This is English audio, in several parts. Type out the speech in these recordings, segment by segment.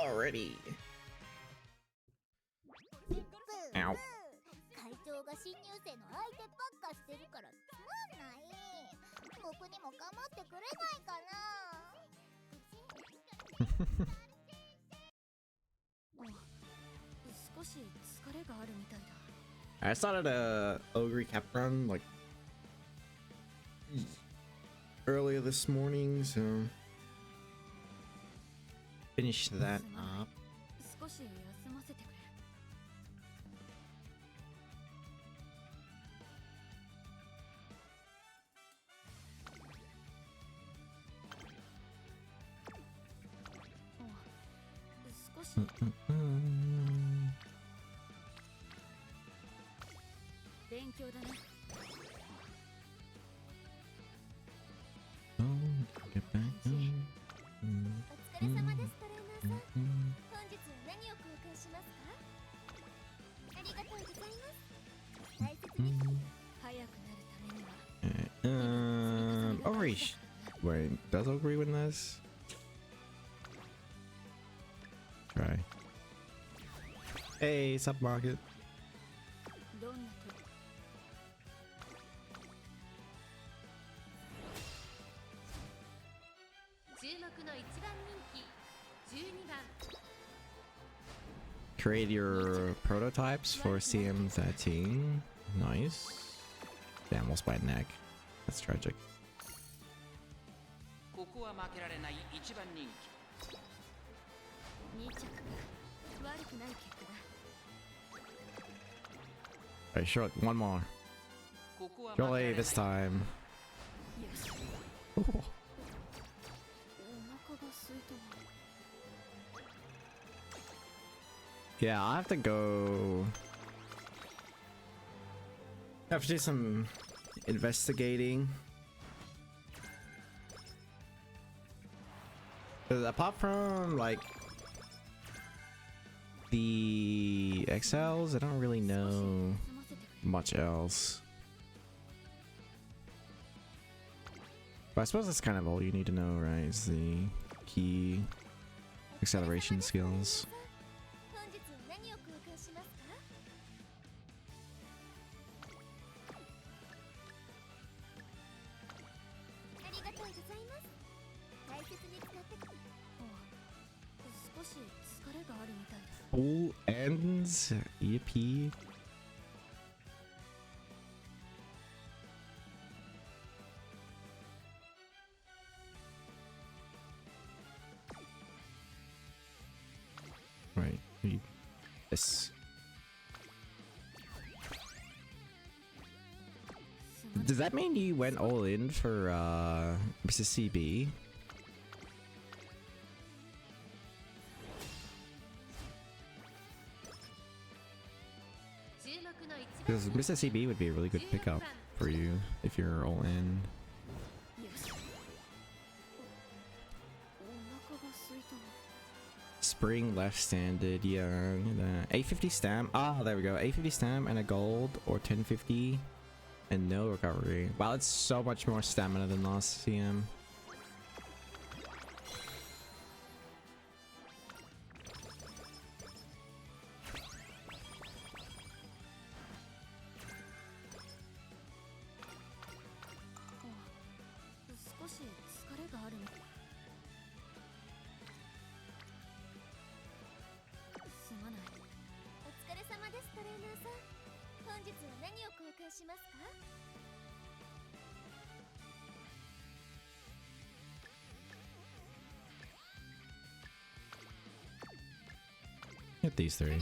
already. Ow. 会長が新入生の相手ばっかしてるからつまんない。僕にも構ってくれないかな。少し疲れがあるみたいだ。I started a Ogre Cap run like earlier this morning, so finish that up. 少し休ませてくれ。少し勉強だね。Get back. お疲れ様です、トレーナーさん。本日は何を交換しますか？ありがとうございます。大切に早くなるためには。Ogre. Wait, does Ogre win this? Try. Hey, submarket. どんなと注目の一番人気12番 Create your prototypes for CM13. Nice. Damn, almost by neck. That's tragic. ここは負けられない一番人2着が悪くない結果だ。 Alright, sure, one more. 気ここは負 Surely けられない this time. よし。 Oh. お腹が空いたわ。 Yeah, I'll have to go. Have to do some investigating. 'Cause apart from like the XLs, I don't really know much else. But I suppose that's kind of all you need to know, right? Is the key acceleration skills. 本日は何を交換しますか？ありがとうございます。大切に使ってく。少し疲れがあるみたいだ。 Full ends EP. Right. This. Does that mean you went all in for Mrs. CB? Because Mr. CB would be a really good pickup for you if you're all in. よし。お腹が空いたわ。 Spring left standard, yeah. The 850 stamp. Ah, there we go. 850 stamp and a gold, or 1050 and no recovery. Wow, it's so much more stamina than last CM. Get these three.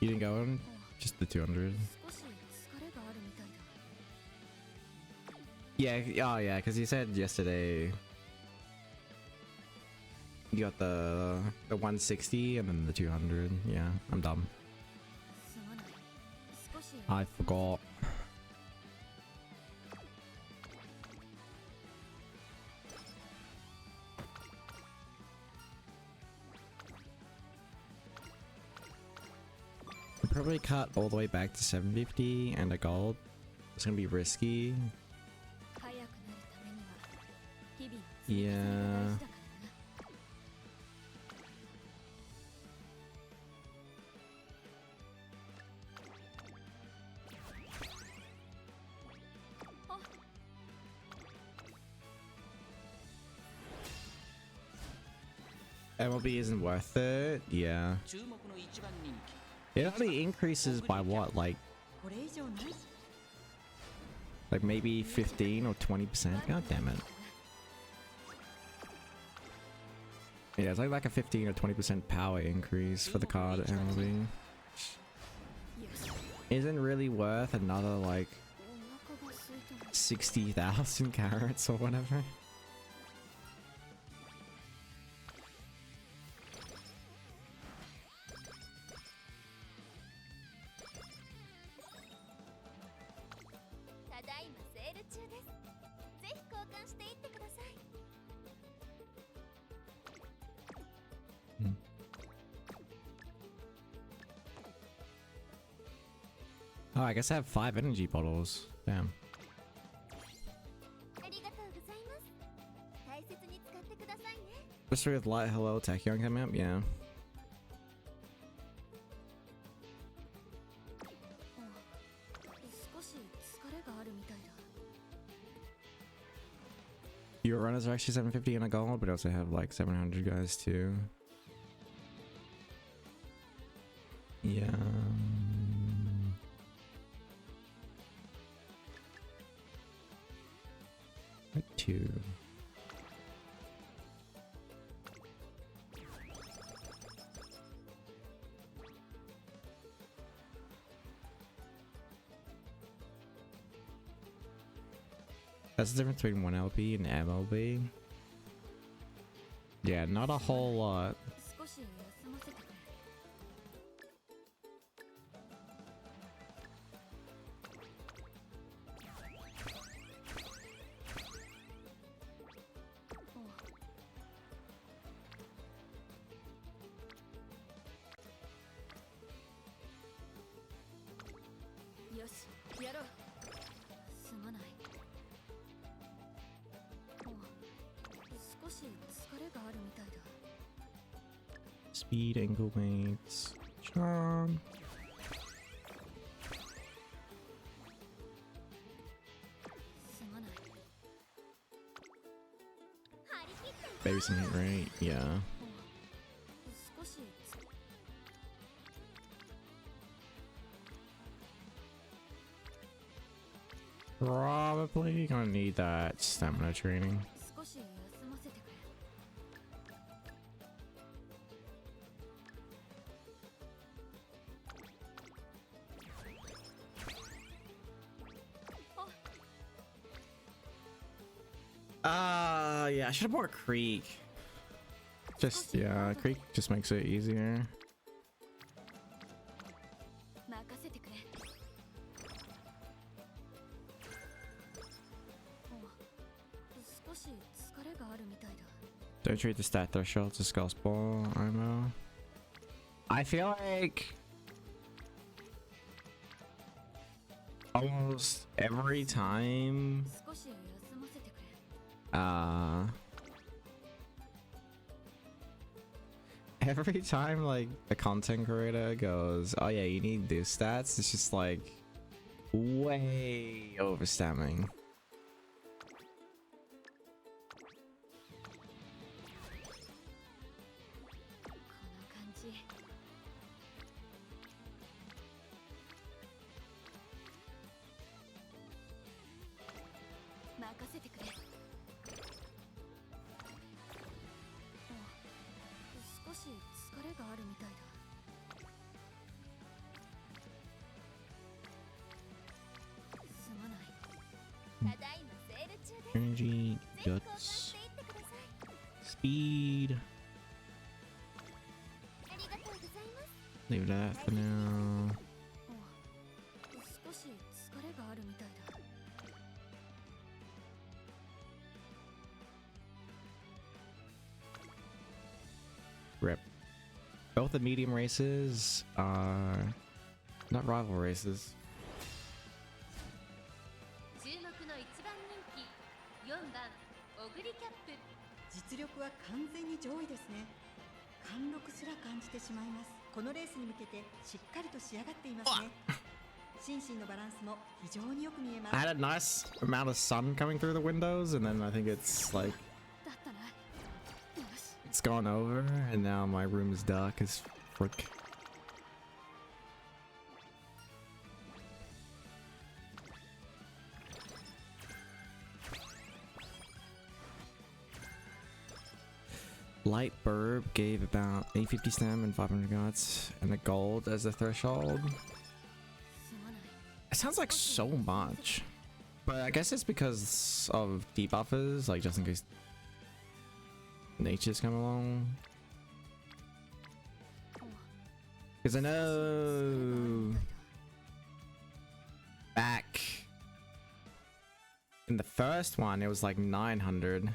You didn't go on? Just the 200? Yeah, oh yeah, because you said yesterday you got the 160 and then the 200. Yeah, I'm dumb. I forgot. I'll probably cut all the way back to 750 and a gold. It's gonna be risky. Yeah. MLB isn't worth it. Yeah. 注目の一番人気 It only increases by what? Like maybe 15 or 20%? God damn it. Yeah, it's like a 15 or 20% power increase for the card MLB. Isn't really worth another like 60,000 carats or whatever. Oh, I guess I have 5 energy bottles. Damn. Especially with Light Hello Tachyon coming up, yeah. Your runners are actually 750 and a gold, but also have like 700 guys too. Yeah. Two. That's the difference between 1LB and MLB. Yeah, not a whole lot. Speed, ankle weights, charm. Maybe some hit rate, yeah. Probably gonna need that stamina training. Yeah, I should have bought a Creek. Just, yeah, Creek just makes it easier. Don't treat the stat threshold to Skull's Ball, IMO. I feel like almost every time every time like a content creator goes, oh yeah, you need these stats, it's just like way over stamming. Energy, guts, speed. Leave that for now. Rip. Both the medium races are not rival races. 実力は完全に上位ですね。貫禄すら感じてしまいます。このレースに向けてしっかりと仕上がっていますね。心身のバランスも非常によく見えます。 I had a nice amount of sun coming through the windows, and then I think it's like light's gone over, and now my room is dark as frick. Light Burb gave about 850 stam and 500 guards, and the gold as the threshold. It sounds like so much, but I guess it's because of debuffers, like just in case nature's come along. Because I know back in the first one it was like 900.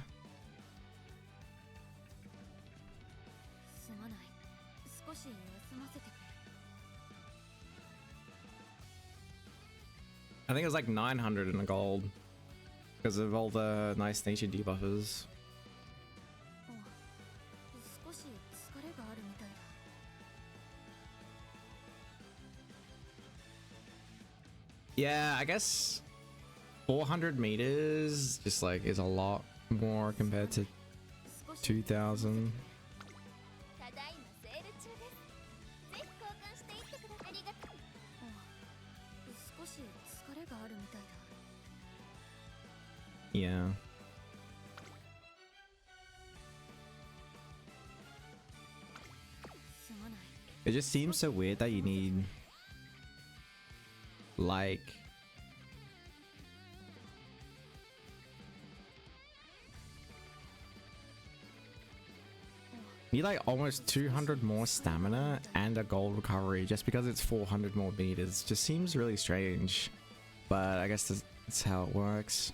I think it was like 900 in the gold because of all the nice nature debuffers. Yeah, I guess 400 meters just like is a lot more compared to 2000. ただいまセール中です。ぜひ交換していってください。ありがとう。少し疲れがあるみたいだ。Yeah. It just seems so weird that you need like you need like almost 200 more stamina and a gold recovery just because it's 400 more meters. Just seems really strange, but I guess that's how it works.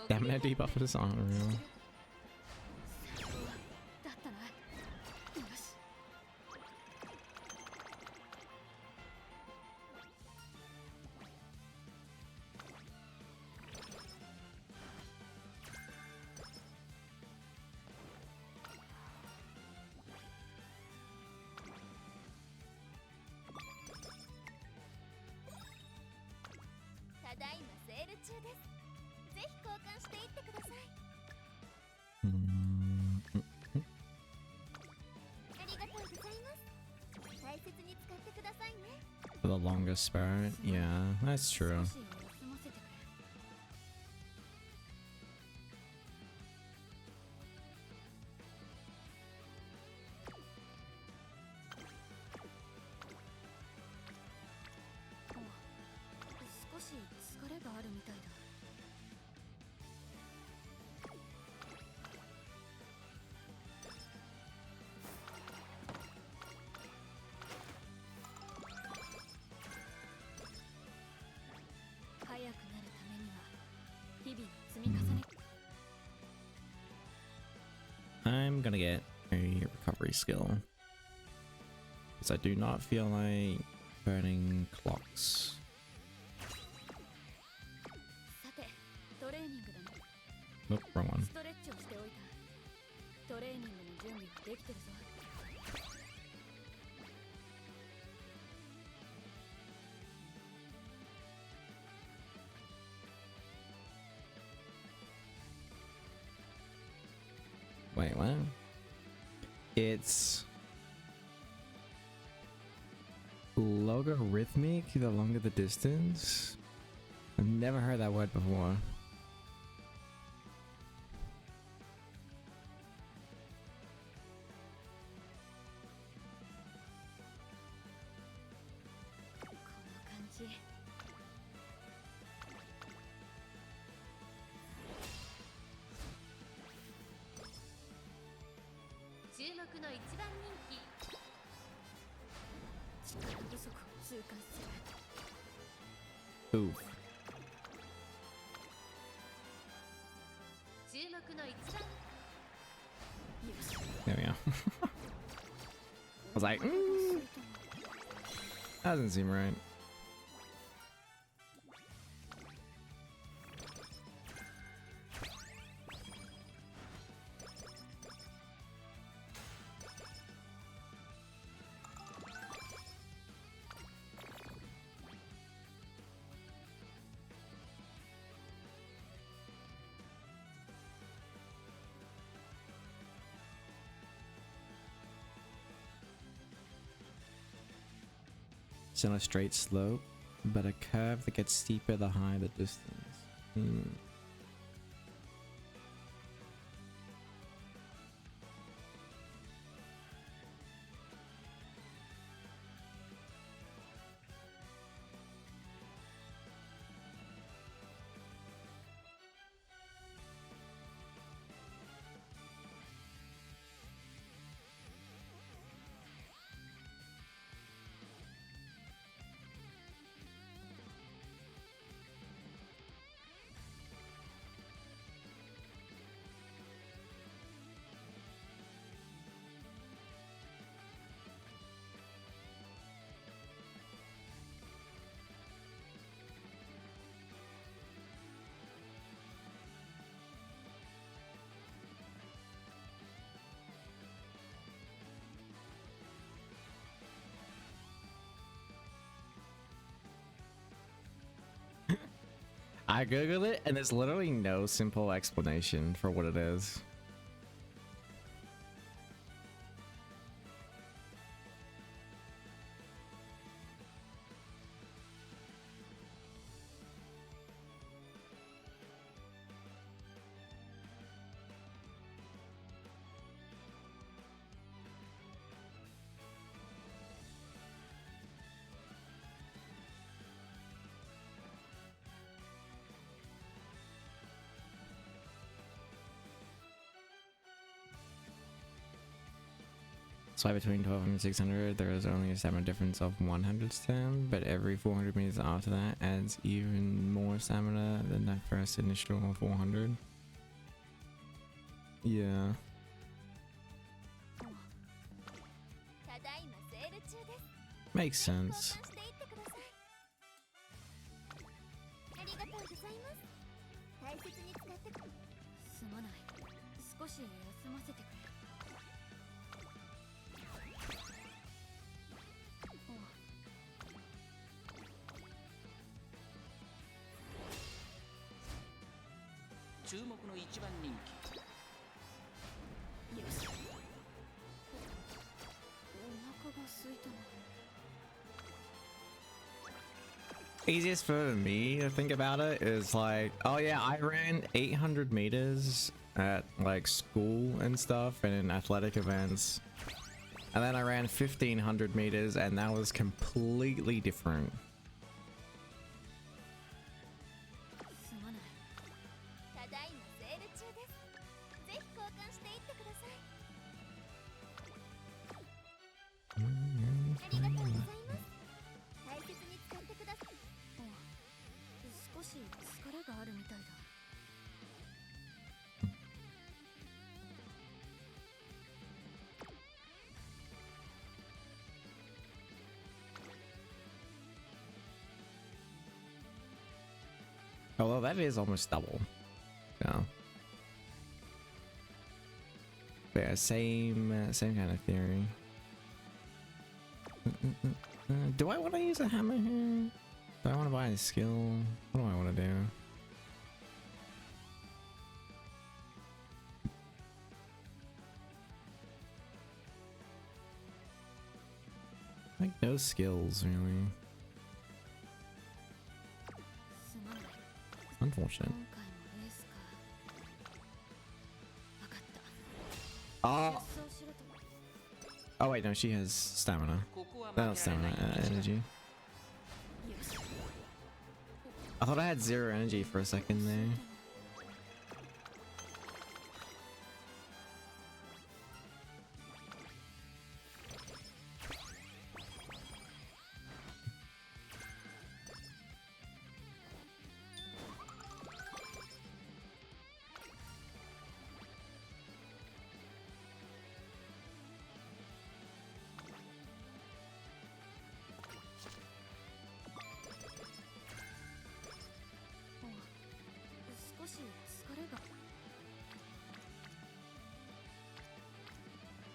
Stamina debuffers aren't real. For the longest spirit, yeah, that's true. I'm gonna get a recovery skill because I do not feel like burning clocks. Nope, wrong one. Wait, what? It's logarithmic the longer the distance. I've never heard that word before. Oof. There we go. I was like, that doesn't seem right. It's on a straight slope, but a curve that gets steeper the higher the distance. Hmm. I googled it and there's literally no simple explanation for what it is. So between 1200 and 600, there is only a stamina difference of 100 stam, but every 400 meters after that adds even more stamina than that first initial 400. Yeah. ただいまセール中です。 Makes 交換 sense. していってください。ありがとうございます。大切に使ってく。すまない。少し休ませてくれ。 注目の一番人気 Easiest for me to think about it is like, oh yeah, I ran 800 meters at like school and stuff and in athletic events. And then I ran 1500 meters and that was completely different. すまない。ただいまセール中です。ぜひ交換していってください。ありがとうございます。大切に使ってください。少し疲れがあるみたいだ。 Although that is almost double. Yeah. But yeah, same kind of theory. Do I want to use a hammer here? Do I want to buy a skill? What do I want to do? Like no skills really. すまない。 Unfortunate. 今回もレースか。わかった。 Oh, 出走しろと。 oh wait, no, she has stamina. ここは Not 負けられない stamina, 一番 energy. I thought I had 0 energy for a second there.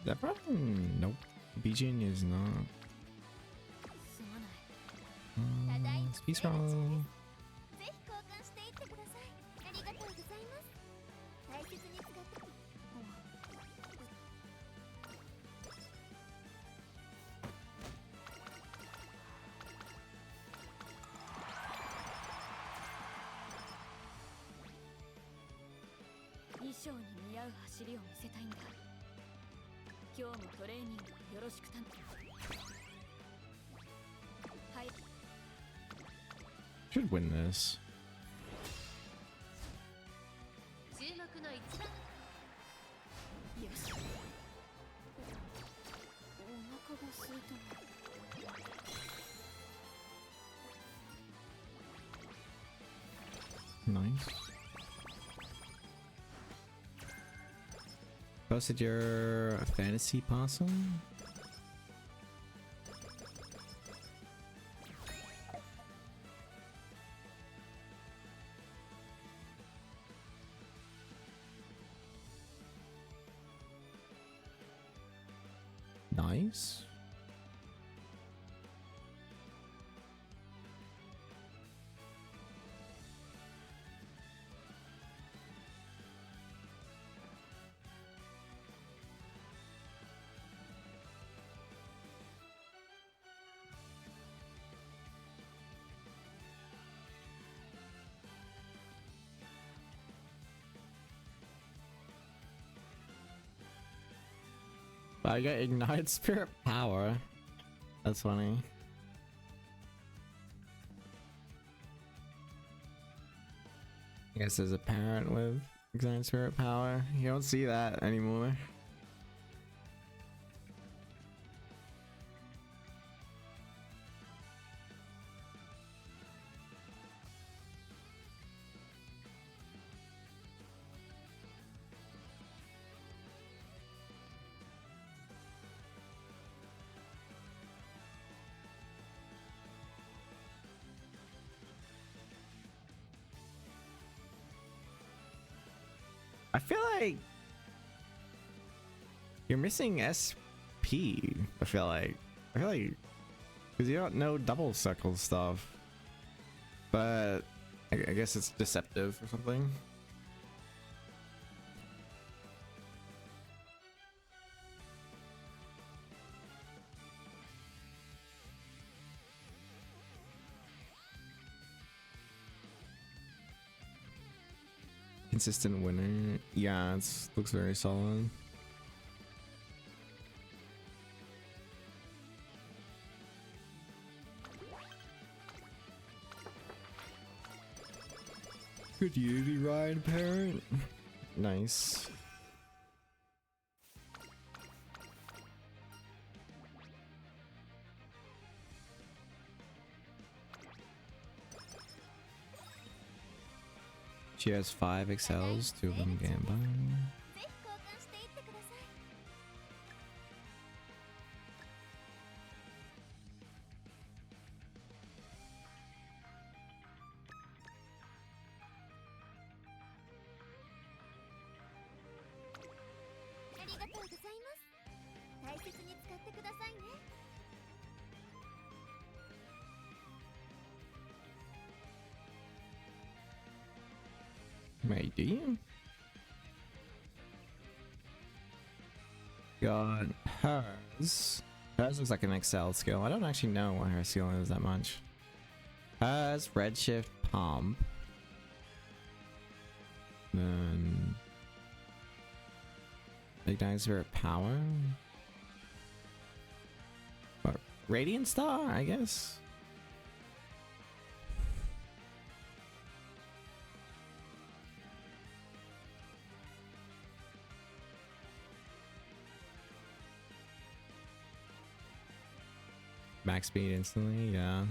That probably nope. Bijin is not. すまない。 Speed roll. ぜひ交換していってください。ありがとうございます。大切に使って。 All 衣装に似合う走りを見せたいんだ。今日もトレーニングよろしくたん。はい。 Should win this. 注目の一番。よし。お腹が空いたな。Nice. Posted your fantasy possum? Nice. I got Ignite Spirit Power. That's funny. I guess there's a parent with Ignite Spirit Power. You don't see that anymore. I feel like you're missing SP. I feel like because you don't know double circle stuff, but I guess it's deceptive or something. Consistent winner. Yeah, it looks very solid. Good Unity ride, parent. Nice. She has 5 excels, 2 of them Gamba. ぜひ交換していってください。ありがとうございます。大切に使ってくださいね。Wait, do you? Got hers. Hers looks like an Excel skill. I don't actually know what her skill is that much. Hers, Redshift, Pump. Then Ignite Spirit Power. Or Radiant Star, I guess. Max speed instantly, yeah.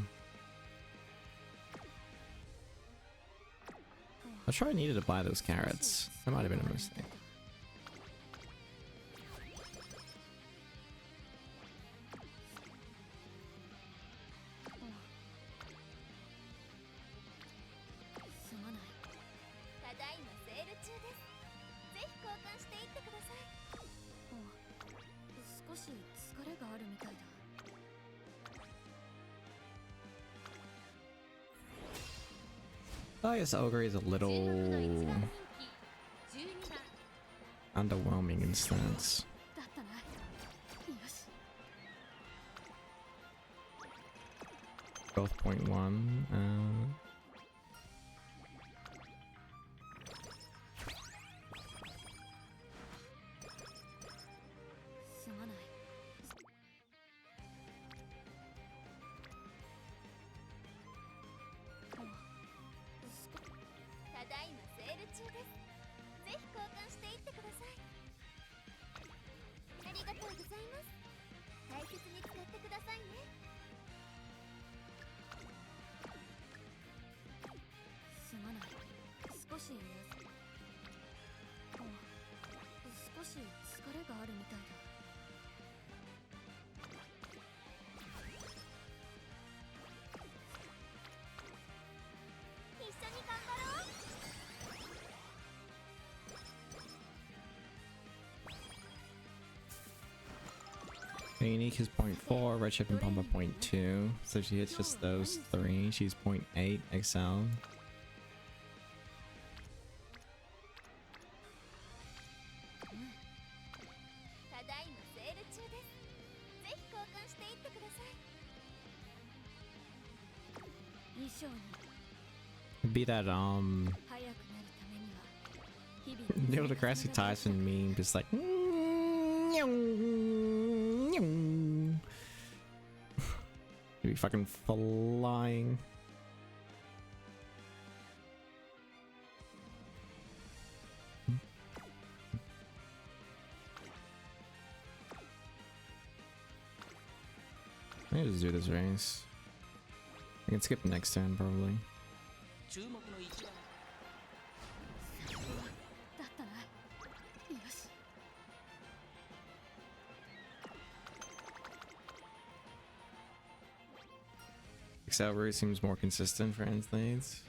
I'm sure I needed to buy those carrots. That might have been a mistake. I guess Ogre is a little underwhelming in stats. 12.1. さいね。すまない。少し少し疲れがあるみたいだ。一緒に頑張ろう。Unique is 0.4, Redshift and Pumba 0.2. So she hits just those three. She's 0.8 Excel. ただいまセール中です。ぜひ交換していってください。衣装に It'd be that 速くなるためには日々 Neil deGrasse Tyson meme, just like you'd be fucking flying. I need to just do this race. I can skip the next turn probably. 注目の一番だったな。よし。Excel route seems more consistent for Enslates.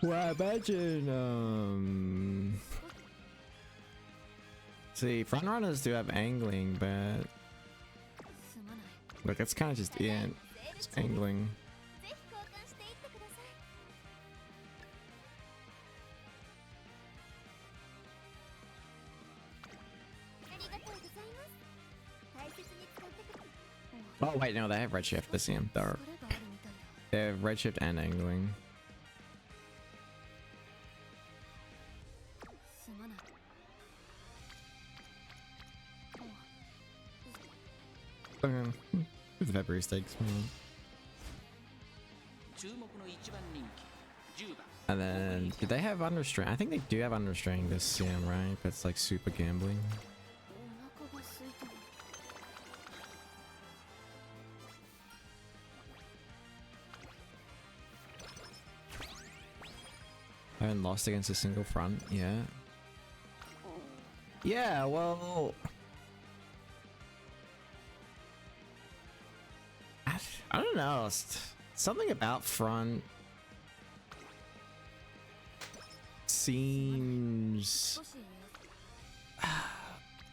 Well, imagine, see, frontrunners do have angling, but すまない。 like that's kind of just it. It's angling. ぜひ交換していってください。ありがとうございます。大切に使ってください。 Oh wait, no, they have redshift. Let's see them. 疲れがあるみたいだ。 They have redshift and angling. すまない。 Okay. The February stakes. 注目の一番人気10番 And then, did they have understrain? I think they do have understrain this sim, right? But it's like super gambling. お腹が空いたな。 I haven't lost against a single front yet. Yeah, well, I don't know. Something about front seems 少し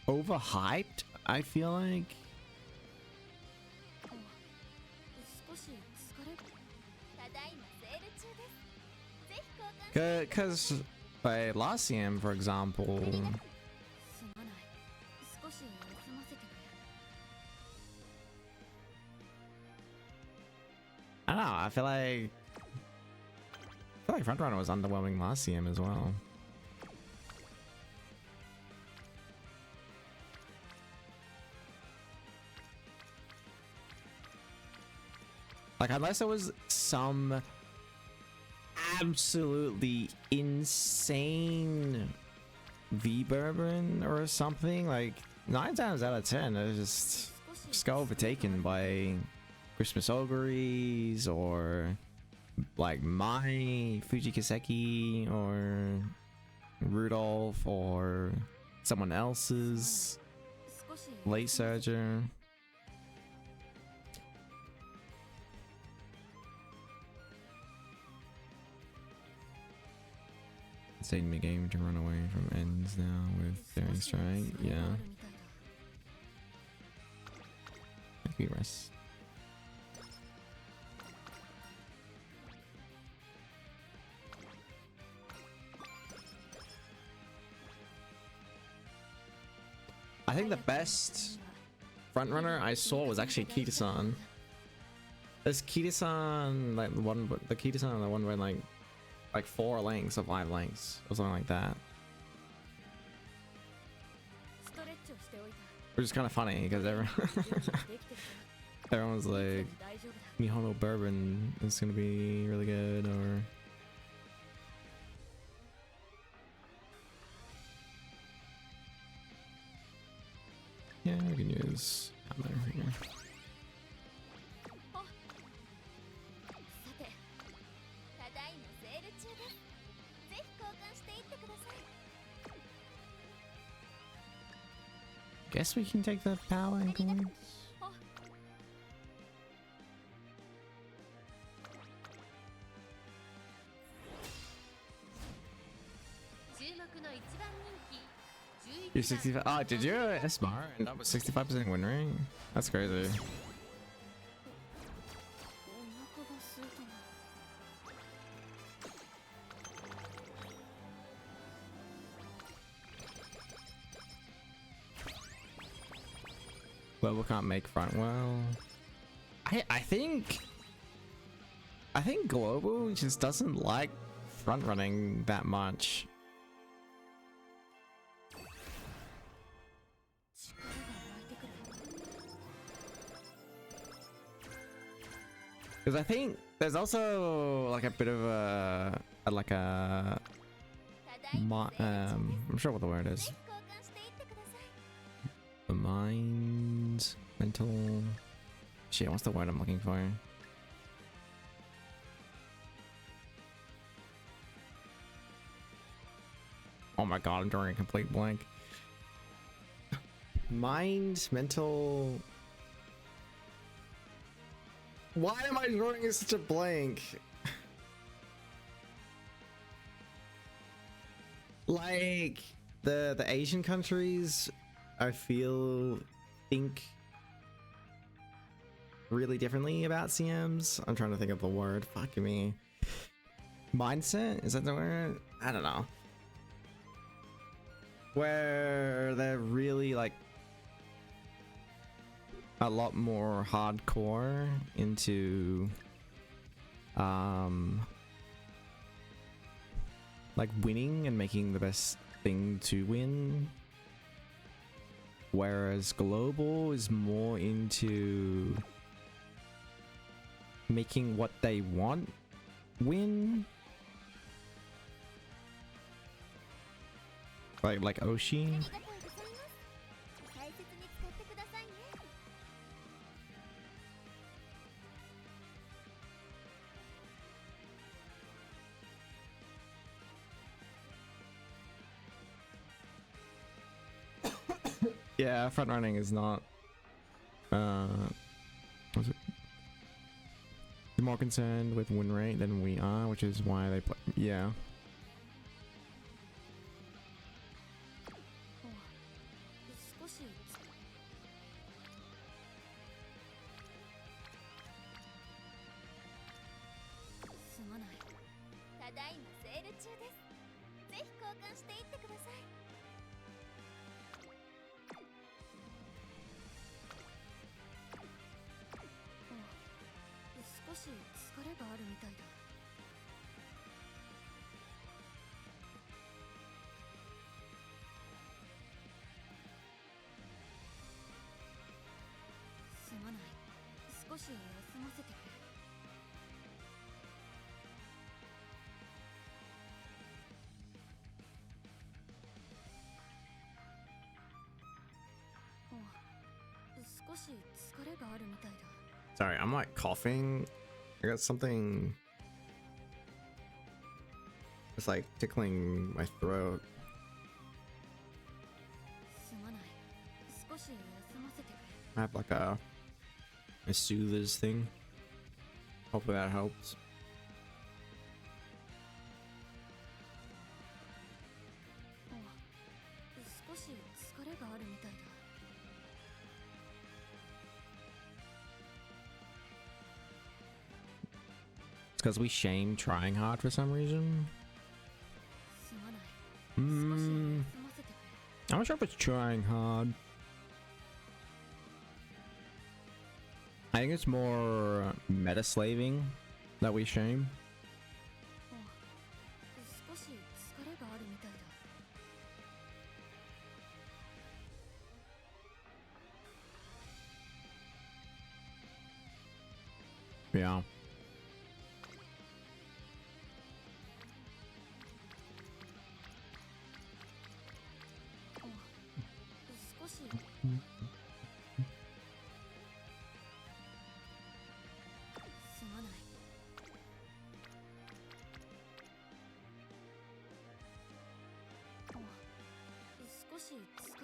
overhyped, I feel like. 少し疲れ。ただいまセール中です。ぜひ交換。 Because by Lasium, for example, すまない。少し休ませてくれ。 I don't know. I feel like Frontrunner was underwhelming last CM as well. Like, unless there was some absolutely insane V-Bourbon or something, like 9 times out of 10, it's just got overtaken by Christmas Auguries or like my Fuji Kiseki or Rudolph or someone else's 少し Late Surger. It's taking me game to run away from ends now with Daring Strike. Yeah, maybe rest. I think the best front runner I saw was actually Kita-san. There's Kita-san, like the Kita-san, the one where like 4 lengths or 5 lengths or something like that. ストレッチをしておいた。 Which is kind of funny because everyone was like, 大丈夫だ。 Mihono Bourbon is gonna be really good, or is happening here. さて、ただいまセール中です。ぜひ交換していってください。 Guess we can take the power and coins. 注目の一番人気 You're 65. Oh, did you SMR end up with 65% win rate? That's crazy. お腹が空いたな。 Global can't make front well. I think Global just doesn't like front running that much. 力が湧いてくる。 Because I think there's also like a bit of like a ただいまセール中です。 I'm sure what the word ぜ is. ひ交換していってください。 A mind, mental. Shit, what's the word I'm looking for? Oh my god, I'm drawing a complete blank. Mind, mental. Why am I drawing such a blank? Like the Asian countries, I think really differently about CMs. I'm trying to think of the word. Fuck me. Mindset? Is that the word? I don't know. Where they're really like a lot more hardcore into like winning and making the best thing to win, whereas global is more into making what they want win, like Oshi. ありがとうございます。大切に使ってくださいね。 Yeah, front running is not what's it? They're more concerned with win rate than we are, which is why they play. Yeah. 少しすまない。ただいまセール中です。ぜひ交換していってください。 少し疲れがあるみたいだ。すまない。少し休ませてくれ。 少し疲れがあるみたいだ。 Sorry, I'm like coughing. I got something. It's like tickling my throat. すまない。少し休ませてくれ。 I have like a soothers thing. Hopefully that helps. 少し疲れがあるみたいだ。 It's because we shame trying hard for some reason. すまない。 Mm, 少し休ませてくれ。 I'm not sure if it's trying hard. I think it's more meta slaving that we shame. 少し疲れがあるみたいだ。 Yeah. 少し少し疲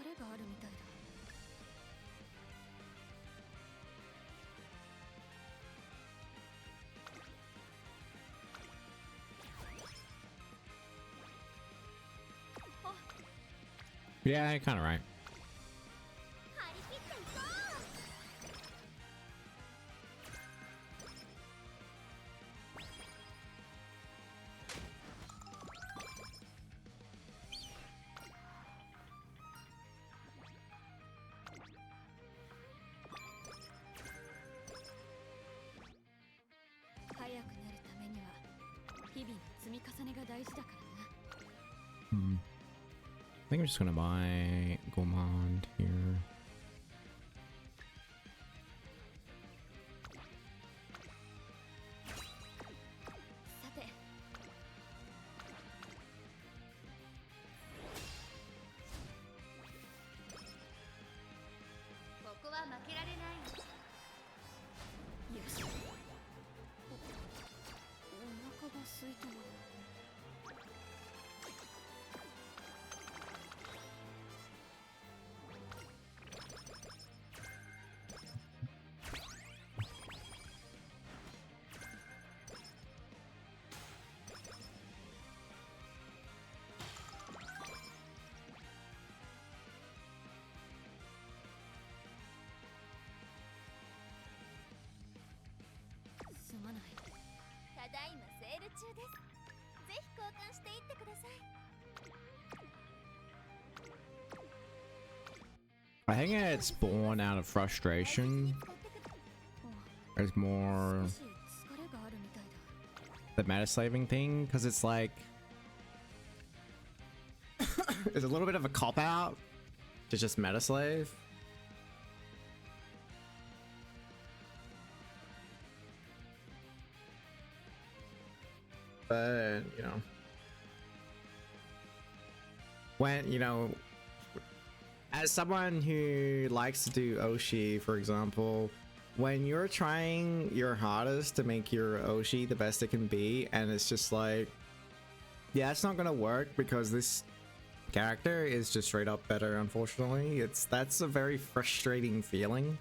れがあるみたいだ。Yeah, you're kind of right. 張り切っていこう。早くなるためには日々の積み重ねが大事だからな。 Hmm. I think I'm just gonna buy Gourmand here. さて、ここは負けられない。よし。お腹が空いたな。すまない。ただいまセール中です。ぜひ交換していってください。 I think it's born out of frustration. There's more 少し疲れがあるみたいだ。 the meta slaving thing because it's like it's a little bit of a cop out to just meta slave. But you know, when you know, as someone who likes to do Oshi, for example, when you're trying your hardest to make your Oshi the best it can be, and it's just like, yeah, it's not gonna work because this character is just straight up better, unfortunately. That's a very frustrating feeling.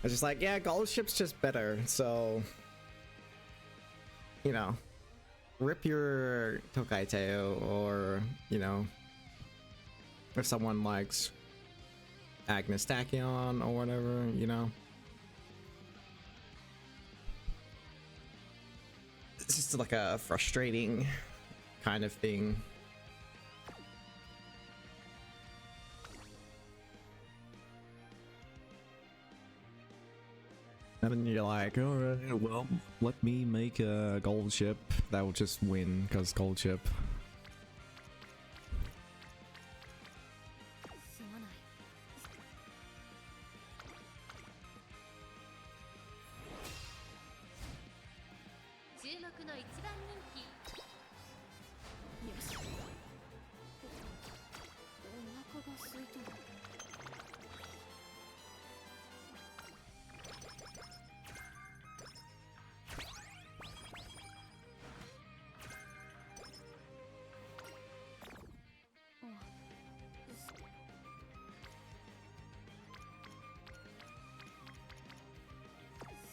It's just like, yeah, Gold Ship's just better, so you know, rip your Tokai Teo, or you know, if someone likes Agnes Tachyon or whatever, you know. It's just like a frustrating kind of thing. And then you're like, alright, well, let me make a gold ship that will just win, because gold ship. すまない。注目の一番人気。よし。お腹が空いたな。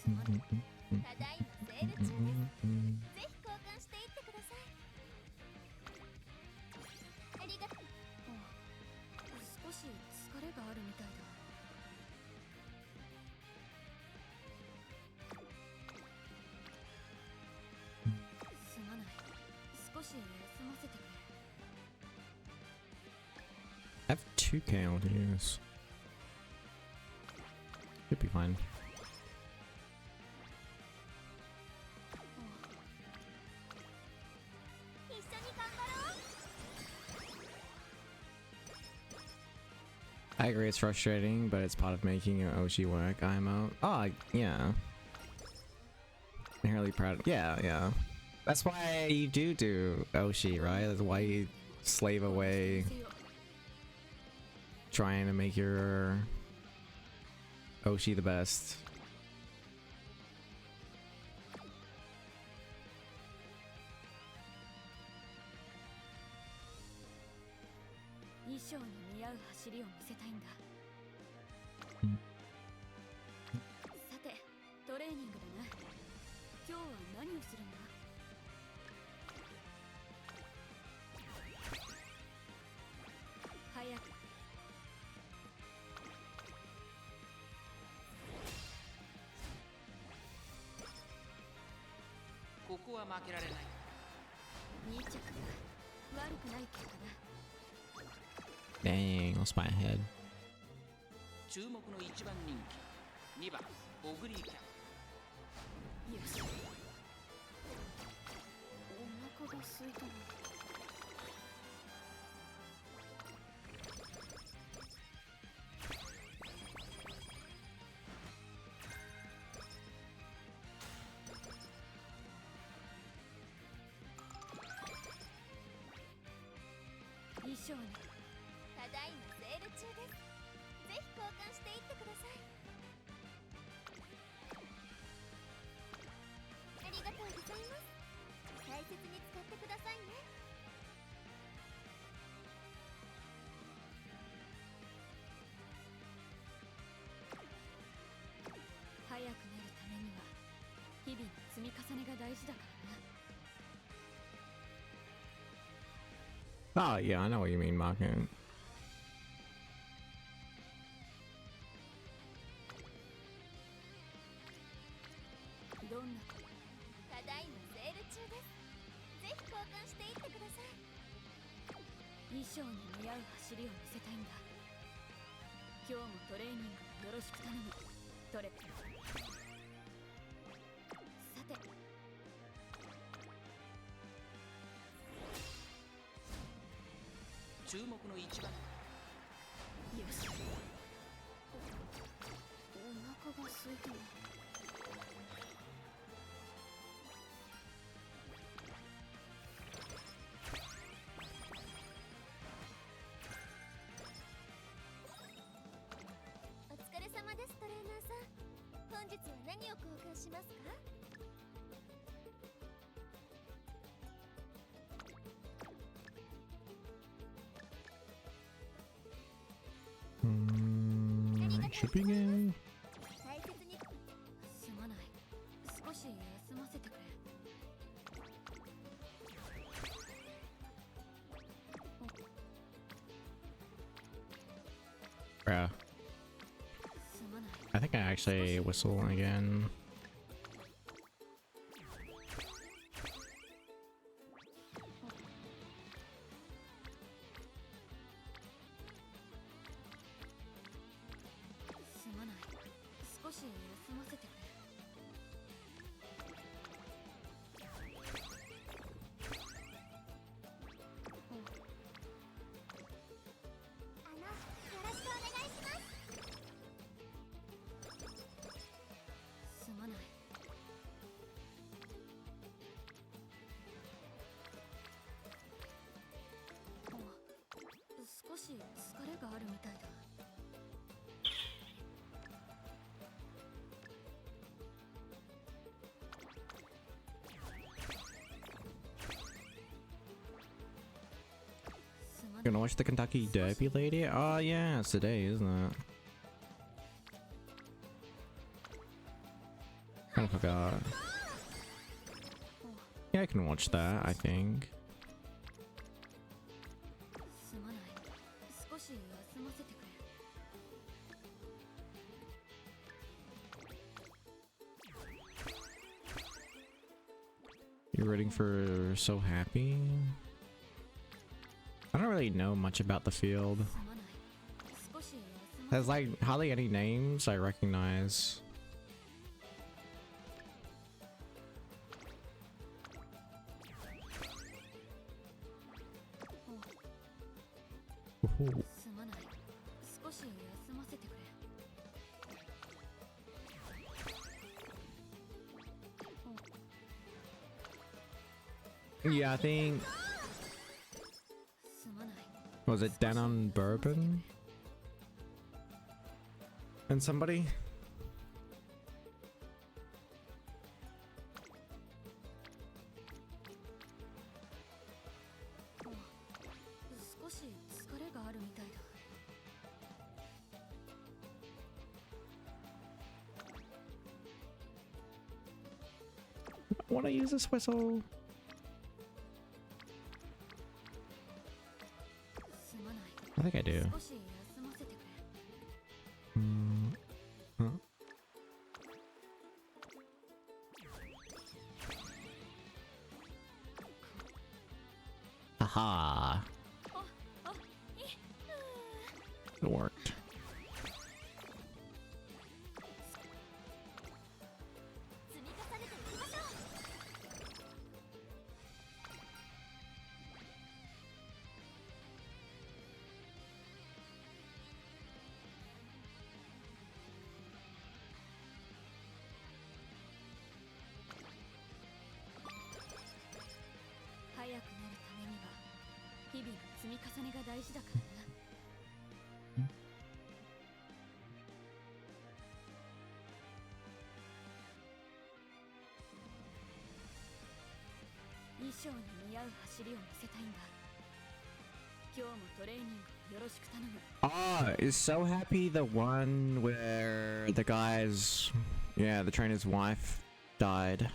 ただいまセール中です。ぜひ交換していってください。ありがとう。少し疲れがあるみたいだ。すまない。少し休ませてくれ。 I have 2k on to use. Should be fine. I agree, it's frustrating, but it's part of making an Oshi work. I'm out. Oh, yeah. Inherently proud. Yeah, yeah. That's why you do Oshi, right? That's why you slave away trying to make your Oshi the best. 装に似合う走りを見せたいんだ。さてトレーニングだな。今日は何をするんだ？早く。ここは負けられない。2着か。悪くない結果だ。 Dang, lost my head. 注目の1番人気2番オグリーキャン。よし。お腹が空いたな。衣装に。ただいまセール中です。ぜひ交換していってください。ありがとうございます。大切に使ってくださいね。早くなるためには日々の積み重ねが大事だからな。 Oh, yeah, I know what you mean, Markin. どんなただいまセール中です。ぜひ交換していってください。衣装に似合う走りを見せたいんだ。今日もトレーニングよろしく頼む。トレ。さて注目の1番。よし。お腹が空いたな。お疲れ様です、トレーナーさん。本日は何を交換しますか？ Should be good. 大切に。すまない。少し休ませてくれ。 Bruh. すまない。 I think I actually whistle again. Gonna watch the Kentucky Derby later? Oh yeah, it's today, isn't it? I forgot. Yeah, I can watch that, I think. すまない。少し休ませてくれ。 You're rooting for So Happy? I don't really know much about the field. すまない。少し休ま There's like hardly any names I recognize. Ooh. すまない。少し休ませてくれ。 Yeah, I think すまない。 was it Denon Bourbon and somebody? 少し疲れがあるみたい want to use this whistle. すまない。 I think I do. 少し休ませてくれ。 Huh? Haha. い It worked. 積み重ねていきましょう。早くなるためには日々の積み重ねが大事だからな。衣装に似合う走りを見せたいんだ。今日もトレーニングよろしく頼む。 Oh, is so happy the one where the guy's, yeah, the trainer's wife died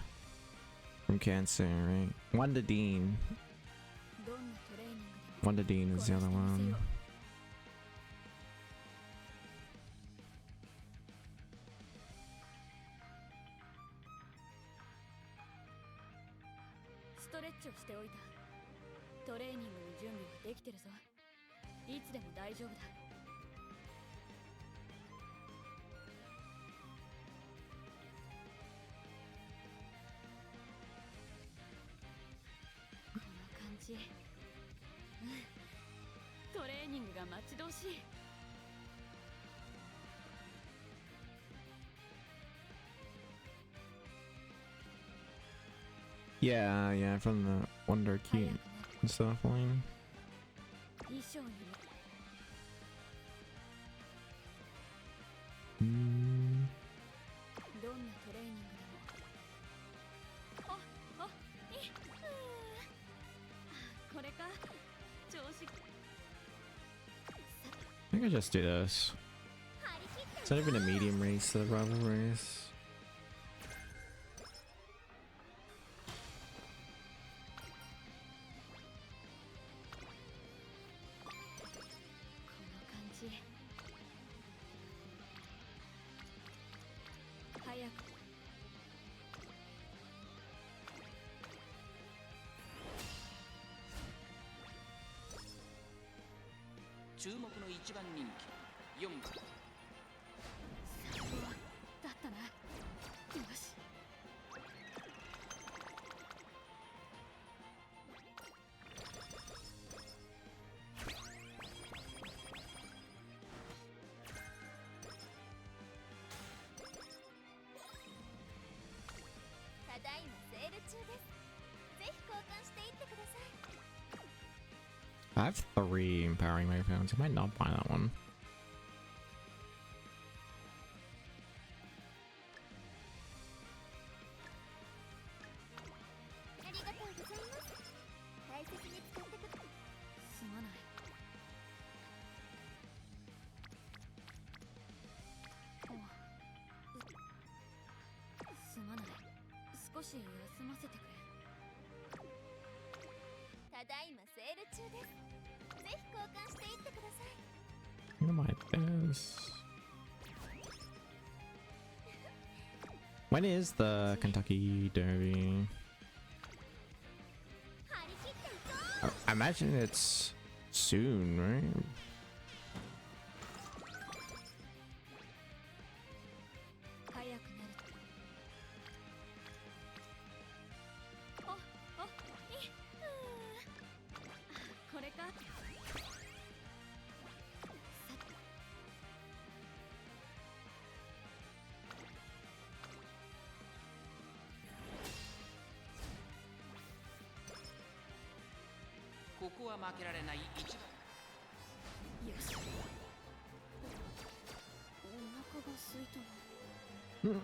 from cancer, right? Wanda Dean. どんなトレーニングでも Wanda Dean is the other one. ストレッチをしておいた。トレーニングの準備はできてるぞ。いつでも大丈夫だ。この感じ、トレーニングが待ち遠しい。 Yeah, from the Wonder Key and stuff line. 衣装に Mm. どんなトレーニングでも。これか。調子。 I think I just do this. It's not even a medium race, the rival race. この感じ。早く。 注目の一番人気4番。だったな。よし。ただいまセール中です。ぜひ交換していってください。 I have 3 empowering microphones. I might not buy that one. ありがとうございます。大切に使ってください。すまない。すまない。少し休ませてくれ。 ただいまセール中です。ぜひ交換していってください。 I'm gonna buy this. When is the Kentucky Derby? 張り切っていこう。 I imagine it's soon, right? 早くなる。これか。ここは負けられない一番。よし。お腹が空いたな。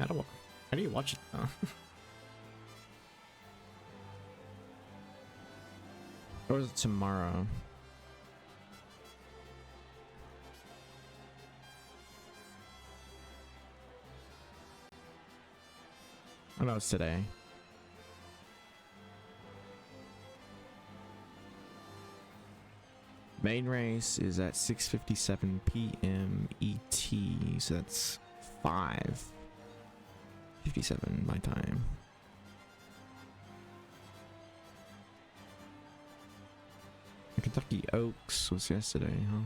How do you watch it though? Or is it tomorrow? Oh no, it's today. Main race is at 6:57 p.m. ET, so that's 5:57 my time. Kentucky Oaks was yesterday, huh?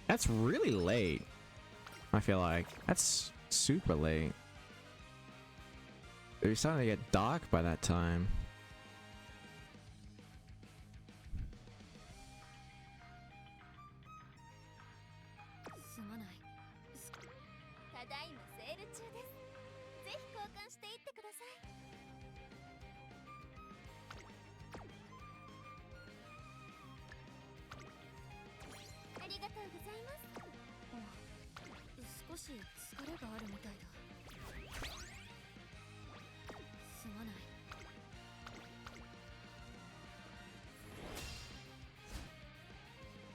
That's really late. I feel like that's super late. It's starting to get dark by that time. すまない。ただいまセール中です。ぜひ交換していってください。ありがとうございます。少し疲れがあるみたいだ。すまない。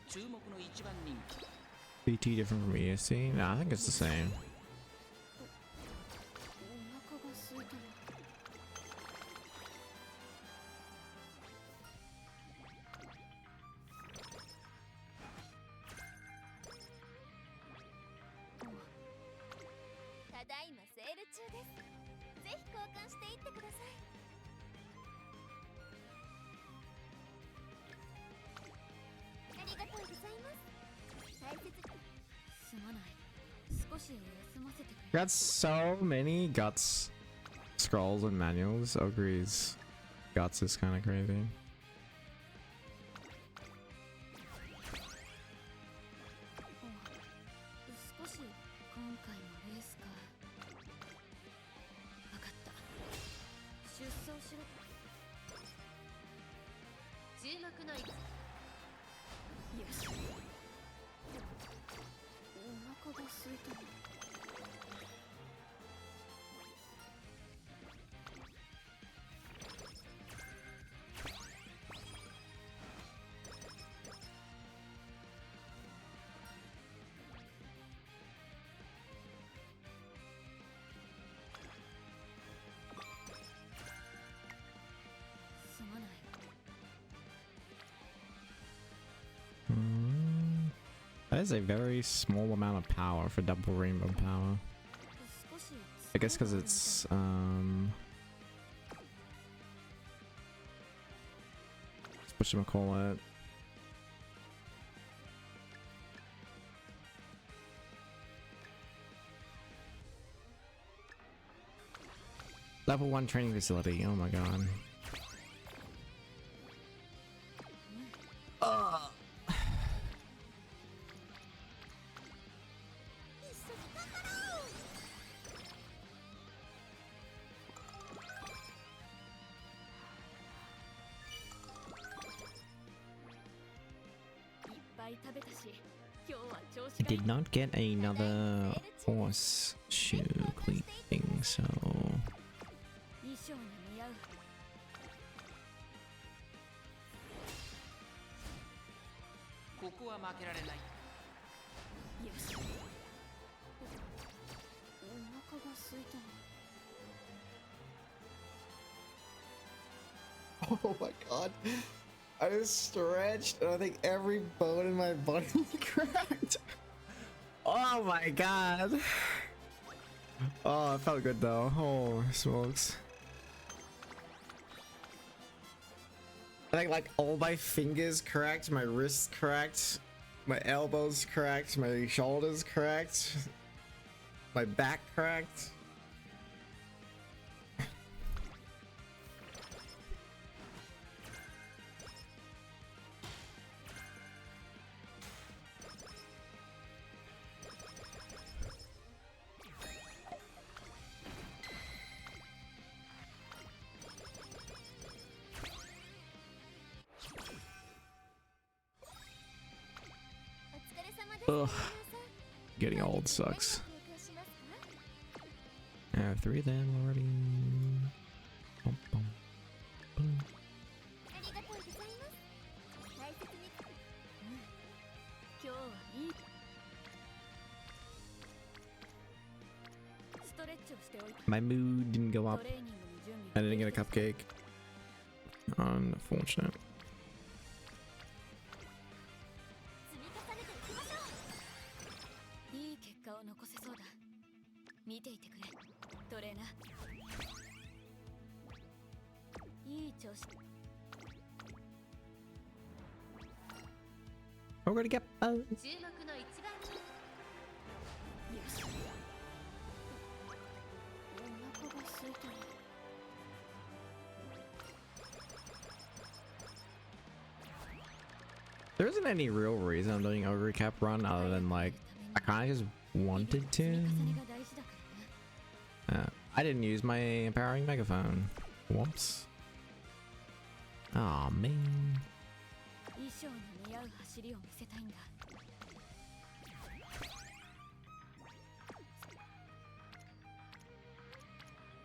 注目の一番人気 BT different from ESC? No, I think it's the same. お腹が空いたな。ただいまセール中です。ぜひ交換していってください。ありがとうございます。大切に。すまない。少し休ませてくれ。 Got so many guts scrolls and manuals. Ogre's guts is kind of crazy. 少し今回もレースか。わかった。出走しろ。注目の位置。よし。お腹が空いたな。すまない。 That is a very small amount of power for double rainbow power. 少し I guess because it's whatchamacallit. Level 1 training facility. Oh my god. I did not get another horseshoe cleat thing, so 衣装に似合う。ここは負けられない よし。お腹が空いたな。 oh my god, I was stretched and I think every bone in my body cracked. Oh my god. Oh, it felt good though. Oh smokes. I think like all my fingers cracked, my wrists cracked, my elbows cracked, my shoulders cracked, my back cracked. Ugh. Getting old sucks. I have 3 of them already. Bum, bum, boom. ありがとうございます大切に今日はいいストレッチをしておいた My mood didn't go ト up. レーニングの準備 I didn't get a cupcake. Unfortunate. 積み重ねていきましょういい結果を残せそうだ見ていてくれトレーナーいい調子 We're gonna get 注目の一番人よしお腹が空いたら There isn't any real reason I'm doing a recap run other than like I kind of just wanted to. 積み重ねが大事だからな I didn't use my empowering megaphone. Whoops. Aw, man. 衣装に似合う走りを見せたいんだ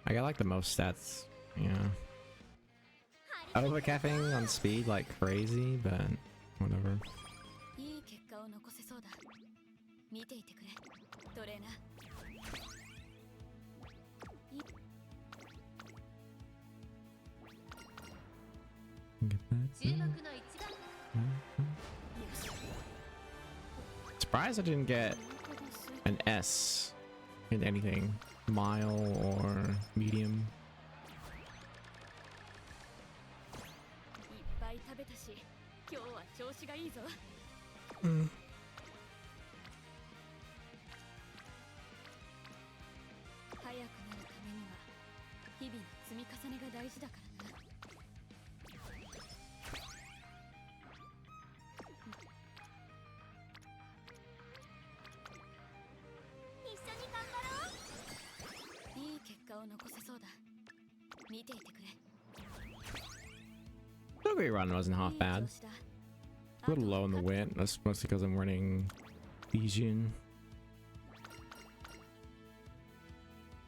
I got like the most stats. Yeah. Overcapping on speed like crazy, but whatever. いい結果を残せそうだ見ていてくれトレーナー Get that. 注目の一番 Surprised I didn't get an S in anything. Mile or medium. いっぱい食べたし今日は調子がいいぞ Mm. 早くなるためには日々の積み重ねが大事だからな一緒に頑張ろういい結果を残せそうだ見ていてくれ Doggy run wasn't half いい bad. 調子だ A little low in the wind. That's mostly because I'm running Bijin.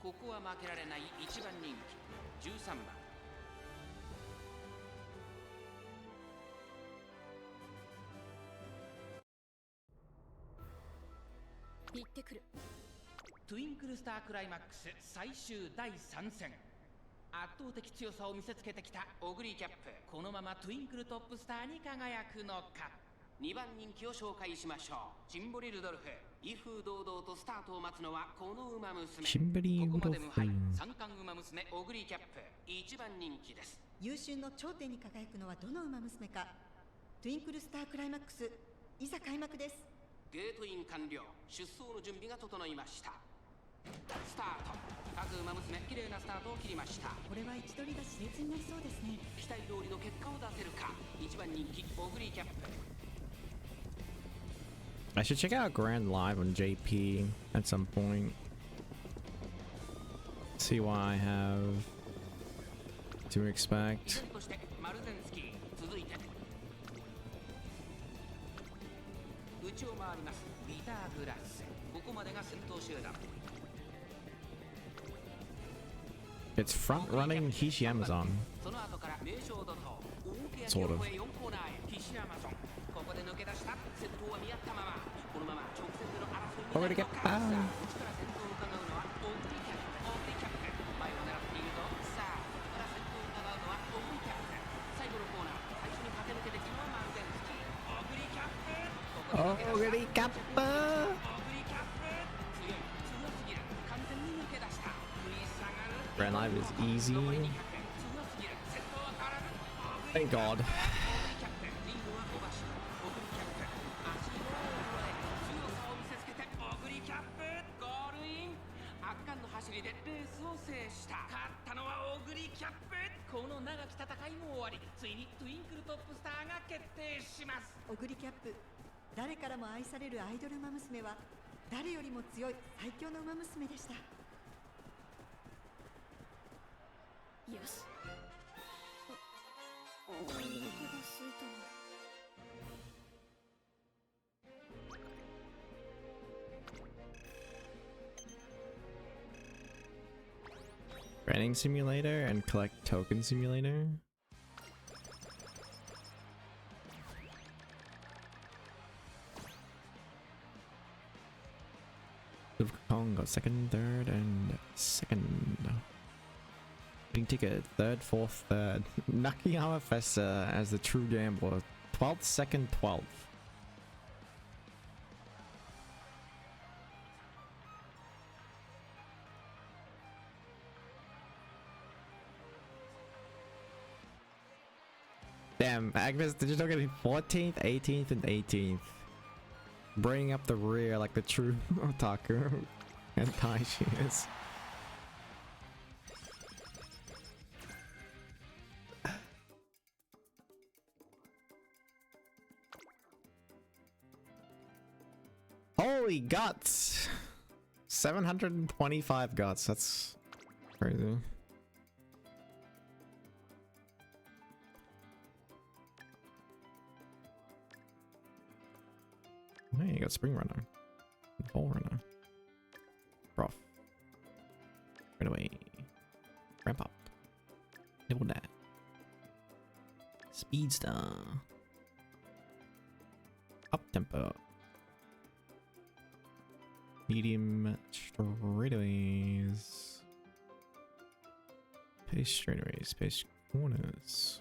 ここは負けられない一番人気13番行ってくるトゥインクルスタークライマックス最終第3戦圧倒的強さを見せつけてきたオグリーキャップこのままトゥインクルトップスターに輝くのか2番人気を紹介しましょうチンボリルドルフ威風堂々とスタートを待つのはこの馬娘 Chimbali ここまで無敗 Rudolph. 三冠馬娘オグリーキャップ1番人気です優秀の頂点に輝くのはどの馬娘か。トゥインクルスタークライマックス、いざ開幕です。ゲートイン完了出走の準備が整いましたスタート各馬娘綺麗なスタートを切りましたこれは位置取りが熾烈になりそうですね。期待通りの結果を出せるか1番人気オグリーキャップ I should check out Grand Live on JP at some point. See what I have to 依 expect. 然としてマルゼンスキー続いて内を回りますビターグラッセここまでが先頭集団 It's front running Hishi Amazon. その後から名将怒涛大けそうだを越え4コーナーへヒシアマゾンここで抜け出した先頭は見合ったままこのまま直線での争いになるのか Already get さあ power. 内から先頭を伺うのはオグリキャップオグリキャップ前を狙っているとさあここから先頭を伺うのはオグリキャップ最後のコーナー最初に駆け抜けてきたのはマルゼンスキーオグリキャップここで抜け出した Ogri Kappa! オグリキャップ強い強すぎる完全に抜け出した食い下がる Grand Live is easy. 残り200強すぎる先頭は変わらず Thank God. オグリキャップリングは飛ばしオグリキャップ足を奪え強さを見せつけてオグリキャップゴールイン圧巻の走りでレースを制した勝ったのはオグリキャップこの長き戦いも終わりついにトゥインクルトップスターが決定しますオグリキャップ、誰からも愛されるアイドル馬娘は誰よりも強い最強の馬娘でした。よしお腹が空いたな Training simulator and collect token simulator. Kong got second, third, and second. Big ticket, third, fourth, third. Nakayama Festa as the true gambler. 12th, second, 12th. Damn, Agnes Digital getting 14th, 18th, and 18th. Bringing up the rear like the true otaku and Taishi is. Holy guts! 725 guts, that's crazy. Hey, you got Spring Runner. Ball Runner. Prof. Right away. Ramp up. Nibble that. Speedster. Up tempo. Medium straightaways. Pace straightaways. Pace corners.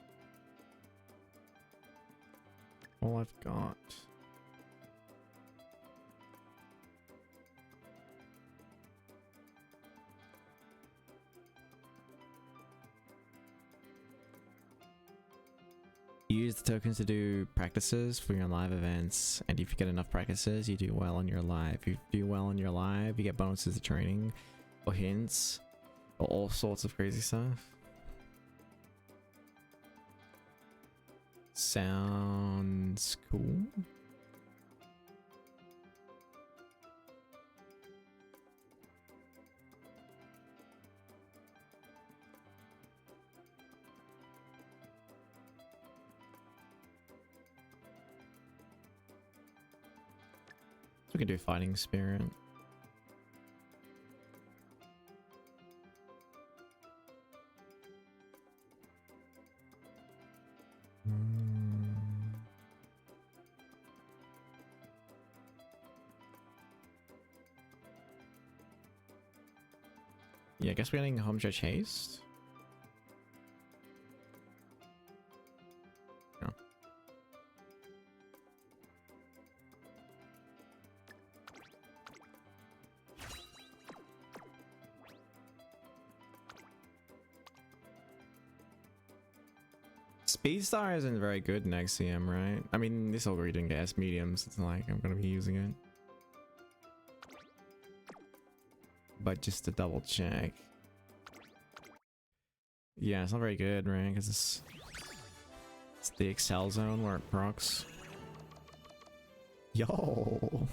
All I've got. Use the tokens to do practices for your live events, and if you get enough practices, you do well on your live. If you do well on your live, you get bonuses to training, or hints, or all sorts of crazy stuff. Sounds cool. We can do fighting spirit. Yeah, I guess we're getting home stretch haste. Yeah. Speedstar isn't very good in XCM, right? I mean, this already didn't get S mediums. It's not like I'm gonna be using it. But just to double check. Yeah, it's not very good, right? Because it's the Excel zone where it procs. Yo!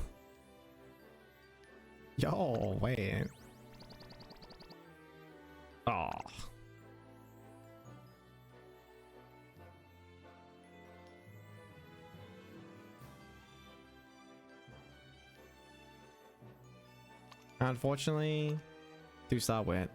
Yo, wait. Oh. Unfortunately, 2-star wet.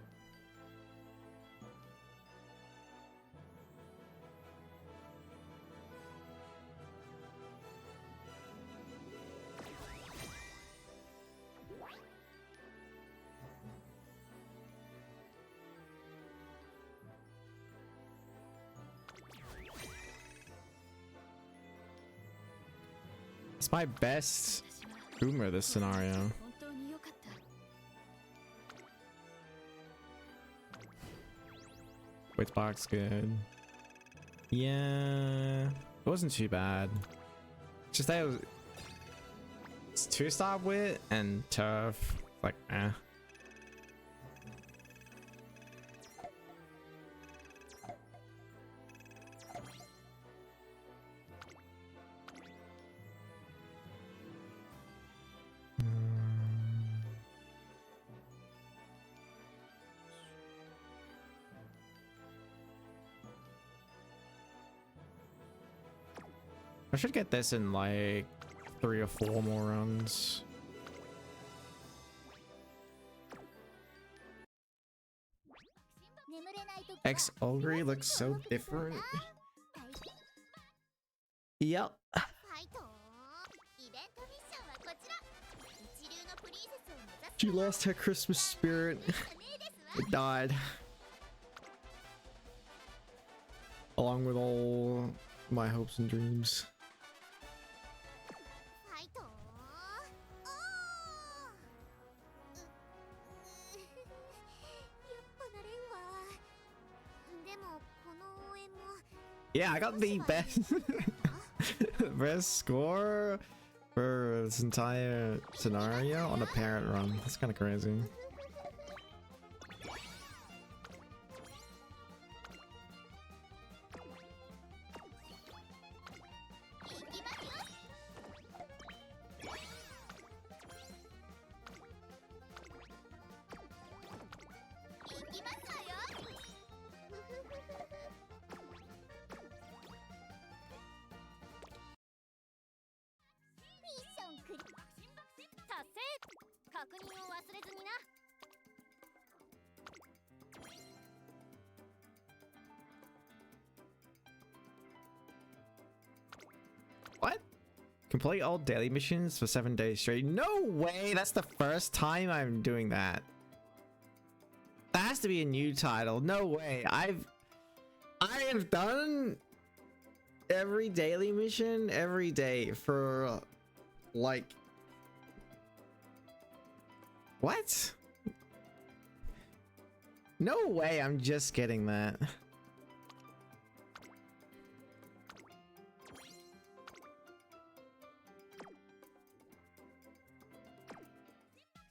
It's my best boomer this scenario. Wait, box good. Yeah, it wasn't too bad. Just that it was, it's 2-star wit and turf. Like, eh. I should get this in like 3 or 4 more runs. X Ogre looks so different. Yep. ファイトイベントミッションはこちら一流のプリンセスを目指す She lost her Christmas spirit. じゃねえですわ It died. Along with all my hopes and dreams. ファイトおーやっぱなれんわでもこの応援も Yeah, I got the best score for this entire scenario on a parent run. That's kind of crazy. いきますよいきますわよミッションクリ達成確認を忘れずにな What? Complete all daily missions for 7 days straight. No way! That's the first time I'm doing that. That has to be a new title. No way. I have done every daily mission every day for like what? No way I'm just getting that.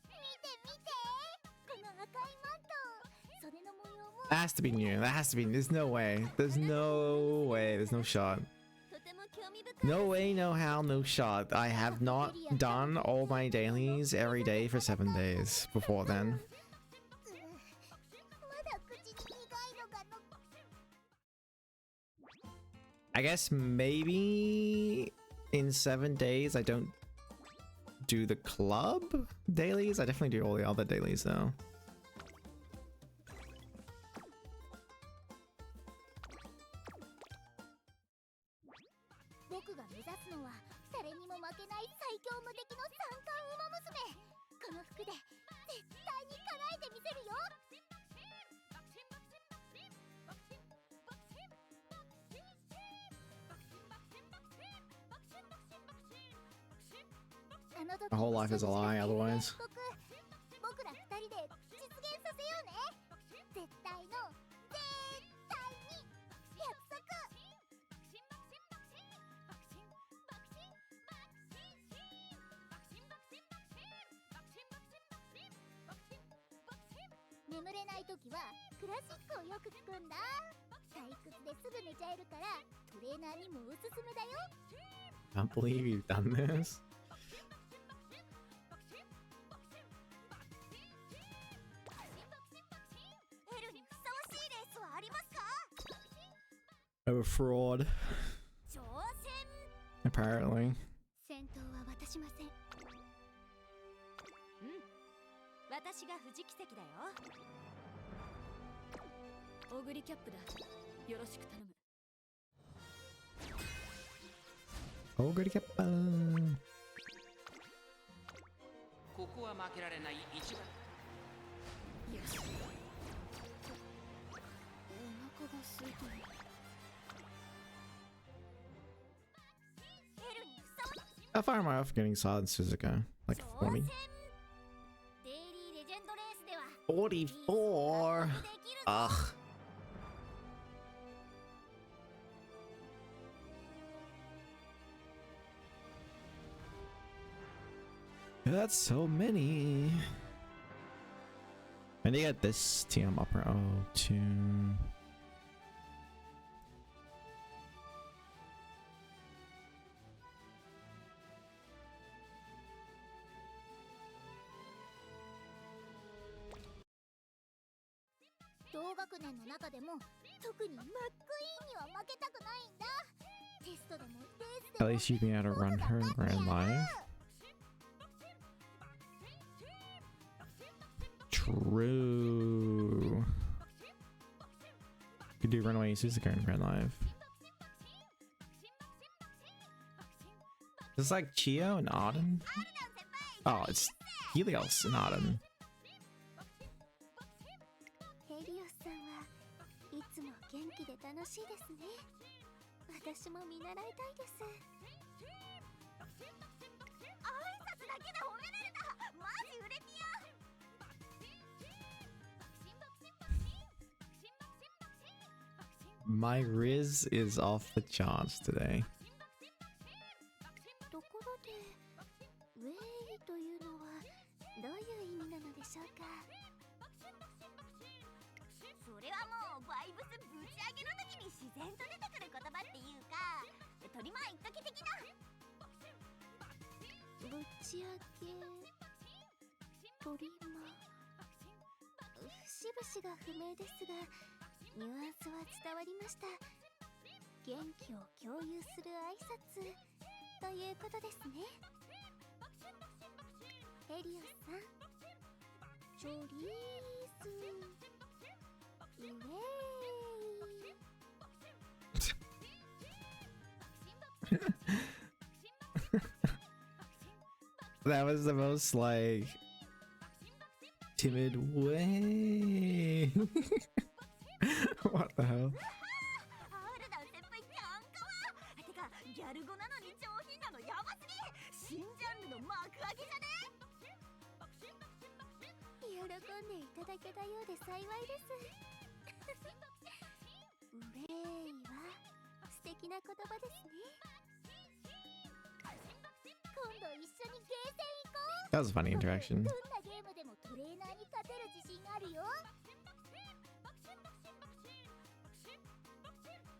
見て見てこの赤いマント袖の模様も That has to be new. That has to be. There's no way. There's no way. There's no shot. とても興味深い No way, no how, no shot. I have not done all my dailies every day for 7 days before then. まだ口に苦いのが残 I guess maybe in 7 days I don't do the club dailies. I definitely do all the other dailies though. 僕が目指すのは誰にも負けない最強無敵の三冠ウマ娘この服で絶対に叶えてみせるよあの時 My whole life is a lie otherwise. 僕ら二人で実現させようね絶対の絶対に約束 眠れないときはクラシックをよく聞くんだ退屈ですぐ寝ちゃえるからトレーナーにもおすすめだよ Can't believe you've done this. エルにふさわしいレースはありますか I'm a fraud, 挑戦 apparently. 戦闘は渡しません私が藤木関だよオグリキャップだよろしく頼む Oh, good to get ここは負けられない一番よしお腹が空いてるエルにふさわ How far am I off getting Silent Suzuka? Like 40? デイリーレジェンドレースでは 44! できる Ugh. That's so many. I need to get this TM upper O2.「同学年の中でも特にマックイーンには負けたくないんだテストでもレースで At も least you'd be able to run her grand life. True. could do Runaway Suzuka in real life. It's like Chio and Auden. Oh, it's Helios and Auden. ヘリオスさんはいつも元気で楽しいですね。私も見習いたいです。挨拶だけで褒められた。マジ売れピア。My Riz is off the charts today. ところで、ウェイというのはどういう意味なのでしょうか。それはもうバイブスぶち上げの時に自然と出てくる言葉っていうか、鳥間一時的なぶち上げ鳥間、節々が不明ですがニュアンスは伝わりました。元気を共有する挨拶ということですね。ヘリオスさん、チョリーズウェイ。That was the most like timid way. What the hell? アールダン先輩キャンカワ。てかギャル語なのに上品なのやばすぎ。新ジャンルの幕開けじゃね。喜んでいただけたようで幸いです。ウェイは素敵な言葉ですね。今度一緒にゲーセン行こう。 That was a funny interaction. どんなゲームでもトレーナーに勝てる自信あるよ。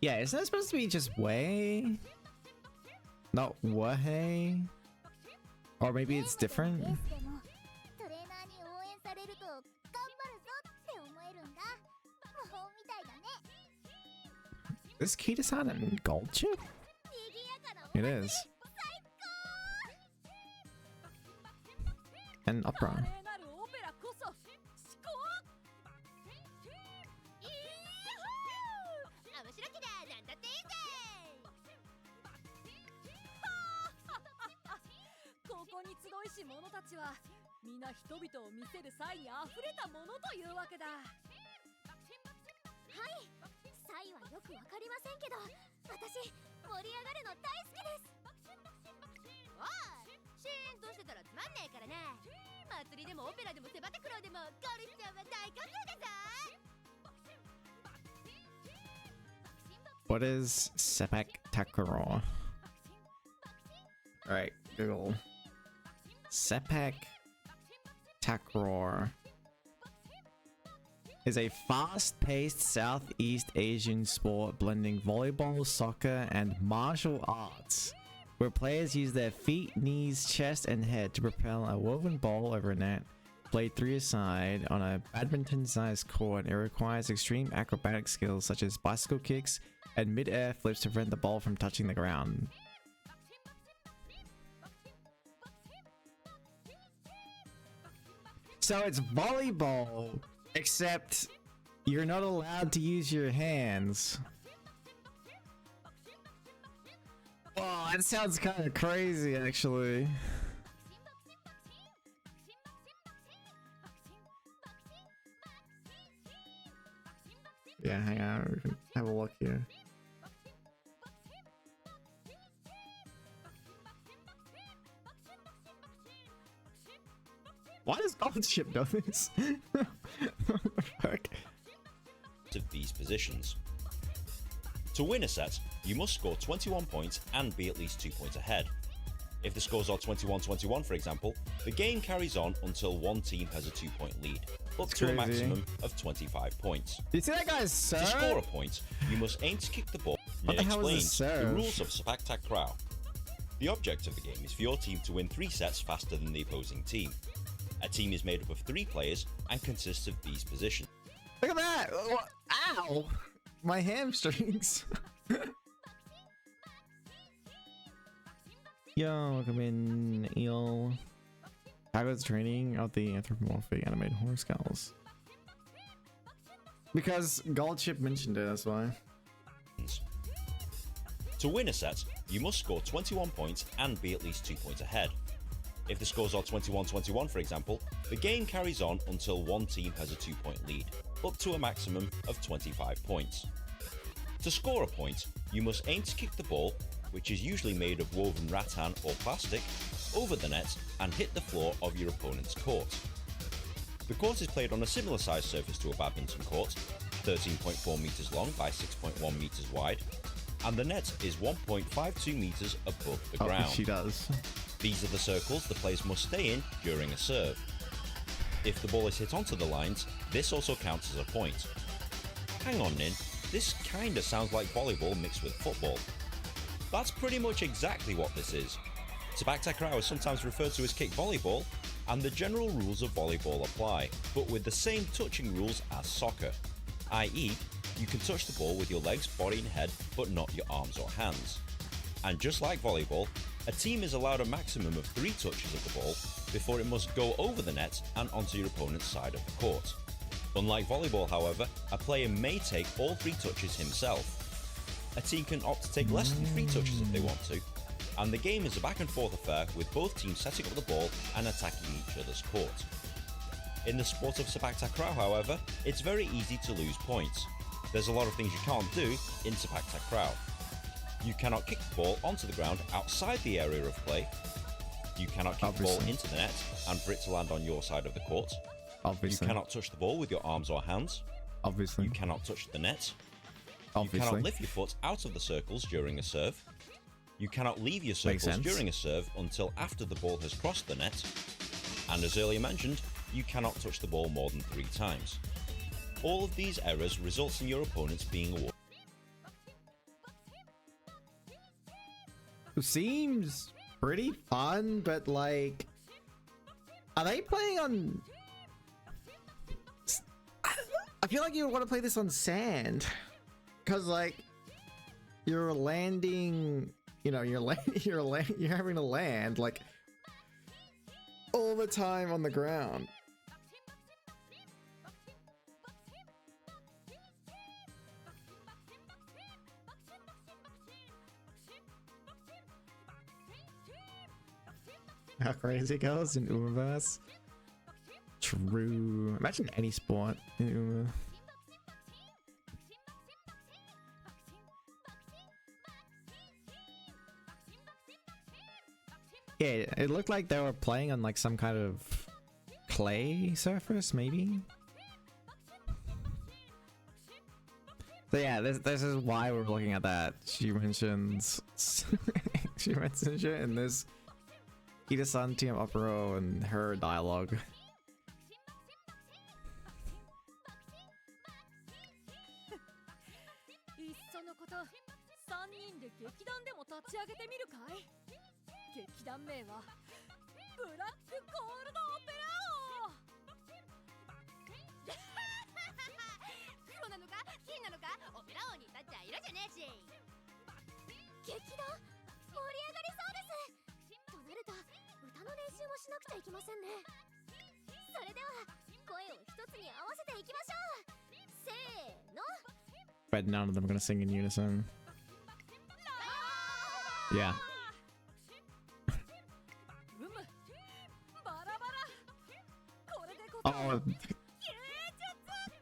Yeah, isn't that supposed to be just way? Not Wahey? Or maybe it's different? ゲームでもトレーナーに応援されると頑張るぞって思えるんだ。魔法みたいだね。 Is Kita-san in gold chip? 賑やかなお It 祭り is. And opera. 華麗なるオペラこそ至高。イーホー、面白きだ、なんだっていいぜ。ここに集いし者たちは皆人々を見せる際に溢れたものというわけだ。はい、際はよくわかりませんけど私盛り上がるの大好きです。おい、シーンとしてたらつまんねえからな。祭りでもオペラでもセバテクローでもゴルフちゃんは大歓迎だぞ。 What is Sepak Takraw? Alright, Google. Sepak Takraw is a fast-paced Southeast Asian sport blending volleyball, soccer, and martial arts, where players use their feet, knees, chest, and head to propel a woven ball over a net. Played 3-a-side on a badminton-sized court, it requires extreme acrobatic skills such as bicycle kicks and mid-air flips to prevent the ball from touching the ground. So it's volleyball, except you're not allowed to use your hands. Wow, that sounds kind of crazy, actually. Yeah, hang on, we can have a look here. Why does Goldship know this? What the fuck? Of these positions. To win a set, you must score 21 points and be at least 2 points ahead. If the scores are 21-21, for example, the game carries on until one team has a 2-point lead, up to a maximum of 25 points. Do you see that guy's serve? To score a point, you must aim to kick the ball. What the hell is this Explains the serve? rules of Sepak Takraw. The object of the game is for your team to win 3 sets faster than the opposing team. A team is made up of 3 players and consists of these positions. Look at that! Ow! My hamstrings. Yo, welcome in, Eel. How goes training of the anthropomorphic animated horse skulls? Because Goldchip mentioned it, that's why. To win a set, you must score 21 points and be at least 2 points ahead. If the scores are 21-21 for example, the game carries on until one team has a 2-point lead, up to a maximum of 25 points. To score a point, you must aim to kick the ball, which is usually made of woven rattan or plastic, over the net and hit the floor of your opponent's court. The court is played on a similar sized surface to a badminton court, 13.4 metres long by 6.1 metres wide, and the net is 1.52 metres above the ground. Oh, she does. These are the circles the players must stay in during a serve. If the ball is hit onto the lines, this also counts as a point. Hang on, Nin, this kinda sounds like volleyball mixed with football. That's pretty much exactly what this is. Sepak takraw is sometimes referred to as kick volleyball, and the general rules of volleyball apply, but with the same touching rules as soccer, i.e., you can touch the ball with your legs, body and head, but not your arms or hands. And just like volleyball, a team is allowed a maximum of 3 touches of the ball before it must go over the net and onto your opponent's side of the court. Unlike volleyball, however, a player may take all 3 touches himself. A team can opt to take less than 3 touches if they want to, and the game is a back and forth affair with both teams setting up the ball and attacking each other's court. In the sport of Sepak takraw, however, it's very easy to lose points. There's a lot of things you can't do in Sepak takraw. You cannot kick the ball onto the ground outside the area of play. You cannot kick the ball into the net and for it to land on your side of the court. Obviously. You cannot touch the ball with your arms or hands. Obviously. You cannot touch the net. Obviously. You cannot lift your foot out of the circles during a serve. You cannot leave your circles during a serve until after the ball has crossed the net. And as earlier mentioned, you cannot touch the ball more than 3 times. All of these errors results in your opponents being awarded. Seems pretty fun, but like, are they playing on? I feel like you want to play this on sand, because like you're landing, you know, you're having to land like all the time on the ground. How crazy it goes in Umaverse. True. Imagine any sport in Uma. Yeah, it looked like they were playing on like some kind of clay surface, maybe. So yeah, this is why we're looking at that. She mentions she mentions it in this Ida-san team up row and her dialogue. いっそのこと3人で劇団でも立ち上げてみるかい。劇団名はブラックゴールドオペラ王。黒なのか金なのかオペラ王に立っちゃ色じゃねえし。劇団盛り上がりそうです。となると歌の練習もしなくちゃいけませんね。それでは声を一つに合わせていきましょう。せーの。 But none of them are gonna sing in unison. Yeah. Oh,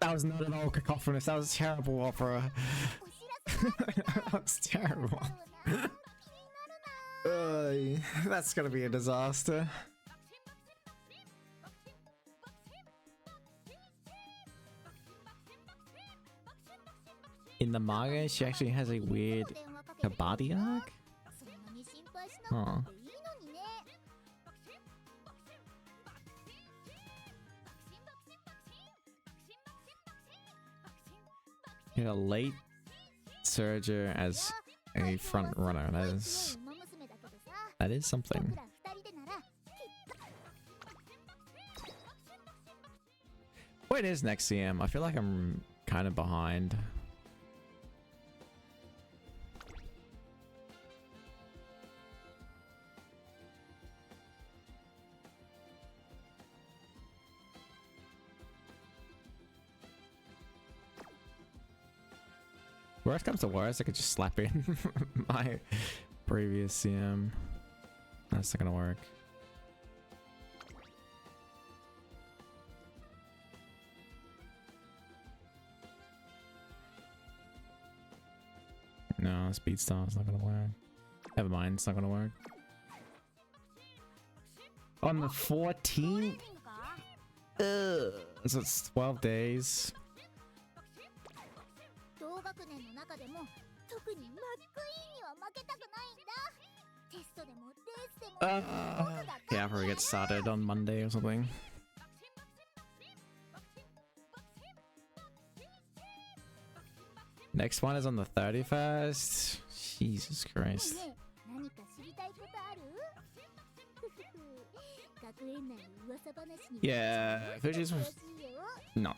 that was not at all cacophonous. That was terrible opera. That was terrible. That's gonna be a disaster. In the manga, she actually has a weird kabaddi arc? Huh. Yeah, late Surger as a front runner. That is something. When is next CM? I feel like I'm kind of behind. Worst comes to worst, I could just slap in my previous CM. That's not gonna work. No, Speed Star's not gonna work. Never mind, it's not gonna work. On the 14th? Ugh. So it's 12 days. 同学年の中でも特にマックイーンには負けたくないんだ。テストでもレースでも僕が Yeah, I'll probably get started on Monday or something. Next one is on the 31st. Jesus Christ. ねえ何か知りたいことある？学園内の噂話に Yeah, Fuji's 詳しいよ。 not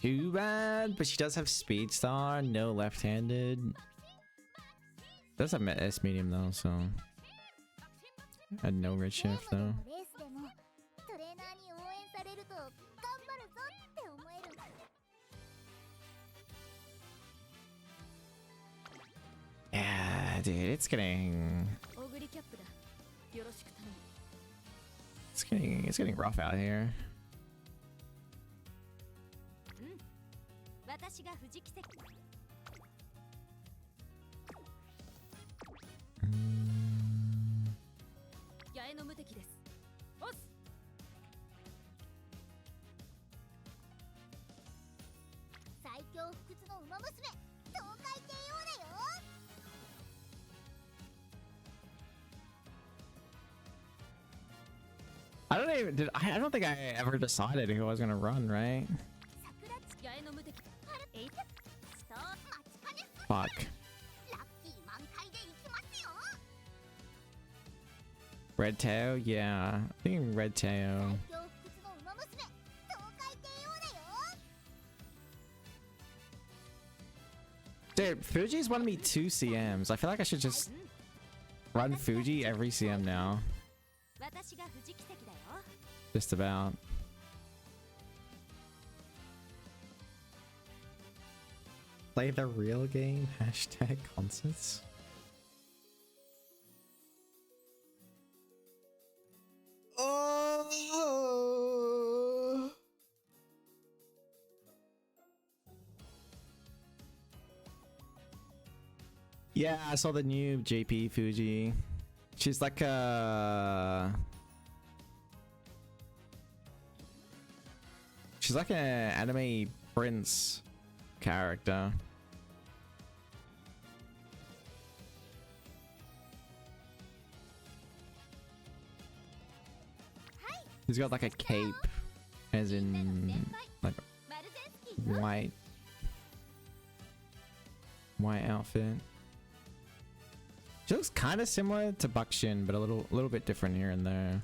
too bad, but she does have Speed Star, no left-handed. Does have S medium though, so and no red ゲー shift ムで though. もレースでもトレーナーに応援されると頑張るぞって思える。 Yeah, dude, it's getting オグリキャップだ。よろしく頼む。it's getting rough out here. 私が藤木関。八重の無敵です。オス。最強不屈の馬娘東海帝王だよ。 I don't think I ever decided who I was gonna run, right? 桜地八重の無敵。えいスト待ちかねす Fuck. ラッキー満開で行きますよ。 Red Tail? Yeah. I think Red Tail. 最強不屈の馬娘東海帝王だよ。 Dude, Fuji's wanted me 2 CMs. I feel like I should just run Fuji every CM now. 私が藤木関だよ。 Just about. Play the real game? Hashtag concerts? Oh. Yeah, I saw the new JP Fuji. She's like a... She's like an anime prince character. He's got like a cape, as in like マルゼンスキーよ。 white outfit. She looks kind of similar to Buckshin, but a little bit different here and there.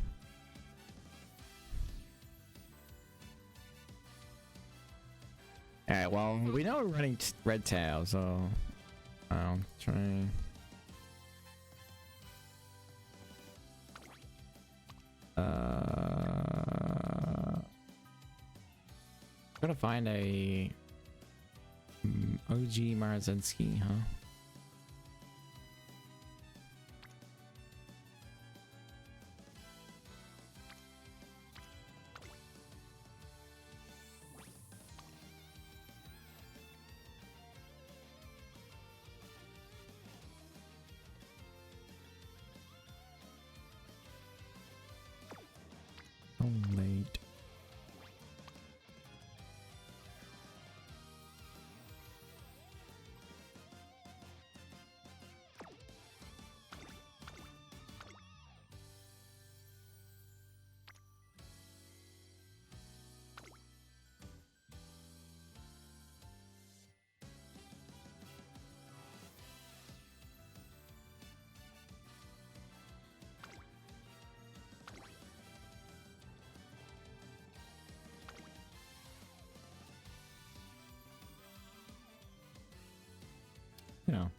Alright, well, we know we're running Red Tail, so I'll try. Gotta find a OG Marzensky, huh? Oh, late. You know.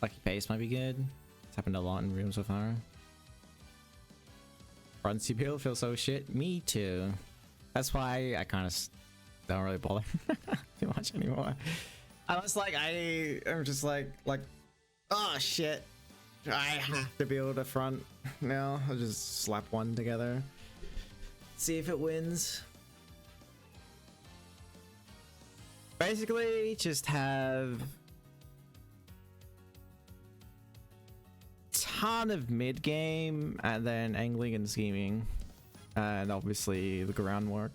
Lucky pace might be good. It's happened a lot in Realm so far. Run CPU feels so shit. Me too. That's why I kind of don't really bother too much anymore. I was like, I'm just like, oh shit, I have to build a front now. I'll just slap one together, see if it wins. Basically, just have ton of mid game and then angling and scheming, and obviously the groundwork.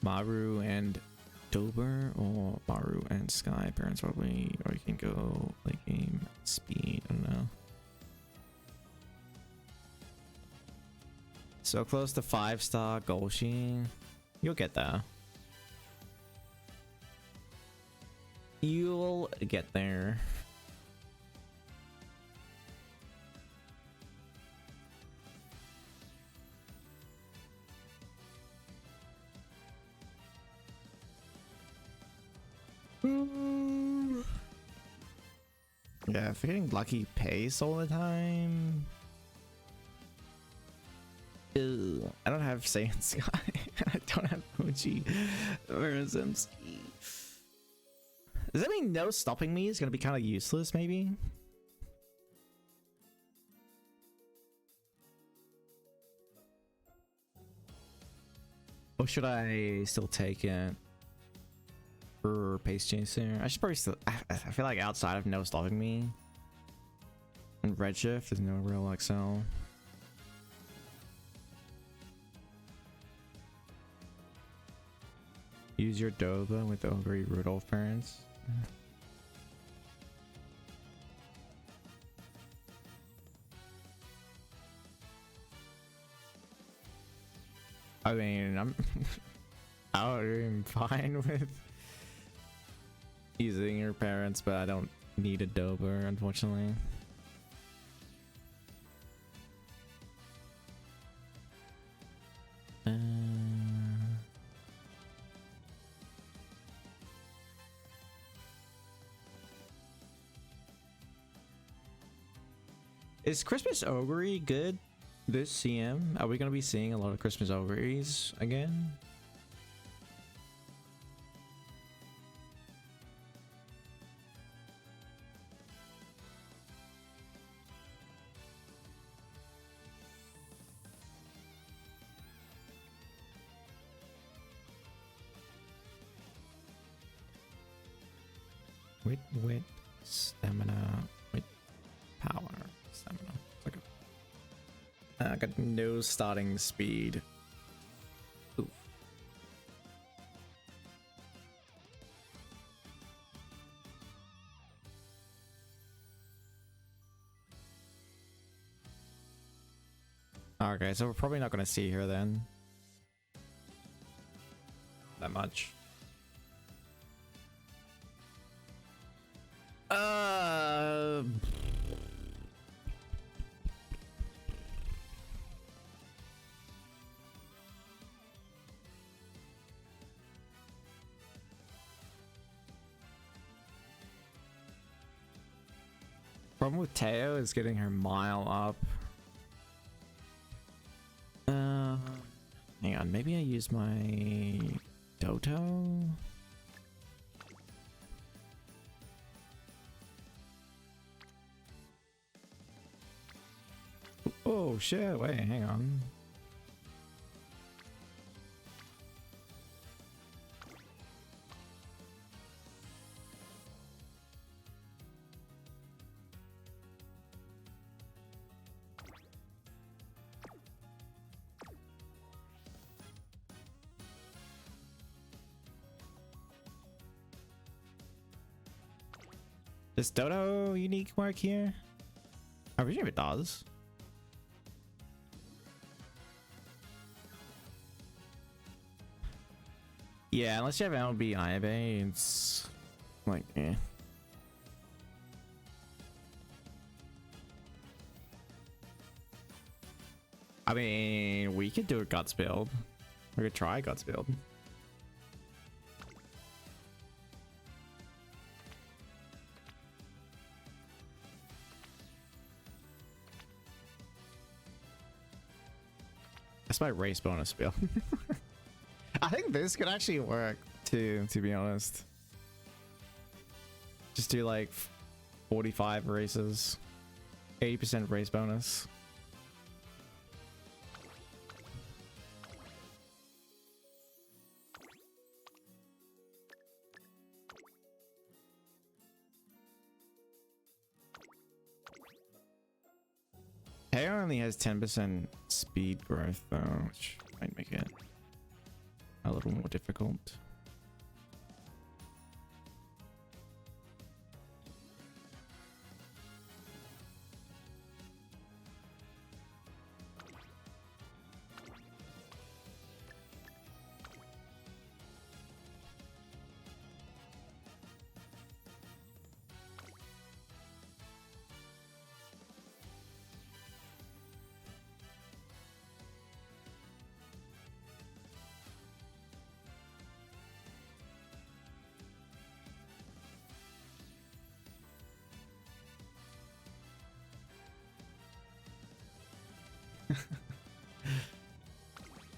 Maru and Dober, or Maru and Sky parents probably, or you can go late game speed. I don't know. So close to 5-star Golshi. You'll get there. You'll get there. Yeah, if you're getting lucky pace all the time. Ew. I don't have Saiyan Sky. I don't have Mochi or Zemski. Does that mean no stopping me is gonna be kind of useless, maybe? Or should I still take it for pace chaser? I should probably still. I feel like outside of no stopping me and Redshift, there's no real XL. Use your Doba with the Ogre Rudolph parents. I mean, I'm fine with using your parents, but I don't need a Dober, unfortunately. Is Christmas Ogre good this CM? Are we going to be seeing a lot of Christmas Ogres again? Wit, stamina, wit, power, stamina. It's like I got no starting speed. Ooh. Okay, so we're probably not going to see her then. That much. Problem with Teo is getting her mile up. Hang on, maybe I use my Doto? Oh shit, wait, hang on. Does Dodo unique work here? I presume it does. Yeah, unless you have LB Ibe, it's like, eh. I mean, we could do a Guts build. We could try a Guts build. That's my race bonus bill. I think this could actually work too, to be honest. Just do like 45 races, 80% race bonus. Hair only has 10% speed growth though, which might make it a little more difficult.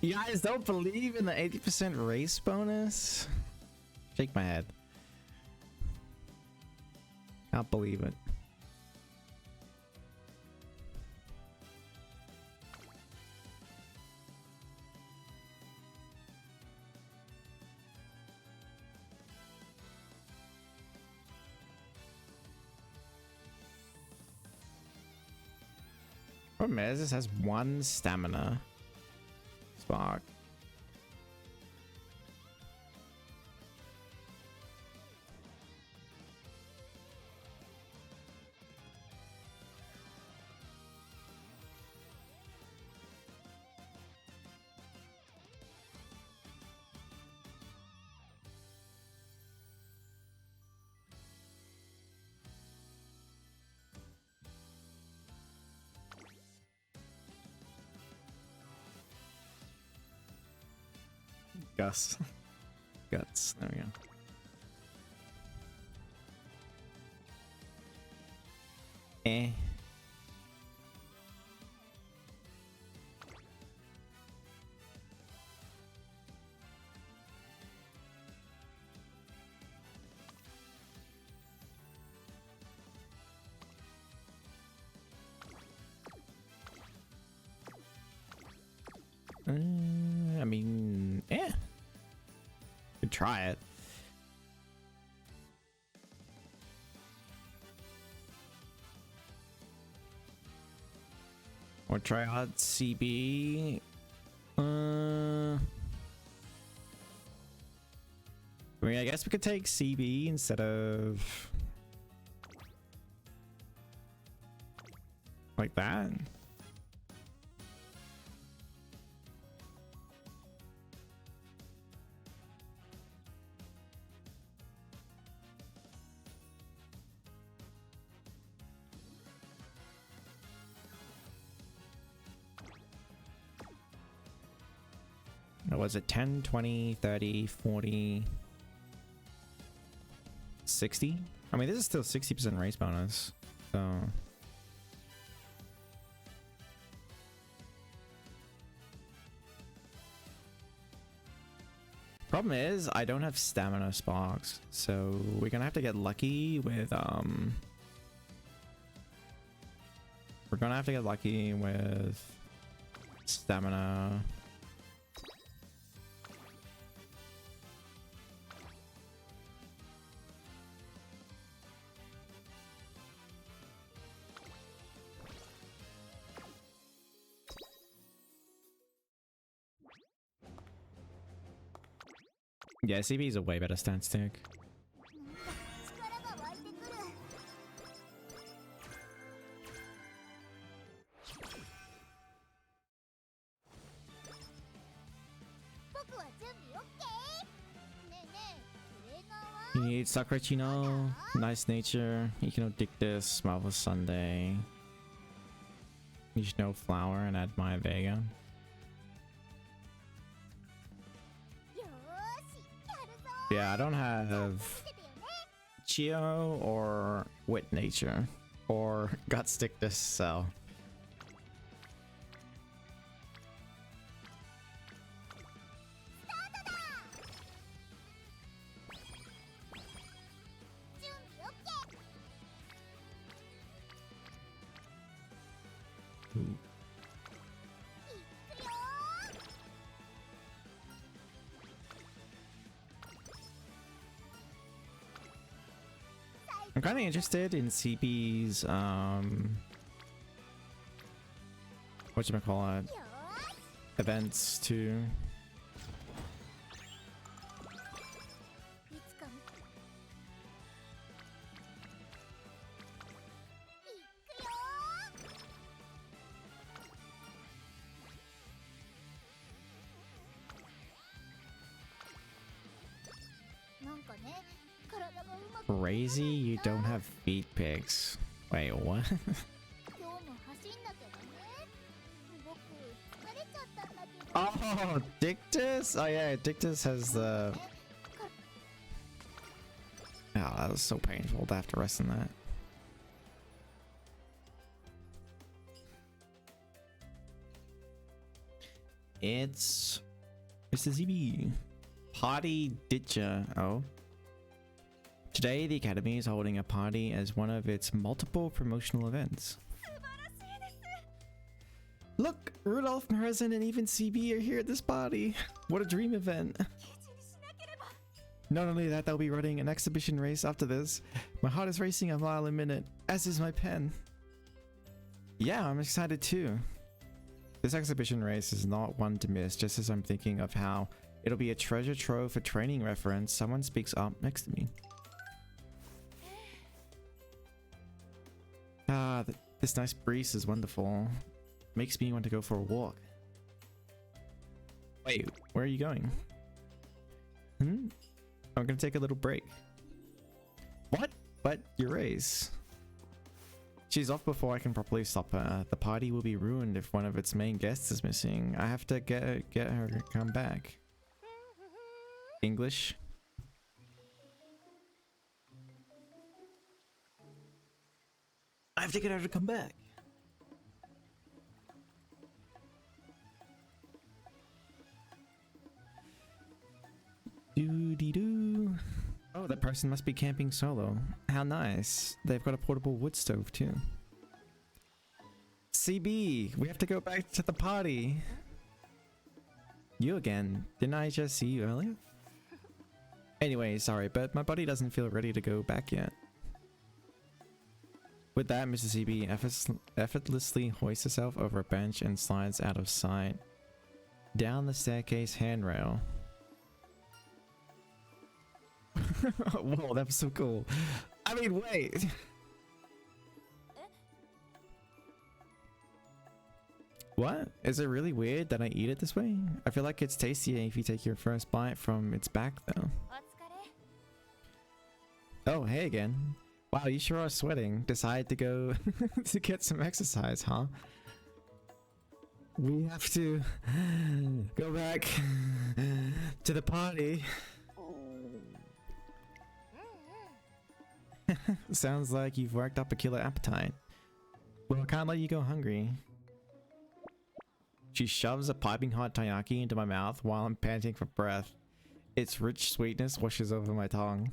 You guys don't believe in the 80% race bonus? Shake my head. Can't believe it. Problem is, this has one stamina spark. Gus. Guts. There we go. Eh. I mean, yeah. Could try it. Or try out CB. I mean, I guess we could take CB instead of like that. What was it? 10, 20, 30, 40, 60? I mean, this is still 60% race bonus, so... Problem is, I don't have stamina sparks, so we're gonna have to get lucky with, We're gonna have to get lucky with stamina. Yeah, CB is a way better stand stick. 力が湧いてくる。僕は準備 OK。ねえねえ、トレーナーは You need Sakurachino, Nice Nature, Econo Dictus, Marvelous Sunday. Nishino Flower, and add Maya Vega. よーし、やるぞ。 Yeah, I don't have 見ててよね。 Chio or Wit Nature or Gut Stick this, so I'm kind of interested in CB's whatchamacallit, events too. いつかもいくよーなんかね体がうまく Crazy, you don't have feet pics. Wait, what? 今日も走んなきゃだね僕疲れちゃったんだけど Oh, Dictus? Oh yeah, Dictus has the... Oh, that was so painful to have to rest in that. It's Mr. ZB. Party Ditcha. Oh. Today, the Academy is holding a party as one of its multiple promotional events. Look! Rudolph, Marazen, and even CB are here at this party! What a dream event! Not only that, they'll be running an exhibition race after this. My heart is racing a mile a minute, as is my pen. Yeah, I'm excited too. This exhibition race is not one to miss, just as I'm thinking of how it'll be a treasure trove for training reference. Someone speaks up next to me. Ah, this nice breeze is wonderful. Makes me want to go for a walk. Wait, where are you going? I'm gonna take a little break. What? But your race. She's off before I can properly stop her. The party will be ruined if one of its main guests is missing. I have to get her to come back. English? I have to get her to come back. Doo-dee-doo. Oh, that person must be camping solo. How nice. They've got a portable wood stove too. CB, we have to go back to the party. You again. Didn't I just see you earlier? Anyway, sorry, but my body doesn't feel ready to go back yet. With that, Mr. CB effortlessly hoists herself over a bench and slides out of sight. Down the staircase handrail. Whoa, that was so cool. I mean, wait. What? Is it really weird that I eat it this way? I feel like it's tastier if you take your first bite from its back, though. お疲れ Oh, hey again. Wow, you sure are sweating. Decide to go to get some exercise, huh? We have to go back to the party. Sounds like you've worked up a killer appetite. Well, I can't let you go hungry. She shoves a piping hot taiyaki into my mouth while I'm panting for breath. Its rich sweetness washes over my tongue.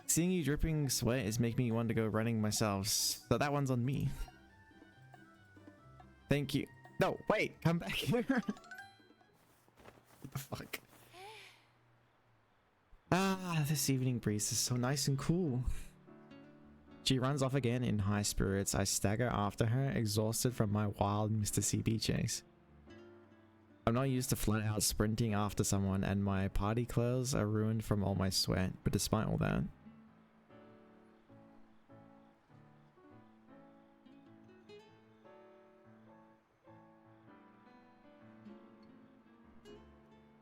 Seeing you dripping sweat is making me want to go running myself, so that one's on me. Thank you. No, wait, come back here. What the fuck? Ah, this evening breeze is so nice and cool. She runs off again in high spirits. I stagger after her, exhausted from my wild Mr. CB chase. I'm not used to flat out sprinting after someone, and my party clothes are ruined from all my sweat, but despite all that,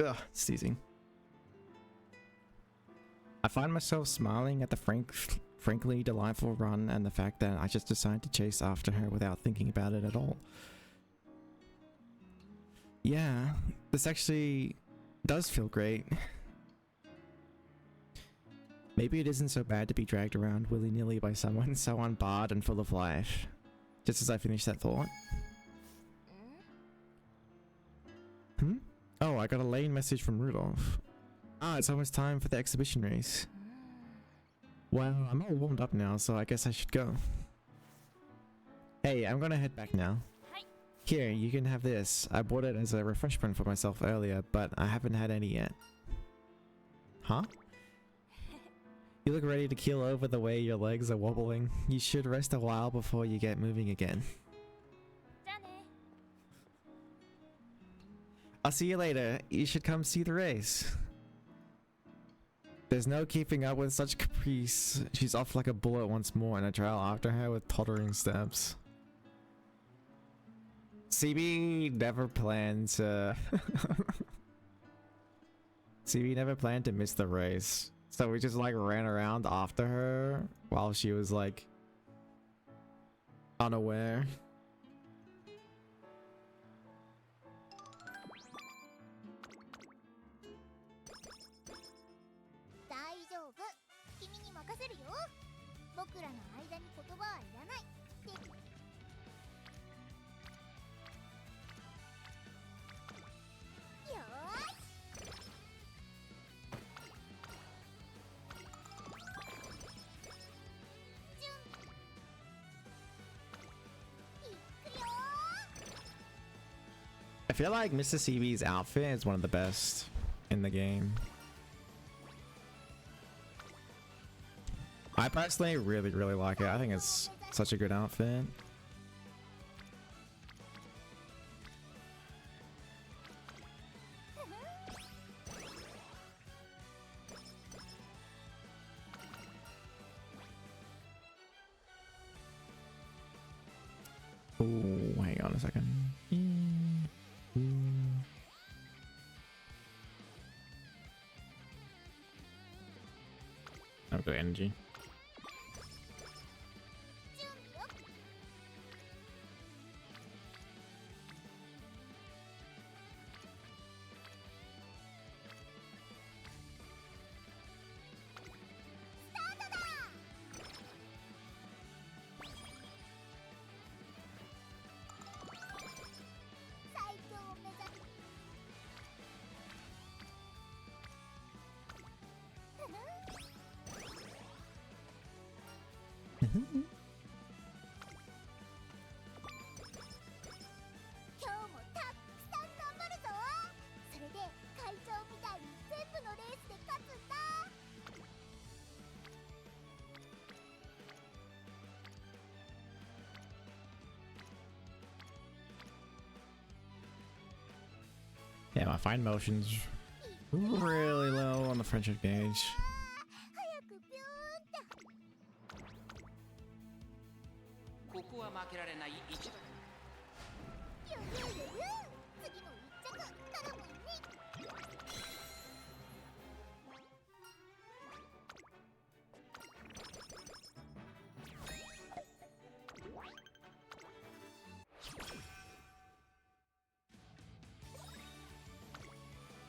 ugh, sneezing. I find myself smiling at the frankly delightful run and the fact that I just decided to chase after her without thinking about it at all. Yeah, this actually does feel great. Maybe it isn't so bad to be dragged around willy-nilly by someone so unbarred and full of life. Just as I finish that thought. Oh, I got a lane message from Rudolph. Ah, it's almost time for the exhibition race. Well, I'm all warmed up now, so I guess I should go. Hey, I'm gonna head back now. Here, you can have this. I bought it as a refreshment for myself earlier, but I haven't had any yet. Huh? You look ready to keel over the way your legs are wobbling. You should rest a while before you get moving again. じゃあね。 I'll see you later. You should come see the race. There's no keeping up with such caprice. She's off like a bullet once more, and I trail after her with tottering steps. CB never planned to... CB never planned to miss the race. So we just like ran around after her while she was like unaware. I feel like Mr. CB's outfit is one of the best in the game. I personally really like it. I think it's such a good outfit. Oh, hang on a second. I've got energy. Yeah, my fine motion's really low on the friendship gauge. ここは負けられない一番。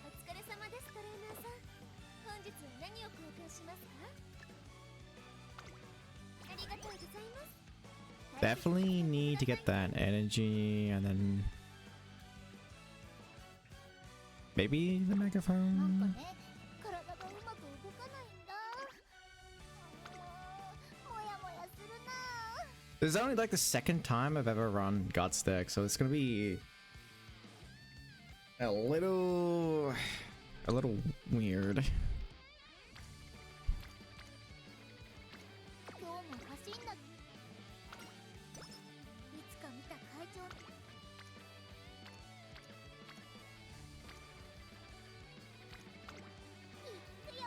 お疲れ様ですトレーナーさん。本日は何を交換しますか？ありがとうございます。 Definitely need to get that energy and then maybe the なんか megaphone. ね、体がうまく動かないんだ。もやもやするな。 This is only like the second time I've ever run Guts deck, so it's gonna be a little weird. 今日も走んな。いつか見た会長。いくよー。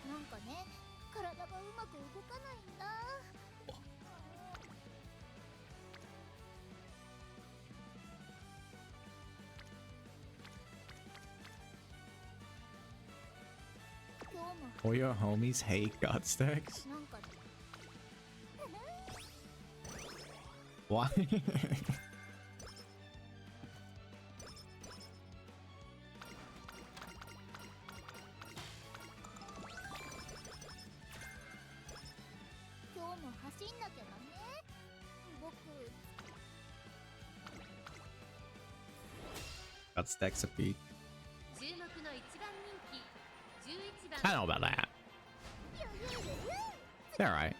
なんかね、体がうまく動かないんだ。今日も All your homies hate Guts decks. なんか Why? 今日も走んなきゃだね。僕 Guts decks are beat. 注目の一番 I know about that. They're alright.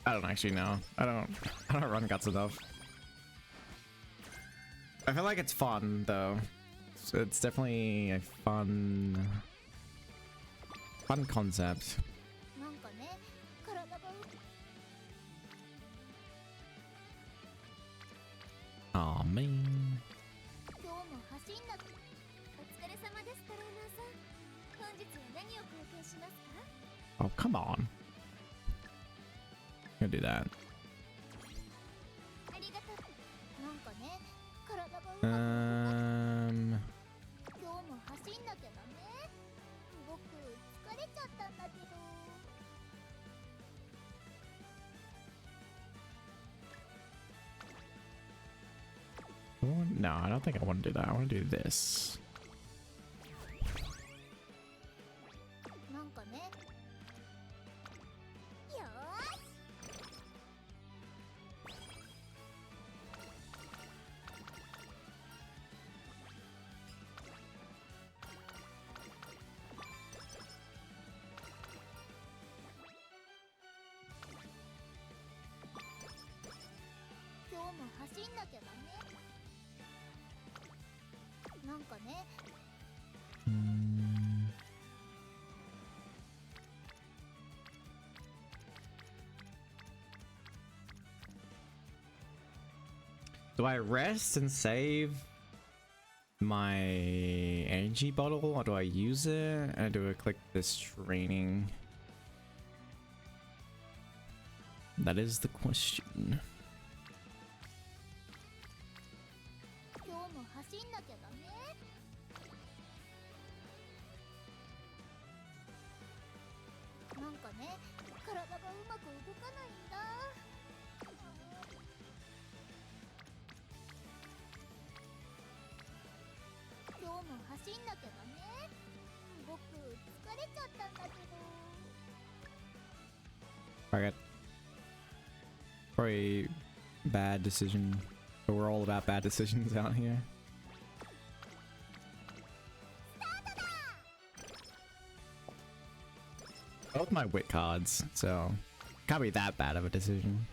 I don't actually know. I don't run guts enough. I feel like it's fun though. It's definitely a fun concept. なんかね体が Aw, man. 今日も走んなくお疲れ様ですトレーナーさん。本日は何を貢献しますか？ Oh, come on. I'm gonna do that. ありがとう。なんかね体が 今日も走んなきゃダメ僕疲れちゃったんだけど No, I don't think I want to do that. I want to do this. なんかねよーし 今日も走んなきゃダメなんかね Do I rest and save my energy bottle, or do I use it? Or do I click this training? That is the question. 今日も走んなきゃダメなんかね体がうまく動かないんだ今日も走んなきゃダメ僕疲れちゃったんだけど Alright. Probably bad decision. But we're all about bad decisions out here. Both my wit cards, so can't be that bad of a decision.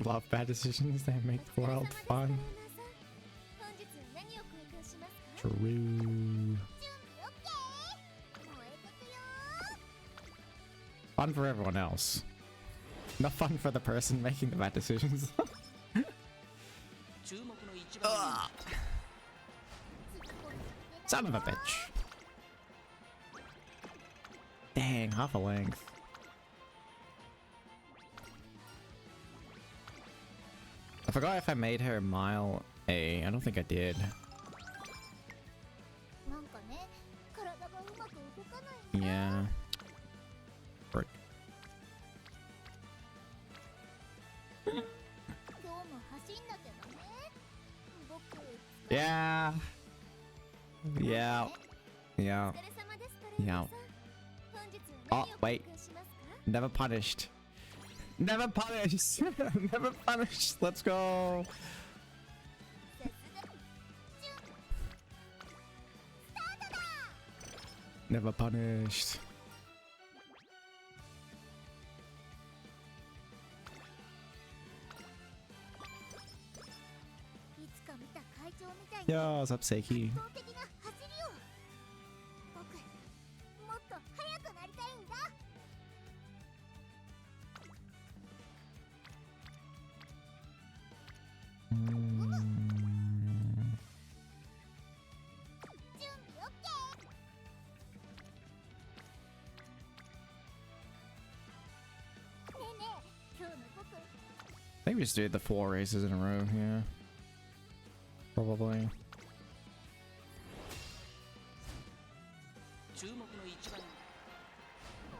Love bad decisions that make the world fun. 本日は何を貢献しますか？ True. 準備 OK 燃えてくよ Fun for everyone else. Not fun for the person making the bad decisions. 注目の一番 Son of a bitch. Dang, half a length. I forgot if I made her mile A. I don't think I did. なんかね体がうまく動かないんだ Yeah. Frick. 今日も走んなきゃダメ僕 Yeah. Yeah. Yeah. お疲れ様ですトレーナーさん。本日は何を Oh, wait. 貢献しますか？ Never punished. Never punished. Never punished. Let's go. さすが準スタートだ Never punished. いつか見た会長みたいに Yo, what's up, Seiki? 圧倒的な走りを僕もっと速くなりたいんだ 準備 OK ねえねえ今日の僕 I think we just did the 4 races in a row, yeah. Probably. 注目の一番も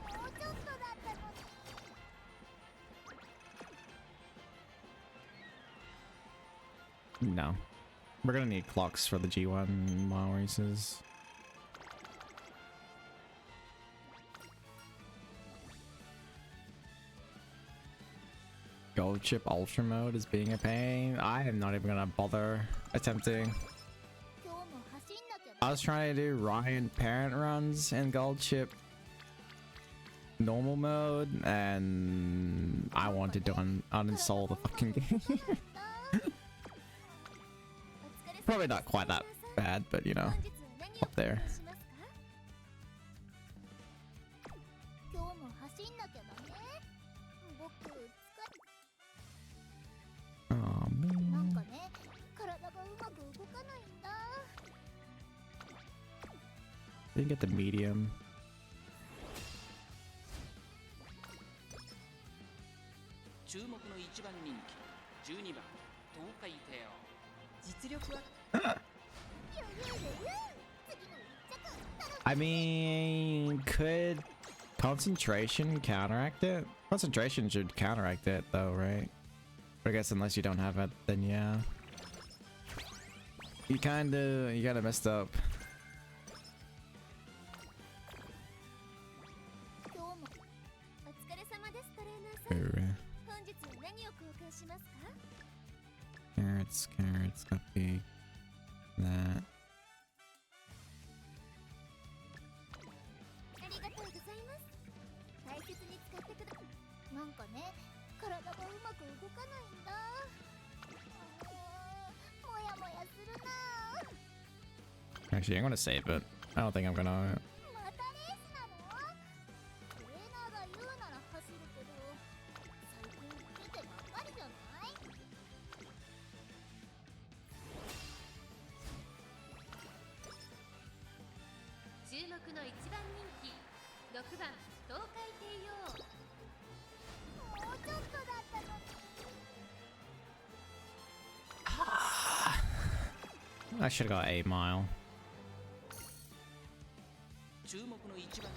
うちょっとだったのに No. We're gonna need clocks for the G1 mile races. Gold chip ultra mode is being a pain. I am not even gonna bother attempting. 今日も走んなきゃ I was trying to do Ryan parent runs in gold chip normal mode, and I wanted to uninstall the fucking game. お疲れ様 Probably not quite that bad, but you know, 本日は何を up there. しますか今日も走んなきゃだね僕疲れ Oh なん man. かね体がうまく動かないんだ Didn't get the medium. 注目の一番人気12番東海帝王実力は I mean, could concentration counteract it? Concentration should counteract it though, right? But I guess unless you don't have it, then yeah. You kinda messed up. 今日もお疲れ様ですトレーナーさん Ooh. 本日は何を交換しますか Carrots, copy that. ありがとうございます大切に使ってくだなんかね体がうまく動かないんだもやもやするな Actually, I'm gonna save it. I don't think I'm gonna. またレースなのトレーナーが言うなら走るけど最近出てばっかりじゃない注目の一番人気6番東海帝王もうちょっとだったのに I should have got 8 mile. 注目の一番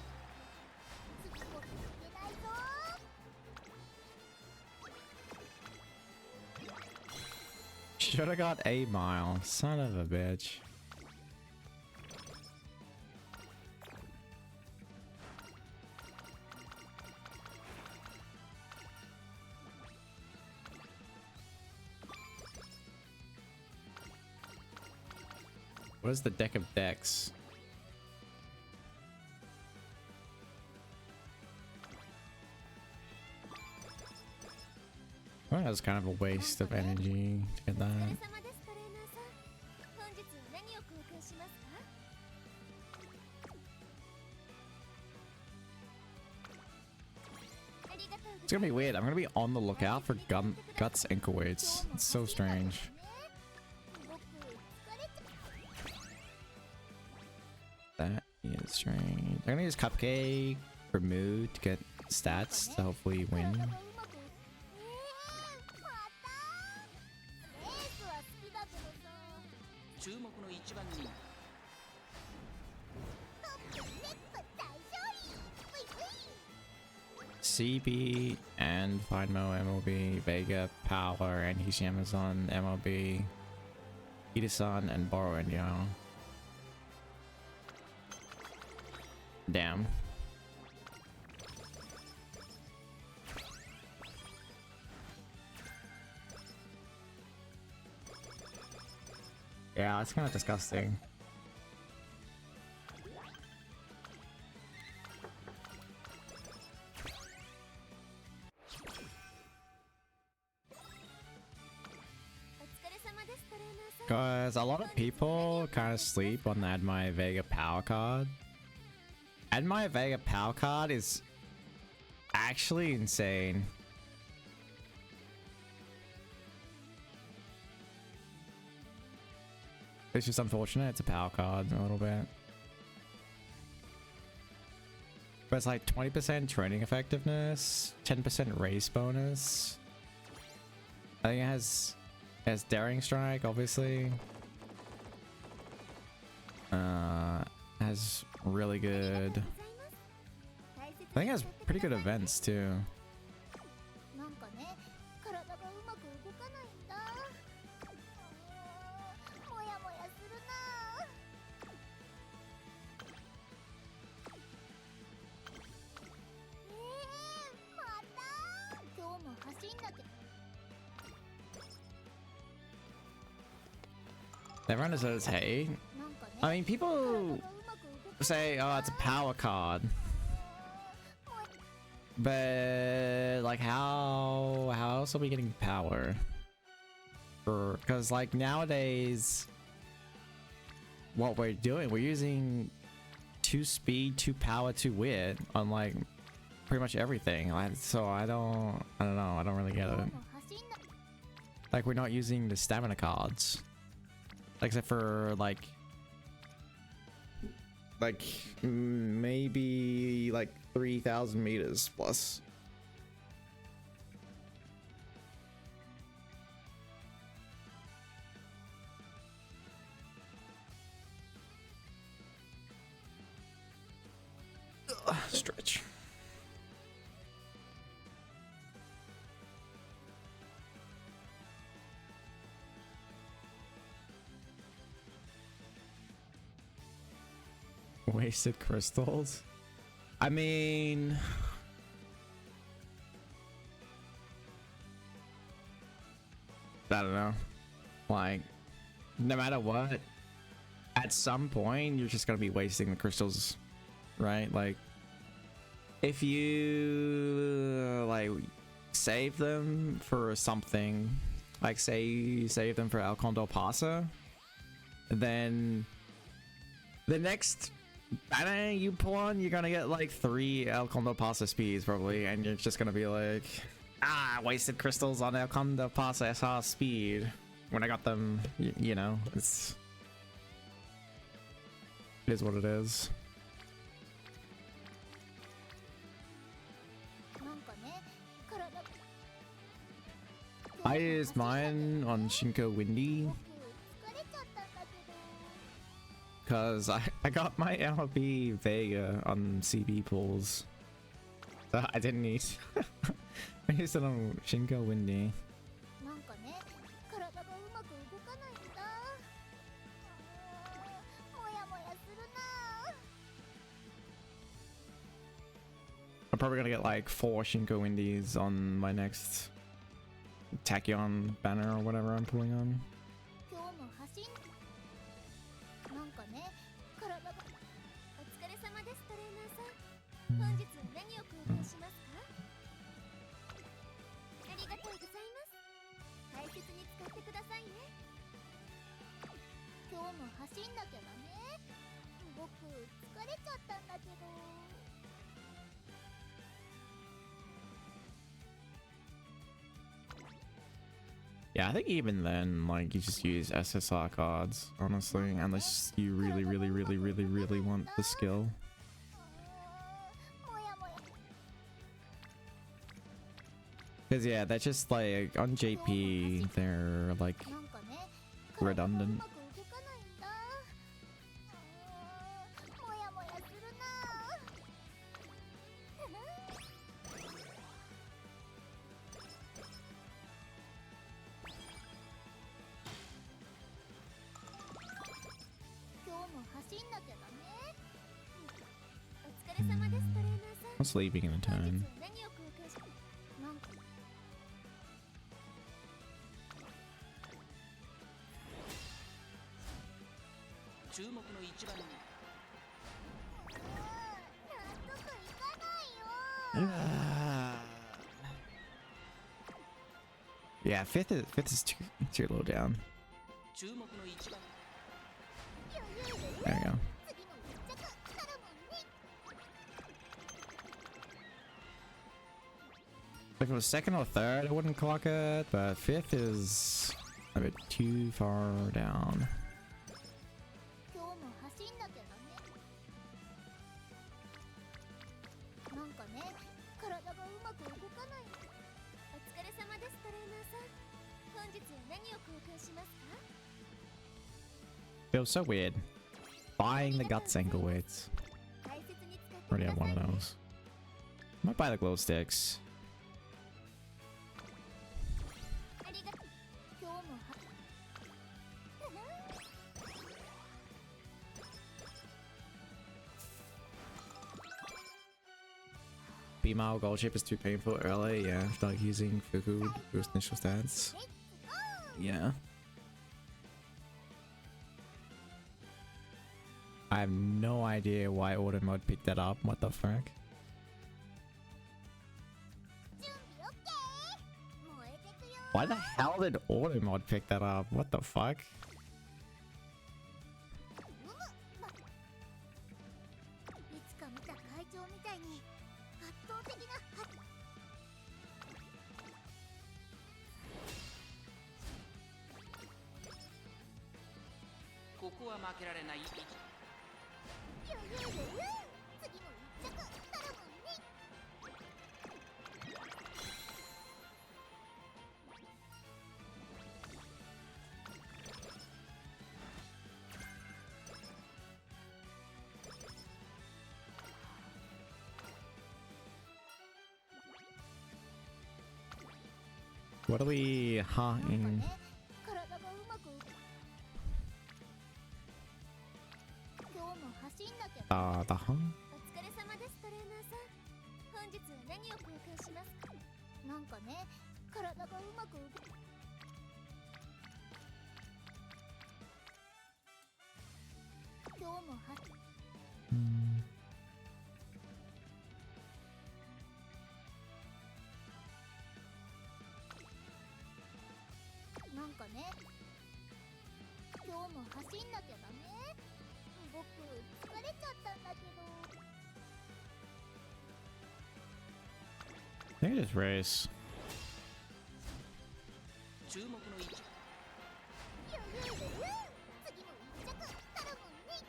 次も負けないぞ Should have got 8 mile. Son of a bitch. What is the deck of decks? Well, that's kind of a waste of energy to get お疲れ that. 様ですトレーナーさん本日は何を交換しますかありがとうご It's gonna be weird. I'm gonna be on the lookout for Guts Inkweights. It's so strange. 僕疲れちゃ That is strange. I'm gonna use Cupcake for mood to get stats to hopefully 体 win. がうまくまたレースは好きだけどさ注目の一番人気トップネット大勝利ウィウィ CB and Findmo MLB, Vega, Power, and Hishi Amazon MLB, Ida-san, and Boro and Yo. Damn. Yeah, it's kind of disgusting. Guys, a lot of people kind of sleep on the Admire Vega power card. Admire Vega power card is actually insane. It's just unfortunate. It's a power card a little bit. But it's like 20% training effectiveness, 10% race bonus. I think it has Daring Strike, obviously. Has really good. I think it has pretty good events too. なんかね体がうまく動かないんだもやもやするなまた今日も走んなきゃ Everyone deserves hate. なんかね I mean, 体 people がうまく動か say, oh, it's a power card. もう But like how else are we getting power? Because like nowadays what we're doing, we're using 2 speed, 2 power, 2 wit on like pretty much everything. So I don't know, I don't really get 今日 it. も走んな Like we're not using the stamina cards. Except for like maybe like 3,000 meters plus. Stretch. Wasted crystals? I mean... I don't know. Like, no matter what, at some point, you're just gonna be wasting the crystals, right? Like, if you, like, save them for something, like, say you save them for El Condor Pasa, then the next banner you pull on, you're gonna get like 3 El Condor Pasa speeds probably, and you're just gonna be like, ah, wasted crystals on El Condor Pasa SR speed when I got them. You know, it is what it is. なんかね体 I used mine on Shinko Windy 僕疲れちゃったんだけど because I got my MLB Vega on CB pools. So I didn't need. I used it on Shinko Windy. なんかね体がうまく動かないんだもやもやするな I'm probably gonna get like 4 Shinko Windies on my next Tachyon banner or whatever I'm pulling on. 今日も走んなんかね体がお疲れ様ですトレーナーさん本日は何を交換しますかありがとうございます大切に使ってくださいね今日も走んなきゃだね僕疲れちゃったんだけど Yeah, I think even then, like, you just use SSR cards, honestly, unless you really want the skill. もやもや Because, yeah, that's just like, on JP, they're like なんかね redundant. うまく動かないんだもやもやするな 今日も走んなきゃだねお疲れ様ですトレーナーさん I'm sleeping in a 本日 turn. は何を交換しなんか注目の一番に納得いかないよ Yeah, fifth is too low down. 注目の一番 There you go. 次の一着頼むね If it was second or third, I wouldn't clock it, but fifth is a bit too far down. 今日も走んなきゃだねなんかね体がうまく動かないお疲れ様ですトレーナーさん本日は何を交換しますか Feels so weird. Buying the Guts ankle weights. 大切に使ってく Already だ have さ one い of ね those. Might buy the glow sticks. ありがとう今日もは B-Mile gold chip is too painful early. Yeah, start using Fuku to boost initial stats. Yeah. I have no idea why auto mode picked that up. What the fuck? 準備オッケー。燃えてくよ。 Why the hell did auto mode pick that up? What the fuck? いつか見た会長みたいに圧倒的なここは負けられない位置。ゆゆゆゆ次も一着頼むね。 What are we なんか hunting? ね、体がうまく今日も走んなきゃ。 The hunt? お疲れ様ですトレーナーさん。本日は何を交換しますか？なんかね、体がうまく今日もは Hmm. なんかね、今日も走んなきゃダメ。僕疲れちゃったんだけど。 I think I just race. 注目の位置。ゆゆゆゆ次も一着頼むね。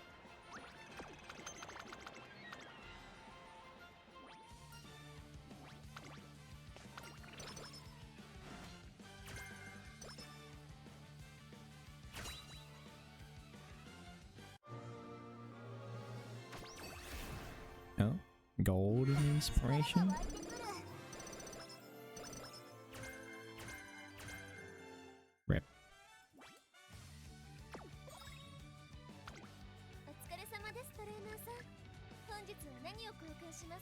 Oh, golden inspiration. 湧いてくる。 Rip. お疲れ様ですトレーナーさん。本日は何を交換します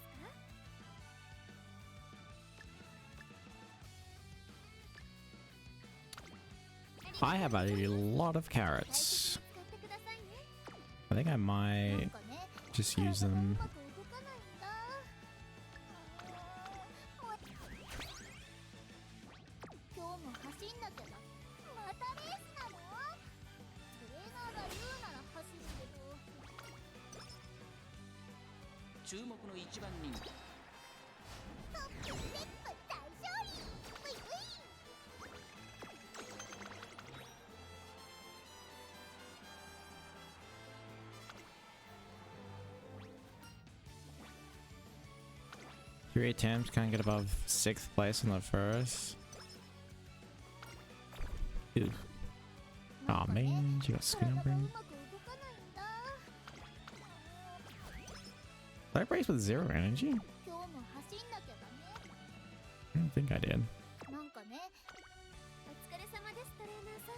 か？ I have a lot of carrots. 使ってくださいね。 I think I なん might かね、 just use 体がう them. まく動かないんだ。今日も走んなきゃだ。またレースなの？トレーナーが言うなら走るけど。注目の一番人気。トップステップ大勝利。ウィウィ。 3 attempts, can't get above 6th place on the first. Ew. Aw man, you got scumbag. Did I race with 0 energy? 今日も走んなきゃだね。 I don't think I did. なんかね、お疲れ様ですトレーナーさん。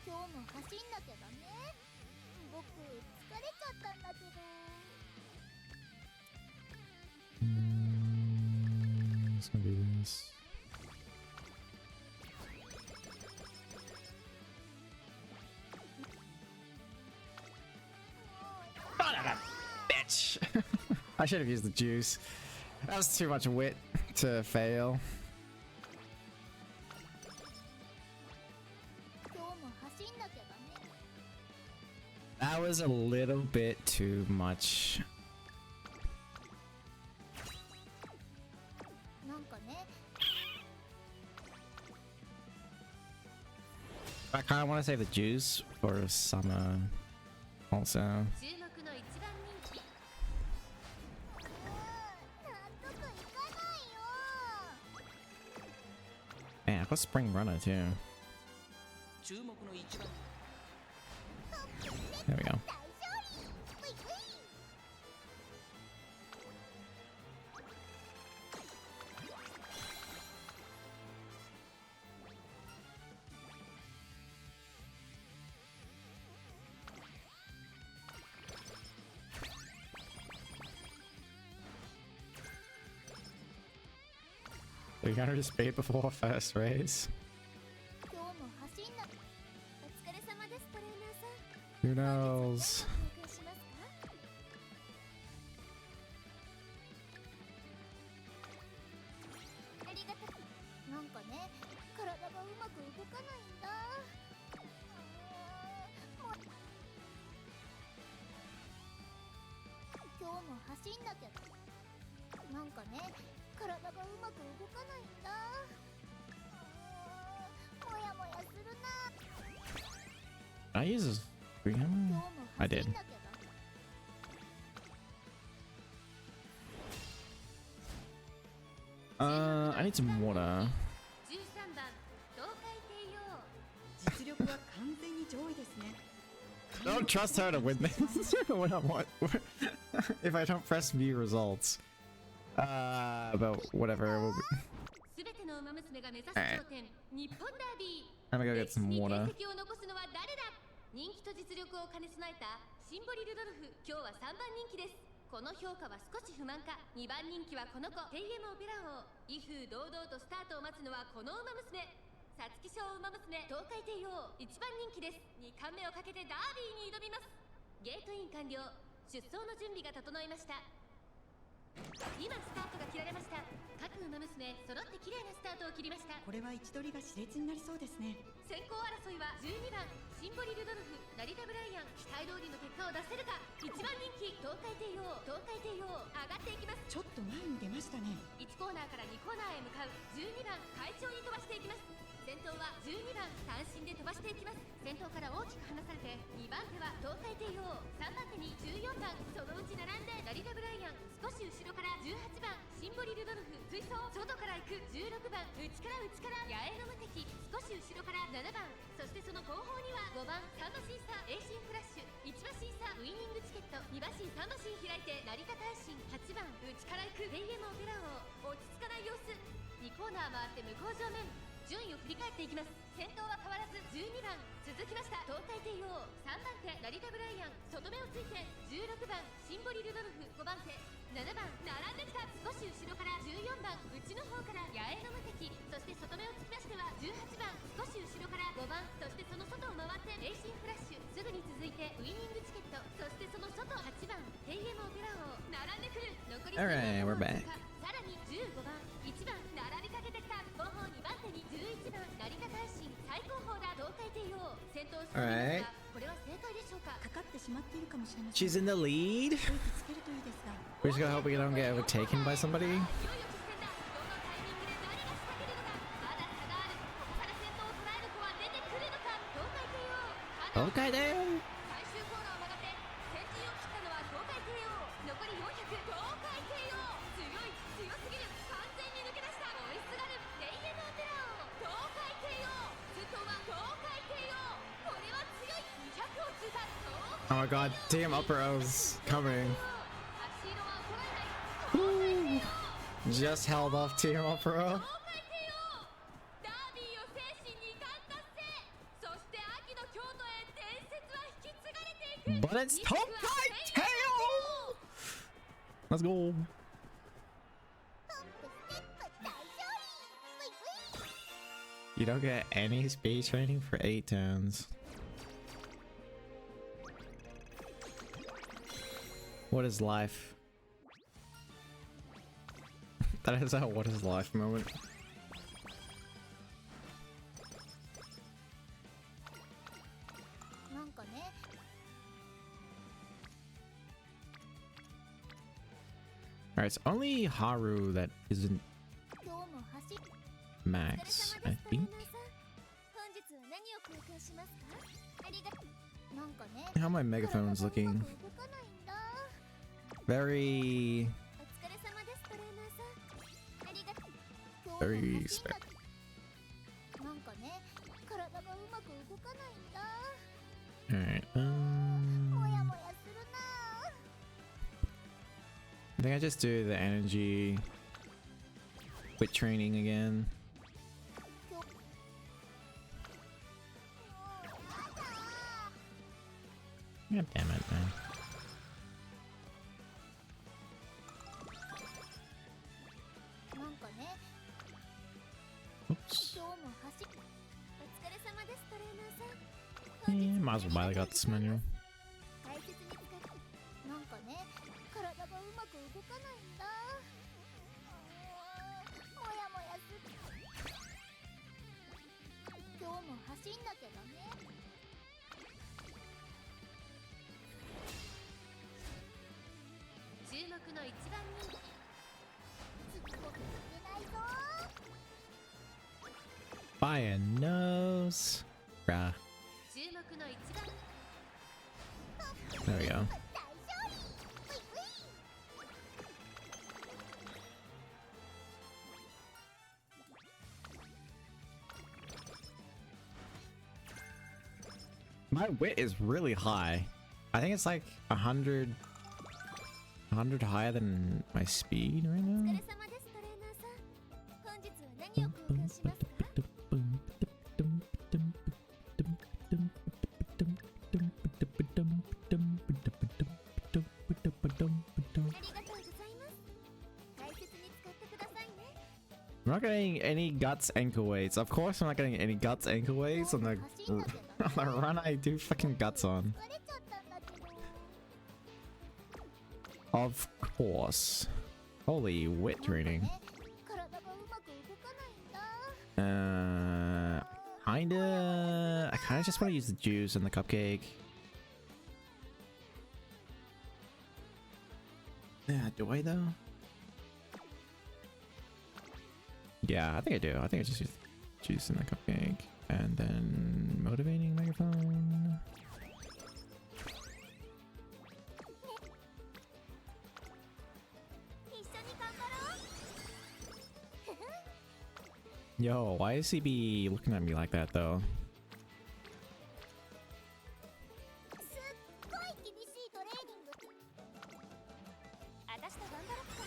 今日も走んなきゃだね。僕疲れちゃったんだけど。 It's gonna be this. Bitch! I should have used the juice. That was too much wit to fail. 今日も走んなきゃだね。 That was a little bit too much. なんかね、 I kind of want to save the juice for summer also. 注目の一番人気。納得いかないよ。 Man, I've got Spring Runner too. 注目の一番。 There we go. 大勝利。ウィウィ。 We got her to speed before first race. 今日も走んな。お疲れ様ですトレーナーさん。 Who knows? 交換しますか？うまく動かないんだ。今日も走んなきゃ。なんかね、体がうまく動かないんだ。もやもやするな。 I use free 今 hammer? 日も I 走 did. んなきゃだ。I need some water. 13番東海帝王。実力は完全に上位ですね。 Don't trust her to win this. When I want, if I don't press view results. But whatever. We'll be... すべての馬娘が目指す頂点、日本ダービー。 I'm gonna go get some 歴史に water. 伝説を残すのは誰だ。人気と実力を兼ね備えたシンボリ・ルドルフ、今日は3番人気です。この評価は少し不満か。2番人気はこの子、テイエムオペラ王。威風堂々とスタートを待つのはこの馬娘。皐月賞馬娘、東海帝王、1番人気です。2冠目をかけてダービーに挑みます。ゲートイン完了。出走の準備が整いました。今スタートが切られました。各馬娘揃って綺麗なスタートを切りました。これは位置取りが熾烈になりそうですね。先行争いは12番シンボリ・ルドルフ、成田ブライアン。期待通りの結果を出せるか。1番人気東海帝王、東海帝王上がっていきます。ちょっと前に出ましたね。1コーナーから2コーナーへ向かう12番快調に飛ばしていきます。先頭は12番単身で飛ばしていきます。先頭から大きく離されて2番手は東海帝王、3番手に14番、そのうち並んで成田ブライアン。少し後ろから18番シンボリ・ルドルフ、追走。外から行く16番、内から野営の無敵。少し後ろから7番、そしてその後方には5番3馬審査栄心フラッシュ、1馬審査ウイニングチケット、2馬審3馬審開いて成田大臣。8番内から行くテイエムオペラ王、落ち着かない様子。2コーナー回って向こう正面、順位を振り返っていきます。先頭は変わらず12番、続きました東海帝王、3番手成田ブライアン。外目をついて16番シンボリ・ルドルフ、5番手7番並んできた。少し後ろから14番、内の方から野営の無敵。そして外目をつきましては18番、少し後ろから5番、そしてその外を回ってレーシンフラッシュ。すぐに続いてウイニングチケット、そしてその外8番テイエムオペラ王並んでくる。残り Alright, we're back. さらに15番1番並びかけてきた。後方2番手に11番成田大臣、最高峰だ東海帝王。先頭を進みますが、これは正解でしょうか。かかってしまっているかもしれません。 She's in the lead. 一息つけるといいですが。 We just gotta hope we don't get overtaken by somebody. いよいよ決戦だ。どのタイミングで何が仕掛けるのか。まだ差がある。ここから先頭を捉える子は出てくるのか。東海帝王 Okay, then. 最終コーナーを曲がって先陣を切ったのは東海帝王。残り400、東海帝王強すぎる。完全に抜け出した。追いすがるテイエムオペラ王、東海帝王。先頭は東海帝王。これは強い。200を通過。 Oh my god, damn upper O's coming. 足色は衰えない。 Just held off Team Upper O. 東海帝王ダービーを制し2冠達成。そして秋の京都へ伝説は引き継がれていく。 But it's Tokai Tail! Let's go. ステップ大勝利。 You don't get any speed training for 8 turns. What is life? That is a what is life moment. なんかね。 Alright, it's only Haru that isn't 今日も走っ max, お疲れ I 様ですトレー think. ナーさん。本日は何を交換しますか。ありがとう。なんかね。 How my megaphone's looking 動かないんだ。 very お疲れ様ですトレーナーさん。ありがとう。今日も very 走ん spec. ななんかね、体がうまく動かないんだ。 Alright, もやもやするな。 I think I just do the energy quit training again. God damn it, man. なんかね、 Oops. 今日も走っ。お疲れ様ですトレーナーさん。 Yeah, might as well buy the guts manual. 大切に使ってなんかね、体がうまく動かないんだ。もやもやする。Fire nose. Bruh. 注目の一番 There we go. 大勝利ういうい My wit is really high. I think it's like 100 higher than my speed right お疲 now. れ様ですトレーナーさん本日は何を交換しますか ありがとうございます大切に使ってくださいね I'm not getting any guts ankle weights. Of course I'm not getting any guts ankle weights on the on the run I do fucking guts on. 疲れちゃったんだけど Of course. Holy wit なんか training. ね体がうまく動かないんだ Kinda. I kinda just want to use the juice and the cupcake. Yeah, do I though? Yeah, I think I do. I think I just use juice and the cupcake. And then motivating megaphone. Yo, why is CB looking at me like that though? すっごい厳しいトレーニング私と頑張ろっか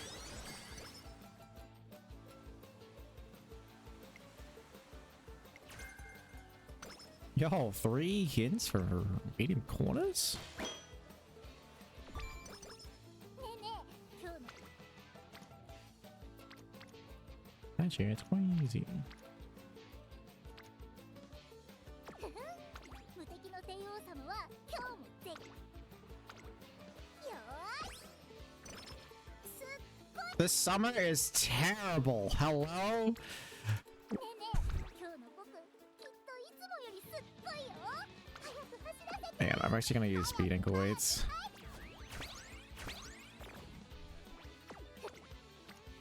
Yo, 3 hints for medium corners? ねえねえ今日の Actually, it's quite easy. 無敵の帝王様は今日もぜよーしすっごい This summer is terrible. Hello? ねえねえ今日の僕きっといつもよりすっごいよ早く走らせて Man, I'm actually gonna use speed ankle weights.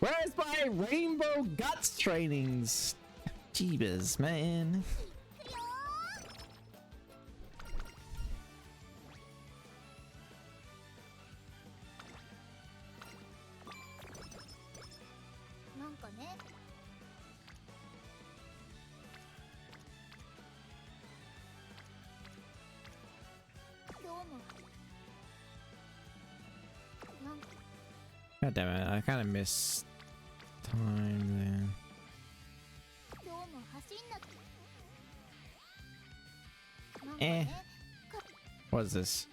Where's my rainbow guts trainings? Jeebus, man. いくよーなんかね今日もなんか God damn it, I kind of missed time there. 今日も走んなきゃなんか Eh. ね What is this?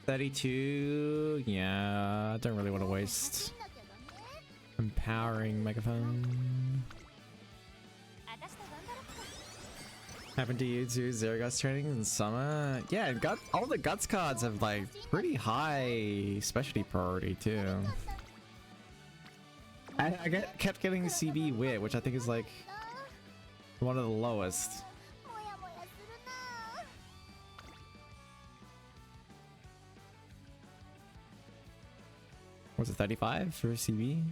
32? Yeah, I don't really want to 走 waste んなきゃだね empowering megaphone. 私と頑張ろっか Happened to you too, Zero Guts training in summer? Yeah, and all the Guts cards have like pretty high specialty priority too. Kept getting CB wit, which I think is like one of the lowest. もやもやするな Was it 35 for CB?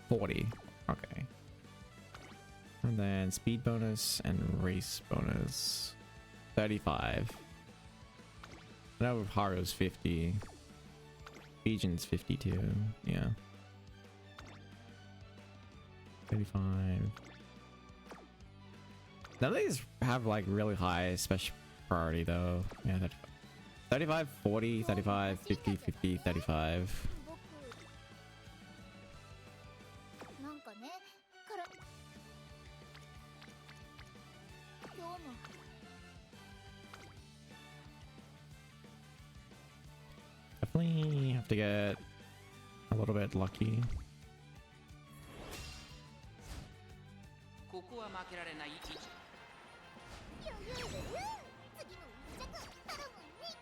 40. Okay. And then speed bonus and race bonus. 35. I know Haru's 50. Legion's 52. Yeah. 35. None of these have like really high special priority though. Yeah, 35, 40, 35, 50, 50, 35. 僕なんかねから今日も Definitely have to get a little bit lucky. ここは負けられない位置。余裕余裕次の一着頼むね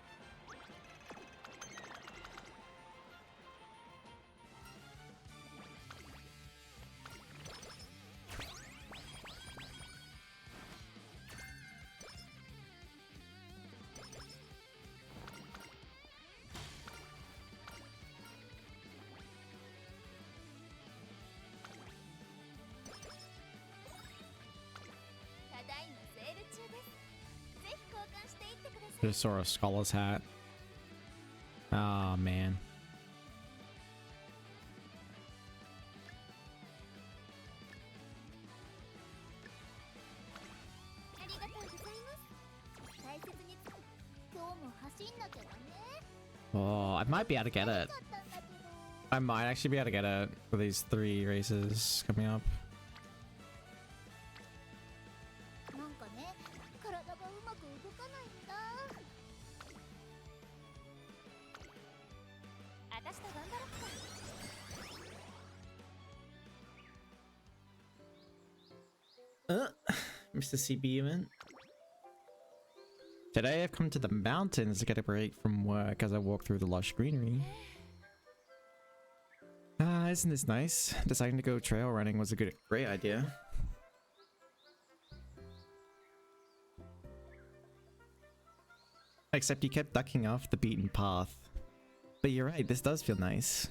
Definitely Just saw a scholar's hat. Oh man. Oh, I might be able to get it. I might actually be able to get it for these 3 races coming up. なんかね、体がうまく動かないんだ。私と頑張ろうか。Mr. CB event. Today I've come to the mountains to get a break from work as I walk through the lush greenery. Ah, isn't this nice? Deciding to go trail running was a great idea. Except you kept ducking off the beaten path. But you're right, this does feel nice.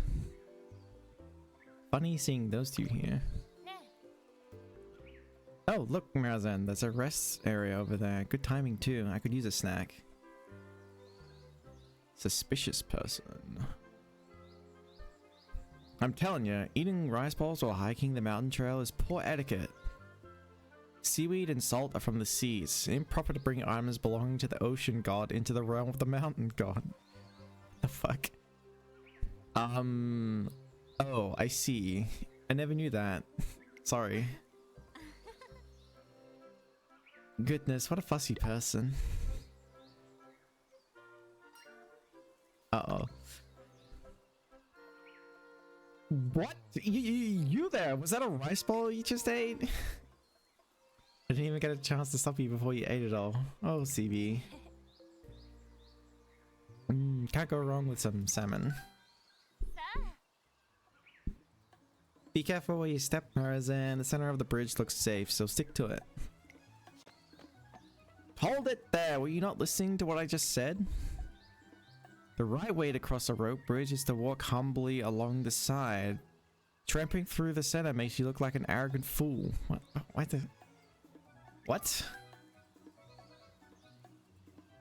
Funny seeing those two here. Oh, look, Marazan, there's a rest area over there. Good timing too. I could use a snack. Suspicious person. I'm telling you, eating rice balls while hiking the mountain trail is poor etiquette. Seaweed and salt are from the seas. Improper to bring items belonging to the ocean god into the realm of the mountain god. The fuck? Oh, I see. I never knew that. Sorry. Goodness, what a fussy person. Uh-oh. What? You there? Was that a rice ball you just ate? I didn't even get a chance to stop you before you ate it all. Oh, CB. Can't go wrong with some salmon. Be careful where you step, Marazan. The center of the bridge looks safe, so stick to it. Hold it there! Were you not listening to what I just said? The right way to cross a rope bridge is to walk humbly along the side. Tramping through the center makes you look like an arrogant fool. What?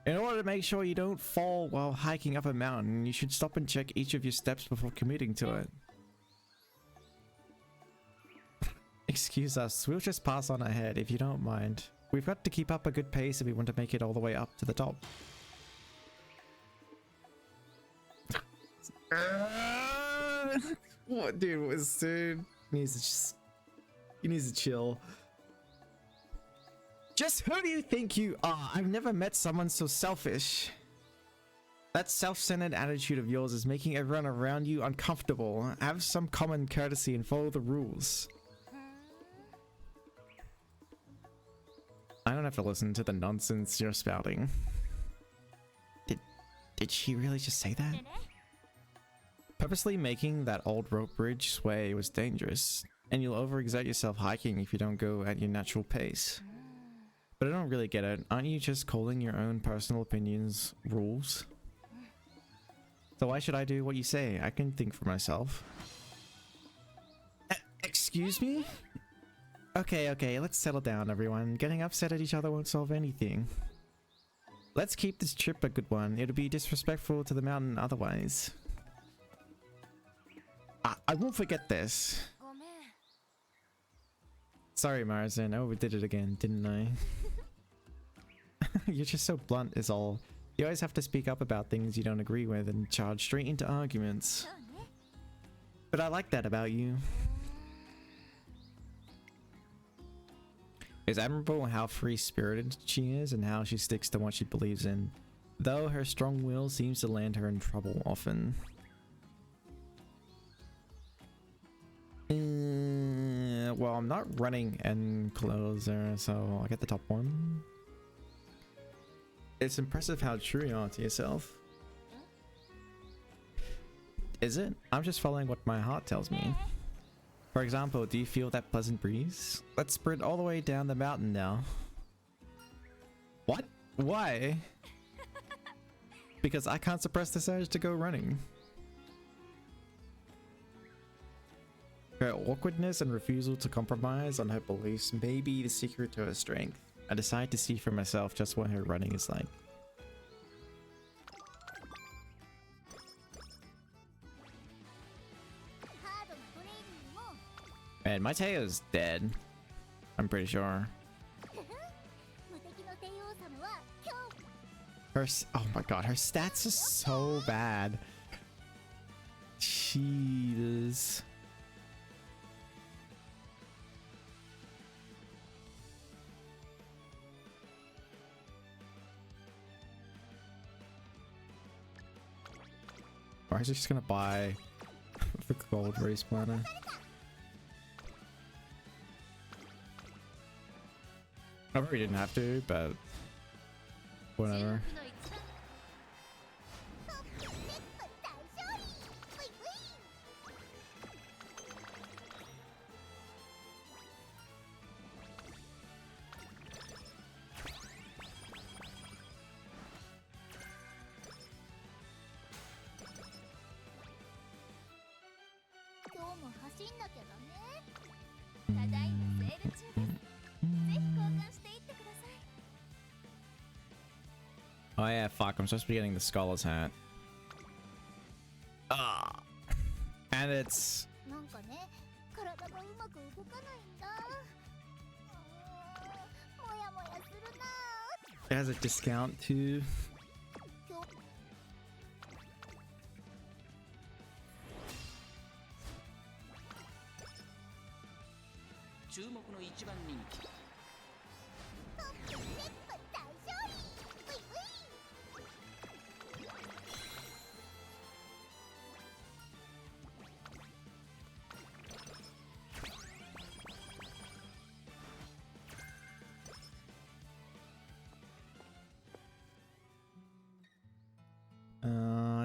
In order to make sure you don't fall while hiking up a mountain, you should stop and check each of your steps before committing to it. Excuse us, we'll just pass on ahead if you don't mind. We've got to keep up a good pace if we want to make it all the way up to the top. What, dude? Dude he needs to chill. Just who do you think you are? I've never met someone so selfish. That self-centered attitude of yours is making everyone around you uncomfortable. Have some common courtesy and follow the rules. I don't have to listen to the nonsense you're spouting. Did she really just say that? Purposely making that old rope bridge sway was dangerous, and you'll overexert yourself hiking if you don't go at your natural pace. But I don't really get it. Aren't you just calling your own personal opinions rules? So why should I do what you say? I can think for myself. Excuse me? Okay, let's settle down, everyone. Getting upset at each other won't solve anything. Let's keep this trip a good one. It'll be disrespectful to the mountain otherwise. I won't forget this. Sorry, Marazan. I overdid it again, didn't I? You're just so blunt is all. You always have to speak up about things you don't agree with and charge straight into arguments. But I like that about you. It's admirable how free-spirited she is and how she sticks to what she believes in, though her strong will seems to land her in trouble often. Well, I'm not running and closer, so I'll get the top one. It's impressive how true you are to yourself. Is it? I'm just following what my heart tells me. For example, do you feel that pleasant breeze? Let's sprint all the way down the mountain now. What? Why? Because I can't suppress this urge to go running. Her awkwardness and refusal to compromise on her beliefs may be the secret to her strength. I decide to see for myself just what her running is like. Man, Mateo's dead. I'm pretty sure. 無敵の帝王様は今日 Oh my god, her stats are so bad. Jesus. Or is he just gonna buy the gold race planner? I probably didn't have to, but whatever. 注目の一番トップステップ大勝利ウィンウィン今日も走んなきゃダメただいまセール中ですぜひ交換していってください Oh yeah, fuck, I'm supposed to be getting the scholar's hat. Ah. And it's なんかね体がうまく動かないんだもやもやするな it has a discount too. 今日注目の一番人気トップステップ大勝利ウィンウィン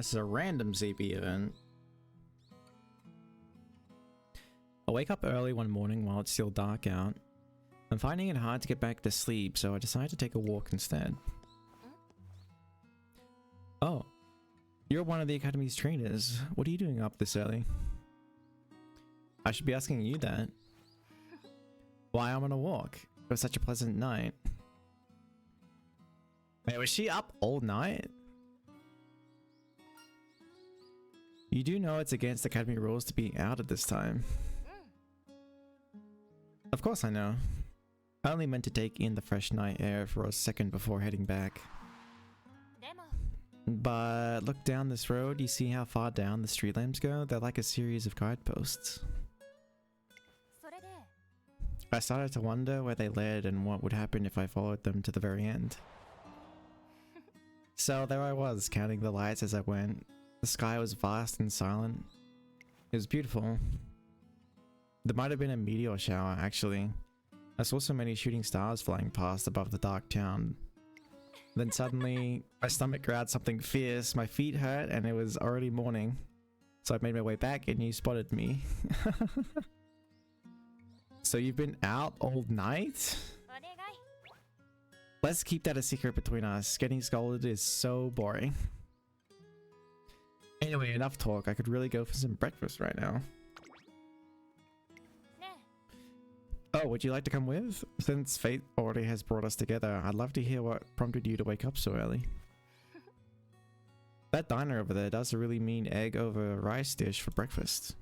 This is a random ZB event. I wake up early one morning while it's still dark out. I'm finding it hard to get back to sleep, so I decide to take a walk instead. Oh, you're one of the Academy's trainers. What are you doing up this early? I should be asking you that. Why I'm on a walk? It was such a pleasant night. Wait, was she up all night? You do know it's against Academy rules to be out at this time. Of course I know. I only meant to take in the fresh night air for a second before heading back. でも But look down this road, you see how far down the street lamps go? They're like a series of guideposts. それで I started to wonder where they led and what would happen if I followed them to the very end. So there I was, counting the lights as I went. The sky was vast and silent. It was beautiful. There might have been a meteor shower, actually. I saw so many shooting stars flying past above the dark town. Then suddenly, my stomach growled something fierce, my feet hurt, and it was already morning. So I made my way back and you spotted me. So you've been out all night? お願い Let's keep that a secret between us. Getting scolded is so boring. Anyway, enough talk. I could really go for some breakfast right now. ね Oh, would you like to come with? Since fate already has brought us together, I'd love to hear what prompted you to wake up so early. That diner over there does a really mean egg over rice dish for breakfast.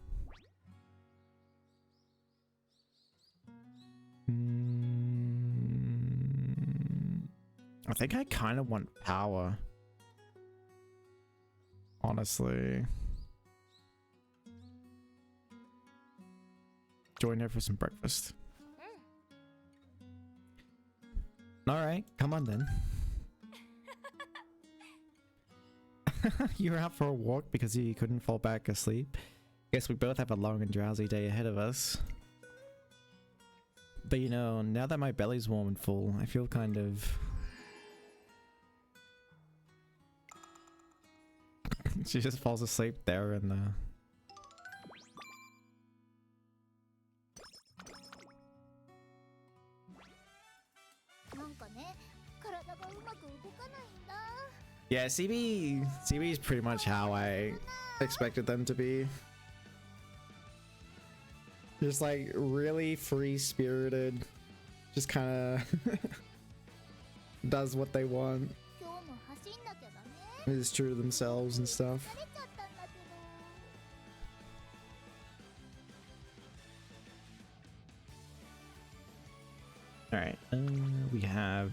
I think I kind of want power. Honestly. Join her for some breakfast. Alright, come on then. You were out for a walk because you couldn't fall back asleep. Guess we both have a long and drowsy day ahead of us. But you know, now that my belly's warm and full, I feel kind of... She just falls asleep there in the... Yeah, CB is pretty much how I expected them to be. Just like really free-spirited, just kind of does what they want. 今日も走んなきゃダメ Is true to themselves and stuff. 疲れちゃったんだけど 「All right. We have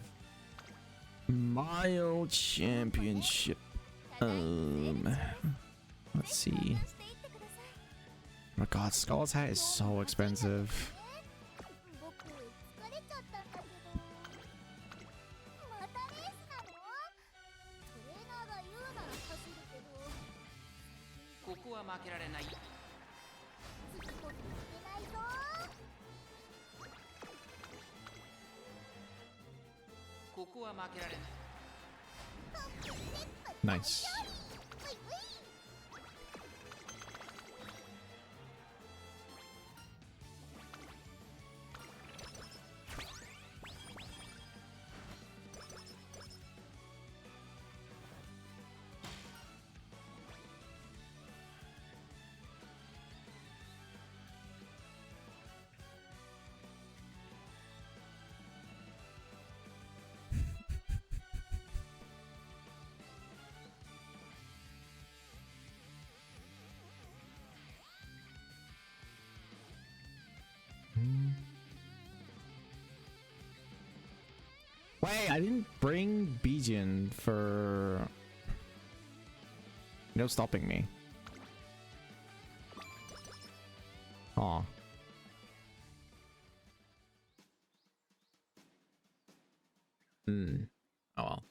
Mile Championship. Let's see. 出していってください Oh my god, Skull's hat is so expensive. 僕疲れちゃったんだけどまたレースなのトレーナーが言うなら走るけどここは負けられない。次こそ負けないぞ ここは負けられない。 Nice. Wait, I didn't bring Bijan for no stopping me. Aw. Oh well.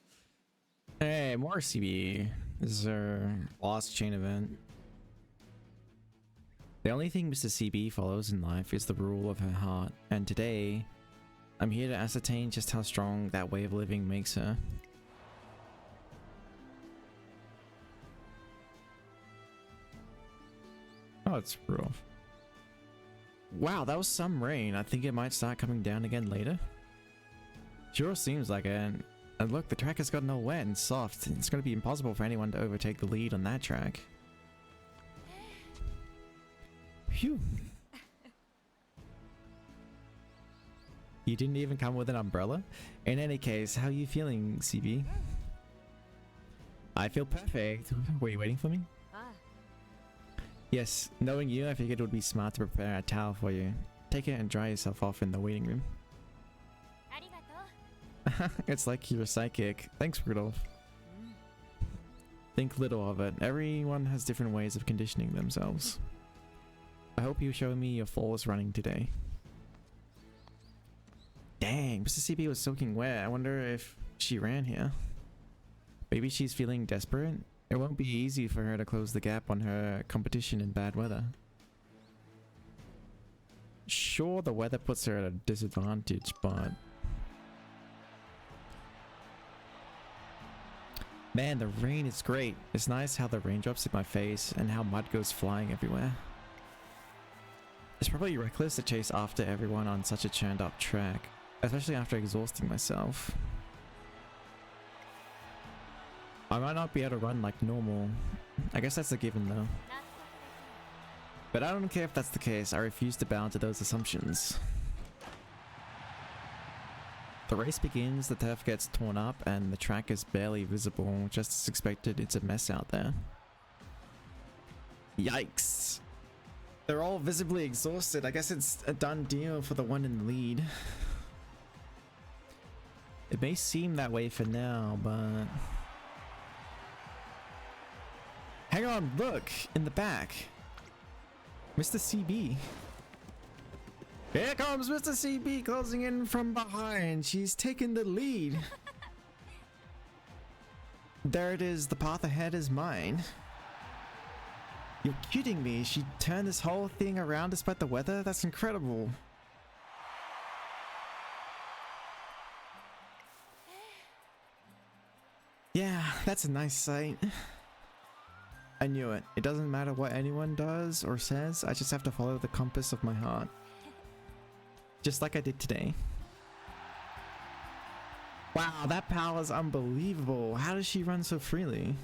Hey, more CB. This is our lost chain event. The only thing Mr. CB follows in life is the rule of her heart, and today, I'm here to ascertain just how strong that way of living makes her. Oh, it's rough. Wow, that was some rain. I think it might start coming down again later. Sure seems like it. And look, the track has gotten all wet and soft. It's going to be impossible for anyone to overtake the lead on that track. Phew. You didn't even come with an umbrella? In any case, how are you feeling, CB? I feel perfect. Were you waiting for me? Yes, knowing you, I figured it would be smart to prepare a towel for you. Take it and dry yourself off in the waiting room. ありがとう It's like you're psychic. Thanks, Rudolph. Think little of it. Everyone has different ways of conditioning themselves. I hope you show me your flawless running today. Dang, Mr. CB was soaking wet. I wonder if she ran here. Maybe she's feeling desperate? It won't be easy for her to close the gap on her competition in bad weather. Sure, the weather puts her at a disadvantage, but... Man, the rain is great. It's nice how the raindrops hit my face and how mud goes flying everywhere. It's probably reckless to chase after everyone on such a churned up track, especially after exhausting myself. I might not be able to run like normal. I guess that's a given though. But I don't care if that's the case. I refuse to bow to those assumptions. The race begins, the turf gets torn up, and the track is barely visible. Just as expected, it's a mess out there. Yikes. They're all visibly exhausted. I guess it's a done deal for the one in the lead. It may seem that way for now, but... Hang on, look! In the back! Mr. CB. Here comes Mr. CB closing in from behind. She's taken the lead. There it is. The path ahead is mine. You're kidding me. She turned this whole thing around despite the weather? That's incredible. Yeah, that's a nice sight. I knew it. It doesn't matter what anyone does or says. I just have to follow the compass of my heart. Just like I did today. Wow, that power is unbelievable. How does she run so freely?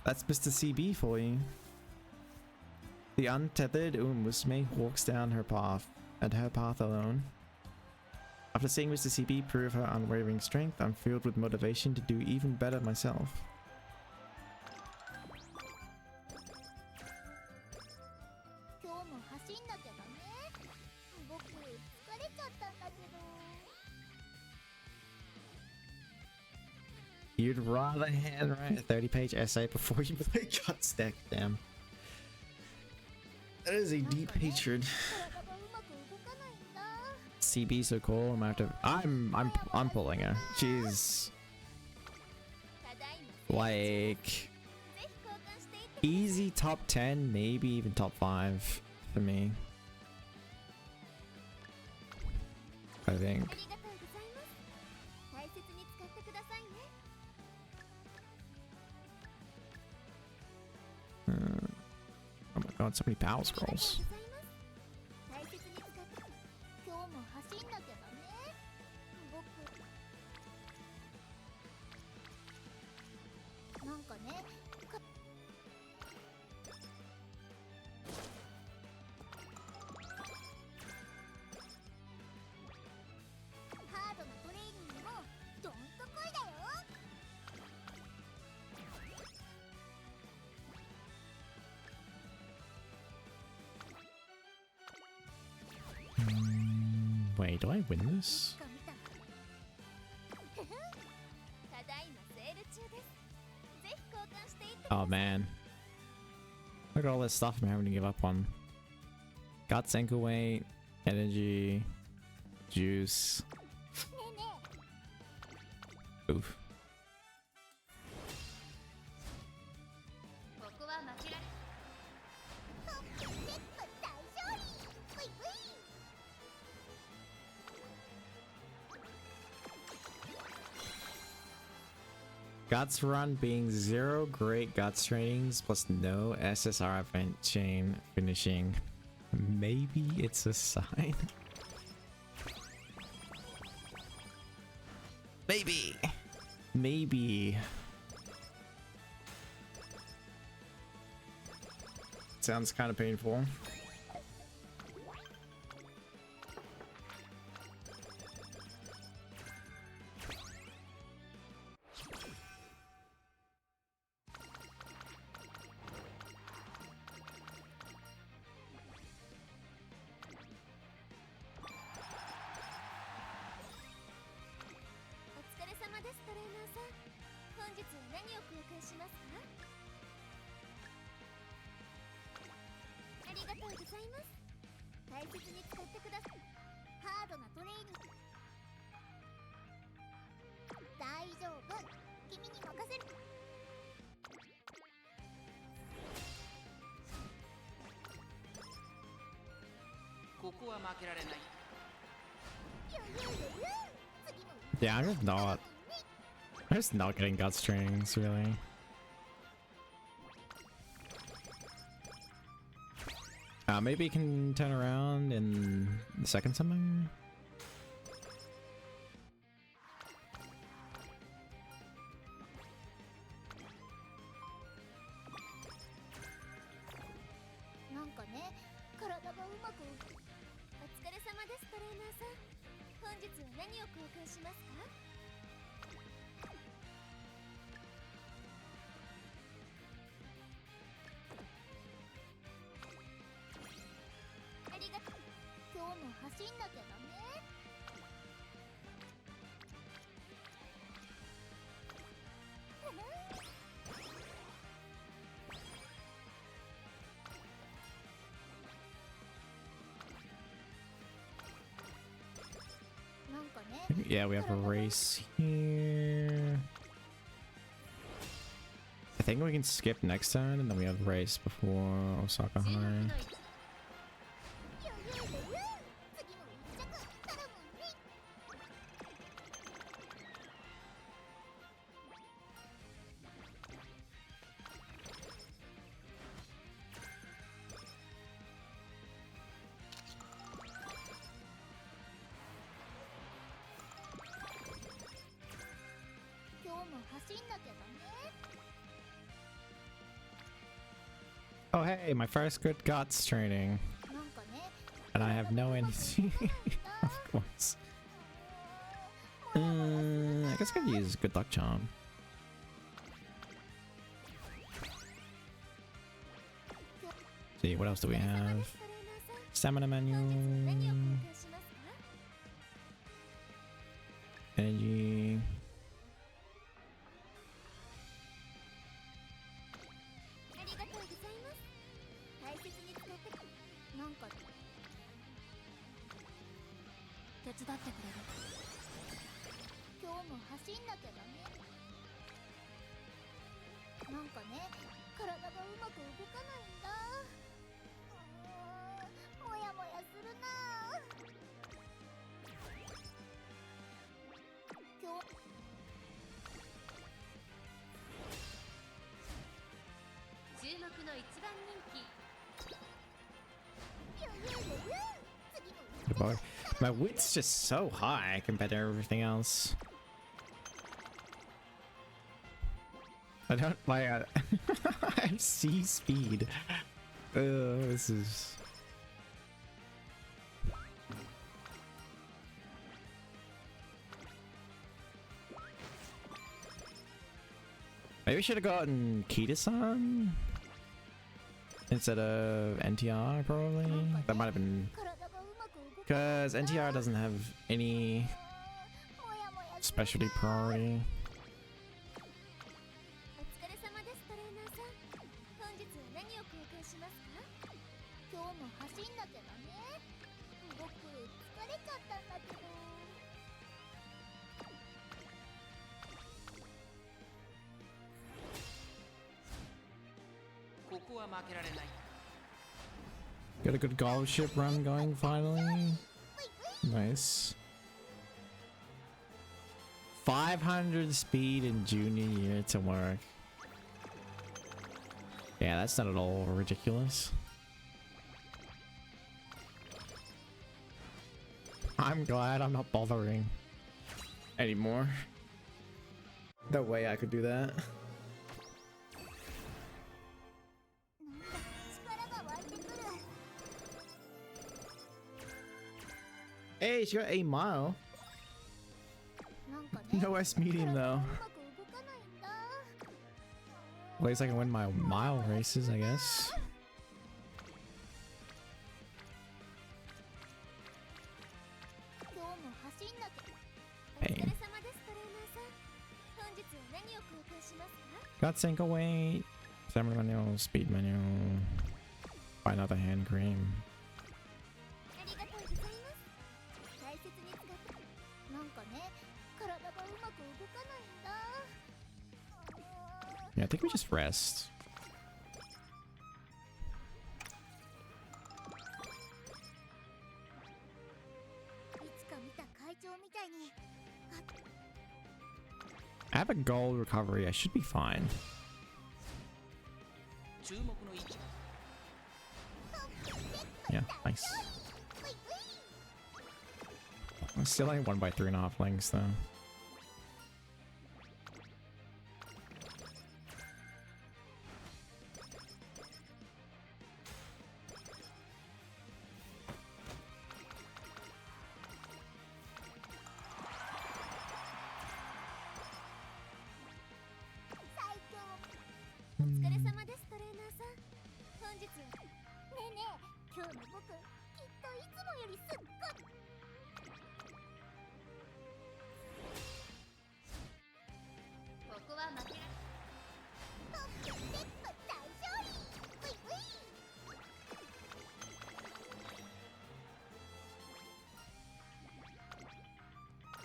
That's Mr. CB for you. The untethered Umusume walks down her path, and her path alone. After seeing Mr. CB prove her unwavering strength, I'm filled with motivation to do even better myself. 今日も走んなきゃだね僕疲れちゃったんだけど You'd rather handwrite a 30-page essay before you play Guts deck, damn. That is a deep hatred. 体がうまく動かないんだ。 CB so cool. I'm gonna have to. I'm pulling her. She's ただいま like ぜひ交換していって easy top 10, maybe even top 5 for me. I think. ありがとうございます。大切に使ってくださいね。 Oh my god, so many power ありがとうご scrolls. ざいます。大切に使って今日も走んなきゃだね。僕なんかねハードなトレーニングもどんとこいだよ。 Wait, do I win this? か見たただいまセール中です。ぜひ交換していってください。 Oh man. Look at all this stuff I'm having to give up on. Got Senku weight, energy, juice. ねえねえ Oof. ここは負けられ絶対大勝利。ブイブイ。 Guts run being 0 great Guts trainings plus no SSR event chain finishing. Maybe it's a sign. Maybe. Maybe. Sounds kind of painful. Yeah, I'm just not getting Guts trainings, really. Maybe you can turn around in the second summon? Yeah, we have a race here. I think we can skip next turn and then we have a race before Osaka High. 今日も走んなきゃだね。 Oh hey, my first good Guts training. なんかね And I have no energy. Of course. I guess I could use Good Luck Charm. See, what else do we have? Stamina manual. Energy. 手伝ってくれる？今日も走んなきゃダメ。なんかね、体がうまく動かないんだ。もやもやするな。今日注目の一番人気。Good boy. My wit's just so high compared to everything else. I don't like. I have C speed. This is. Maybe we should have gotten Kita-san instead of NTR, probably. That might have been. Because NTR doesn't have any specialty priority. お疲れ様ですトレーナーさん。本日は何を交換しますか？今日も走んなきゃダメ。僕疲れちゃったんだけど。ここは負けられない。 Got a good scholarship run going finally. Nice. 500 speed in junior year to work. Yeah, that's not at all ridiculous. I'm glad I'm not bothering anymore. No way I could do that. Hey, she got a mile. No S medium though. At least I can win my mile races, I guess. Hey. Got single weight, stamina manual, speed manual. Buy another hand cream. Yeah, I think we just rest. I have a gold recovery. I should be fine. 注目の位置。 Yeah, nice. I'm still only 1 by 3.5 lengths though.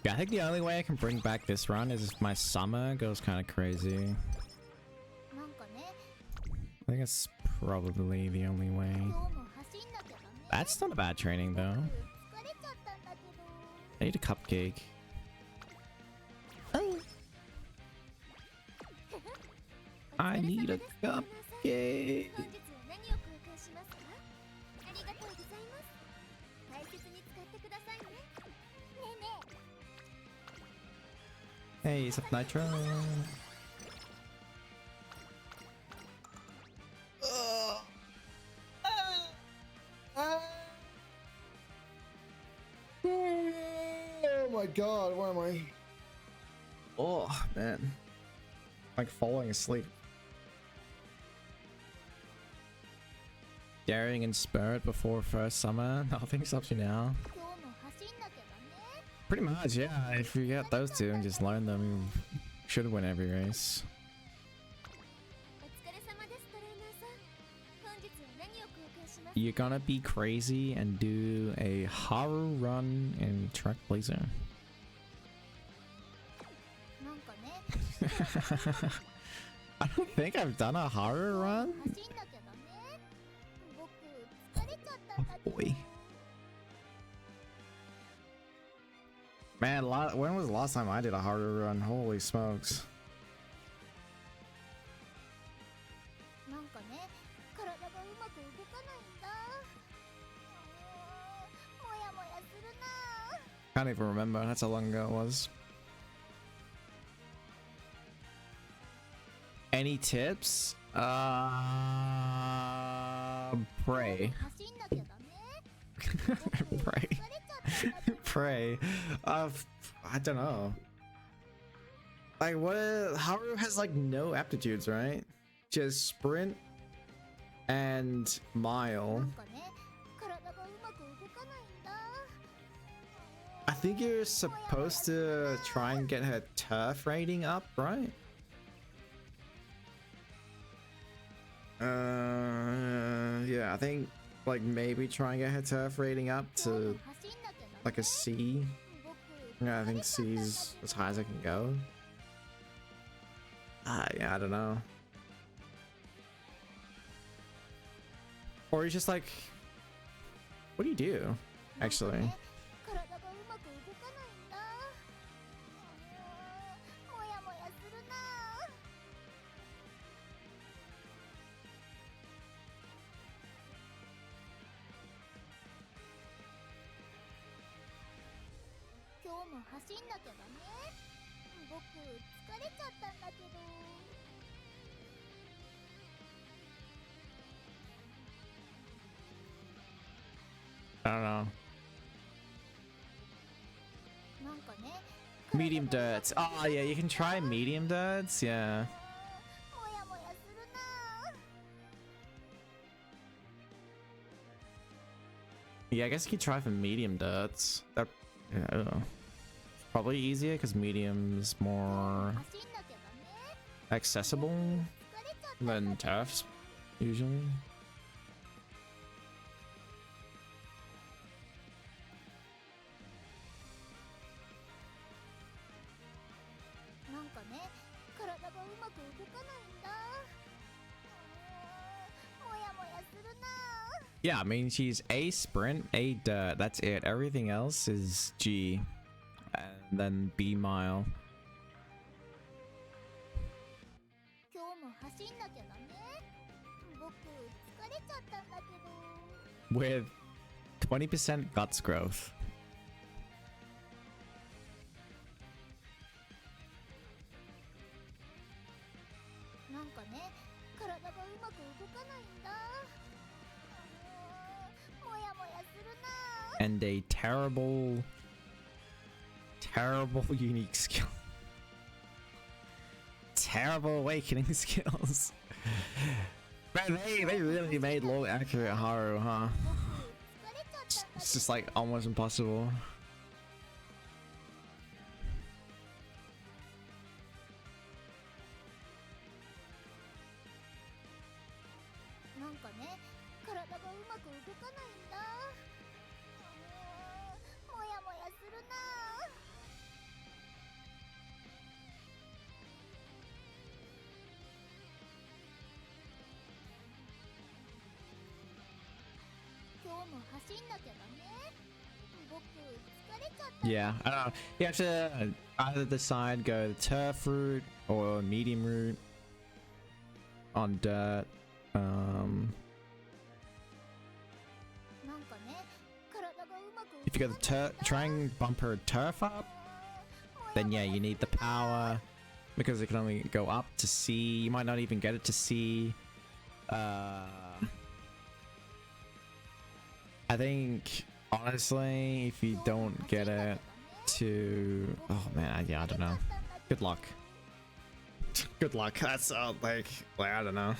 Yeah, I think the only way I can bring back this run is if my summer goes kind of crazy. I think that's probably the only way. That's not a bad training though. I need a cupcake. Oh. I need a cupcake. Hey, it's up Nitro. Oh my god, where am I? Oh man, like falling asleep. Daring and spirit before first summer. Nothing stops you now. Pretty much, yeah. If you get those two and just learn them, you should win every race. you're gonna be crazy and do a Haru run in Track Blazer. なんかね I don't think I've done a Haru run. 走んなきゃダメ僕疲れちゃったんだけど Boy. Man, when was the last time I did a Haru run? Holy smokes. なんかね体がうまく動かないんだもやもやするな Can't even remember. That's how long ago it was. Any tips? Pray. 走んなきゃダメ Pray. 疲れちゃったんだけど Pray. I don't know. Like what? Haru has like no aptitudes, right? Just sprint and な mile. んかね体がうまく動かないんだ I think you're supposed to try and get her turf rating up, right? Yeah, I think like maybe try and get her turf rating up 走ん to なきゃダメ like a C. 僕 Yeah, I think C's as high as I can go. Yeah, I don't know. Or he's just like, what do you do? Actually, なんかね体がうまく動かないんだもやもやするな 今日も走んなきゃダメ僕疲れちゃったんだけど I don't know. なんかね Medium dirts. Oh yeah, you can try medium dirts. Yeah. もやもやするな Yeah, I guess you could try for medium dirts. That, yeah, I don't know. Probably easier because medium's more 走んなきゃダメ accessible 疲れちゃったんだ than turfs usually. なんかね体がうまく動かないんだもやもやするな Yeah, I mean she's A sprint, A dirt. That's it. Everything else is G, and then B mile. 今日も走んなきゃダメ僕疲れちゃったんだけど With 20% guts growth. なんかね体がうまく動かないんだもやもやするな And a terrible unique skill. Terrible awakening skills. Man, they really made low accurate Haru, huh? 疲れちゃったんだ It's just like almost impossible. なんかね体がうまく動かないんだもやもやするな 今日も走んなきゃダメ僕疲れちゃった Yeah, I don't know. You have to either decide go the turf route or medium route on dirt. なんかね体がうまく If you go the try and bump her turf up, then yeah, you need the power because it can only go up to C. You might not even get it to C. I think honestly, if you don't get it to, oh man, yeah, I don't know. Good luck. Good luck. That's like I don't know.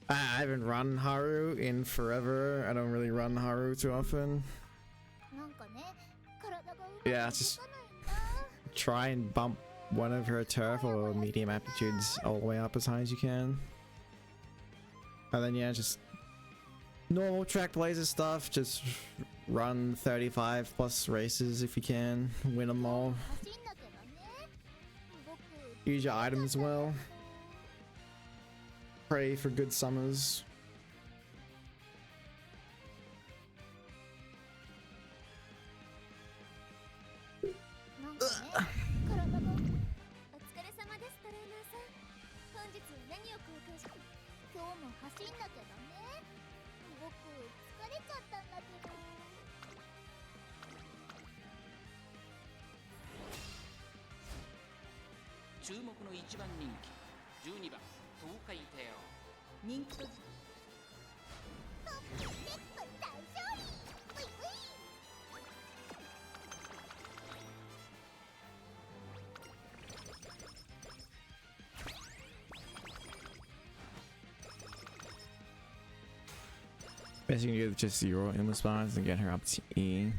I haven't run Haru in forever. I don't really run Haru too often. なんかね体がうまく Yeah, 動 just かないんだ try and bump one of her turf or medium aptitudes all the way up as high as you can. And then yeah, just Normal track blazer stuff. Just run 35 plus races if you can. Win them all. 欲しいんだけどね。僕 Use your items well. Pray for good summers. なんかね、体が。お疲れ様です、トレーナーさん。本日は何を交換し。今日も走んだけどね。僕疲れちゃったんだけど。注目の一番人気12番東海帝王。人気とトップステップ大勝利。ウィウィ。 Best you can do is just 0 in response and get her up to E.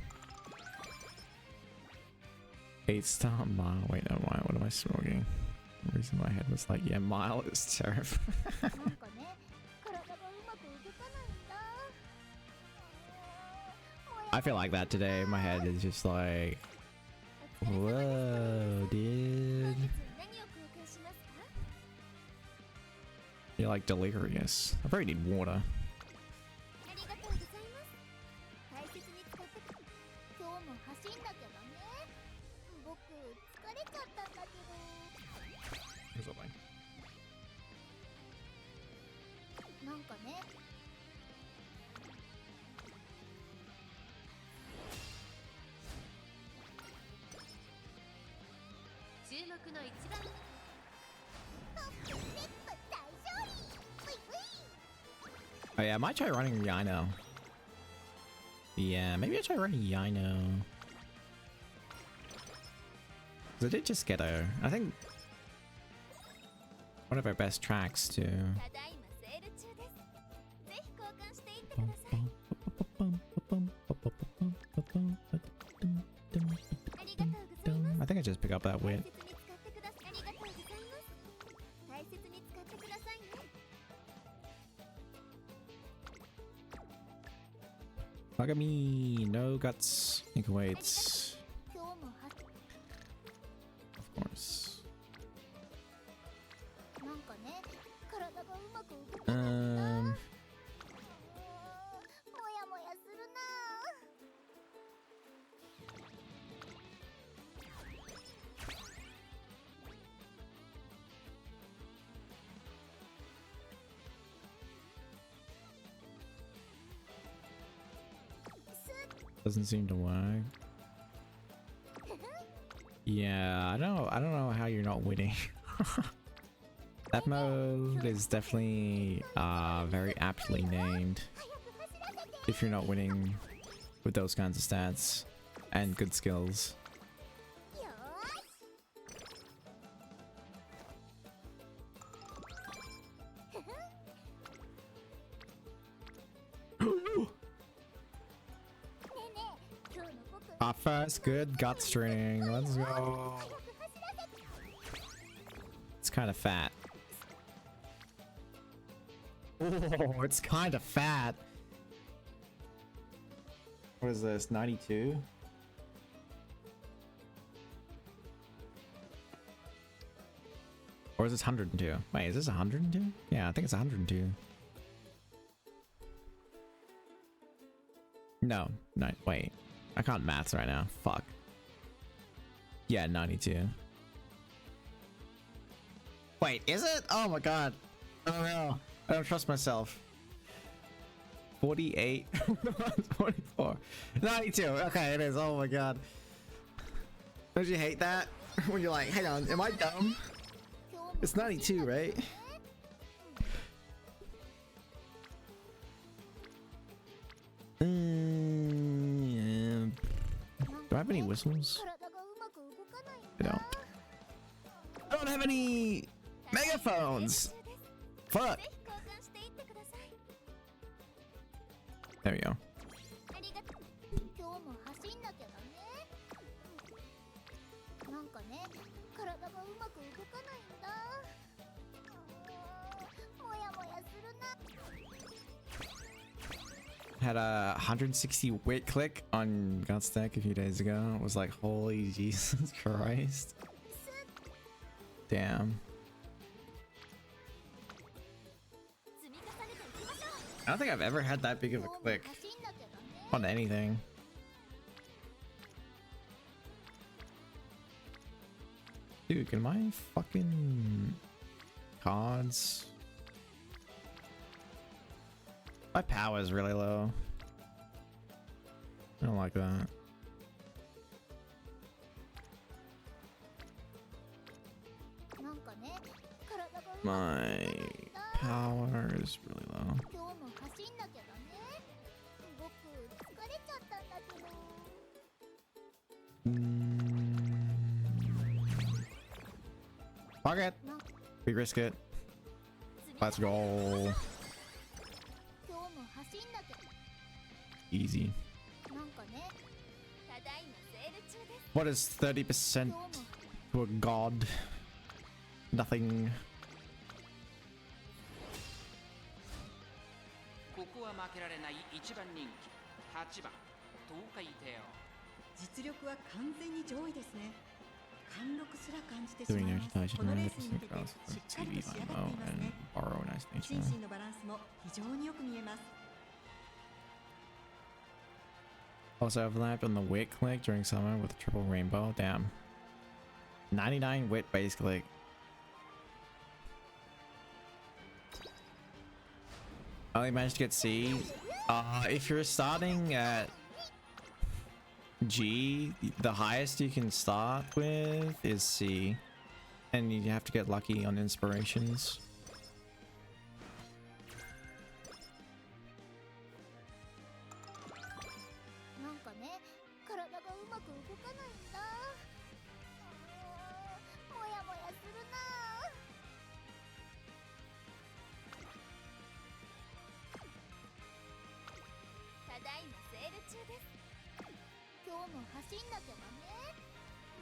8-star mile. Wait, no, why? What am I smoking? The reason my head was like, yeah, mile is terrible. なんかね、体がうまく動かないんだ。I feel like that today. My head is just like, whoa, dude. 何を交換しますか？ You're like delirious. I probably need water. ありがとうございます。大切に使ってく。今日も走んだけどね。僕疲れちゃったんだけど。 Here's what I- なんかね。注目の一番。トップステップ大勝利。ウィウィ。 Oh yeah, I might try running Rhino. Yeah, maybe I try running Rhino. 'Cause I did just get a, I think, one of our best tracks too. ただいまセール中です。ぜひ交換していってください。ありがとうございます。 I think I just pick up that 大 wit. 切に使ってください。ありがとうございます。大切に使ってくださいね。 Look at me, no guts, ink weights, 今日もは of course. なんかね、体がうまく動かないんだ。もやもやするな。 Doesn't seem to work. Yeah, I don't know how you're not winning. That mode is definitely very aptly named if you're not winning with those kinds of stats and good skills. よーし。ねえねえ、今日の僕。 Our first good gut string. Let's go. 早く走らせて。 It's kind of fat. Oh, it's kind of fat. What is this? 92? Or is this 102? Wait, is this 102? Yeah, I think it's 102. No, wait. I can't maths right now. Fuck. Yeah, 92. Wait, is it? Oh my god. Oh no. I don't trust myself. 48. 44. 92. Okay, it is. Oh my god. Don't you hate that? When you're like, hang on, am I dumb? It's 92, right? Yeah. Do I have any whistles? 体がうまく動かないん I だ。 don't. I don't have any megaphones. Fuck. ぜひ交換していってください。 There we go. ありがとう。今日も走んだけどね。なんかね、体がうまく動かないんだ。もやもやするな。Had a 160 wit click on Guts deck a few days ago. It was like, holy Jesus Christ. Damn. 積み重ねていきましょう I don't think I've ever had that big of a 今日も click 走んなきゃだね on anything. Dude, can my fucking cards... My power is really low. I don't like that. なんかね体が動か My power is really low. 今日も走んなきゃだね僕疲れちゃったんだけど Fuck it. We risk it. 積み Let's go. 今日も走んなきゃ Easy. なんかねただいまセール中です What is 30% 今日も to a god? Nothing. ここは負けられない一番人気8番東海帝王実力は完全に上位ですね。貫禄すら感じてし Doing まいます。 agitation このレース 100% に向けて cost しっかり TV と仕上がってい ammo ます and ね。 borrow nice 心 nature. 身のバランスも非常によく見えます。 Also overlapped on the wit click during summer with a triple rainbow. Damn. 99 wit base click. I only managed to get C. If you're starting at G, the highest you can start with is C. And you have to get lucky on inspirations. なんかね体がうまく動かないんだもやもやするなただいまセール中です今日も走んなきゃだね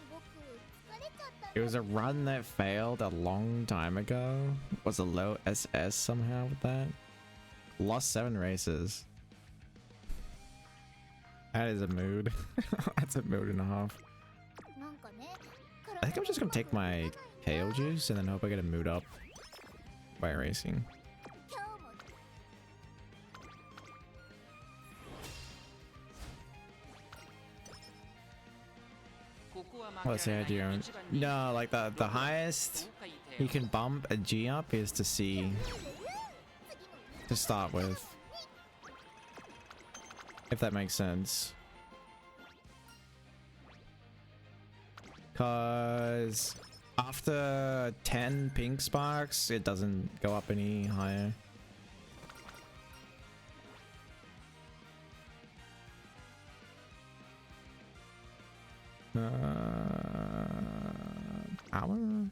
僕疲れちゃったん It だ was a run that failed a long time ago. Was a low SS somehow with that. Lost 7 races. That is a mood. That's a mood and a half. なんかね I think I'm just gonna take my kale juice and then hope I get a mood up by racing. 今日も ここは負 What's け the られない idea? 一番人気 No, like the highest 東海帝 you 王 can bump a G up is to C to start with. If that makes sense. Cause after 10 pink sparks, it doesn't go up any higher. Power?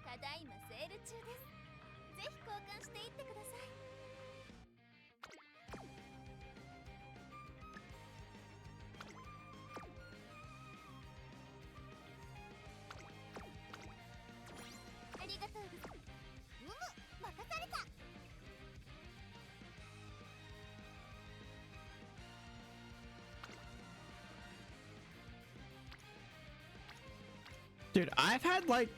ただいまセール中ですぜひ交換していってください ありがとうございますうむ任された Dude, I've had like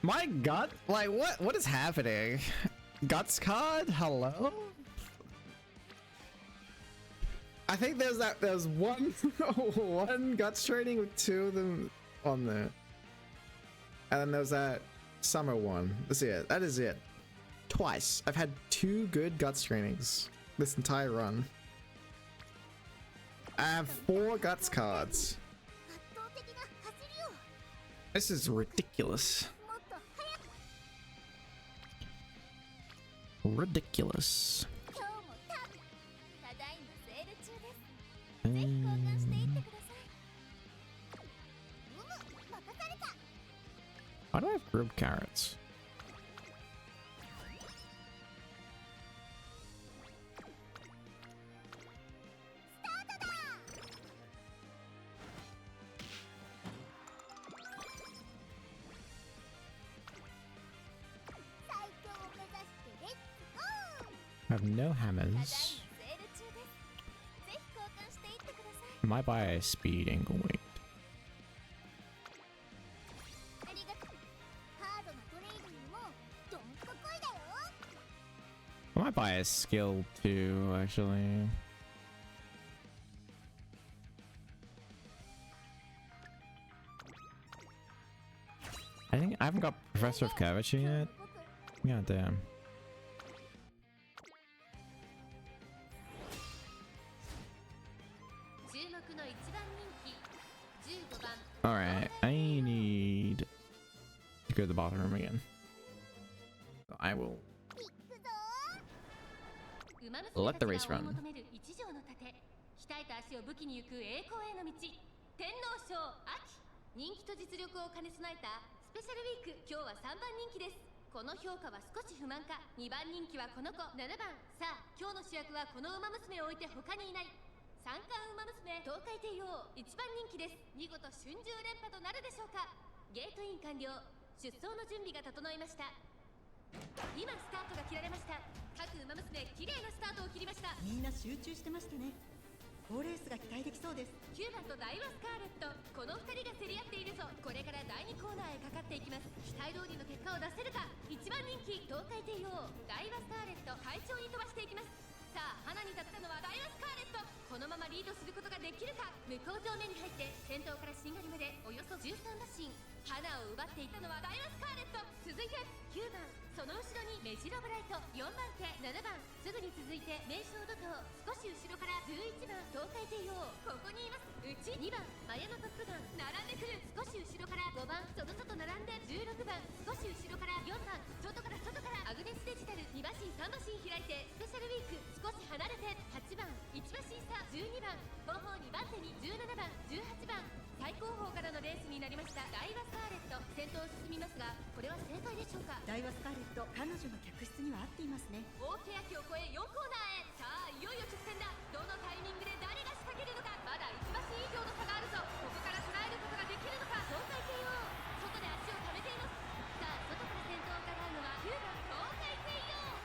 my gut, like what is happening? Guts card? Hello? I think there's one one guts training with 2 of them on there. And then there's that summer one. That's it. That is it. Twice. I've had 2 good guts trainings this entire run. I have 4 guts cards. 圧倒的な走りを This is ridiculous. もっと速く Ridiculous. 今日もただいまセール中ですぜひ交換していってくださいうむ任された Why do I have grilled carrots? スタートだ最強 I have no ただいま hammers. セール中ですぜひ交換していってください My buy speed ain't gonna wait. ありがとうハードなトレーニングもどんここいだよ I might buy a skill too, actually. I think I haven't got Professor of Curvature yet. God damn. 注目の一番人気15番 Alright, I need to go to the bathroom again. I will 馬娘 let the た race ちが追い run. 求める一条の盾鍛えた足を武器に行く栄光への道天皇賞秋人気と実力を兼ね備えたスペシャルウィーク今日は3番人気ですこの評価は少し不満か2番人気はこの子7番さあ今日の主役はこの馬娘を置いて他にいない三冠馬娘東海帝王1番人気です見事春秋連覇となるでしょうかゲートイン完了出走の準備が整いました今スタートが切られました各馬娘綺麗なスタートを切りましたみんな集中してましたね。好レースが期待できそうです。9番とダイワスカーレットこの2人が競り合っているぞこれから第2コーナーへかかっていきます期待通りの結果を出せるか1番人気東海帝王ダイワスカーレット快調に飛ばしていきますさあ花に立ったのはダイワスカーレットこのままリードすることができるか向こう上面に入って先頭からしんがりまでおよそ13馬身花を奪っていったのはダイワスカーレット続いて9番その後ろにメジロブライト4番手7番すぐに続いて名称怒涛少し後ろから11番東海帝王ここにいますうち2番マヤのトップガン並んでくる少し後ろから5番その外並んで16番少し後ろから4番外からアグネスデジタル2馬身3馬身開いてスペシャルウィーク少し離れて8番1馬身差12番後方2番手に17番18番最高峰からのレースになりましたダイワスカーレット先頭を進みますがこれは正解でしょうかダイワスカーレット、彼女の客室には合っていますね。大欅を越え4コーナーへさあいよいよ直線だどのタイミングで誰が仕掛けるのかまだ1馬身以上の差があるぞここから捉えることができるのか東海帝王外で足を溜めていますさあ外から先頭を伺うのは9番東海帝王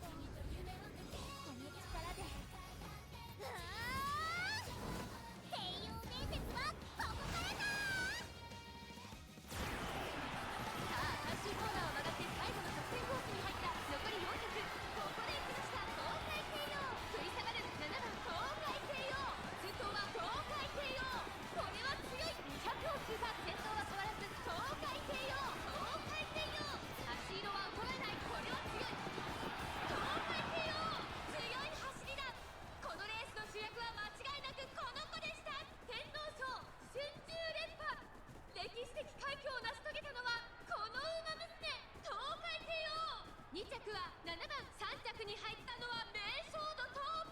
何と夢を見てこの力でうわー帝王伝説はここからださあ最終コーナーを曲がって最後の直線コースに入った残り400ここで行きました東海帝王食い下がる7番東海帝王先頭は東海帝王これは強い200を通過先頭は変わらず東海帝王東海帝王足色は衰えないこれは強い東海帝王強い走りだこのレースの主役は間違いなくこの子でした天皇賞春秋連覇歴史的快挙を成し遂げたのはこの馬娘東海帝王2着は7番3着に入ったのは名将怒涛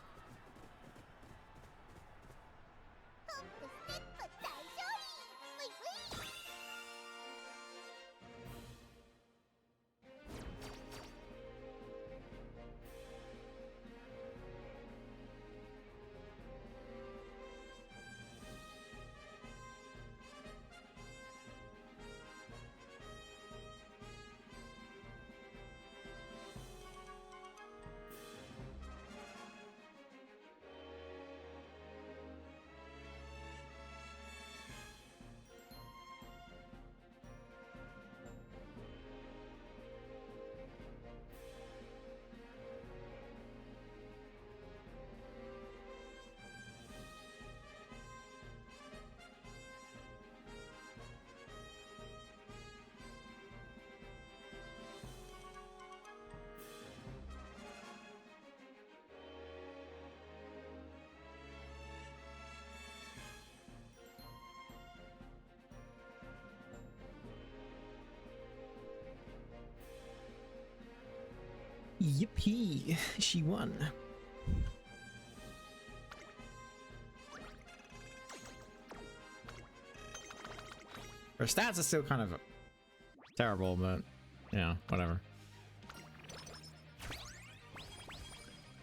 ホップステップ大勝利ウィウィYippee! She won. Her stats are still kind of terrible, but yeah, whatever.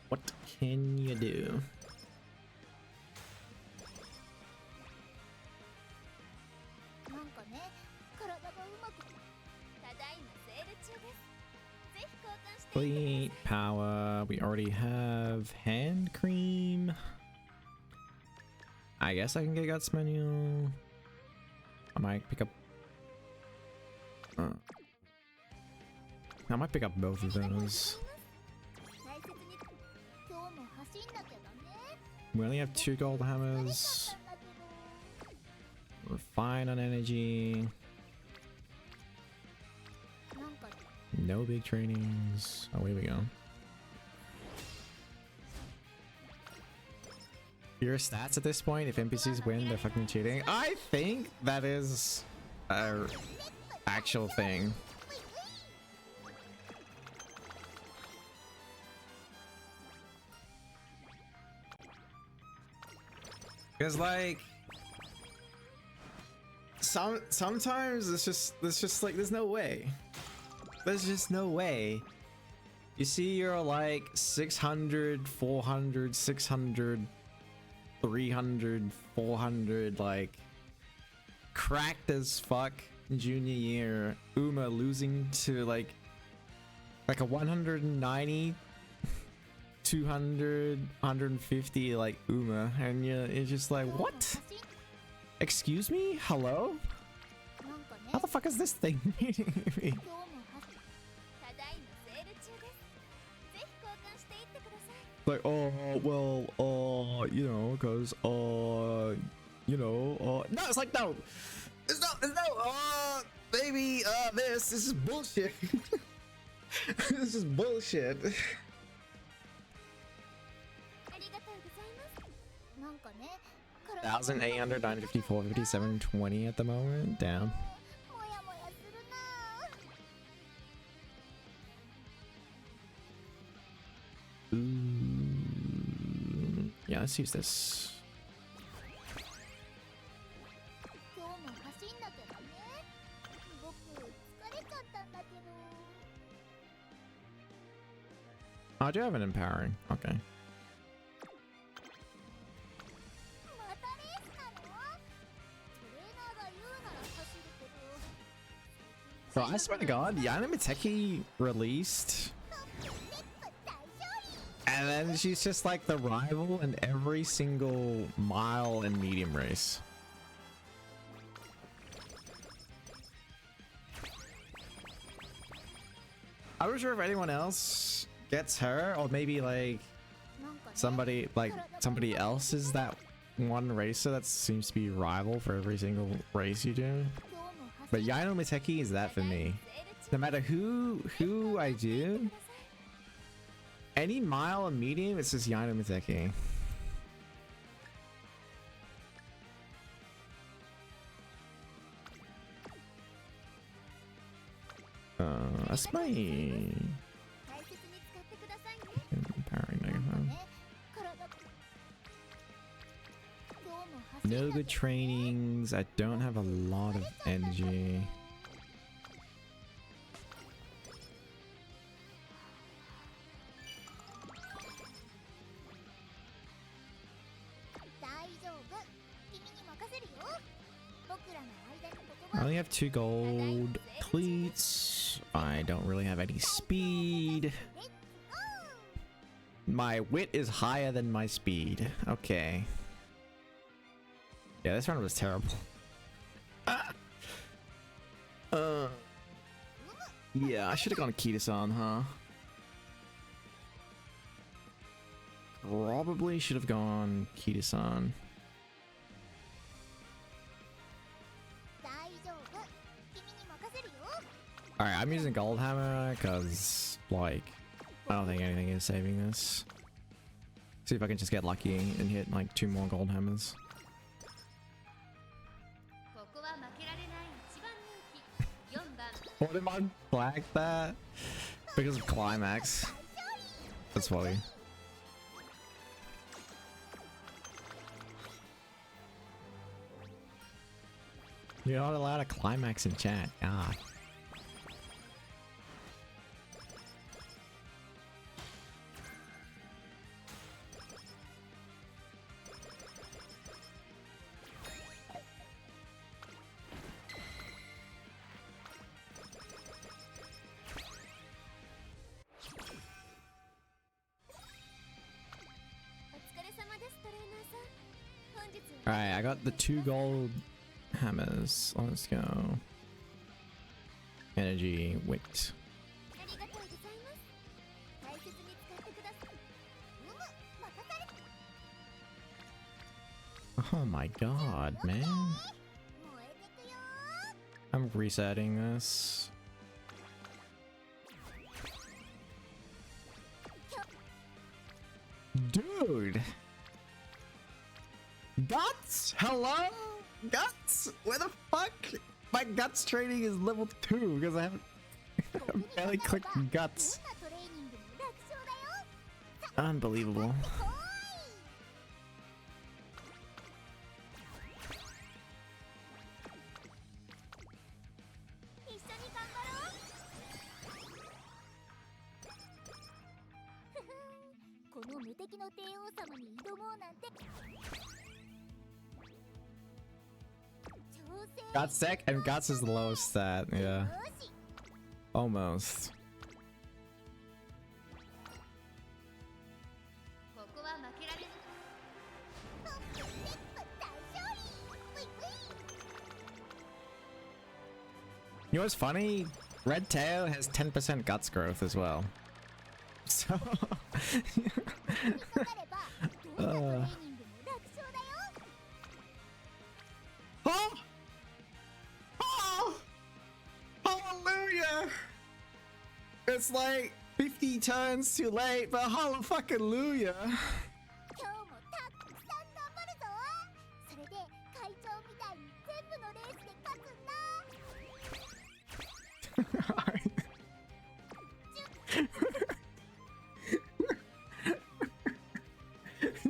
What can you do? なんかね体がうまくただいまセール中ですぜひ交換していってください Fleet power. We already have hand cream. I guess I can get guts manual. I might pick up. I might pick up both of those. 大切に今日も走んなきゃダメ We only have 2 gold 疲れちゃ hammers. ったんだけど We're fine on energy. なんか No big trainings. Oh, here we go. Your stats at this point, if NPCs win, they're fucking cheating. I think that is a actual thing. Cause like sometimes it's just like there's no way. There's just no way. You see you're like 600, 400, 600, 300, 400, like cracked as fuck junior year Uma losing to like a 190, 200, 150 like Uma, and it's just like, what? Excuse me? Hello? なんかね How the fuck is this thing meeting me? 今日もただいまセール中ですぜひ交換していってください Like, oh, well, you know, cause, you know, no, it's like, no, it's no, baby, this is bullshit. This is bullshit. ありがとうございますなんかね体が 1,800, 954, 57, 20 at the moment. Damn. もやもやするな Ooh. Yeah, let's use this. 今日も走んなきゃダメ僕疲れちゃったんだけど Oh, I do have an empowering. Okay. またレースなのトレーナーが言うなら走るけど Bro, I swear to God, Yana Miteki released, レッツ大勝利 and then she's just like the rival in every single mile and medium race. I'm not sure if anyone else gets her, or maybe like なんかね somebody else is that one racer that seems to be rival for every single race you do. 今日も But 走 Yano Miteki is that for me. セール中 No matter who I do, any mile and medium, it's just Yano Miteki. That's my 大切に使ってくださいね empowering なんか negative. ね体が今日も走ん No なきゃ good trainings. I don't have a lot of energy. 大丈夫君に任せるよ僕らの間にここ I が only have 2 gold cleats. I don't really have any speed. レッツゴー My wit is higher than my speed. Okay. Yeah, this round was terrible. Yeah, I should have gone Kita-san, huh? Probably should have gone Kita-san. 大丈夫君に任せるよ Alright, I'm using Gold Hammer because, like, I don't think anything is saving this. See if I can just get lucky and hit, like, 2 more Gold Hammers. ここは負けられない一番人気4番 What am I flag that? Because of Climax. That's funny. You're not allowed a climax in chat. God. は Alright, I got the 2 gold hammers. Let's go. Energy, wait. ありがとうございます大切に使ってください任され Oh my god, man. 燃えてくよ I'm resetting this. Dude! Guts? Hello? Guts? Where the fuck? My guts training is level 2 because I haven't barely clicked guts. どんなトレーニングも楽勝だよ Unbelievable. おーい一緒に頑張ろうふふんこの無敵の帝王様に挑もうなんて挑戦 Guts sec and guts is the lowest stat, yeah. よし Almost. ここは負けられぬトップステップ大勝利ウィウィ You know what's funny? Red Tail has 10% guts growth as well. So にかかればどんなトレーニングも楽勝だよ Oh! Oh! Hallelujah! It's like 50 turns too late, but hallelujah! 今日もたくさん頑張るぞそれで会長みたいに全部のレースで勝つんだ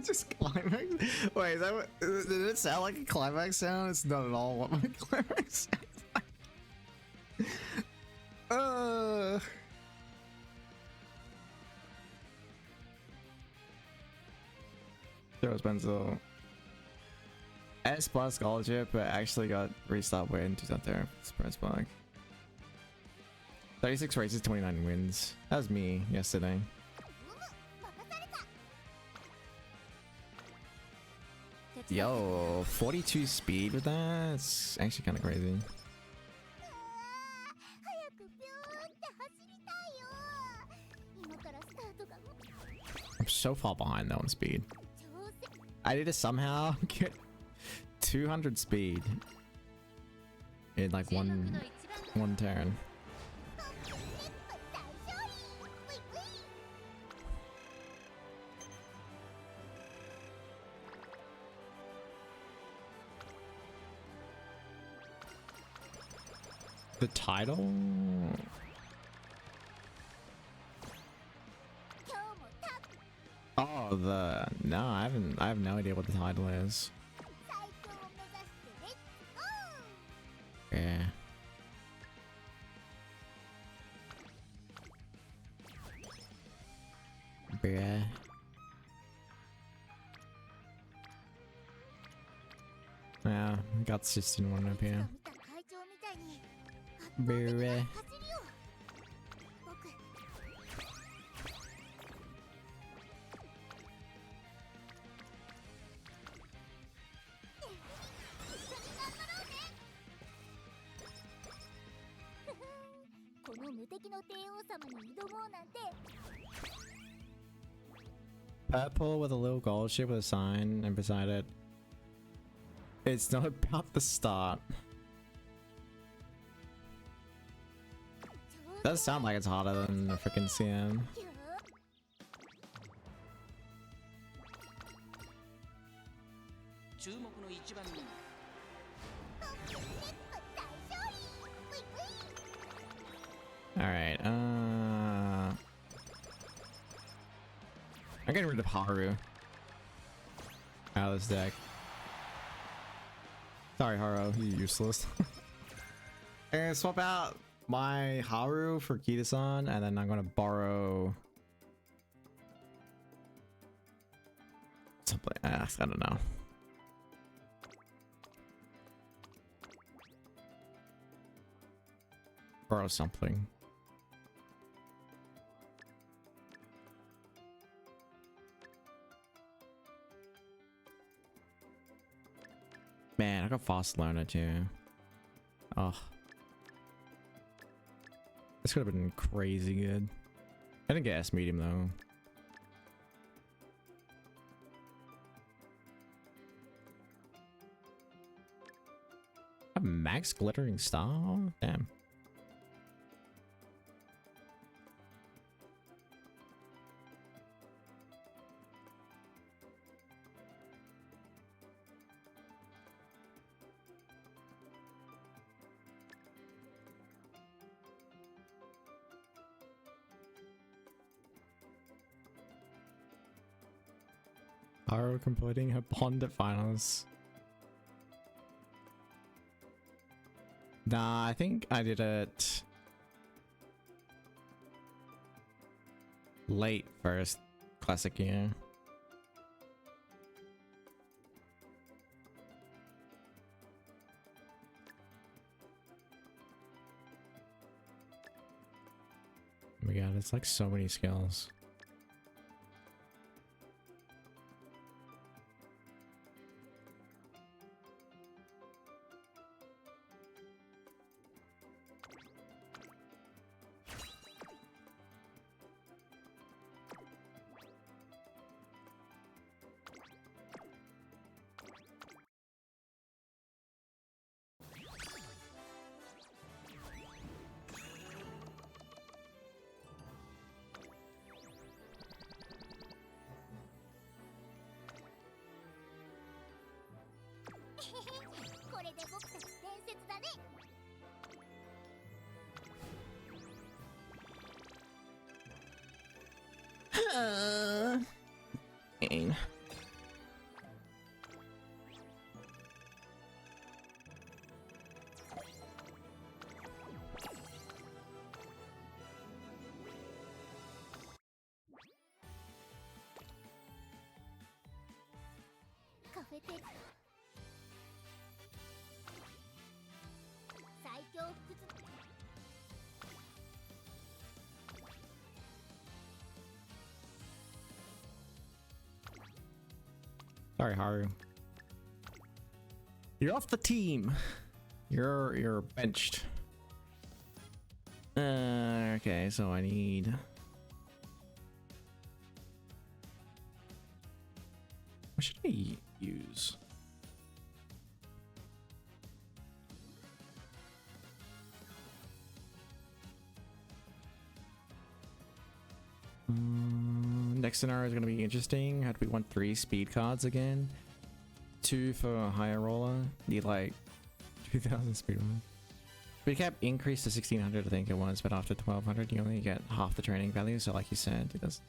Just climax? Wait, is that what, did it sound like a climax sound? It's not at all what my climax sounds like. Sure, Spencer. S plus scholarship, but actually got restart win. Who's out there? Express bug. 36 races, 29 wins. That was me yesterday. 任された Yo, 42 speed with that? It's actually kind of crazy. うわー早くビューって走りたいよ今からスタートがも I'm so far behind though on speed. 挑戦 I need to somehow get 200 speed in like 注目の one 一番 turn. トップステップ大勝利ウィウィ The title? 今日もたく Oh, the no, I have no idea what the title is. 最強を目指してレッツゴー Yeah. Bruh. Yeah, guts just didn't want to appear. 見た会長みたいに圧倒的な Bruh. 走りを僕 一緒に頑張ろうねふふんこの無敵の帝王様に挑もうなんて Purple with a little gold ship with a sign and beside it. It's not about the start. Does sound like it's harder than the freaking CM. ぎゅー注目の一番人トップステップ大勝利ウィウィ Alright, I'm getting rid of Haru out of this deck. Sorry, Haru, you're useless. And swap out my Haru for Kita-san, and then I'm gonna borrow something. I don't know. Borrow something. Man, I got fast learner too. Oh. This could have been crazy good. I didn't get S medium though. A max glittering star? Damn. Haru completing her pond at finals. Nah, I think I did it late first classic year. Oh my god, it's like so many skills. Dang. Sorry, Haru. You're off the team. You're benched. Okay, so I need. What should I use? Next scenario is going to be interesting. How do we want 3 speed cards again? 2 for a higher roller. Need like 2000 speed roller. Speed cap increased to 1600, I think it was, but after 1200 you only get half the training value. So like you said, it does.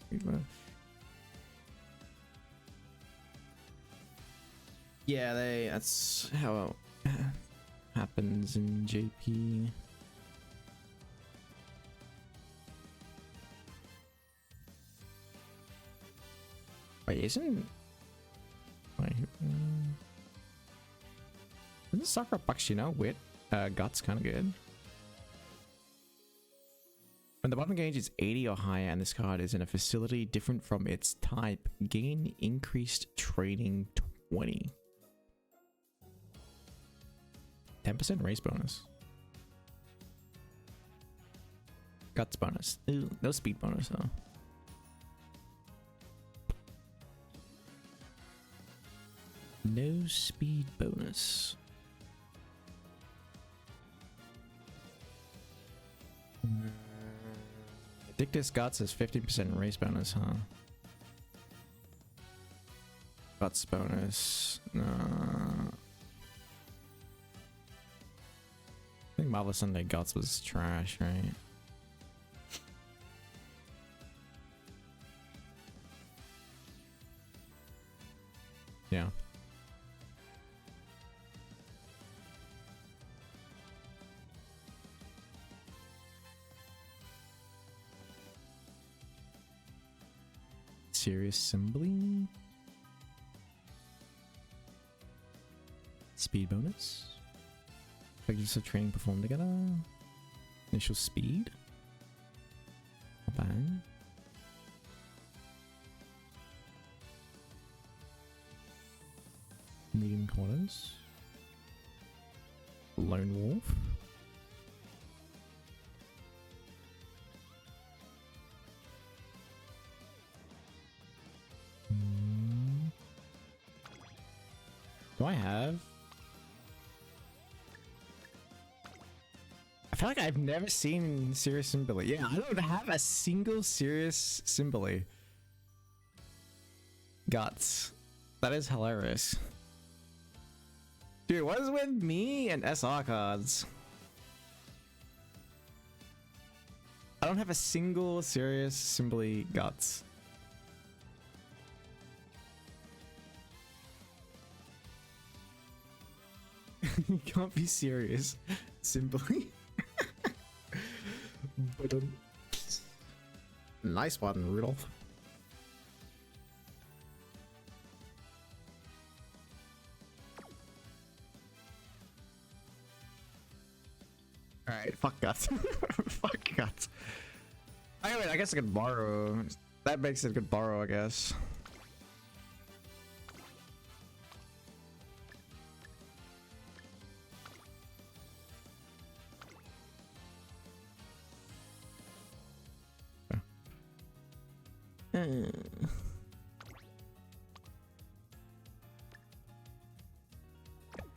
Yeah, that's how it happens in JP. Wait, isn't Sakura Bucks, you know, wit, guts kind of good. When the bottom gauge is 80 or higher and this card is in a facility different from its type, gain increased training 20. 10% race bonus. Guts bonus. Ooh, no speed bonus though. No speed bonus. Dictus Guts is 50% race bonus, huh? Guts bonus. I think Marvel Sunday Guts was trash, right? Yeah. Serious Assembly. Speed bonus. Packages of training performed together. Initial speed. Bang. Medium quarters. Lone Wolf. Do I have? I feel like I've never seen Sirius Simbili. Yeah, I don't have a single Sirius Simbili. Guts. That is hilarious. Dude, what is with me and SR cards? I don't have a single Sirius Simbili Guts. You can't be serious. Simply. Nice one, Rudolph. Alright, fuck guts. Fuck guts. I mean, I guess I could borrow. That makes it a good borrow, I guess.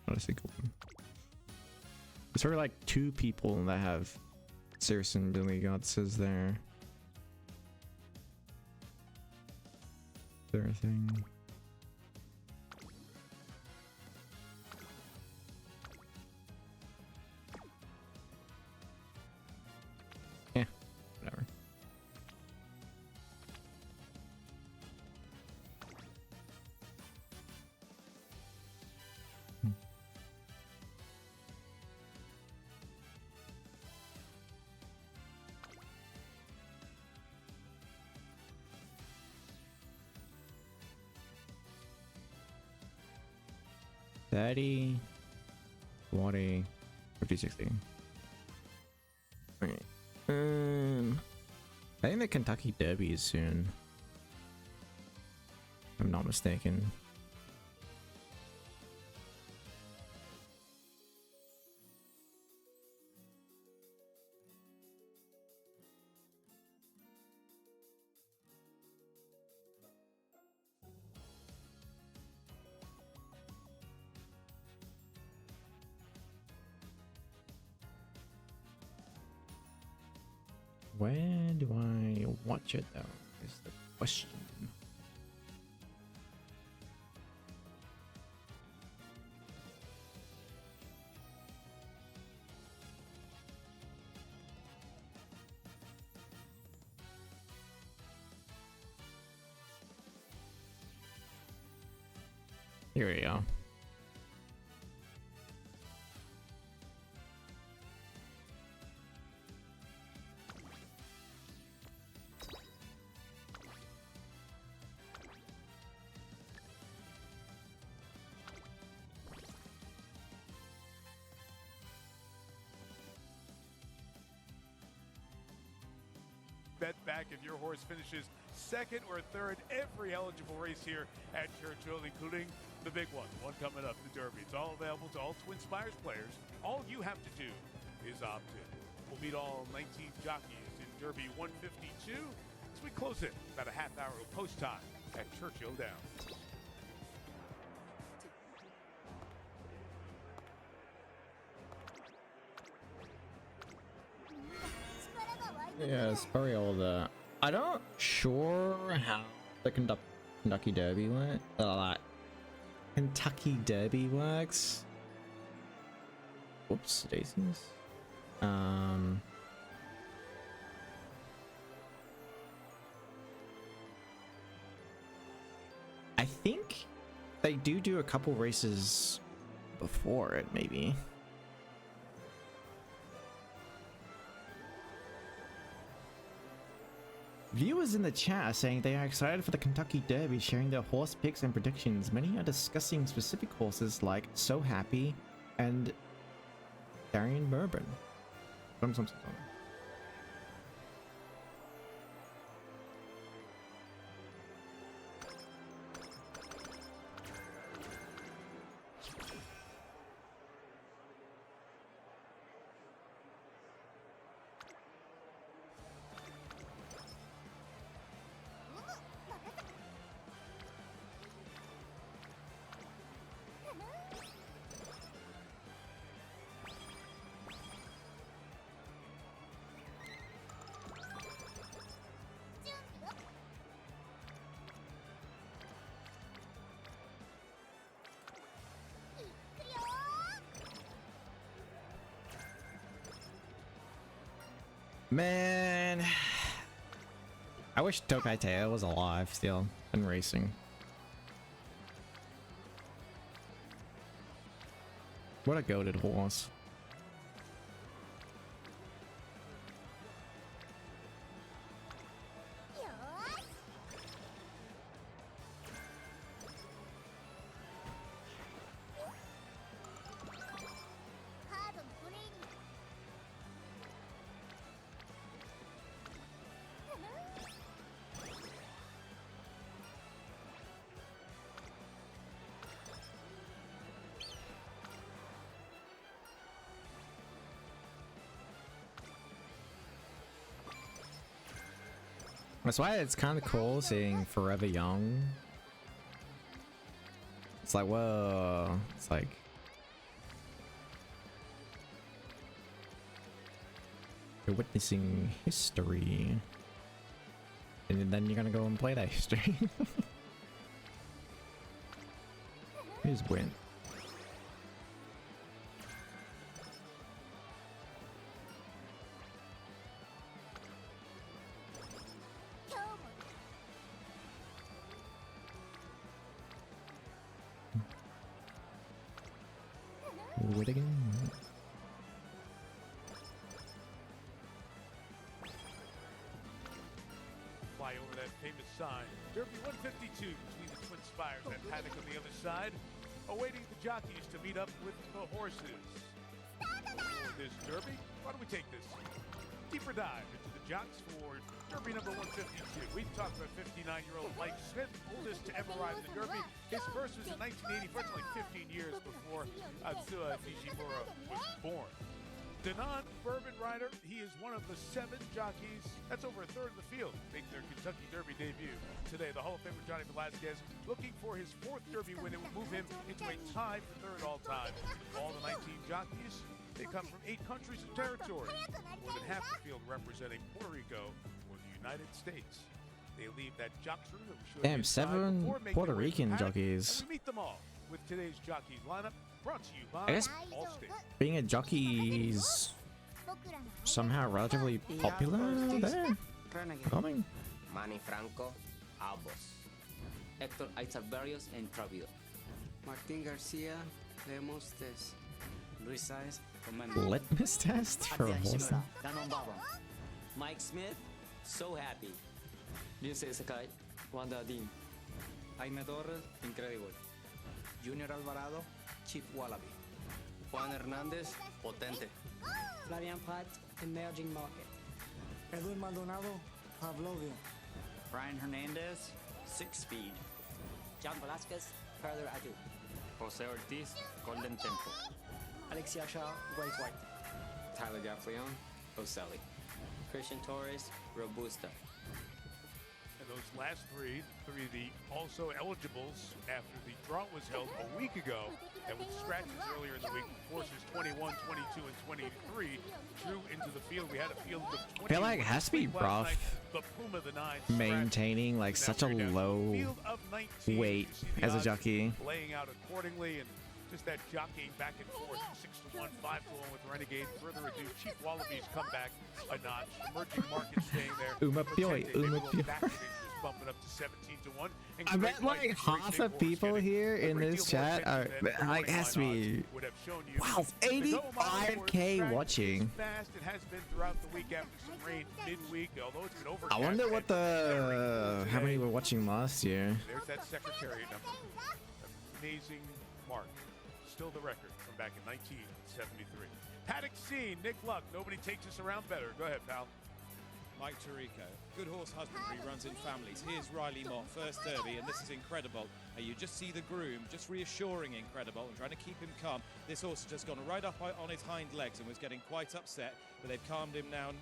Not a single one. There's sort of like 2 people that have Sirius and Billy Guts is there. Is there a thing? Yeah, whatever. 30, 40, 50, 60. Okay. I think the Kentucky Derby is soon. If I'm not mistaken. Where do I watch it though? Is the question. Here we go. Bet back if your horse finishes second or third every eligible race here at Churchill, including the big one coming up, the Derby. It's all available to all Twin Spires players. All you have to do is opt in. We'll meet all 19 jockeys in Derby 152 as we close in about a half hour of post time at Churchill Downs. Yeah, it's very old. I'm not sure how the Kentucky Derby went. Kentucky Derby works. Whoops, daisies. I think they do a couple races before it, maybe. Viewers in the chat are saying they are excited for the Kentucky Derby, sharing their horse picks and predictions. Many are discussing specific horses like So Happy and Darian Bourbon. Some. Man, I wish Tokai Teo was alive still and racing. What a goated horse. That's why it's kind of cool seeing Forever Young. It's like, whoa. It's like... you're witnessing history. And then you're gonna go and play that history. Who's win? Whittaker. Fly over that famous sign. Derby 152 between the Twin Spires and Paddock on the other side, awaiting the jockeys to meet up with the horses. For this Derby, why don't we take this deeper dive into the jocks for Derby number 152. We talked about 59-year-old Mike Smith, oldest to ever ride in the Derby. His first was in 1984, it's like 15 years before Atsuha Nishimura was born. Danon, Bourbon Rider, he is one of the 7 jockeys, that's over a third of the field, make their Kentucky Derby debut today. The Hall of Famer Johnny Velasquez looking for his 4th Derby win. It would move him into a tie for 3rd all-time. All the 19 jockeys, they come from 8 countries and territories. More than half the field representing Puerto Rico or the United States. They leave that jock room that we showed Damn, you inside 7 before making Puerto their way to Rican Paddock, jockeys. and we meet them all with today's jockeys lineup, brought to you by I guess Allstate. being a jockey is somehow relatively popular there. Coming. Manny Franco, Albos. Hector Aizabarios and Travio. Martin Garcia, Lemos Tess. Luis Saez, Commander. Litmus test for a horse. Mike Smith, so happy. Ryusei Sakai, Wanda Dean. Jaime Torres, incredible. Junior Alvarado, Chief Wallaby. Juan Hernandez, Potente. Flavian Pratt, Emerging Market. Edwin Maldonado, Pavlovio. Brian Hernandez, 6 Speed. John Velasquez, Further Ado. Jose Ortiz, Golden Temple. Alexia Shaw, Great White. Tyler Gaffleon, Oselli. Christian Torres, Robusta. And those last three of the also eligibles after the draw was held a week ago, and with scratches earlier in the week, horses 21, 22, and 23 drew into the field. We had a field of 20. I feel like it has to be rough The Puma, the 9, maintaining like such a low field of 19, weight you see the as a odds jockey. laying out accordingly, and just that jockeying back and forth, 6-1, 5-1 with Renegade. Further ado, Chief Wallabies come back a notch. Emerging Market staying there. Uma Poi, Potente, Uma Nicholas Poi. Backstreet was bumping up to 17-1. And I Great bet like White, half Great of Big people Horse here getting in a great this deal more chat are attention than like the has to money line be odds would have shown you. wow, The Go Mile horse 85k track watching. is fast. It has been throughout the week after some rain midweek, although it's been overcast. I wonder what and how many today. were watching last year. There's that Secretariat number. Amazing mark. Still the record from back in 1973. Paddock scene, Nick Luck. Nobody takes us around better. Go ahead, pal. Mike Tirico. Good horse husbandry runs in families. Here's Riley Mott, first Derby, and this is incredible. You just see the groom, just reassuring incredible and trying to keep him calm. This horse has just gone right up on his hind legs and was getting quite upset, but they've calmed him down.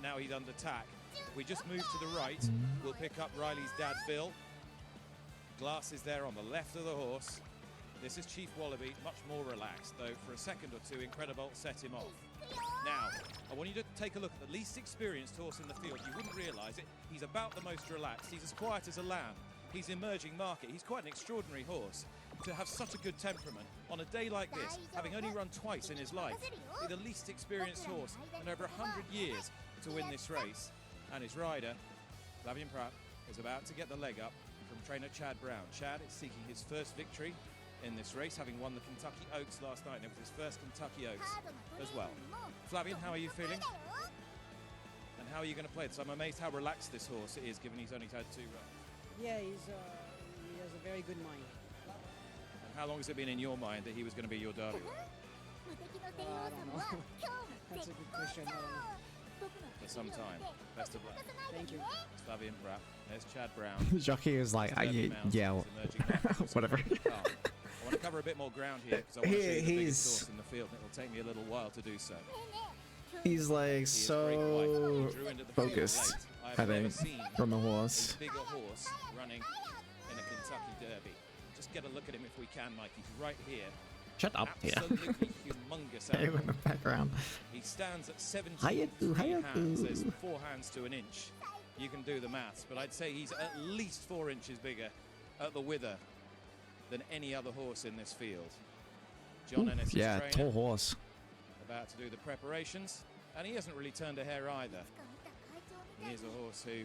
Now he's under attack. If we just move to the right, we'll pick up Riley's dad, Bill. Glass is there on the left of the horse. This is Chief Wallaby, much more relaxed, though for a second or two, incredible set him off. Now, I want you to take a look at the least experienced horse in the field. You wouldn't realise it. He's about the most relaxed. He's as quiet as a lamb. He's Emerging Market. He's quite an extraordinary horse to have such a good temperament. On a day like this, having only run twice in his life, be the least experienced horse in over 100 years. to win this race, and his rider, Flavien Prat, is about to get the leg up from trainer Chad Brown. Chad is seeking his first victory in this race, having won the Kentucky Oaks last night, and it was his first Kentucky Oaks as well. Flavien, how are you feeling? And how are you going to play this? I'm amazed how relaxed this horse is, given he's only had 2 runs. Yeah, he has a very good mind. And how long has it been in your mind that he was going to be your Derby winner? I don't know. That's a good question. I don't know. For some time. Best of luck. Thank you. It's Flavien Prat. There's Chad Brown. The jockey is like, yeah, whatever. I want to cover a bit more ground here because I want to show you the biggest horse in the field, and it will take me a little while to do so. He's like so focused, I think, from the horse. A bigger horse running in a Kentucky Derby. Just get a look at him if we can, Mike. He's right here. Shut up, Absolutely humongous animal. In the background. He stands at 17 hands. There's 4 hands to an inch. You can do the maths, but I'd say he's at least 4 inches bigger at the wither than any other horse in this field. John Ennis, yeah, trainer, tall horse. about to do the preparations, and he hasn't really turned a hair either. He is a horse who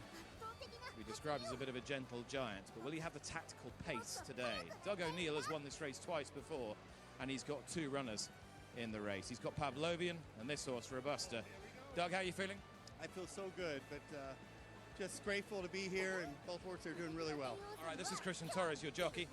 we described as a bit of a gentle giant, but will he have the tactical pace today? Doug O'Neill has won this race twice before, and he's got 2 runners in the race. He's got Pavlovian and this horse, Robusta. Doug, how are you feeling? I feel so good, but just grateful to be here, and both horses are doing really well. All right, this is Christian Torres, your jockey.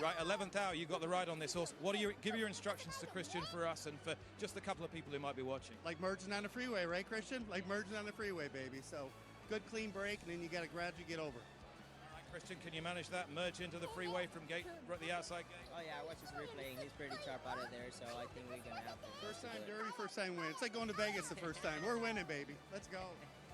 Right, 11th hour, you got the ride on this horse. What are your, give your instructions to Christian for us and for just a couple of people who might be watching. Like merging on the freeway, right, Christian? Like merging on the freeway, baby. So good, clean break, and then you got to gradually get over. All right, Christian, can you manage that? Merge into the freeway from gate, the outside gate? Oh yeah, I watched his replay. He's pretty sharp out of there, so I think we're gonna have to. First time Derby, first time win. It's like going to Vegas the first time. We're winning, baby. Let's go.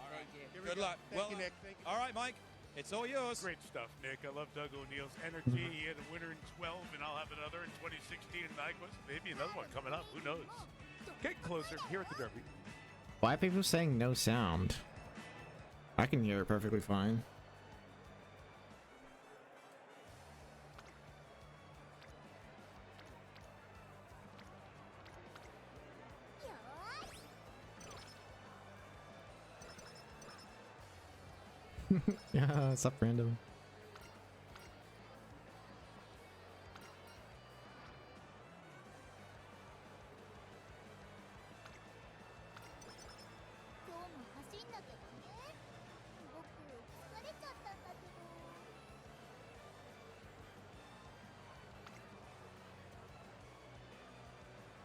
All right, Here we good go. luck. Thank you, Nick. Thank you. All right, Mike, it's all yours. Great stuff, Nick. I love Doug O'Neill's energy. He had a winner in 12, and I'll have another in 2016 in Nyquist. Maybe another one coming up. Who knows? Get closer here at the Derby. Why are people saying no sound? I can hear it perfectly fine. Yeah, what's up, random?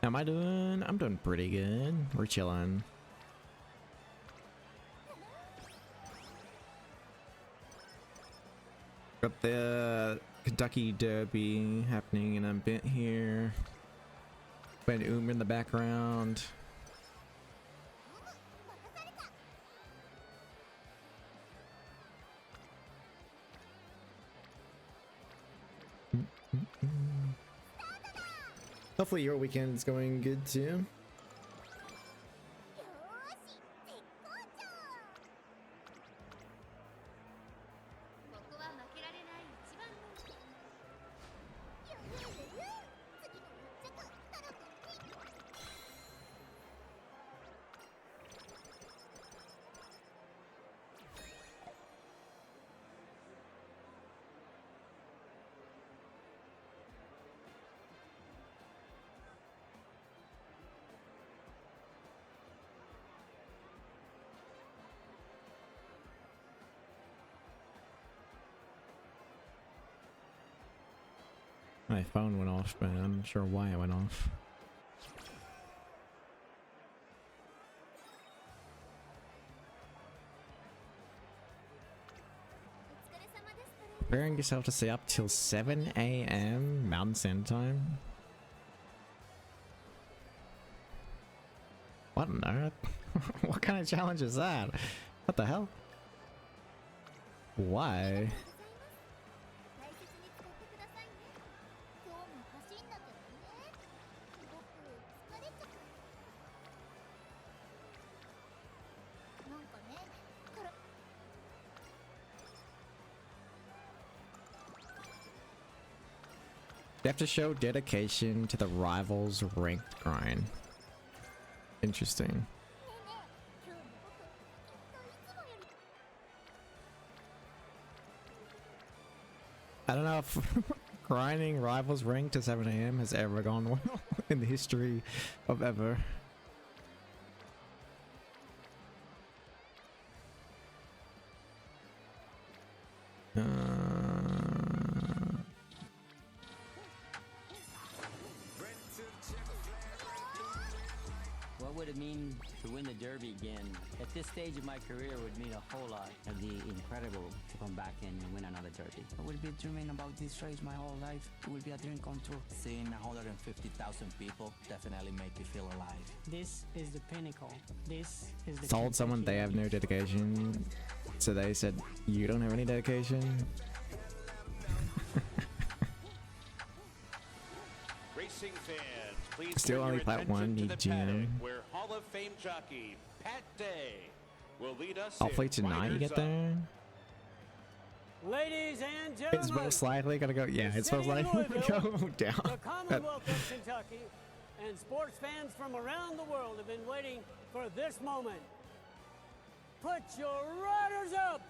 How am I doing? I'm doing pretty good. We're chilling. Got the Kentucky Derby happening in a bit here. Ben in the background. Hopefully your weekend's going good too. My phone went off, but I'm not sure why it went off. Preparing yourself to stay up till 7 a.m. Mountain Standard Time? What on earth? What kind of challenge is that? What the hell? Why? They have to show dedication to the rival's ranked grind. Interesting. I don't know if grinding Rivals Ring to 7 AM has ever gone well in the history of ever. What would it mean to win the Derby again? At this stage of my career, it would mean a whole lot. It'd be incredible to come back and win another Derby. I will be dreaming about this race my whole life. It will be a dream come true. Seeing 150,000 people definitely make you feel alive. This is the pinnacle. This is the Told someone they have no dedication, so they said, "You don't have any dedication." Racing fans, please Still turn only your plat attention one, to need the GM. paddock where Hall of Fame jockey Pat Day will lead us. Hopefully in tonight you Riders get Up. there. Ladies and It's gentlemen, most likely gonna go. Yeah, it's most likely gonna go down. the Commonwealth of Kentucky and sports fans from around the world have been waiting for this moment. Put your riders up!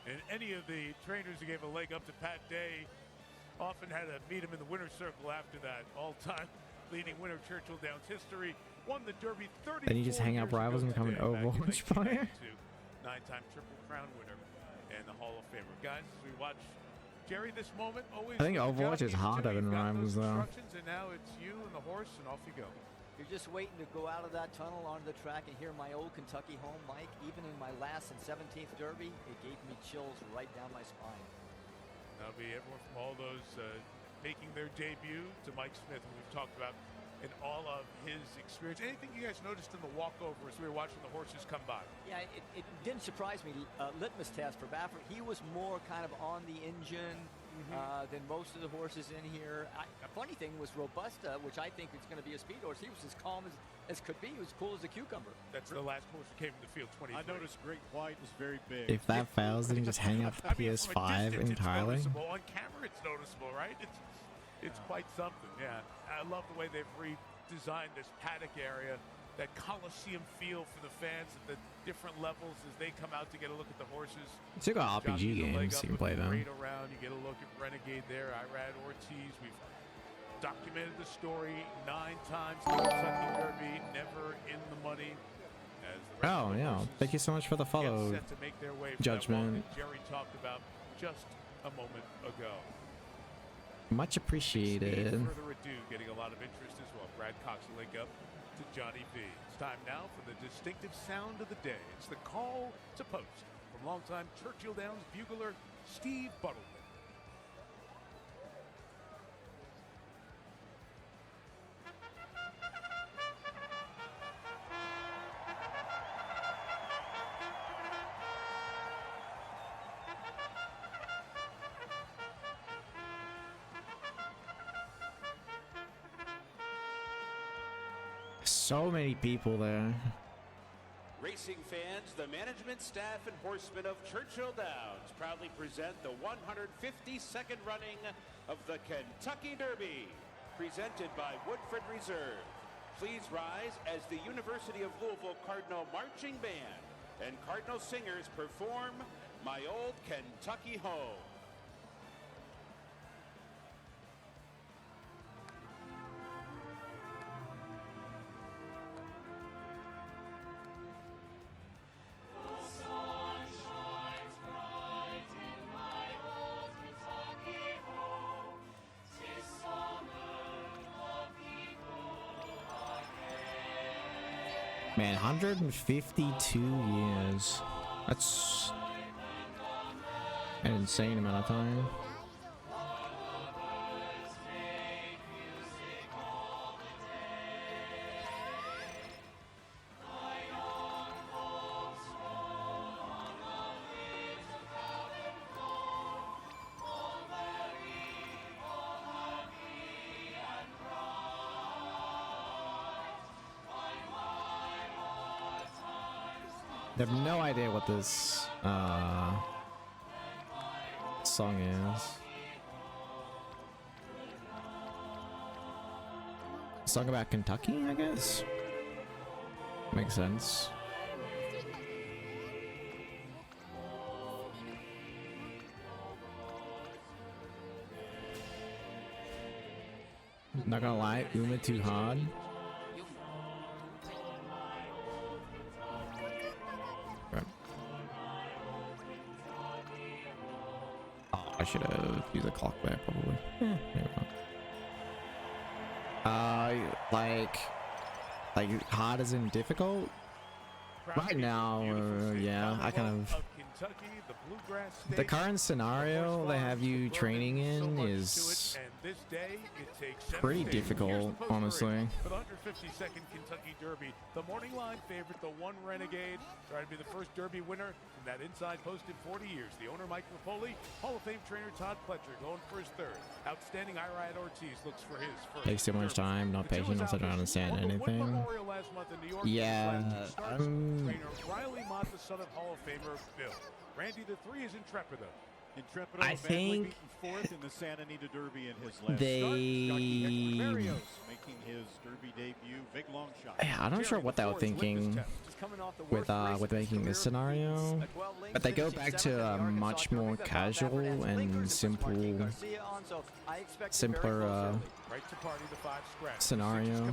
And any of the trainers who gave a leg up to Pat Day often had to meet him in the winner's circle after that. All-time leading winner of Churchill Downs history. Won the Derby 34 Then you just hang out years Rivals ago and become an today, back in Overwatch player. 1992. Nine-time Triple Crown winner and the Hall of Famer. Guys, as we watch Jerry this moment, always I think with the Overwatch is jockeys, harder Jimmy, than you've got Rivals, those though. instructions, and now it's you and the horse, and off you go. You're just waiting to go out of that tunnel onto the track and hear my old Kentucky home, Mike. Even in my last and 17th Derby, it gave me chills right down my spine. That'll be everyone from all those making their debut to Mike Smith, who we've talked about in all of his experience. Anything you guys noticed in the walkover as we were watching the horses come by? Yeah, it didn't surprise me. Litmus test for Baffert. He was more kind of on the engine than most of the horses in here. A funny thing was Robusta, which I think is going to be a speed horse. He was as calm as could be. He was cool as a cucumber. That's the last horse who came in the field, 23. I noticed Great White was very big. If that fails, then you just hang up the I mean, from a PS5 distance, entirely. It's noticeable. On camera, it's noticeable, right? It's quite something. Yeah, I love the way they've redesigned this paddock area, that Coliseum feel for the fans at the different levels as they come out to get a look at the horses. Still got RPG Jockey's a leg games, up you can with play the them. parade around. You get a look at Renegade there, Irad Ortiz. We've documented the story 9 times. The Kentucky Derby, never in the money. As the rest Oh of the yeah, horses thank you so much for the get follow, set to make their way for that walk Judgment. that Jerry talked about just a moment ago. Much appreciated. Need further ado, getting a lot of interest as well. Brad Cox will link up to Johnny V. It's time now for the distinctive sound of the day. It's the call to post from longtime Churchill Downs bugler Steve Buttleman. So many people there. Racing fans, the management, staff, and horsemen of Churchill Downs proudly present the 152nd running of the Kentucky Derby, presented by Woodford Reserve. Please rise as the University of Louisville Cardinal Marching Band and Cardinal Singers perform My Old Kentucky Home. Man, 152 years. That's an insane amount of time. I have no idea what this song is. Song about Kentucky, I guess. Makes sense. Not gonna lie, Uma too hard. Right. Oh, I should have used a clock there probably. Maybe not. Like hard as in difficult. Right now, yeah, I kind of. The current scenario they have you training in is pretty difficult, honestly. For the 152nd Kentucky Derby, the morning line favorite, the one Renegade, trying to be the first Derby winner in that inside post in 40 years. The owner, Mike Rapoli, Hall of Fame trainer Todd Pletcher going for his third. Outstanding Irad Ortiz looks for his first. Takes too much time, not patient, also don't understand anything. Yeah, trainer Riley Mott, the son of Hall of Famer Bill. Randy, the 3 is Intrepido. Intrepido I think fourth in the Santa Anita Derby in his last they. start. Making his Derby debut, big long shot. Yeah, I'm not sure what they were thinking with making this scenario, but they go back to a much more casual and simpler scenario,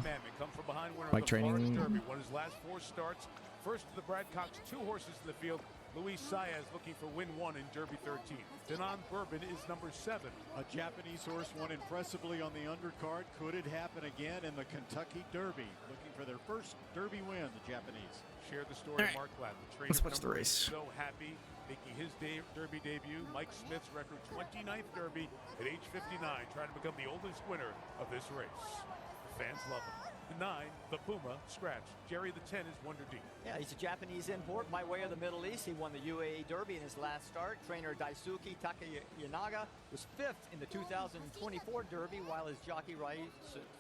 like training. Won his last 4 starts. First to the Brad Cox, 2 horses in the field. Luis Saez looking for win 1 in Derby 13. Denon Bourbon is number 7. A Japanese horse won impressively on the undercard. Could it happen again in the Kentucky Derby? Looking for their first Derby win, the Japanese. Share the story of Mark Gladden. Let's watch the race. So happy making his Derby debut. Mike Smith's record 29th Derby at age 59, trying to become the oldest winner of this race. The fans love him. 9, the Puma, scratch. Jerry the 10 is Wonder Deep. Yeah, he's a Japanese import by way of the Middle East. He won the UAE Derby in his last start. Trainer Daisuke Takayanaga was 5th in the 2024 Derby, while his jockey Rai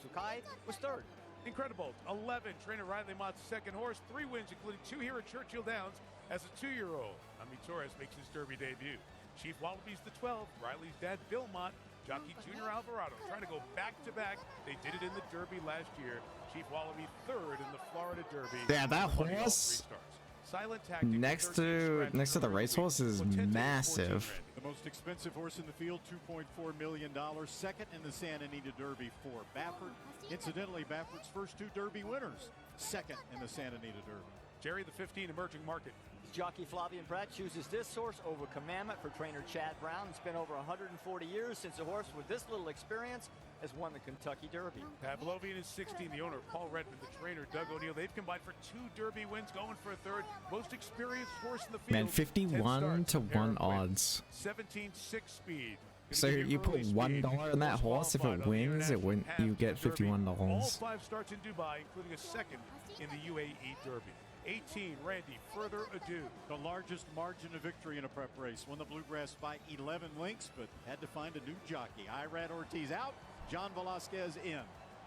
Tsukai was 3rd. Incredible. 11, trainer Riley Mott's second horse. 3 wins, including 2 here at Churchill Downs as a 2-year-old. Ami Torres makes his Derby debut. Chief Wallaby's the 12. Riley's dad, Bill Mott. Jockey Junior Alvarado trying to go back-to-back. They did it in the Derby last year. Chief Wallaby 3rd in the Florida Derby. Yeah, that horse next to the racehorse is massive. The most expensive horse in the field, $2.4 million. Second in the Santa Anita Derby for Baffert. Incidentally, Baffert's first 2 Derby winners. Second in the Santa Anita Derby. Jerry the 15, emerging market. Jockey Flavian Pratt chooses this horse over Commandment for trainer Chad Brown. It's been over 140 years since a horse with this little experience has won the Kentucky Derby. Pavlovian is 16. The owner, Paul Redmond, the trainer, Doug O'Neill. They've combined for 2 Derby wins, going for a 3rd. Most experienced horse in the field. Man, 51 to 1 odds. 17-6 speed. So you put $1 in that horse. If it wins, you get $51. All 5 starts in Dubai, including a 2nd in the UAE Derby. 18, Randy, further ado. The largest margin of victory in a prep race. Won the Bluegrass by 11 lengths, but had to find a new jockey. Irad Ortiz out, John Velasquez in.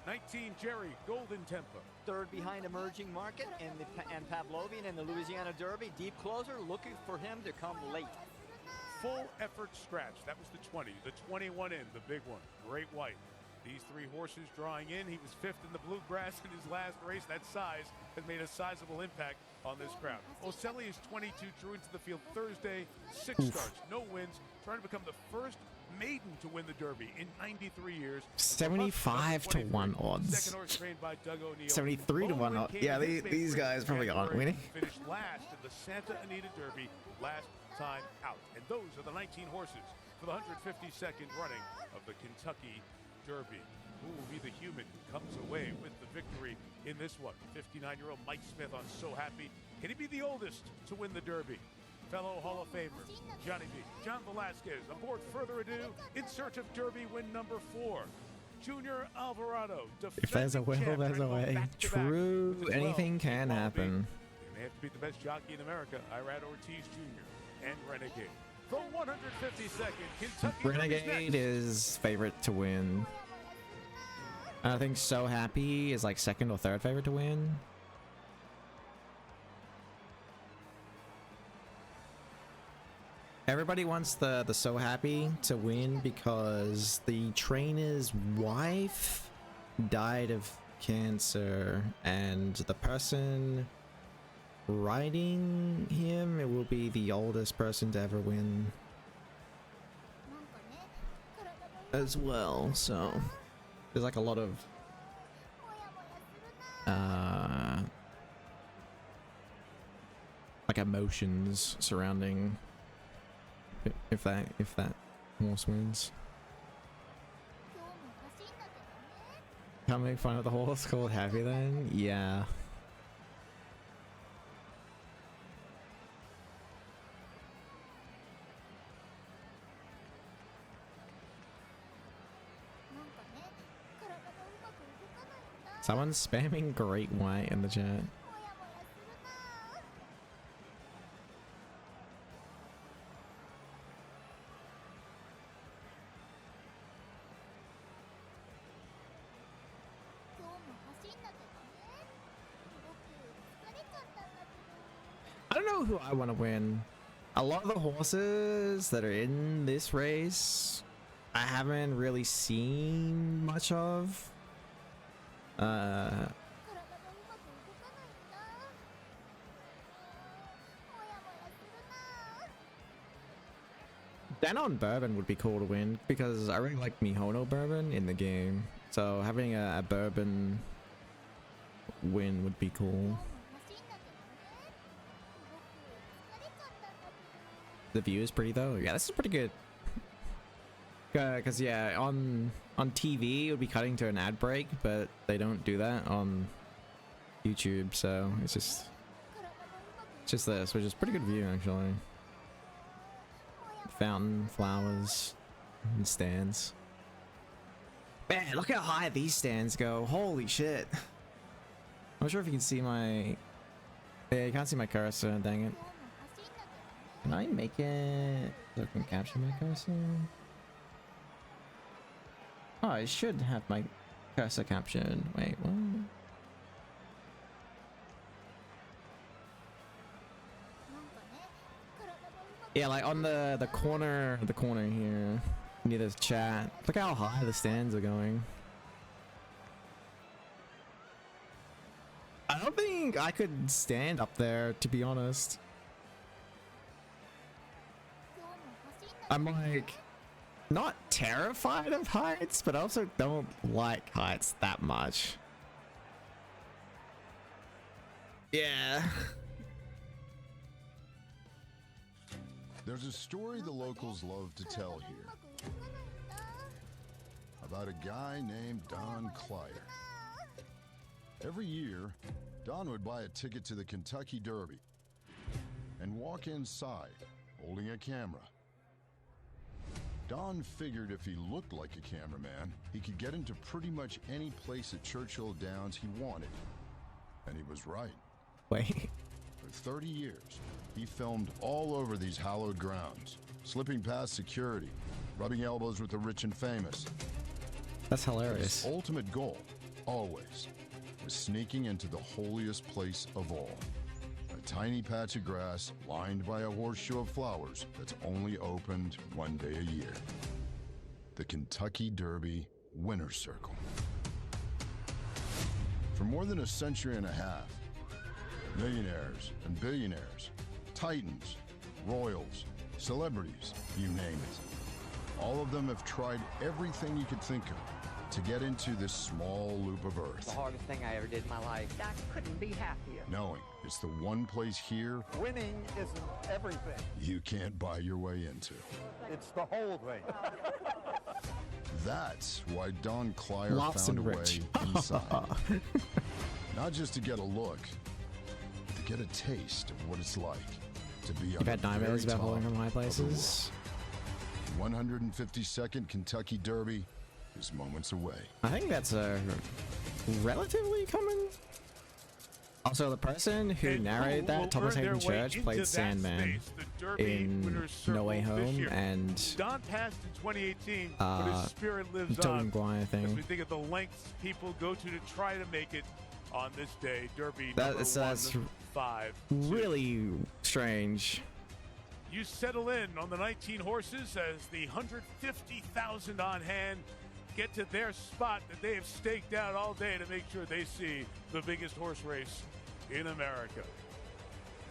19, Jerry, Golden Tempo. 3rd behind emerging market and Pavlovian in the Louisiana Derby. Deep closer, looking for him to come late. Full effort scratch. That was the 20. The 21 in, the big one. Great White. These 3 horses drawing in. He was 5th in the Bluegrass in his last race. That size has made a sizable impact on this crowd. Ocelli is 22, drew into the field Thursday. 6 starts, no wins. Trying to become the first maiden to win the Derby in 93 years. 75 to 1 odds. Second horse trained by Doug O'Neill. 73 to 1 odds. Yeah, these guys probably aren't winning. Finished last in the Santa Anita Derby last time out. And those are the 19 horses for the 152nd running of the Kentucky Derby. Who will be the human who comes away with the victory in this one? 59-year-old Mike Smith on So Happy. Can he be the oldest to win the Derby? Fellow Hall of Famer Johnny B. John Velasquez aboard Further Ado in search of Derby win number 4. Junior Alvarado. If there's a will, there's a way. True, anything can happen. They may have to beat the best jockey in America, Irad Ortiz Jr. and Renegade. The 152nd Kentucky Renegade is favorite to win. I think So Happy is like 2nd or 3rd favorite to win. Everybody wants the So Happy to win because the trainer's wife died of cancer, and the person riding him, it will be the oldest person to ever win as well, so there's like a lot of like emotions surrounding if that horse wins. Can't make fun of the horse called Happy then? Yeah. Someone's spamming Great White in the chat. I don't know who I want to win. A lot of the horses that are in this race, I haven't really seen much of. Danon Bourbon would be cool to win because I really like Mihono Bourbon in the game. So having a Bourbon win would be cool. The view is pretty though. Yeah, this is pretty good. Cause yeah, on TV it would be cutting to an ad break, but they don't do that on YouTube, so it's just this, which is pretty good view actually. Fountain, flowers, and stands. Man, look how high these stands go. Holy shit. I'm not sure if you can see my... Yeah, you can't see my cursor, dang it. Can I make it so I can capture my cursor? Oh, I should have my cursor captured. Wait, what? Yeah, like on the corner here near this chat. Look how high the stands are going. I don't think I could stand up there, to be honest. I'm like not terrified of heights, but I also don't like heights that much. Yeah. There's a story the locals love to tell here about a guy named Don Clyer. Every year, Don would buy a ticket to the Kentucky Derby and walk inside holding a camera. Don figured if he looked like a cameraman, he could get into pretty much any place at Churchill Downs he wanted. And he was right. Wait. For 30 years, he filmed all over these hallowed grounds, slipping past security, rubbing elbows with the rich and famous. That's hilarious. His ultimate goal, always, was sneaking into the holiest place of all. A tiny patch of grass lined by a horseshoe of flowers that's only opened one day a year. The Kentucky Derby Winner's Circle. For more than a century and a half, millionaires and billionaires, titans, royals, celebrities, you name it. All of them have tried everything you could think of to get into this small loop of earth. The hardest thing I ever did in my life. I couldn't be happier. Knowing it's the one place here winning isn't everything. You can't buy your way into. It's the whole thing. That's why Don Clyer found a way inside. Not just to get a look, but to get a taste of what it's like to be on You've had the very nightmares about top holding from high of the places. world. 152nd Kentucky Derby is moments away. I think that's relatively common. Also, the person who narrated that, Thomas Hayden Church, played Sandman in No Way Home, and Don passed in 2018, but his spirit lives Tobey on. Maguire thing. As we think of the lengths people go to try to make it on this day, Derby That's number 5. really strange. You settle in on the 19 horses as the 150,000 on hand get to their spot that they have staked out all day to make sure they see the biggest horse race in America.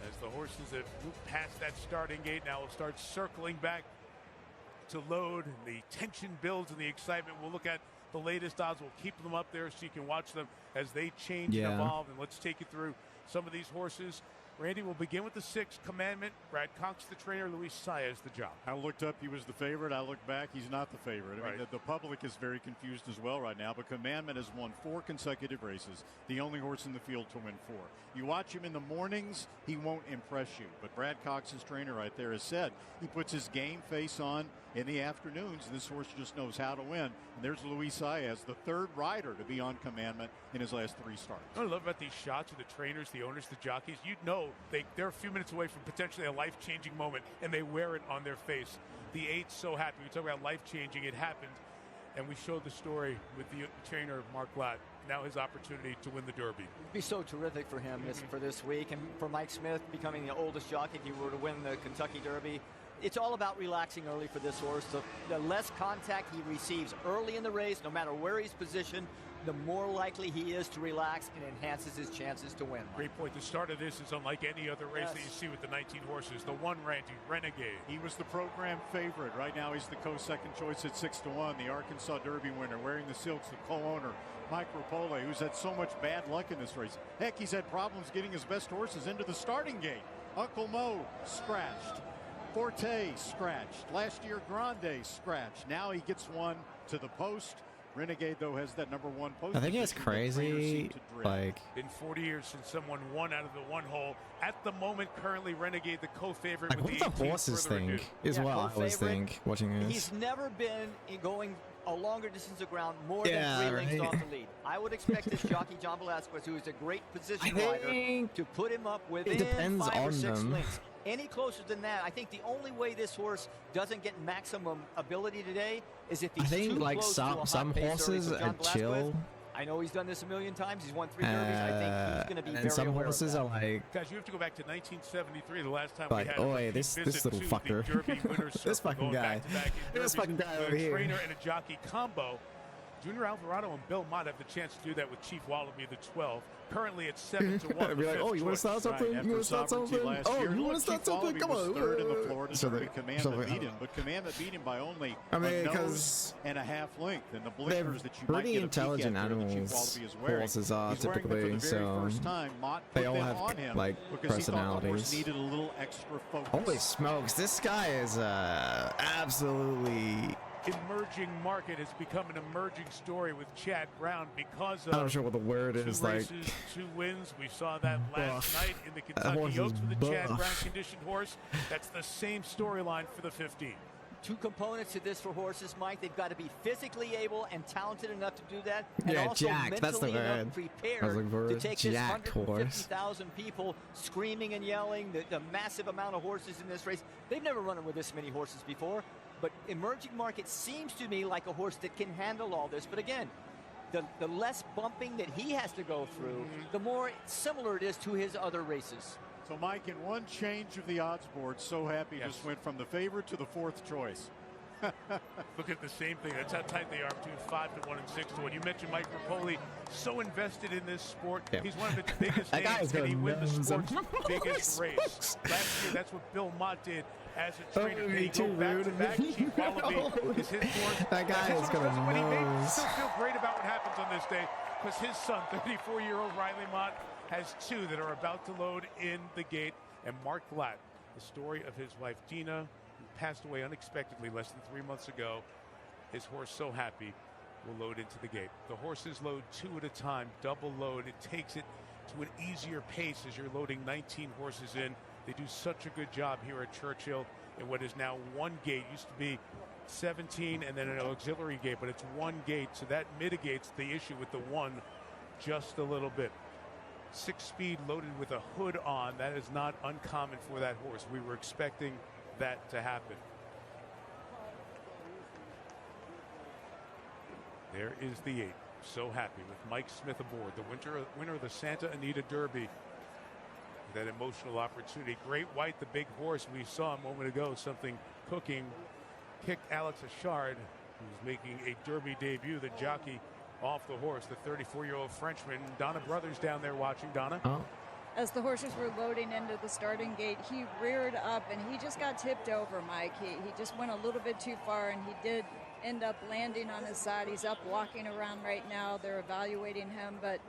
As the horses have moved past that starting gate, now will start circling back to load, and the tension builds and the excitement. We'll look at the latest odds. We'll keep them up there so you can watch them as they change Yeah. and evolve. And let's take you through some of these horses. Randy, we'll begin with the 6th Commandment. Brad Cox, the trainer. Luis Saez, the jock. I looked up, he was the favorite. I looked back, he's not the favorite. I mean, Right. the public is very confused as well right now, but Commandment has won 4 consecutive races, the only horse in the field to win 4. You watch him in the mornings, he won't impress you. But Brad Cox, his trainer right there, has said he puts his game face on in the afternoons. This horse just knows how to win. And there's Luis Saez, the 3rd rider to be on Commandment in his last 3 starts. What I love about these shots of the trainers, the owners, the jockeys, you know they're a few minutes away from potentially a life-changing moment, and they wear it on their face. The 8's so happy. We talk about life-changing. It happened, and we showed the story with the trainer, Mark Blatt. Now his opportunity to win the Derby. It'd be so terrific for him for this week, and for Mike Smith becoming the oldest jockey if he were to win the Kentucky Derby. It's all about relaxing early for this horse. The less contact he receives early in the race, no matter where he's positioned, the more likely he is to relax and enhances his chances to win. Great point. The start of this is unlike any other race Yes. that you see with the 19 horses. The 1 Randy, Renegade. He was the program favorite. Right now he's the co-second choice at 6-1. The Arkansas Derby winner, wearing the silks, the co-owner, Mike Rapole, who's had so much bad luck in this race. Heck, he's had problems getting his best horses into the starting gate. Uncle Mo scratched. Forte scratched. Last year, Grande scratched. Now he gets one to the post. Renegade, though, has that number 1 post. I think it's position that trainers crazy. seem to dread. Like, Been 40 years since someone won out of the 1 hole. At the moment, currently Renegade the co-favorite like with what the the 18th horses further think ado. is Yeah, what I always co-favorite. think watching this. He's never been going a longer distance of ground more Yeah, than 3 lengths right. off the lead. I would expect this jockey, John Velasquez, who is a great position I rider, think to put him up within depends 5 or on 6 them. lengths. Any closer than that, I think the only way this horse doesn't get maximum ability today is if I he's think too like close to a hot some pace early. horses So John are Velasquez, chill, I know he's done this a million times. He's won 3 derbies. I think he's going to be very and some aware horses of are that. like Guys, you have to go back to 1973, the last time Like, we had oh, a wait, repeat this visit little to fucker. the Derby Winners' This Circle, fucking going guy. back-to-back in This derbies fucking guy with over a here. trainer and a jockey combo. Junior Alvarado and Bill Mott have the chance to do that with Chief Wallaby, the 12. Currently at 7-1. be like, oh, you want to start something? Right, You want to start after something? Sovereignty Oh, last year, you want to look, start Chief something? Wallaby Come was on. third in the Florida So Derby. they- Commandment so they- beat him, but Commandment beat him by only I mean, a nose because and a half length. And the they're blinkers that you might pretty get a peek intelligent at there that Chief animals, Wallaby is wearing. horses are He's wearing them for typically, the very so first time. Mott they put all them have, on him like, because he thought the horse personalities. needed a little extra focus. Holy smokes, this guy is absolutely. Emerging market has become an emerging story with Chad Brown because of I'm not sure what the word 2 is. Like, races, 2 wins. We saw that last Buff. night in the That Kentucky horse is Oaks with the Chad buff. Brown conditioned horse. That's the same storyline for the 15. 2 components to this for horses, Mike. They've got to be physically able and talented enough to do that, and Yeah, also jacked, that's the mentally enough word. I was prepared looking for to a take this jacked horse. 150,000 people screaming and yelling, the massive amount of horses in this race. They've never run it with this many horses before, but Emerging Market seems to me like a horse that can handle all this. But again, the less bumping that he has to go through, the more similar it is to his other races. So, Mike, in one change of the odds board, So Happy Yes. just went from the favorite to the 4th choice. Look at the same thing. That's how tight they are between 5-1 and 6-1. You mentioned Mike Rapole, so invested in this sport. Yeah. He's one of its biggest That guy names, is and he gonna wins the nose him. sport's biggest race. Last year, that's what Bill Mott did as a trainer. Oh, Can he too go back to rude. back? Chief Wallaby is his horse. That guy His is horse gonna doesn't win. He may nose. still feel great about what happens on this day because his son, 34-year-old Riley Mott, has 2 that are about to load in the gate. And Mark Blatt, the story of his wife Dina, who passed away unexpectedly less than 3 months ago. His horse, So Happy, will load into the gate. The horses load 2 at a time, double load. It takes it to an easier pace as you're loading 19 horses in. They do such a good job here at Churchill in what is now 1 gate. Used to be 17 and then an auxiliary gate, but it's 1 gate, so that mitigates the issue with the 1 just a little bit. 6-speed loaded with a hood on. That is not uncommon for that horse. We were expecting that to happen. There is the 8. So Happy with Mike Smith aboard. The winner of the Santa Anita Derby. That emotional opportunity. Great White, the big horse we saw a moment ago, something cooking. Kicked Alex Achard, who's making a Derby debut. The jockey off the horse, the 34-year-old Frenchman. Donna Brothers down there watching. Donna? Oh. As the horses were loading into the starting gate, he reared up and he just got tipped over, Mike. He just went a little bit too far, and he did end up landing on his side. He's up walking around right now. They're evaluating him, but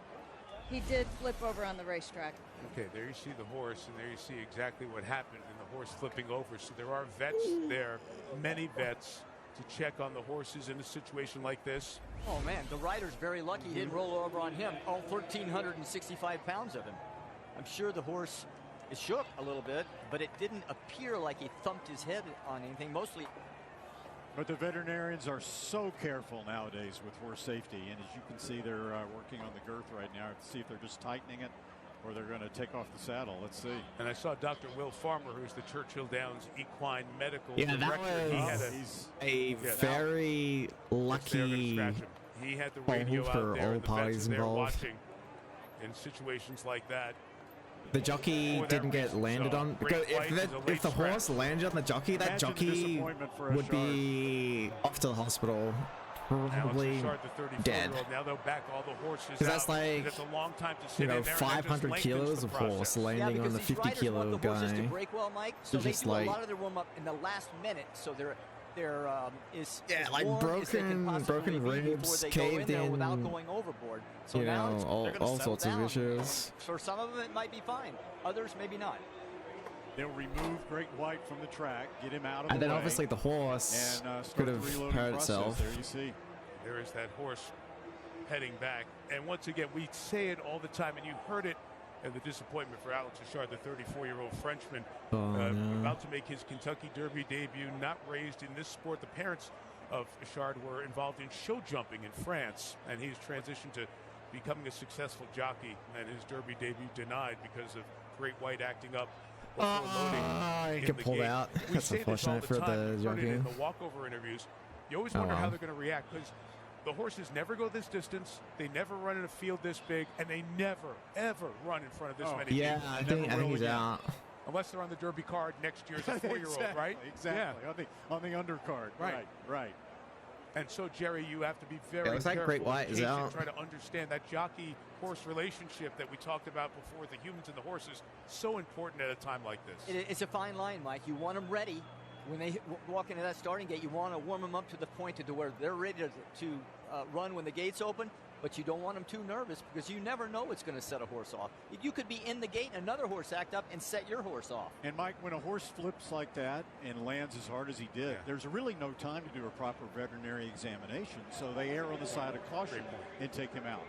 he did flip over on the racetrack. Okay, there you see the horse, and there you see exactly what happened in the horse flipping over. So there are vets there, many vets, to check on the horses in a situation like this. Oh man, the rider's very lucky he didn't roll over on him. All 1,365 pounds of him. I'm sure the horse is shook a little bit, but it didn't appear like he thumped his head on anything. Mostly. But the veterinarians are so careful nowadays with horse safety, and as you can see, they're working on the girth right now to see if they're just tightening it or they're going to take off the saddle. Let's see. And I saw Dr. Will Farmer, who's the Churchill Downs Equine Medical Yeah, that Director. He had was a very lucky he had the radio for out there, all and the parties vets are there involved. watching in situations like that. The jockey For that didn't get reason, landed so on. Great Because White is a if late the scratch. horse landed on the jockey, that Imagine the jockey disappointment for would be off to the hospital, probably Now it's Richard, the dead. 34-year-old. Now they'll back all the horses Because that's out. like, That's a long time to sit you know, in there, and that just 500 lengthens kilos the of horse process. landing on the these riders 50-kilo want the horses to guy. break well, Mike. So It's they just do like- a lot of their warm up in the last minute, so they're is Yeah, as like warm as they can possibly broken be before ribs, they go in caved there without in, going overboard. So you now know, they're all gonna settle sorts of down. issues. For some of them, it might be fine. Others, maybe not. They'll remove Great White from the track, get him out of And the then way, obviously the horse and start could the have reloading hurt process. itself. There you see. There is that horse heading back. And once again, we say it all the time, and you heard it in the disappointment for Alex Richard, the 34-year-old Frenchman, Oh, no. about to make his Kentucky Derby debut, not raised in this sport. The parents of Richard were involved in show jumping in France, and he's transitioned to becoming a successful jockey, and his Derby debut denied because of Great White acting up before loading. He in got the pulled gate. out. We That's say this all unfortunate for time. the You've heard it jockey. in the walkover interviews. You always Oh, wonder how wow. they're going to react, because the horses never go this distance. They never run in a field this big, and they never, ever run in front of this many Yeah, people. I think he's out. Unless they're on the Derby card next year as a 4-year-old, Exactly, right? Exactly. On the undercard. Right. Right. And so, Jerry, you have to be very looks like careful Great White in is case out. you try to understand that jockey-horse relationship that we talked about before, the humans and the horses, so important at a time like this. It's a fine line, Mike. You want them ready. When they walk into that starting gate, you want to warm them up to the point to where they're ready to run when the gates open, but you don't want them too nervous because you never know what's going to set a horse off. You could be in the gate and another horse act up and set your horse off. And Mike, when a horse flips like that and lands as hard as he did, there's really no time to do a proper veterinary examination. So they err on the side of caution and take him out.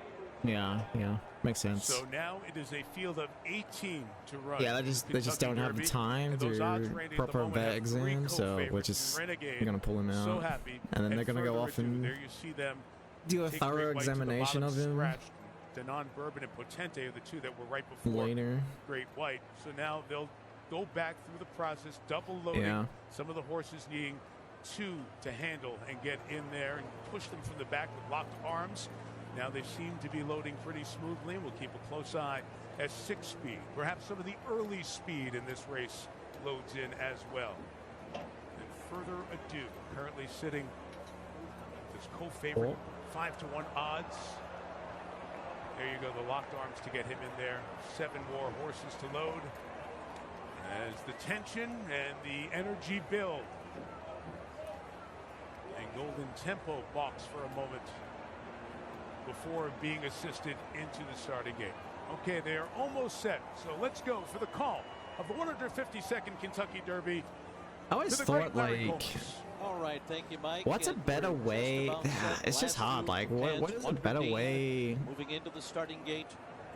Yeah, makes sense. So now it is a field of 18 to run. Yeah, they just Kentucky don't have the Derby. time And those odds to range at the proper moment vet have three exam, so co-favorites. we're just Renegade, gonna pull him out, so happy. and then they're gonna go further off ado, and there you see them do a take thorough Great White to the examination bottom, of him scratched. Denon Bourbon and Potente are the two that were right before later. Great White. So now they'll go back through the process, double loading. Yeah. Some of the horses needing two to handle and get in there and push them from the back with locked arms. Now they seem to be loading pretty smoothly. We'll keep a close eye as 6-speed. Perhaps some of the early speed in this race loads in as well. And further ado, currently sitting this co-favorite, 5-1 odds. There you go, the locked arms to get him in there. 7 more horses to load. As the tension and the energy build. And Golden Tempo balks for a moment before being assisted into the starting gate. Okay, they are almost set. So let's go for the call of the 152nd Kentucky Derby. I always to the great thought, Larry like, Combs. All right, thank you, Mike. what's a And better we're just way? about set. It's just Last hard. two Like, hands, what is a one better for Dean, way? Moving into the starting gate,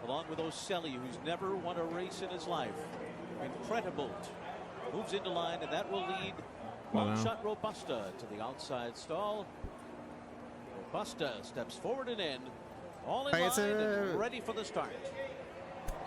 along with Ocelli, who's never won a race in his life. Incredible. Moves into line, and that will lead Wow. Long Shot Robusta to the outside stall. Robusta steps forward and in. All in Like, it's line a- and ready for the start.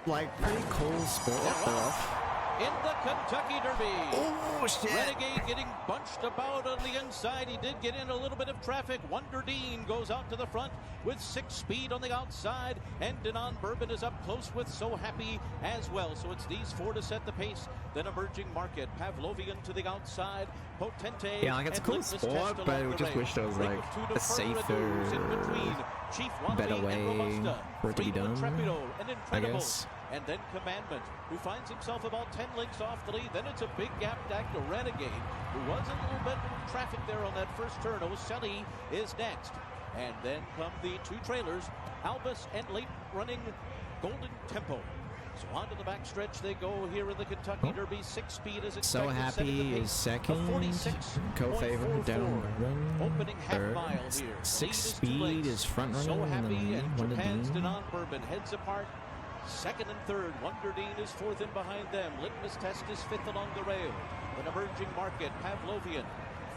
Like, pretty cool sport. They're off. In the Kentucky Derby. Oh, shit. Renegade getting bunched about on the inside. He did get in a little bit of traffic. Wonder Dean goes out to the front with 6-speed on the outside. And Denon Bourbon is up close with So Happy as well. So it's these 4 to set the pace. Then Emerging Market. Pavlovian to the outside. Potente. Yeah, like, it's a and cool Litmus sport, Test but along we the just range. wish there was, Ring like, of two to a further ado is in between. safer, Chief Wallaby better and way Robusta. for it to be 3 done, Trepido and I Incredible. guess. and then Commandment, who finds himself about 10 lengths off the lead. Then it's a big gap back to Renegade, who was in a little bit of traffic there on that first turn. Oselli is next. And then come the two trailers, Albus and late running Golden Tempo. So on to the backstretch they go here in the Kentucky Derby. 6-speed is expected. So Happy is second. Co-favorite down opening half third. mile here. 6-speed is front running. So Happy and Wonder Japan's Dean. Denon Bourbon heads apart. Second and third. Wonder Dean is fourth in behind them. Litmus Test is fifth along the rail. An emerging market, Pavlovian.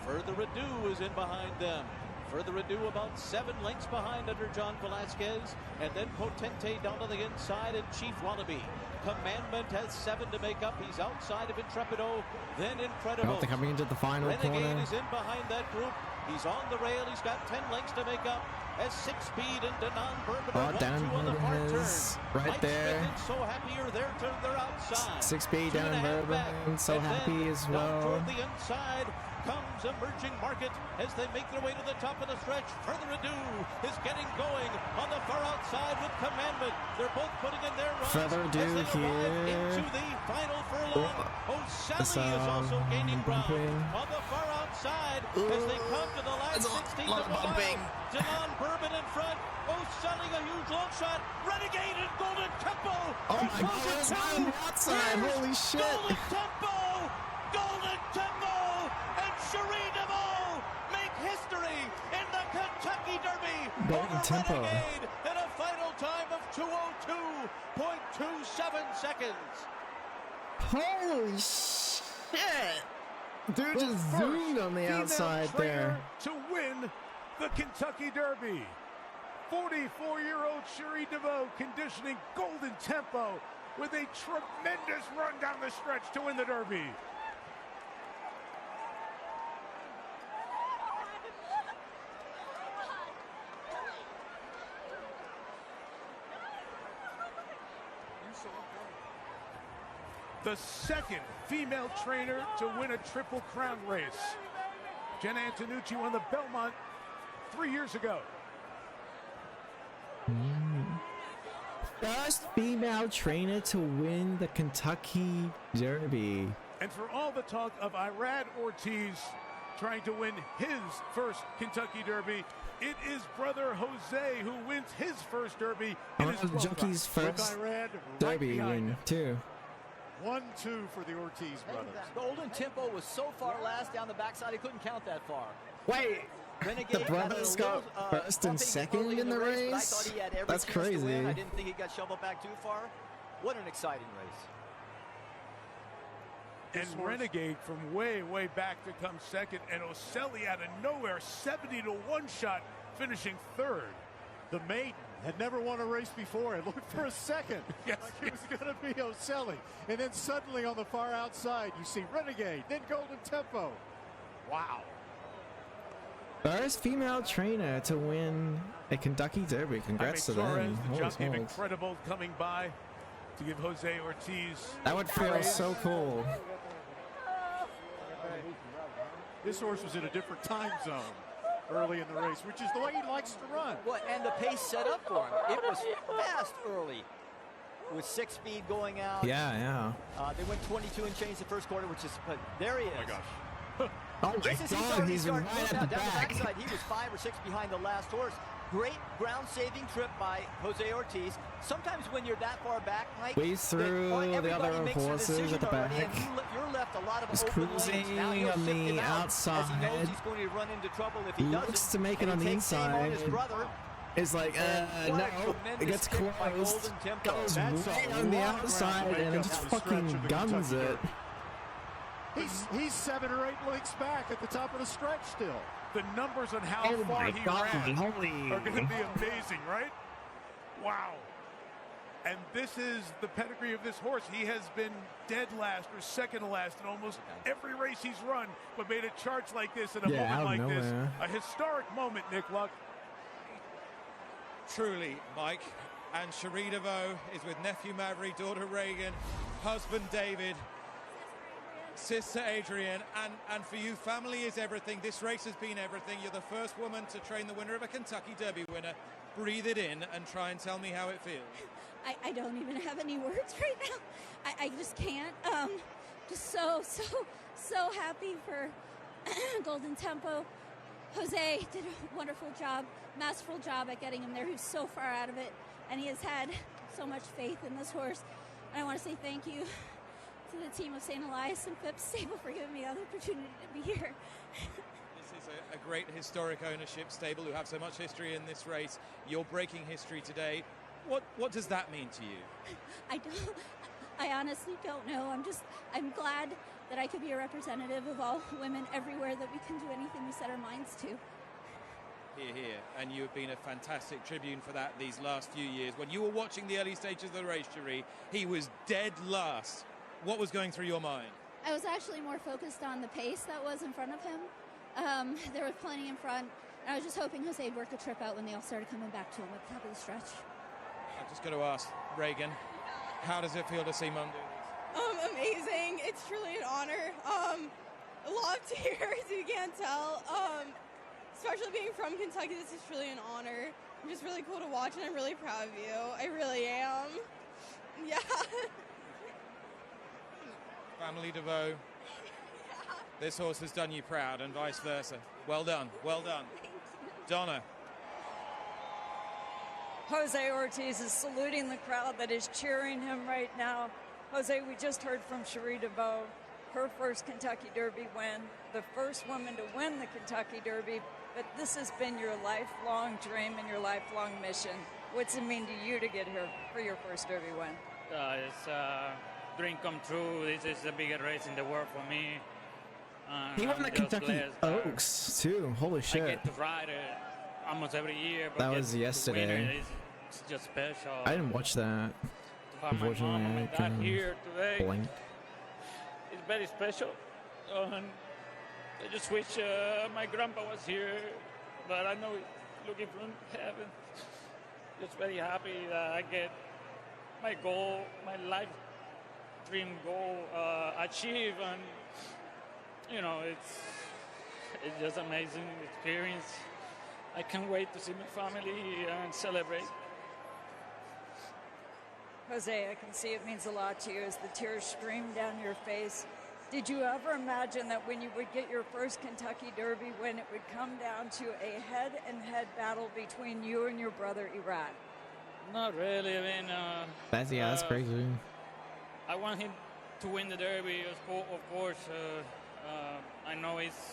Further Ado is in behind them. Further Ado about 7 lengths behind under John Velasquez. And then Potente down to the inside and Chief Wallaby. Commandment has 7 to make up. He's outside of Intrepido. Then Incredible. Oh, they're coming into the final Renegade corner. is in behind that group. He's on the rail. He's got 10 lengths to make up. As 6-speed and Denon Bourbon Oh, are 1-2 Denon on the far Bourbon turn. is right Mike there. Smith and So Happy are there to their outside. 6-speed Two and down a half Bourbon. back. So And Happy then as down well. toward the inside comes Emerging Market as they make their way to the top of the stretch. Further Ado is getting going on the far outside with Commandment. They're both putting in their runs Further Ado as they arrive here. into the final furlong. O'Sally is also gaining ground on the far outside as they come to the last 16 of the mile. Denon Bourbon in front. O'Sally a huge long shot. Renegade and Golden Tempo. Oh my God, it's on the outside. Holy shit. Golden Tempo. Golden Tempo and Cherie DeVaux make history in the Kentucky Derby. Golden over Tempo. Renegade in a final time of 2:02.27 seconds. Holy shit. Dude just first zoomed on the female outside trainer there. to win the Kentucky Derby. 44-year-old Cherie DeVaux conditioning Golden Tempo with a tremendous run down the stretch to win the Derby. The second female trainer to win a Triple Crown race. Jenna Antonucci won the Belmont 3 years ago. First female trainer to win the Kentucky Derby. And for all the talk of Irad Ortiz trying to win his first Kentucky Derby, it is brother Jose who wins his first Derby in his 12th Jockey's run. first Irad Derby win, too. 1-2 for the Ortiz brothers. Golden Tempo was so far last down the backside, he couldn't count that far. Wait, Renegade the brothers got first and second in the race? But I thought he had every That's chance to crazy. win. I didn't think he got shoveled back too far. What an exciting race. And Renegade from way, way back to come second. And Oselli out of nowhere, 70-1 shot, finishing third. The maiden had never won a race before. It looked for a second Yes. like it was going to be Oselli. And then suddenly on the far outside, you see Renegade, then Golden Tempo. Wow. First female trainer to win a Kentucky Derby. Congrats to Suarez, them. the Holy jockey of smokes. Incredible, coming by to give Jose Ortiz. That would feel praise. so cool. This horse was in a different time zone early in the race, which is the way he likes to run. What, and the pace set up for him. It was fast early with 6-speed going out. Yeah. They went 22 and change the first quarter, which is, but there he is. Oh my gosh. Oh my Just as he's God, already he's starting to right move at out the down back. the backside. He was 5 or 6 behind the last horse. Great ground-saving trip by Jose Ortiz. Sometimes when you're that far back, Mike, Squeeze through the everybody other makes a horses decision at the already, back. and you're left a lot of He's open lanes. Now cruising he'll on shift the him out as he knows outside. he's going to run into trouble if he Looks doesn't. to make it and on he the takes aim on inside. his brother. It's like, What a no, it tremendous gets kick by closed, Golden Tempo. goes That's right a on the lot of ground to outside, make and up just for the stretch fucking of the guns Kentucky it. Derby. He's 7 or 8 lengths back at the top of the stretch still. The numbers on how Oh far my he God, ran holy. are going to be amazing, right? Wow. And this is the pedigree of this horse. He has been dead last or second to last in almost every race he's run, but made a charge like this in a Yeah, out moment of like this. nowhere. A historic moment, Nick Luck. Truly, Mike. And Cherie DeVaux is with nephew Maverick, daughter Reagan, husband David, sister Adrian, and for you, family is everything. This race has been everything. You're the first woman to train the winner of a Kentucky Derby winner. Breathe it in and try and tell me how it feels. I don't even have any words right now. I just can't. Just so happy for Golden Tempo. Jose did a wonderful job, masterful job at getting him there. He was so far out of it, and he has had so much faith in this horse. And I want to say thank you to the team of St. Elias and Phipps Stable for giving me the opportunity to be here. This is a great historic ownership stable who have so much history in this race. You're breaking history today. What does that mean to you? I honestly don't know. I'm glad that I could be a representative of all women everywhere, that we can do anything we set our minds to. Here. And you have been a fantastic tribune for that these last few years. When you were watching the early stages of the race, Cherie, he was dead last. What was going through your mind? I was actually more focused on the pace that was in front of him. There was plenty in front, and I was just hoping Jose would work a trip out when they all started coming back to him at the top of the stretch. I'm just going to ask Regan, how does it feel to see Mum do this? Amazing. It's truly an honor. A lot of tears, you can't tell. Especially being from Kentucky, this is truly an honor. I'm just really cool to watch, and I'm really proud of you. I really am. Yeah. Family DeVoe. This horse has done you proud, and vice versa. Well done. Well done. Donna. Jose Ortiz is saluting the crowd that is cheering him right now. Jose, we just heard from Cherie DeVoe, her first Kentucky Derby win, the first woman to win the Kentucky Derby, but this has been your lifelong dream and your lifelong mission. What's it mean to you to get here for your first Derby win? It's a dream come true. This is the biggest race in the world for me. He won the Kentucky Oaks too. Holy shit! I get to ride it almost every year. But That was yesterday. It's just special. I didn't watch that. To have my mom and dad here today. Blinked. It's very special. And I just wish my grandpa was here, but I know he's looking from heaven. Just very happy that I get my goal, my life dream goal achieved, and you know, it's just amazing experience. I can't wait to see my family and celebrate. Jose, I can see it means a lot to you as the tears stream down your face. Did you ever imagine that when you would get your first Kentucky Derby win, it would come down to a head-and-head battle between you and your brother, Irad? Not really. I mean, That's crazy. I want him to win the Derby, of course. I know it's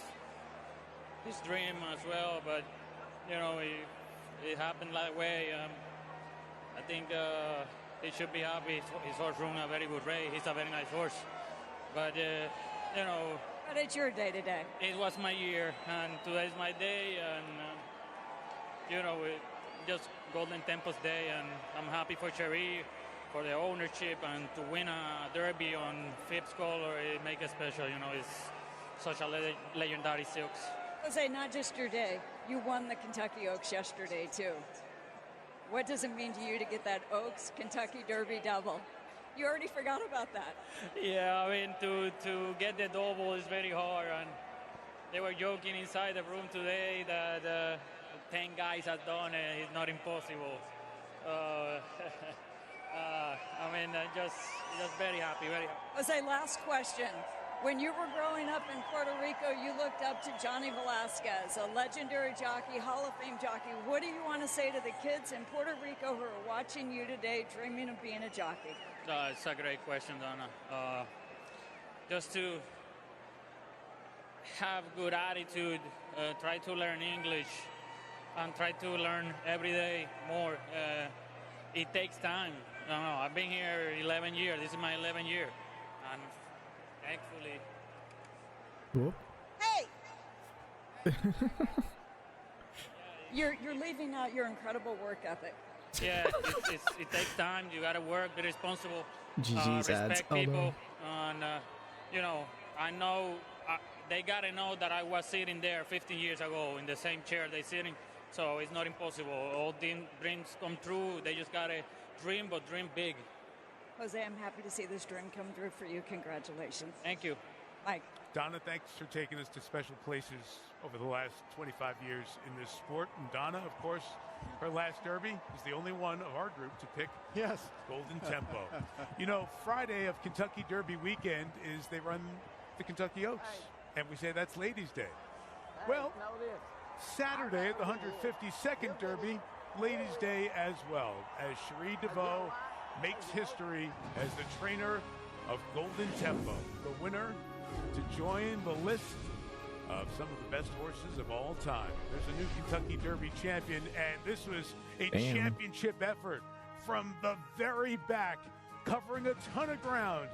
his dream as well, but you know, it happened that way. I think he should be happy. His horse ran a very good race. He's a very nice horse. But, you know... But it's your day today. It was my year, and today's my day, and, you know, just Golden Tempo's day, and I'm happy for Cherie, for the ownership, and to win a Derby on Phipps color, it makes it special, you know, it's such a legendary silks. Jose, not just your day. You won the Kentucky Oaks yesterday, too. What does it mean to you to get that Oaks Kentucky Derby double? You already forgot about that. Yeah, I mean, to get the double is very hard, and they were joking inside the room today that 10 guys have done it. It's not impossible. I mean, just very happy, very happy. Jose, last question. When you were growing up in Puerto Rico, you looked up to Johnny Velasquez, a legendary jockey, Hall of Fame jockey. What do you want to say to the kids in Puerto Rico who are watching you today, dreaming of being a jockey? It's a great question, Donna. Just to have good attitude, try to learn English, and try to learn every day more. It takes time. I don't know, I've been here 11 years. This is my 11th year. And thankfully... Whoop. Hey! You're leaving out your incredible work ethic. Yeah, it takes time. You got to work, be responsible, GG's ads. respect people. And, you know, I know they got to know that I was sitting there 15 years ago in the same chair they're sitting. So it's not impossible. All dreams come true. They just got to dream, but dream big. Jose, I'm happy to see this dream come through for you. Congratulations. Thank you. Mike. Donna, thanks for taking us to special places over the last 25 years in this sport. And Donna, of course, her last Derby is the only one of our group to pick Golden Tempo. You know, Friday of Kentucky Derby weekend is they run the Kentucky Oaks, and we say that's Ladies' Day. Well, Saturday at the 152nd Derby, Ladies' Day as well, as Cherie DeVaux makes history as the trainer of Golden Tempo, the winner to join the list of some of the best horses of all time. There's a new Kentucky Derby champion, and this was a championship effort from the very back, covering a ton of ground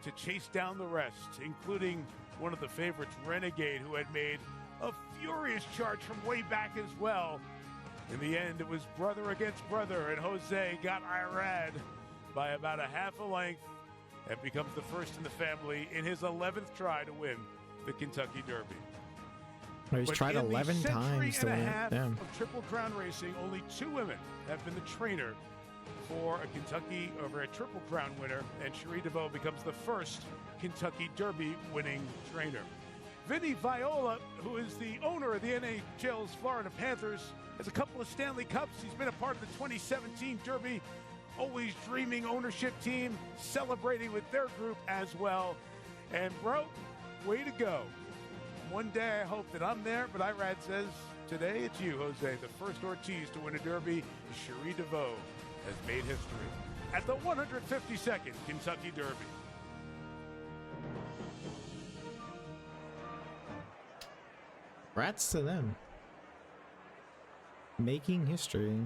to chase down the rest, including one of the favorites, Renegade, who had made a furious charge from way back as well. In the end, it was brother against brother, and Jose got Irad by about a half a length and becomes the first in the family in his 11th try to win the Kentucky Derby. He's tried 11 times to win it. Of Triple Crown racing, only 2 women have been the trainer for a Kentucky over a Triple Crown winner, and Cherie DeVaux becomes the first Kentucky Derby winning trainer. Vinny Viola, who is the owner of the NHL's Florida Panthers, has a couple of Stanley Cups. He's been a part of the 2017 Derby. Always dreaming ownership team, celebrating with their group as well. And bro, way to go. One day I hope that I'm there, but Irad says today it's you, Jose. The first Ortiz to win a Derby, Cherie DeVaux, has made history at the 152nd Kentucky Derby. Congrats to them. Making history.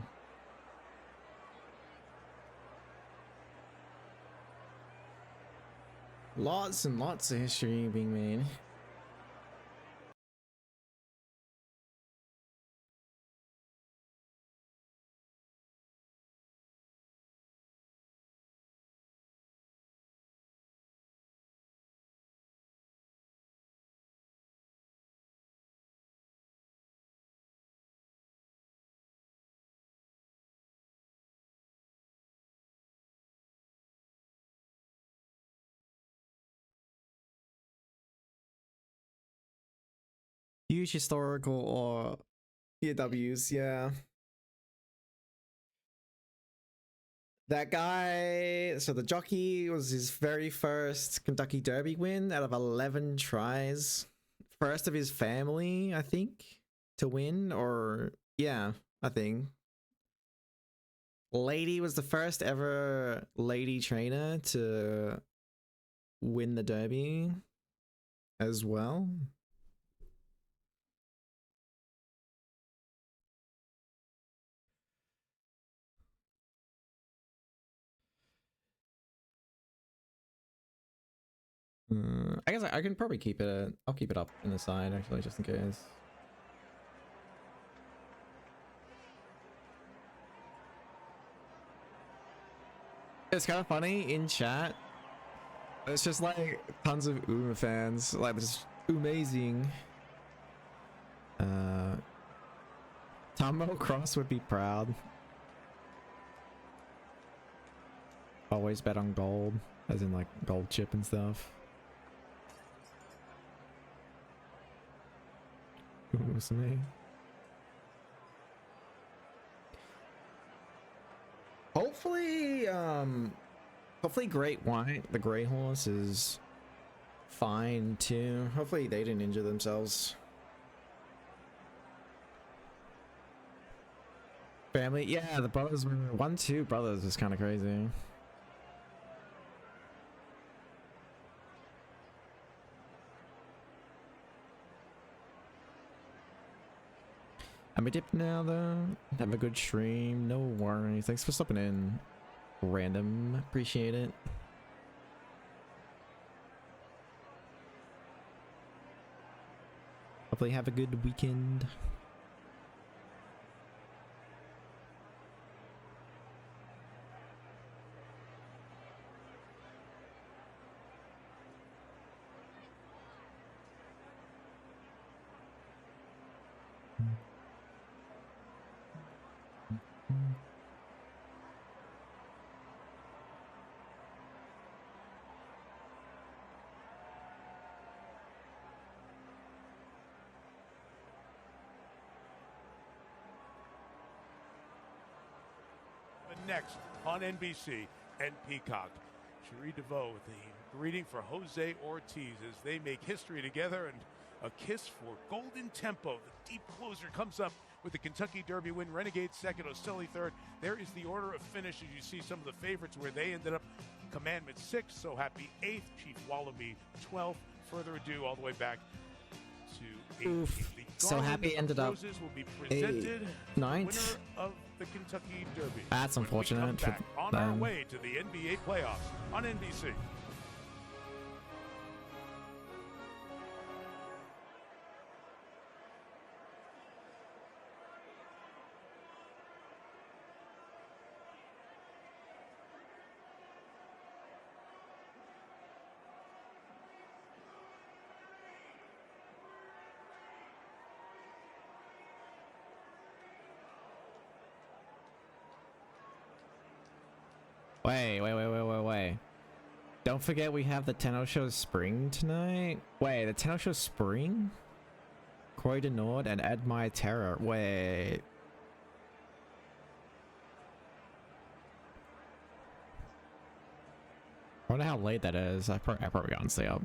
Lots and lots of history being made. Huge historical or POWs, yeah. That guy, so the jockey was his very first Kentucky Derby win out of 11 tries. First of his family, I think, to win, or yeah, I think. Lady was the first ever lady trainer to win the Derby as well. I guess I can probably keep it. I'll keep it up in the side actually, just in case. It's kind of funny in chat. It's just like tons of Uma fans, like just amazing. Tombo Cross would be proud. Always bet on gold, as in like gold chip and stuff. Was me. Hopefully, hopefully Great White, the gray horse, is fine too. Hopefully they didn't injure themselves. Family, yeah, the brothers were 1-2 brothers is kind of crazy. I'm a dip now though. Have a good stream. No worries. Thanks for stopping in. Random. Appreciate it. Hopefully have a good weekend. next on NBC and Peacock. Cherie DeVoe with the greeting for Jose Ortiz as they make history together, and a kiss for Golden Tempo. The deep closer comes up with the Kentucky Derby win. Renegade second, Oselli third. There is the order of finish as you see some of the favorites where they ended up. Commandment 6th, So Happy 8th, Chief Wallaby 12th. Further ado, all the way back to 18th. So Happy ended up Roses will be presented 9th. winner of the Kentucky Derby. That's When we unfortunate come for back on our them. way to the NBA playoffs on NBC. Wait. Don't forget we have the Tenno Show Spring tonight. Wait, the Tenno Show Spring? Corey Denord and Ed My Terror. Wait. I wonder how late that is. I probably got to stay up.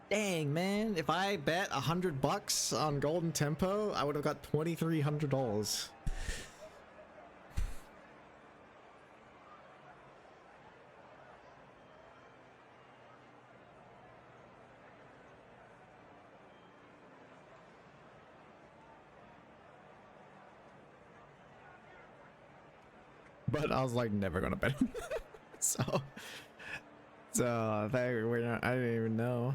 Dang, man, if I bet $100 on Golden Tempo, I would have got $2,300. But I was like never gonna bet him. so I didn't even know.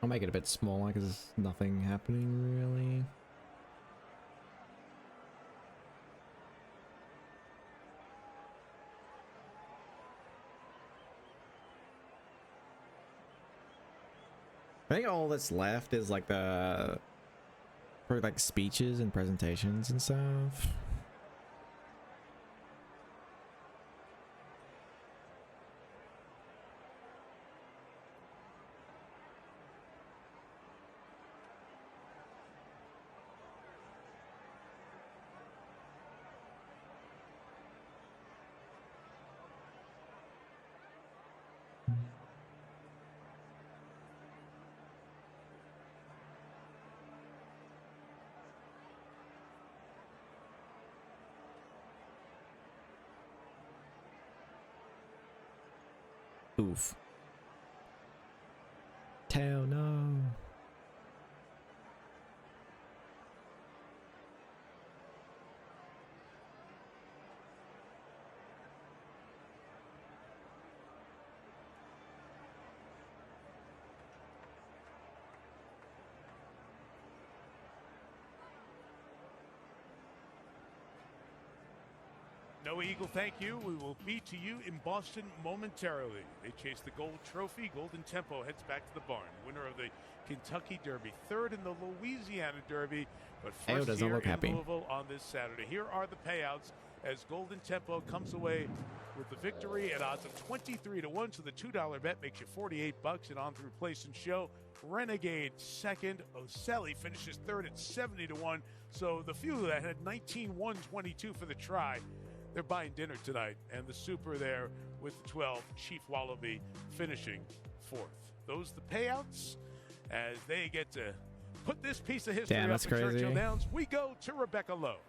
I'll make it a bit smaller because there's nothing happening really. I think all that's left is like the for like speeches and presentations and stuff. Oof. Hell no. No Eagle, thank you. We will be to you in Boston momentarily. They chase the gold trophy. Golden Tempo heads back to the barn. Winner of the Kentucky Derby, third in the Louisiana Derby, but first doesn't here look in happy. Louisville on this Saturday. Here are the payouts as Golden Tempo comes away with the victory at odds of 23-1. So the $2 bet makes you $48, and on through place and show. Renegade second. Oselli finishes third at 70-1. So the few that had 19-122 for the try, they're buying dinner tonight. And the super there with the 12, Chief Wallaby finishing fourth. Those the payouts as they get to put this piece of history Damn, up that's in Churchill crazy. Downs. We go to Rebecca Lowe.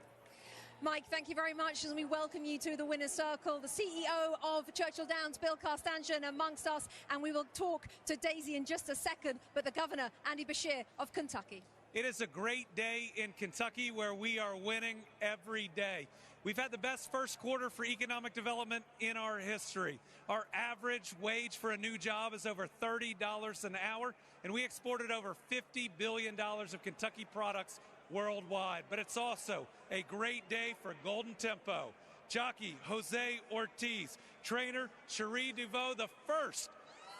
Mike, thank you very much as we welcome you to the Winner's Circle. The CEO of Churchill Downs, Bill Carstantian, amongst us, and we will talk to Daisy in just a second, but the governor, Andy Beshear of Kentucky. It is a great day in Kentucky where we are winning every day. We've had the best first quarter for economic development in our history. Our average wage for a new job is over $30 an hour, and we exported over $50 billion of Kentucky products worldwide. But it's also a great day for Golden Tempo. Jockey Jose Ortiz, trainer Cherie DeVoe, the first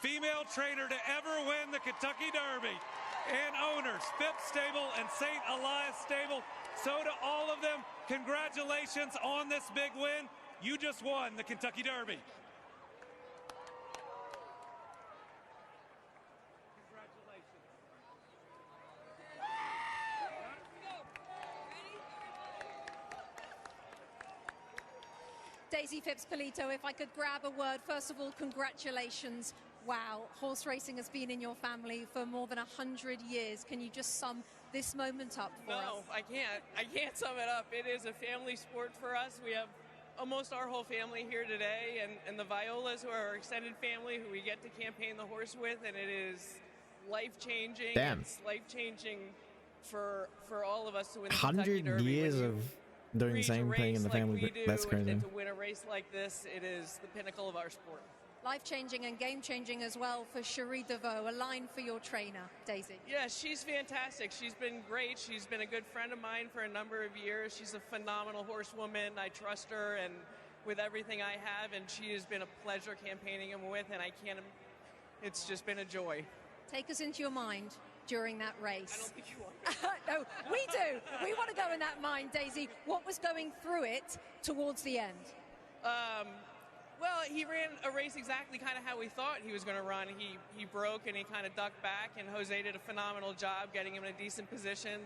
female trainer to ever win the Kentucky Derby, and owners Phipps Stable and St. Elias Stable. So to all of them, congratulations on this big win. You just won the Kentucky Derby. Daisy Phipps-Polito, if I could grab a word. First of all, congratulations. Wow, horse racing has been in your family for more than 100 years. Can you just sum this moment up for us? No, I can't. I can't sum it up. It is a family sport for us. We have almost our whole family here today, and the Violas, who are our extended family, who we get to campaign the horse with, and it is life-changing. Damn. It's life-changing for all of us to win the Kentucky 100 Derby. years When you of doing the reach a same thing in race the like family. we do, That's crazy. And to win a race like this, it is the pinnacle of our sport. Life-changing and game-changing as well for Cherie DeVoe. A line for your trainer, Daisy. Yeah, she's fantastic. She's been great. She's been a good friend of mine for a number of years. She's a phenomenal horsewoman. I trust her and with everything I have, and she has been a pleasure campaigning him with, and it's just been a joy. Take us into your mind during that race. I don't think you want No, we do. We want to go in that mind, Daisy. What was going through it towards the end? Well, he ran a race exactly kind of how we thought he was going to run. He broke and he kind of ducked back, and Jose did a phenomenal job getting him in a decent position.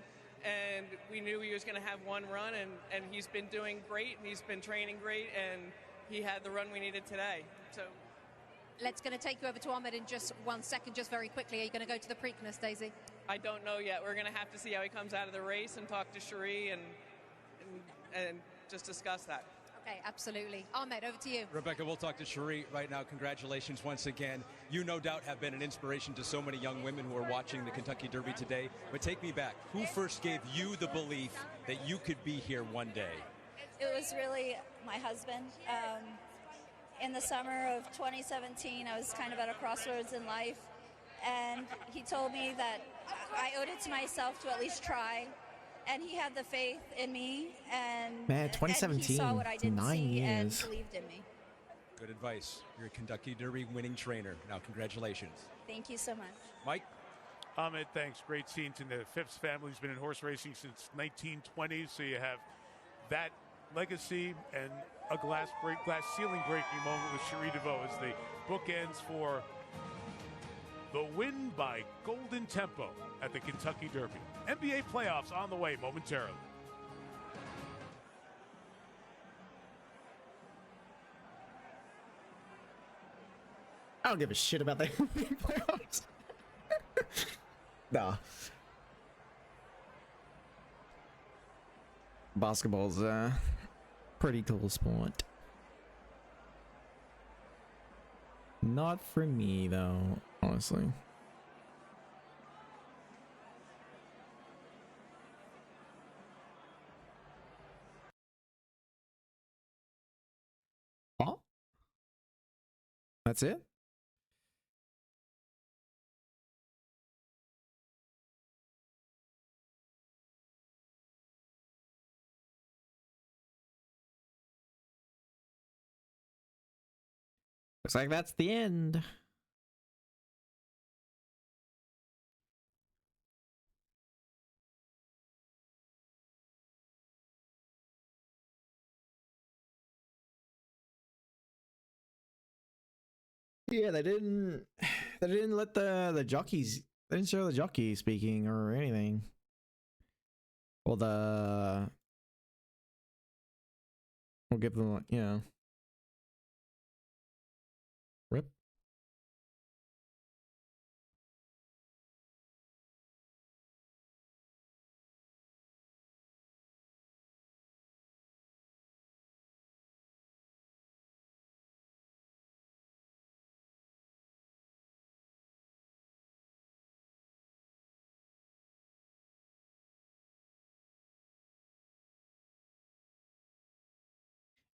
And we knew he was going to have one run, and he's been doing great, and he's been training great, and he had the run we needed today. So Let's going to take you over to Ahmed in just 1 second, just very quickly. Are you going to go to the Preakness, Daisy? I don't know yet. We're going to have to see how he comes out of the race and talk to Cherie and just discuss that. Okay, absolutely. Ahmed, over to you. Rebecca, we'll talk to Cherie right now. Congratulations once again. You no doubt have been an inspiration to so many young women who are watching the Kentucky Derby today. But take me back. Who first gave you the belief that you could be here one day? It was really my husband. In the summer of 2017, I was kind of at a crossroads in life, and he told me that I owed it to myself to at least try. And he had the faith in me, and Man, and 2017, he saw what I didn't 9 see and years. believed in me. Good advice. You're a Kentucky Derby winning trainer. Now, congratulations. Thank you so much. Mike? Ahmed, thanks. Great scenes in the Phipps family's been in horse racing since 1920, so you have that legacy and a glass ceiling breaking moment with Cherie DeVoe as the bookends for the win by Golden Tempo at the Kentucky Derby. NBA playoffs on the way momentarily. I don't give a shit about the NBA playoffs. Nah. Basketball's a pretty cool sport. Not for me though, honestly. Oh? That's it? Looks like that's the end. Yeah, they didn't let the jockeys, they didn't show the jockey speaking or anything. Well, we'll give them, you know. Rip.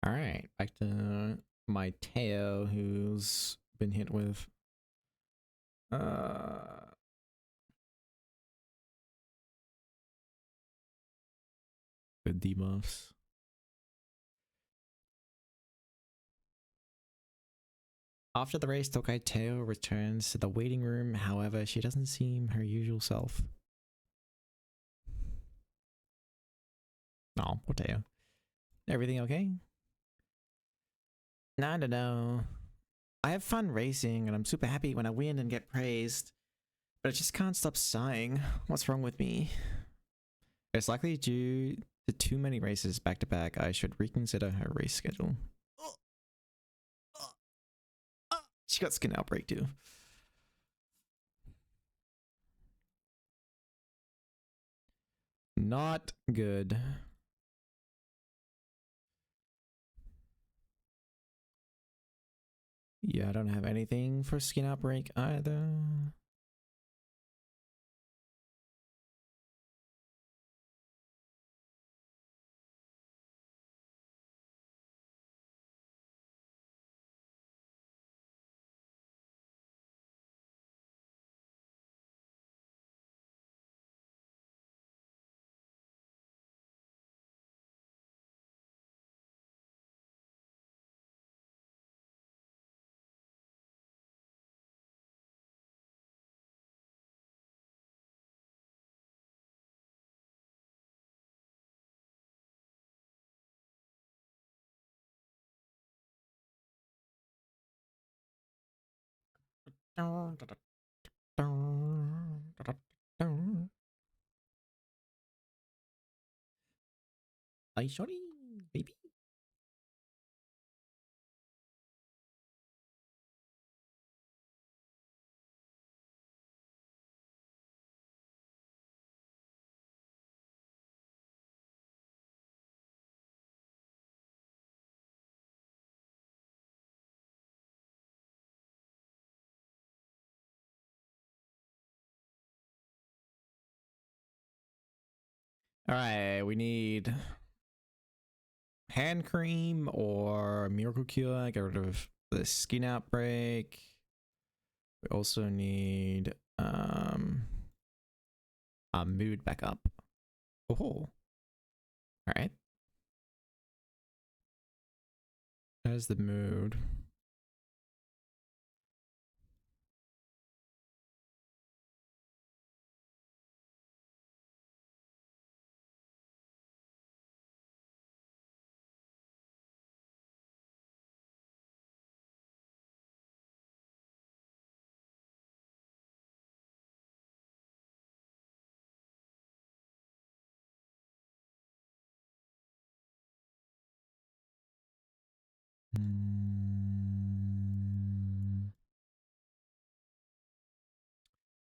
All right, back to my Teo, who's been hit with good debuffs. After the race, Tokai Teo returns to the waiting room. However, she doesn't seem her usual self. Oh, poor Teo. Everything okay? No. I have fun racing, and I'm super happy when I win and get praised. But I just can't stop sighing. What's wrong with me? It's likely due to too many races back to back. I should reconsider her race schedule. She got skin outbreak too. Not good. Yeah, I don't have anything for skin outbreak either. Hi, shorty, baby. All right, we need hand cream or miracle cure. Get rid of the skin outbreak. We also need a mood backup. Oh, all right. There's the mood.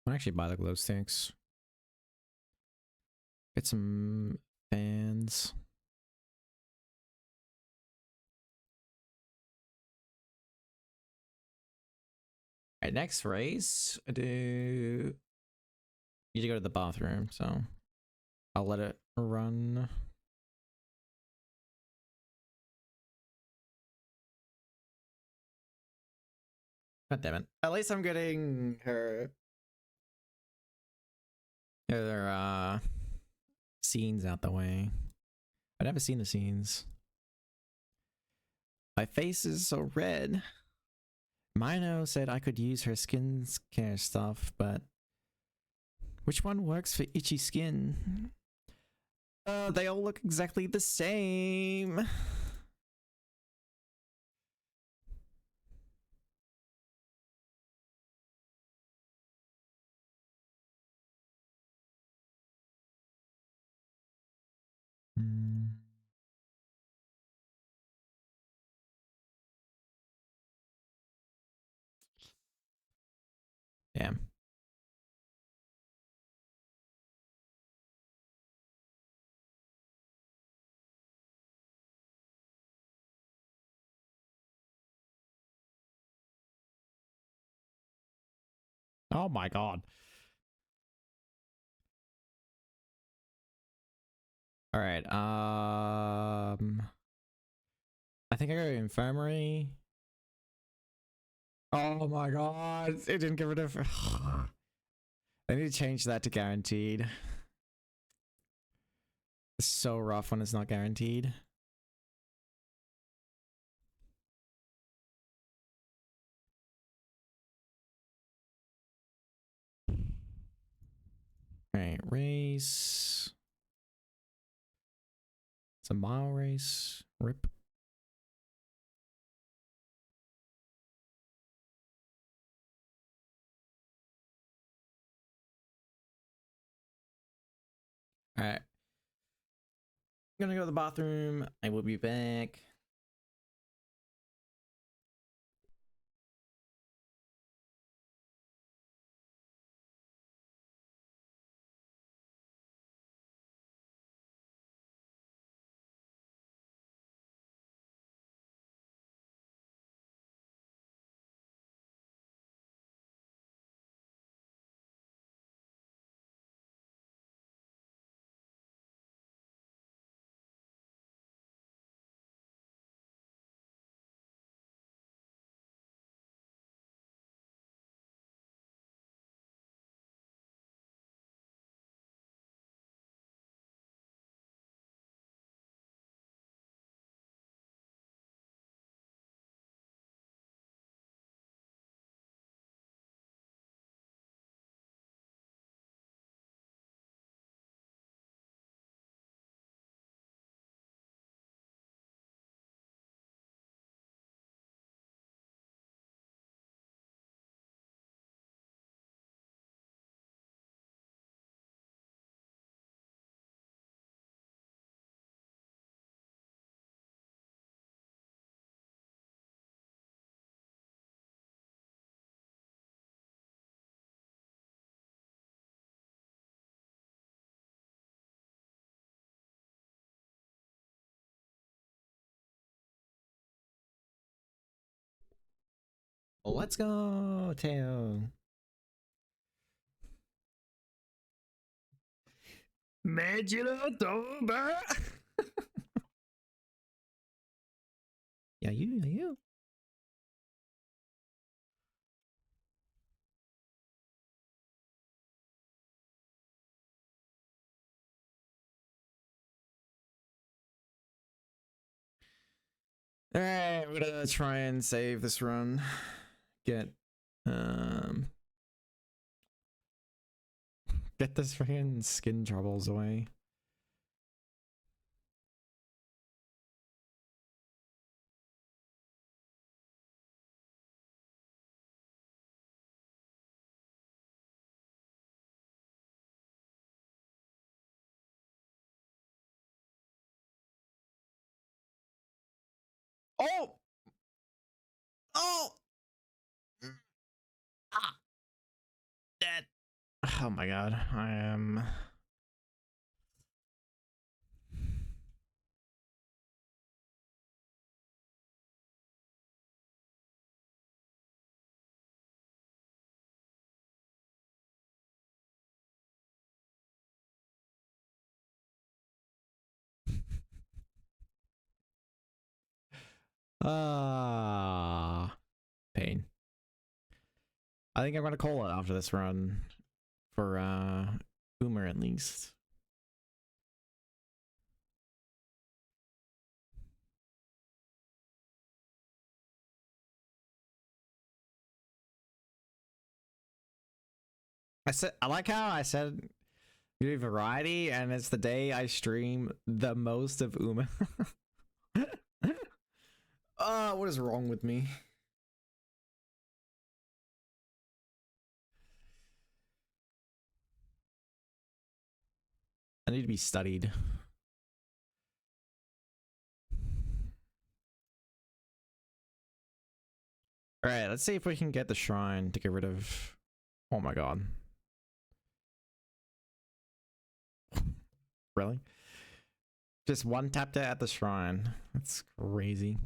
I'll actually buy the glow sticks. Get some fans. Alright, next race. I do need to go to the bathroom, so I'll let it run. God damn it. At least I'm getting her scenes out the way. I've never seen the scenes. My face is so red. Mino said I could use her skincare stuff, but which one works for itchy skin? They all look exactly the same. Damn. Oh my god. All right. I think I go infirmary. Oh my god, it didn't get rid of. I need to change that to guaranteed. It's so rough when it's not guaranteed. Alright, race. It's a mile race. Rip. Alright. I'm gonna go to the bathroom. I will be back. Let's go, Teo. Magic October. Yeah, you. Alright, we're gonna try and save this run. Get get this freaking skin troubles away. Oh! Oh! Ah! Dead. Oh my god, I am... Pain. I think I'm gonna call it after this run. For, Boomer at least. I like how I said do variety, and it's the day I stream the most of Uma. What is wrong with me? I need to be studied. Alright, let's see if we can get the shrine to get rid of... Oh my god. Really? Just one tapped it at the shrine. That's crazy.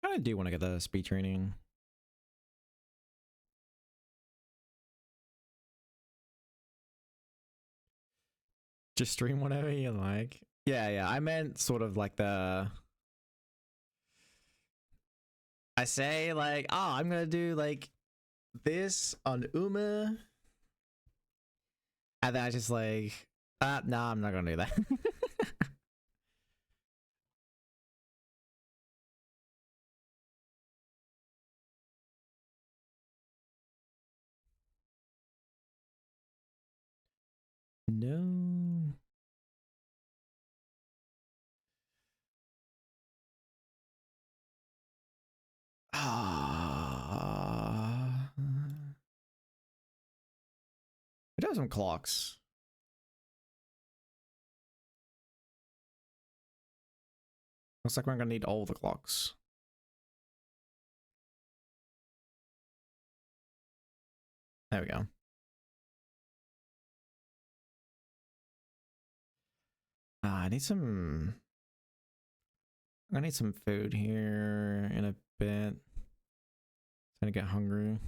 I do want to get the speed training. Just stream whatever you like. Yeah, I meant sort of like the... I say like, oh, I'm gonna do like this on Uma. And then I just like, no, I'm not gonna do that. No. It has some clocks. Looks like we're gonna need all the clocks. There we go. I need some... I need some food here in a bit. Gonna get hungry.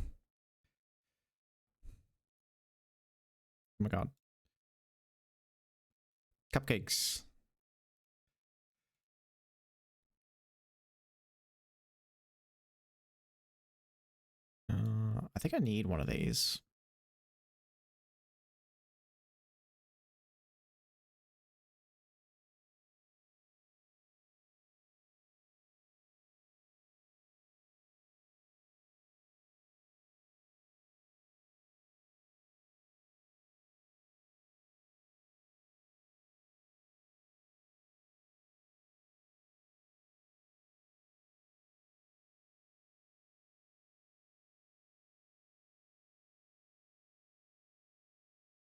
Oh my god. Cupcakes. I think I need one of these.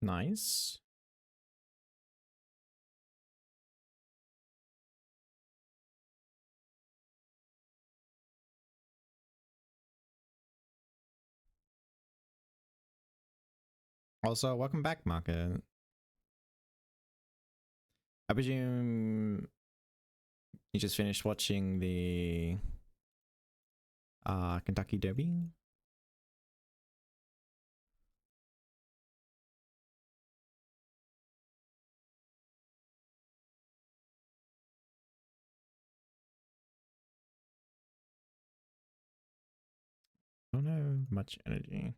Nice. Also, welcome back, Market. I presume you just finished watching the Kentucky Derby? I don't have much energy.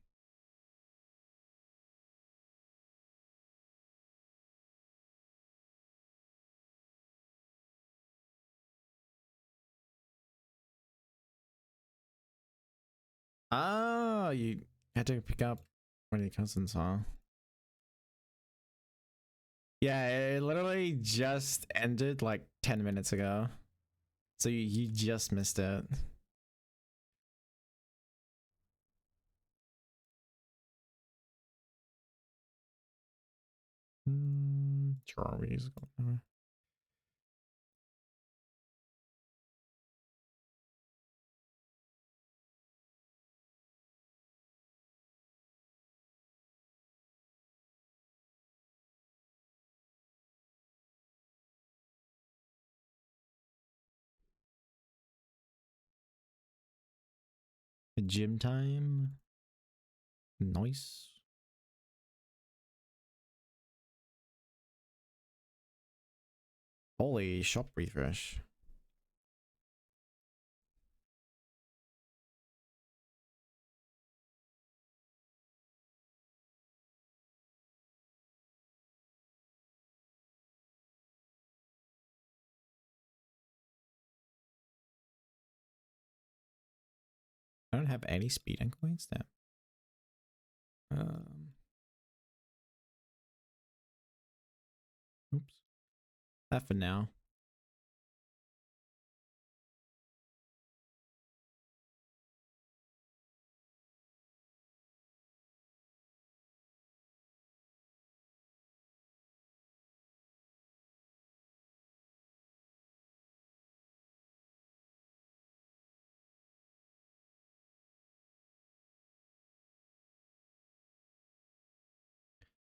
Oh, you had to pick up one of your cousins, huh? Yeah, it literally just ended like 10 minutes ago. So you just missed it. Charlie's going. Gym time. Nice. Holy shop refresh. I don't have any speed and coins now. Oops. That for now.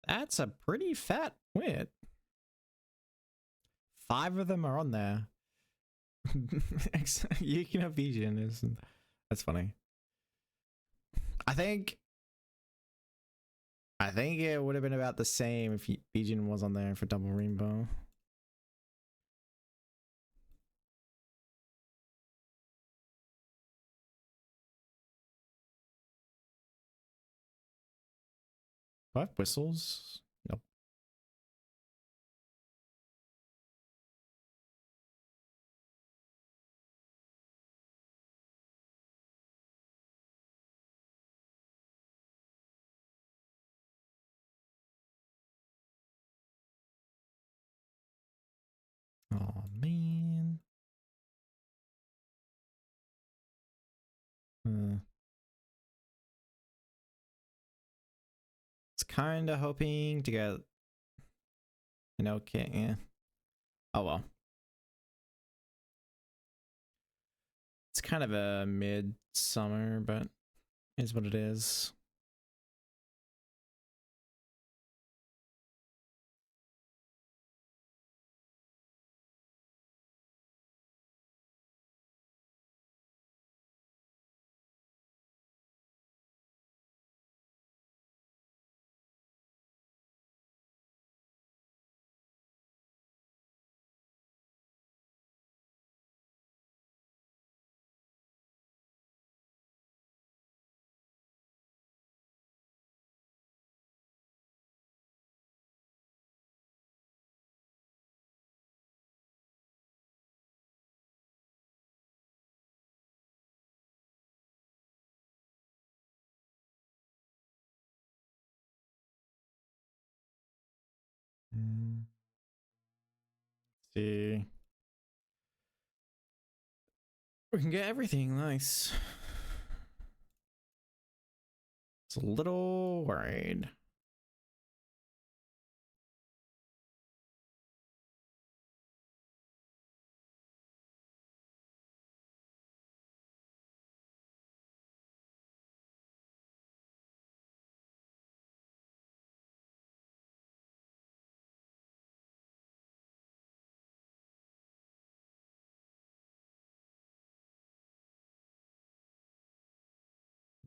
That's a pretty fat wit. 5 of them are on there. Yukino Bijan is. That's funny. I think it would have been about the same if Bijan was on there for Double Rainbow. Do I have whistles? Nope. Oh man. It's kind of hoping to get an okay. Yeah. Oh well. It's kind of a mid-summer, but is what it is. See. We can get everything nice. It's a little worried.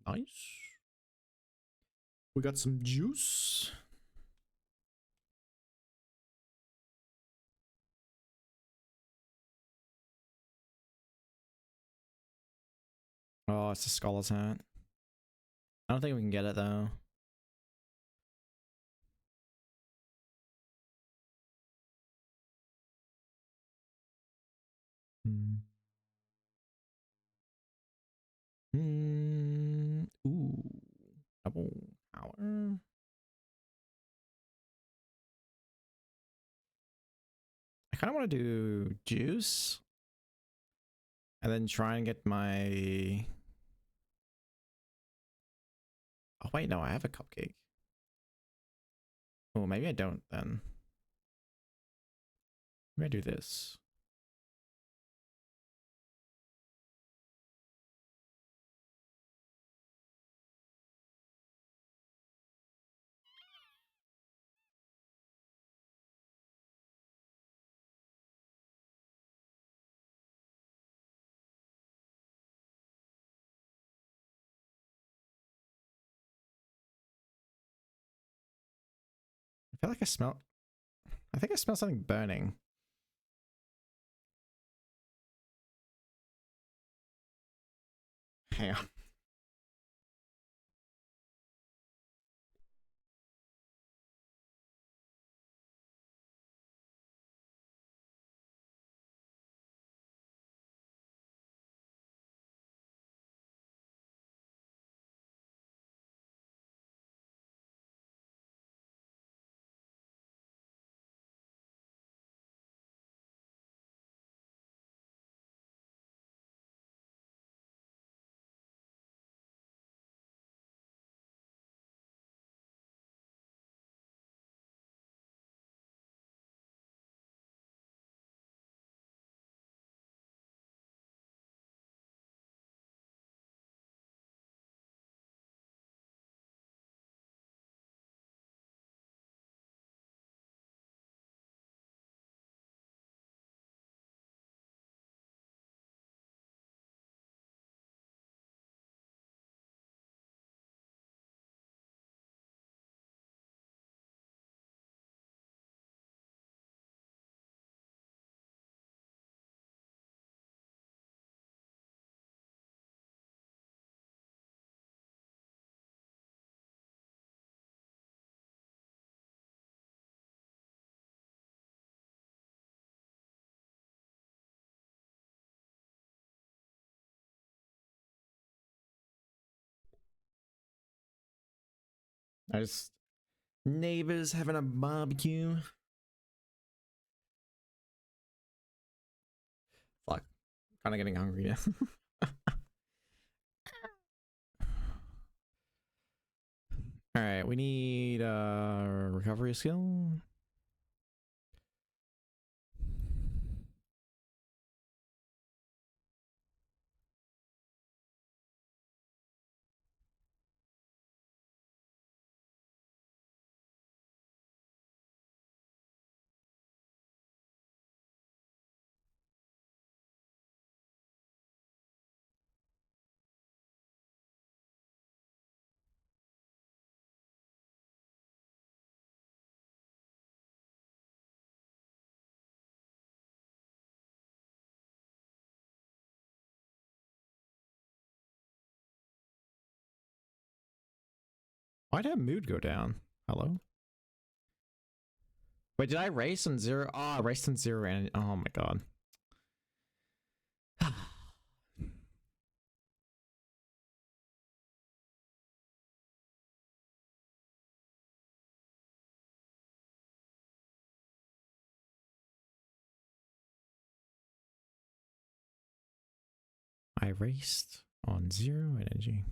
Nice. We got some juice. Oh, it's a scholar's hat. I don't think we can get it though. Ooh. Double power. I kind of want to do juice. And then try and get my... Oh wait, no, I have a cupcake. Oh, maybe I don't then. Maybe I do this. I feel like I smell... I think I smell something burning. Hang on. I just neighbors having a barbecue. Fuck, kind of getting hungry now. All right, we need recovery skill. Why did mood go down? Hello? Wait, did I race on 0? Oh, I raced on 0 and oh my god. I raced on 0 energy.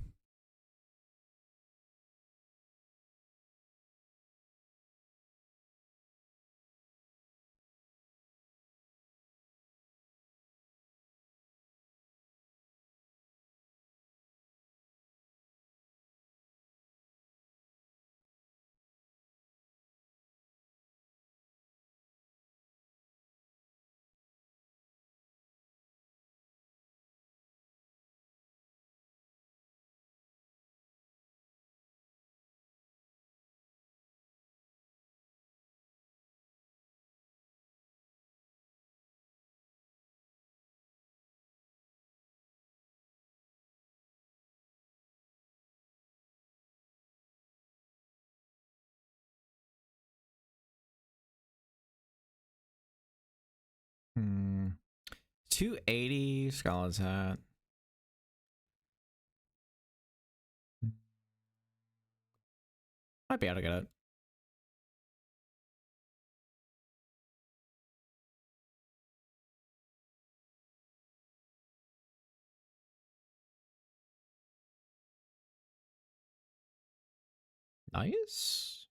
Hmm. 280 Scholar's Hat. Might be able to get it. Nice.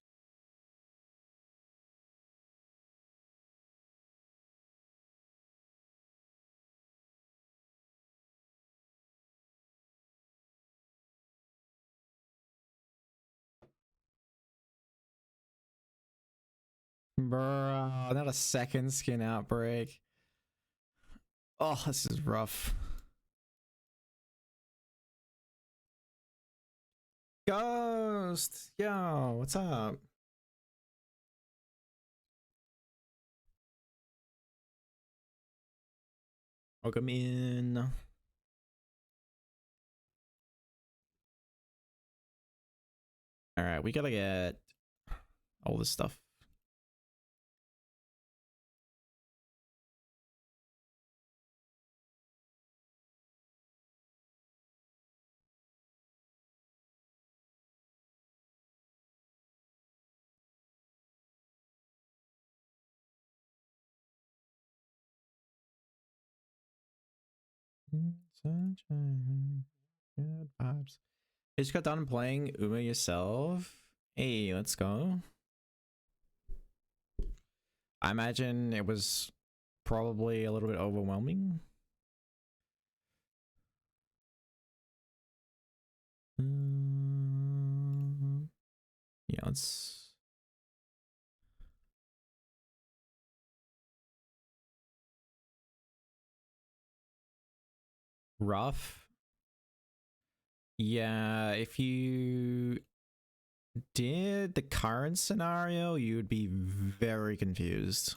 Bruh, not a second skin outbreak. Oh, this is rough. Ghost! Yo, what's up? Welcome in. Alright, we gotta get all this stuff. Sunshine, good vibes. You just got done playing Uma yourself? Hey, let's go. I imagine it was probably a little bit overwhelming. Yeah, let's... Rough. Yeah, if you did the current scenario, you would be very confused.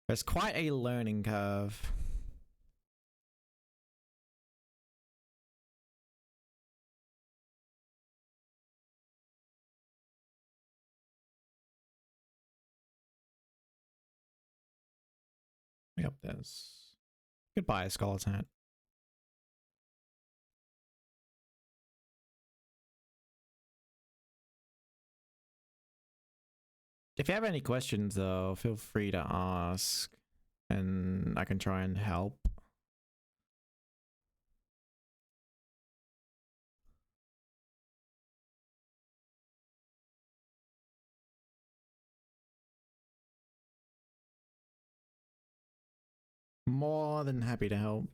There's quite a learning curve. up this. Goodbye, Scholar's Hat. If you have any questions, though, feel free to ask, and I can try and help. More than happy to help.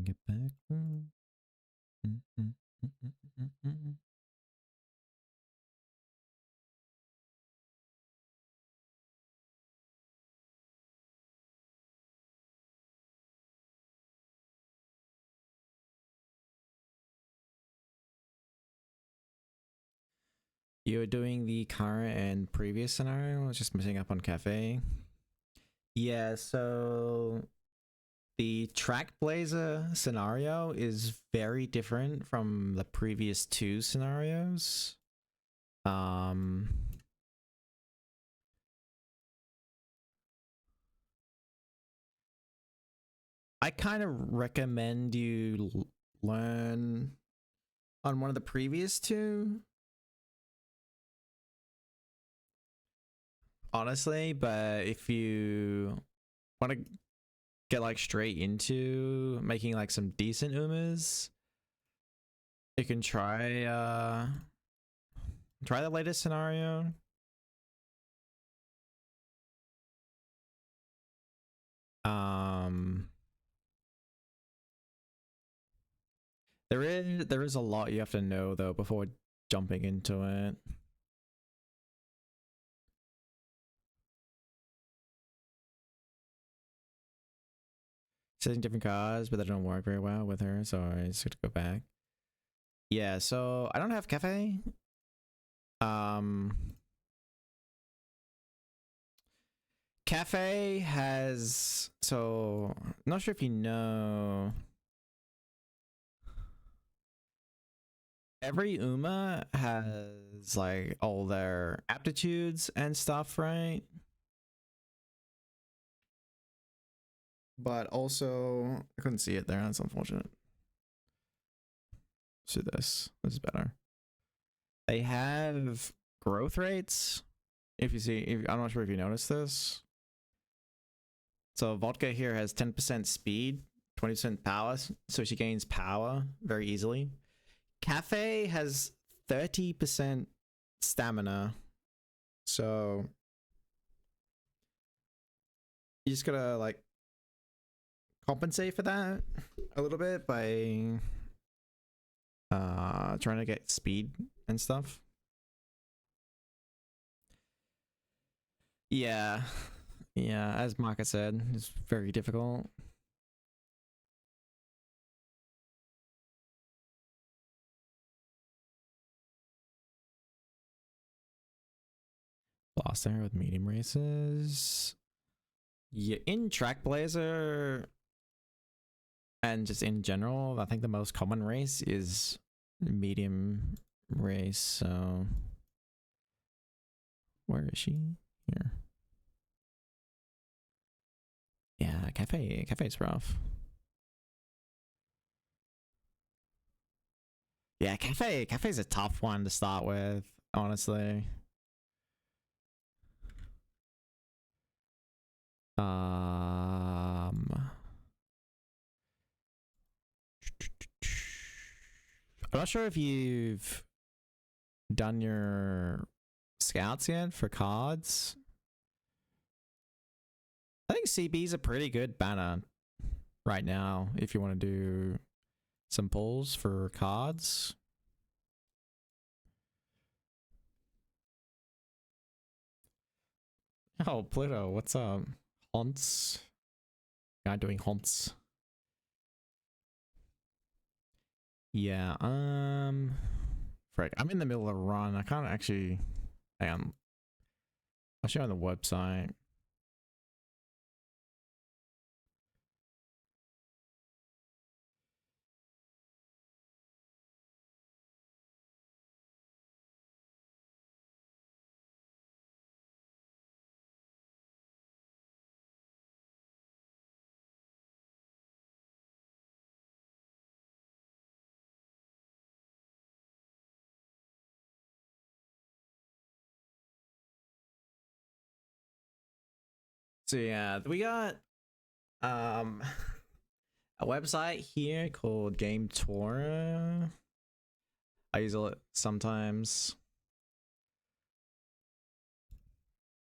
Get back. You were doing the current and previous scenario. I was just missing up on Cafe. Yeah, so the Track Blazer scenario is very different from the previous two scenarios. I kind of recommend you learn on one of the previous two. Honestly, but if you want to get like straight into making like some decent Umas, you can try the latest scenario. There is a lot you have to know though before jumping into it. Setting different cards, but that don't work very well with her, so I just have to go back. Yeah, so I don't have Cafe. Cafe has, so not sure if you know, every Uma has like all their aptitudes and stuff, right? But also, I couldn't see it there. That's unfortunate. Let's do this. This is better. They have growth rates. If you see, I'm not sure if you noticed this. So Vodka here has 10% speed, 20% power, so she gains power very easily. Cafe has 30% stamina, so you just gotta like compensate for that a little bit by trying to get speed and stuff. Yeah, as Maka said, it's very difficult. Lost there with medium races. Yeah, in Track Blazer and just in general, I think the most common race is medium race. So where is she? Here. Yeah, Cafe's rough. Yeah, Cafe's a tough one to start with, honestly. I'm not sure if you've done your scouts yet for cards. I think CB's a pretty good banner right now if you want to do some pulls for cards. Oh, Pluto, what's up? Haunts. Guy doing haunts. Yeah, frick, I'm in the middle of a run. I can't actually, hang on. I'll show you on the website. So yeah, we got a website here called Game Tour. I use it sometimes.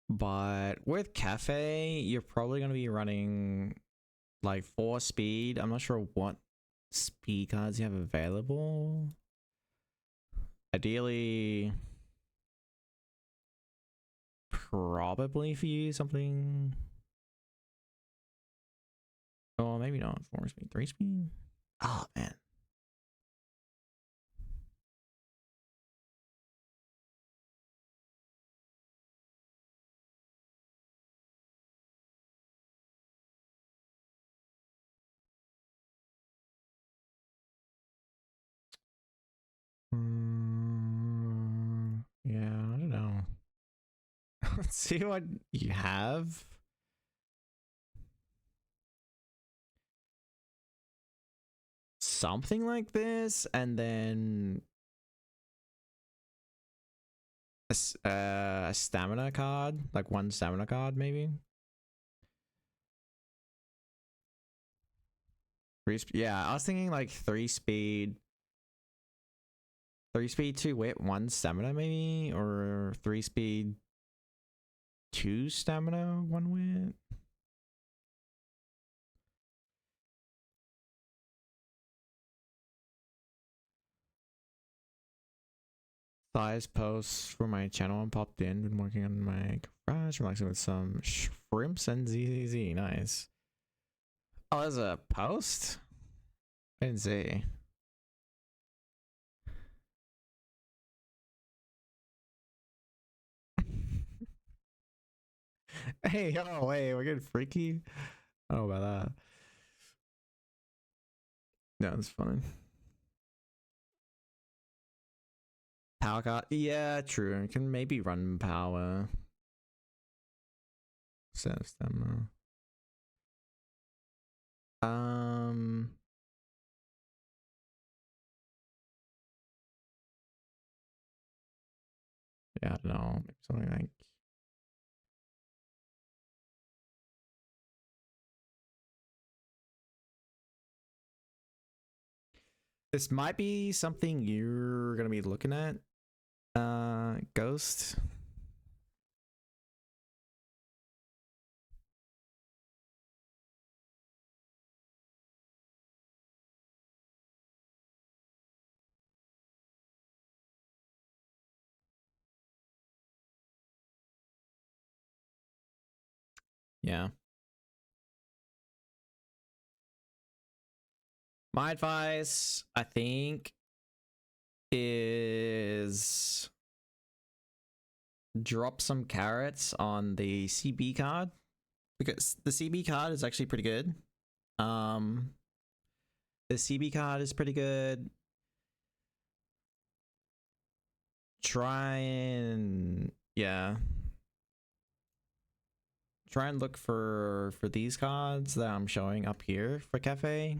But with Cafe, you're probably going to be running like 4 speed. I'm not sure what speed cards you have available. Ideally, probably for you something. Oh, maybe not 4 speed, 3 speed. Oh man. Yeah, I don't know. Let's see what you have. Something like this, and then a stamina card, like 1 stamina card, maybe. Yeah, I was thinking like 3 speed. 3 speed, 2 wit, 1 stamina maybe, or 3 speed, 2 stamina, 1 wit. Size posts for my channel and popped in. Been working on my garage, relaxing with some shrimps and ZZZ. Nice. Oh, there's a post? I didn't see. Hey, oh wait, we're getting freaky. I don't know about that. No, it's fine. Power card, yeah, true. You can maybe run power. Set of stamina. Yeah, I don't know. Maybe something like. This might be something you're gonna be looking at, Ghost. Yeah. My advice, I think, is drop some carrots on the CB card, because the CB card is actually pretty good. The CB card is pretty good. Try and look for these cards that I'm showing up here for Cafe.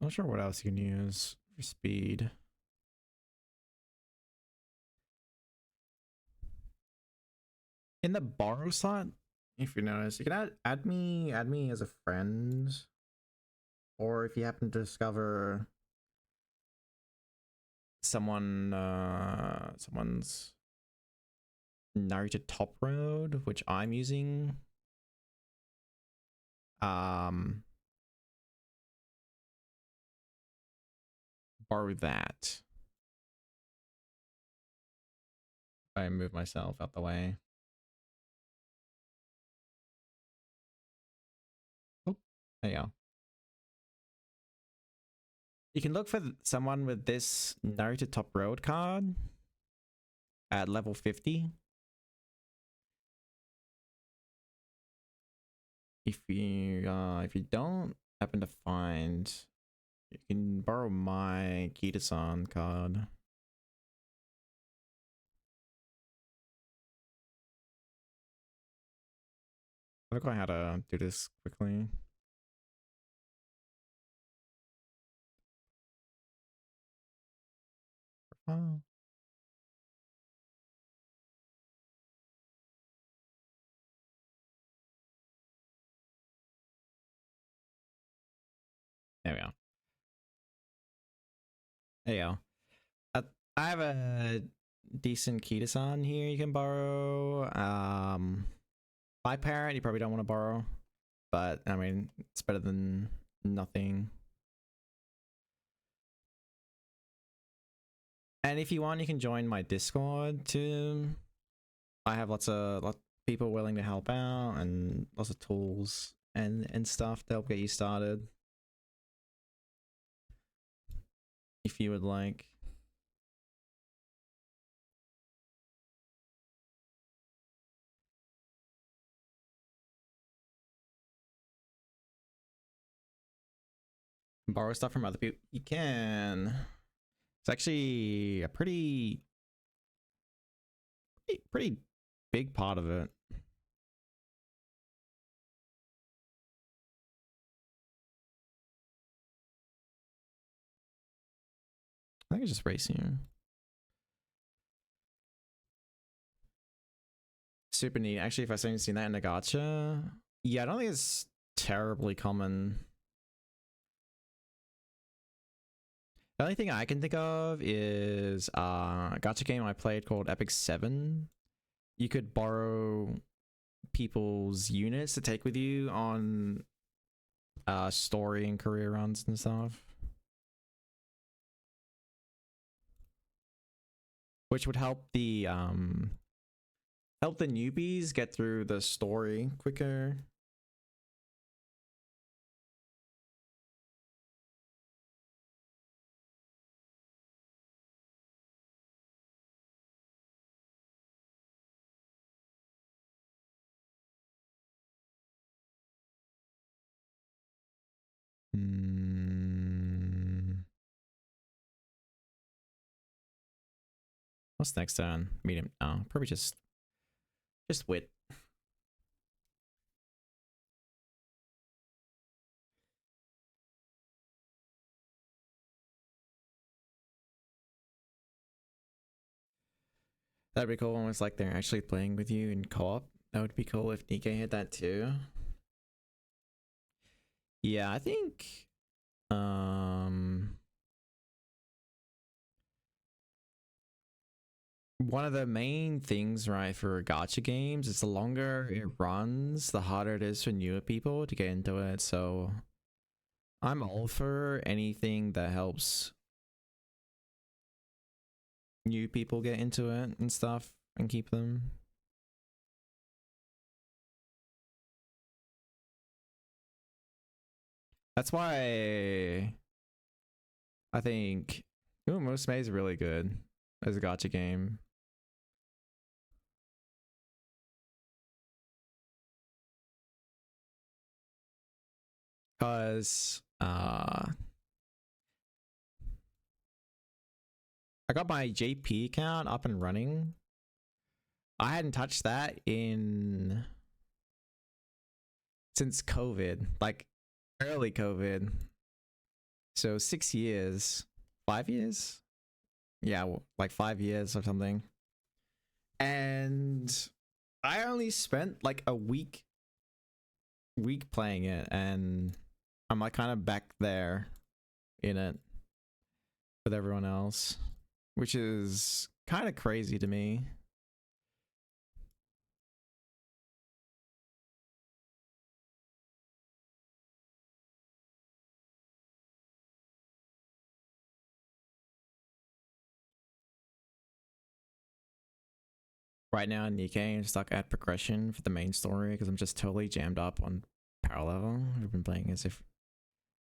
Not sure what else you can use for speed. In the borrow slot, if you notice, you can add me as a friend, or if you happen to discover someone's Naruto Top Road, which I'm using. Borrow that. I move myself out the way. Oh, there you go. You can look for someone with this Naruto Top Road card at level 50. If you don't happen to find, you can borrow my Kita-san card. I don't know how to do this quickly. Oh. There we go. There you go. I have a decent Kita-san here you can borrow. By parent, you probably don't want to borrow, but I mean, it's better than nothing. And if you want, you can join my Discord too. I have lots of people willing to help out and lots of tools and stuff to help get you started. If you would like. Borrow stuff from other people. You can. It's actually a pretty big part of it. I think it's just racing. Super neat. Actually, if I've seen that in a gacha, yeah, I don't think it's terribly common. The only thing I can think of is a gacha game I played called Epic 7. You could borrow people's units to take with you on story and career runs and stuff. Which would help the newbies get through the story quicker. What's next on medium? Oh, probably just wit. That'd be cool when it's like they're actually playing with you in co-op. That would be cool if Nikkei had that too. Yeah, I think one of the main things, right, for gacha games is the longer it runs, the harder it is for newer people to get into it. So I'm all for anything that helps new people get into it and stuff and keep them. That's why I think Musume is really good as a gacha game. Cause I got my JP account up and running. I hadn't touched that since COVID, like early COVID. So 6 years, 5 years? Yeah, like 5 years or something. And I only spent like a week playing it, and I'm like kind of back there in it with everyone else, which is kind of crazy to me. Right now in Nikkei, I'm stuck at progression for the main story because I'm just totally jammed up on parallel. I've been playing as if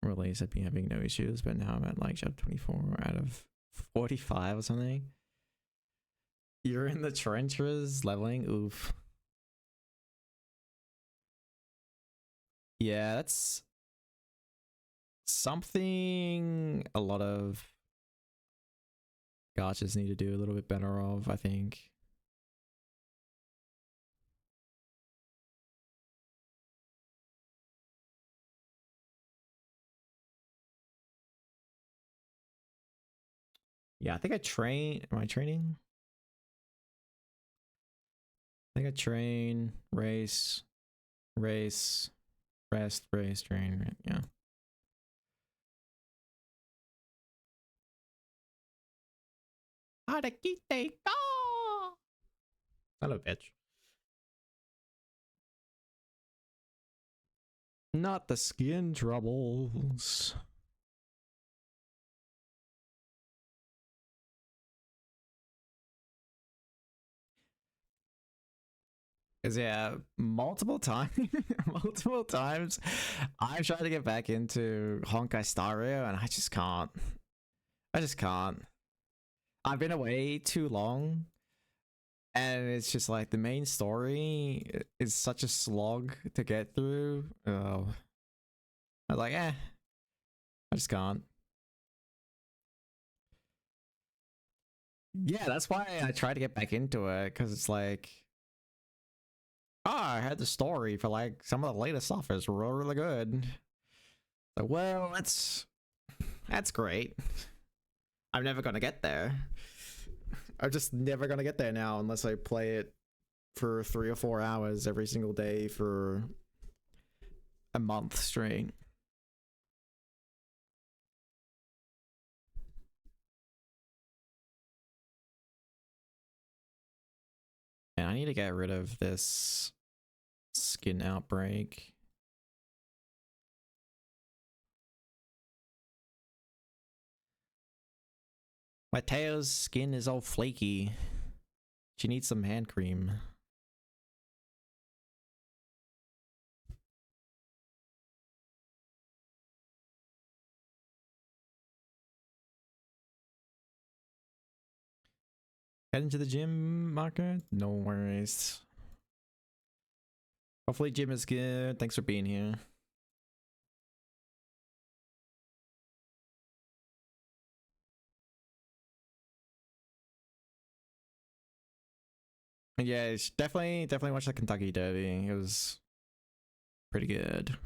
release, I'd be having no issues, but now I'm at like chapter 24 out of 45 or something. You're in the trenches leveling? Oof. Yeah, that's something a lot of gachas need to do a little bit better of, I think. Yeah, I think I train. Am I training? I think I train, race, rest, race, train. Yeah. Arakite ka! Son of a bitch. Not the skin troubles. Cause yeah, multiple times, multiple times, I've tried to get back into Honkai Star Rail, and I just can't. I just can't. I've been away too long, and it's just like the main story is such a slog to get through. Oh, I was like, I just can't. Yeah, that's why I tried to get back into it, because it's like, I had the story for like some of the latest stuff is really good. Like, well, that's great. I'm never gonna get there. I'm just never gonna get there now unless I play it for 3 or 4 hours every single day for a month straight. And I need to get rid of this skin outbreak. Mateo's skin is all flaky. She needs some hand cream. Heading to the gym, Marker? No worries. Hopefully gym is good. Thanks for being here. Yeah, it's definitely watch the Kentucky Derby. It was pretty good.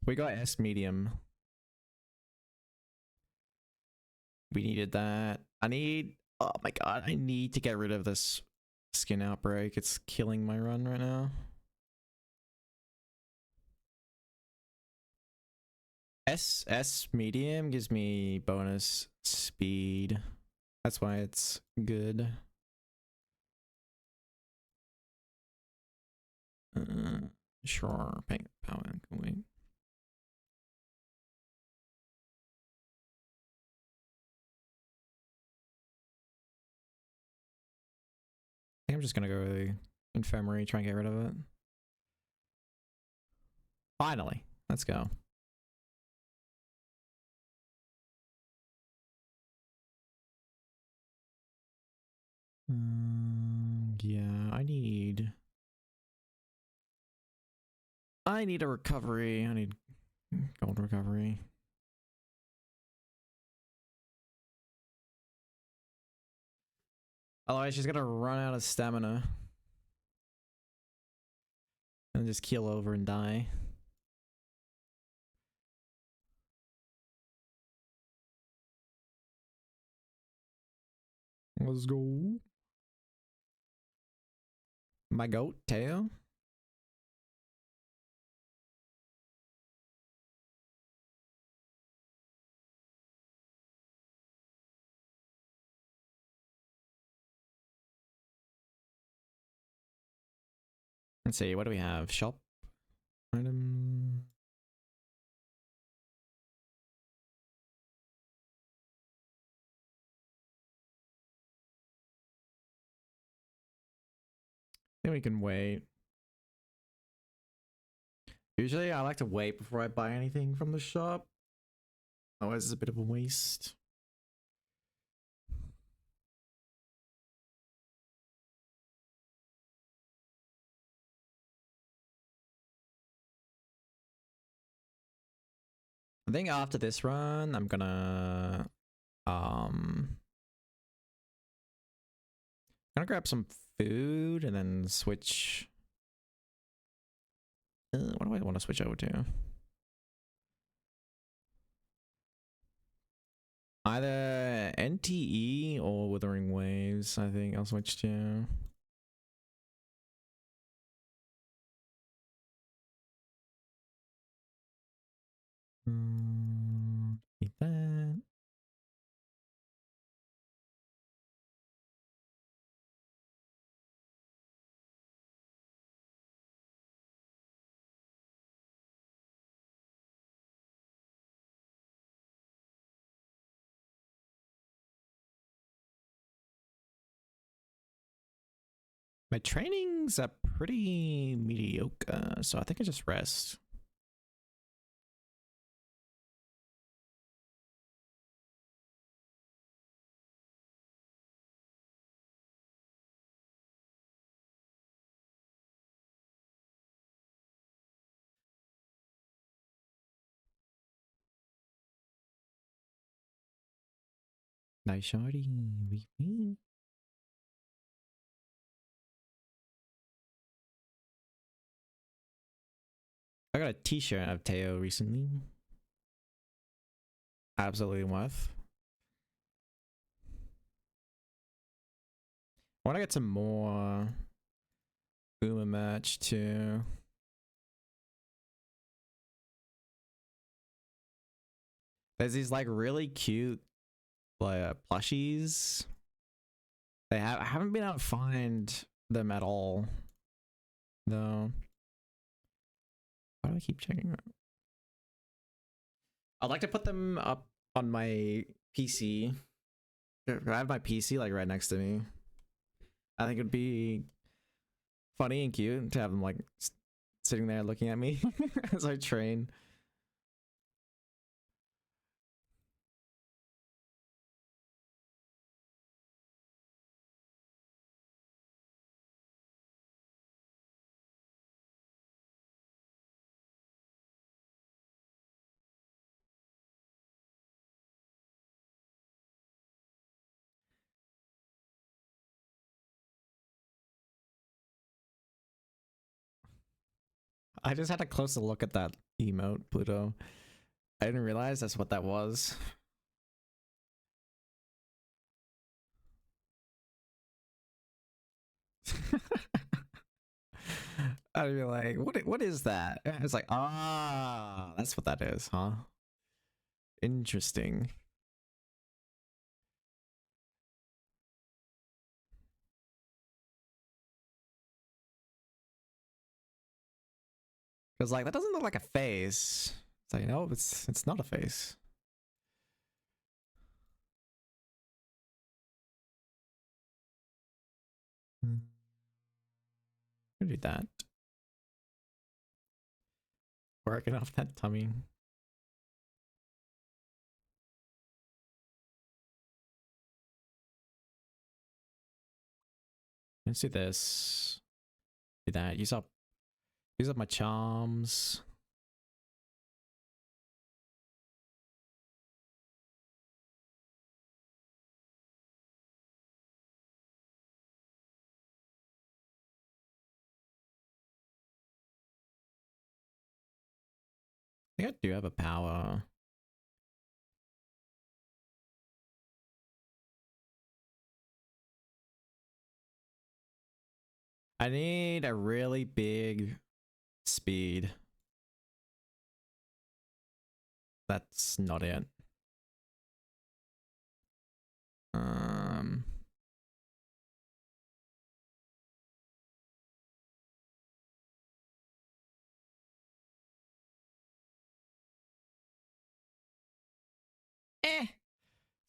We got S medium. We needed that. Oh my god, I need to get rid of this skin outbreak. It's killing my run right now. S medium gives me bonus speed. That's why it's good. Sure, paying power. Wait. I think I'm just gonna go with the infirmary, try and get rid of it. Finally, let's go. Yeah, I need a recovery. I need gold recovery. Otherwise, she's gonna run out of stamina and just keel over and die. Let's go. My goat tail. Let's see, what do we have? Shop item. I think we can wait. Usually I like to wait before I buy anything from the shop. Otherwise it's a bit of a waste. I think after this run, I'm gonna grab some food and then switch. What do I want to switch over to? Either NTE or Withering Waves, I think I'll switch to. Eat that. My training's pretty mediocre, so I think I just rest. Nice shorty. Wee. I got a t-shirt of Teo recently. Absolutely worth. I want to get some more Boomer merch too. There's these like really cute like plushies. I haven't been able to find them at all though. Why do I keep checking that? I'd like to put them up on my PC. I have my PC like right next to me. I think it'd be funny and cute to have them like sitting there looking at me as I train. I just had a closer look at that emote, Pluto. I didn't realize that's what that was. I'd be like, what is that? It's like, ah, that's what that is, huh? Interesting. Because like that doesn't look like a face. It's like, no, it's not a face. Do that. Working off that tummy. Let's do this. Do that. Use up my charms. I think I do have a power. I need a really big speed. That's not it.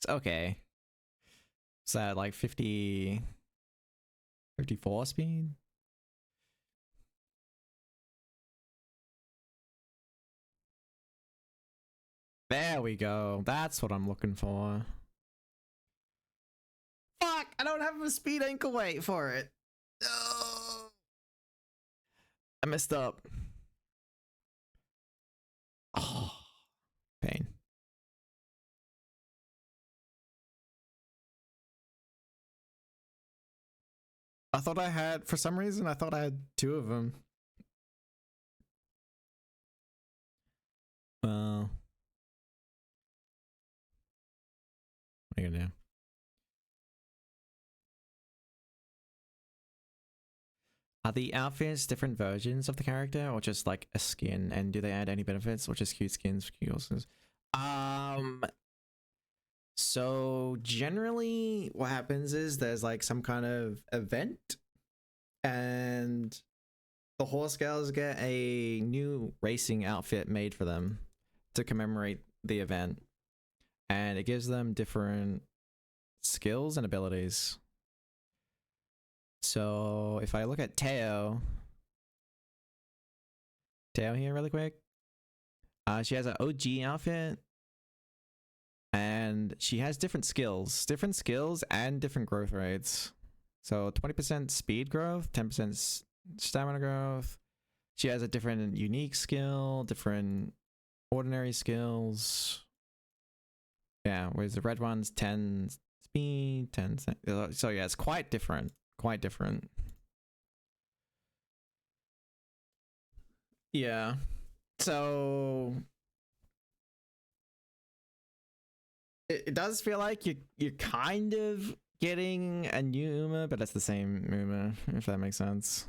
It's okay. Is that like 54 speed? There we go. That's what I'm looking for. Fuck! I don't have a speed ankle weight for it. No! I messed up. Oh, pain. I thought I had, for some reason, I thought I had 2 of them. Well. What are you gonna do? Are the outfits different versions of the character, or just like a skin? And do they add any benefits, or just cute skins for cute horses? So generally, what happens is there's like some kind of event, and the horse girls get a new racing outfit made for them to commemorate the event, and it gives them different skills and abilities. So if I look at Teo here really quick, she has an OG outfit, and she has different skills and different growth rates. So 20% speed growth, 10% stamina growth. She has a different unique skill, different ordinary skills. Yeah, whereas the red one's 10 speed, 10. So yeah, it's quite different. Quite different. Yeah. So it does feel like you're kind of getting a new Uma, but it's the same Uma, if that makes sense.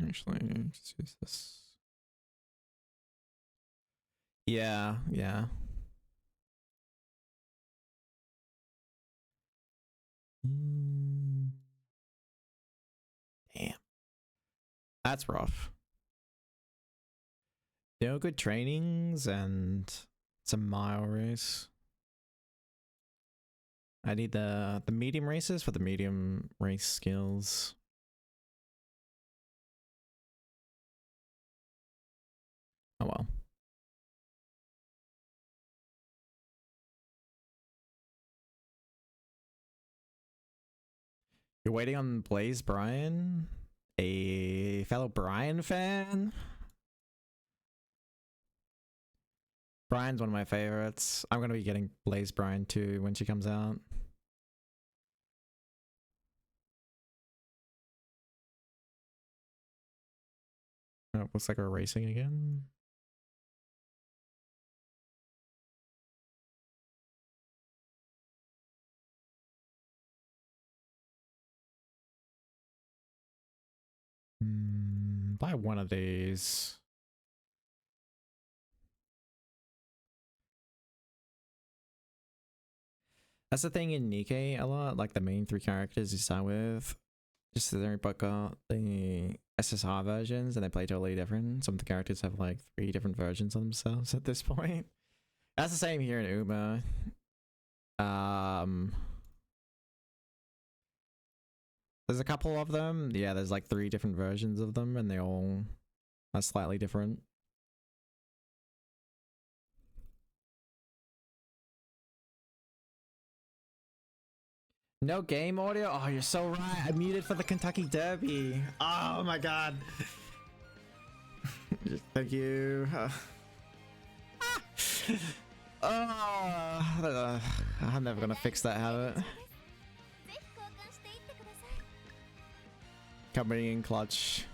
Actually, just use this. Yeah, yeah. Damn. That's rough. No good trainings and some mile race. I need the medium races for the medium race skills. Oh well. You're waiting on Blaze Bryan? A fellow Bryan fan? Bryan's one of my favorites. I'm gonna be getting Blaze Bryan too when she comes out. Oh, looks like we're racing again. Buy one of these. That's the thing in Nikkei a lot, like the main three characters you start with. Just they but got the SSR versions and they play totally different. Some of the characters have like 3 different versions of themselves at this point. That's the same here in Uma. There's a couple of them. Yeah, there's like 3 different versions of them and they all are slightly different. No game audio? Oh, you're so right. I muted for the Kentucky Derby. Oh my god. Thank you. I'm never gonna fix that habit. Coming in clutch.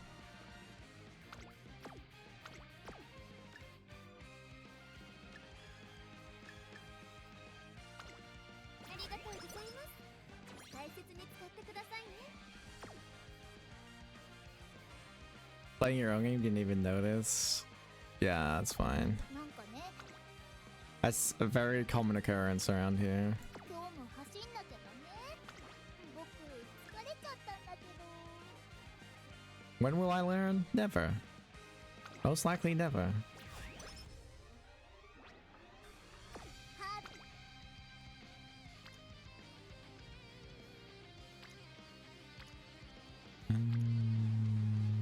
Playing your own game, didn't even notice. Yeah, that's fine. That's a very common occurrence around here. When will I learn? Never. Most likely never.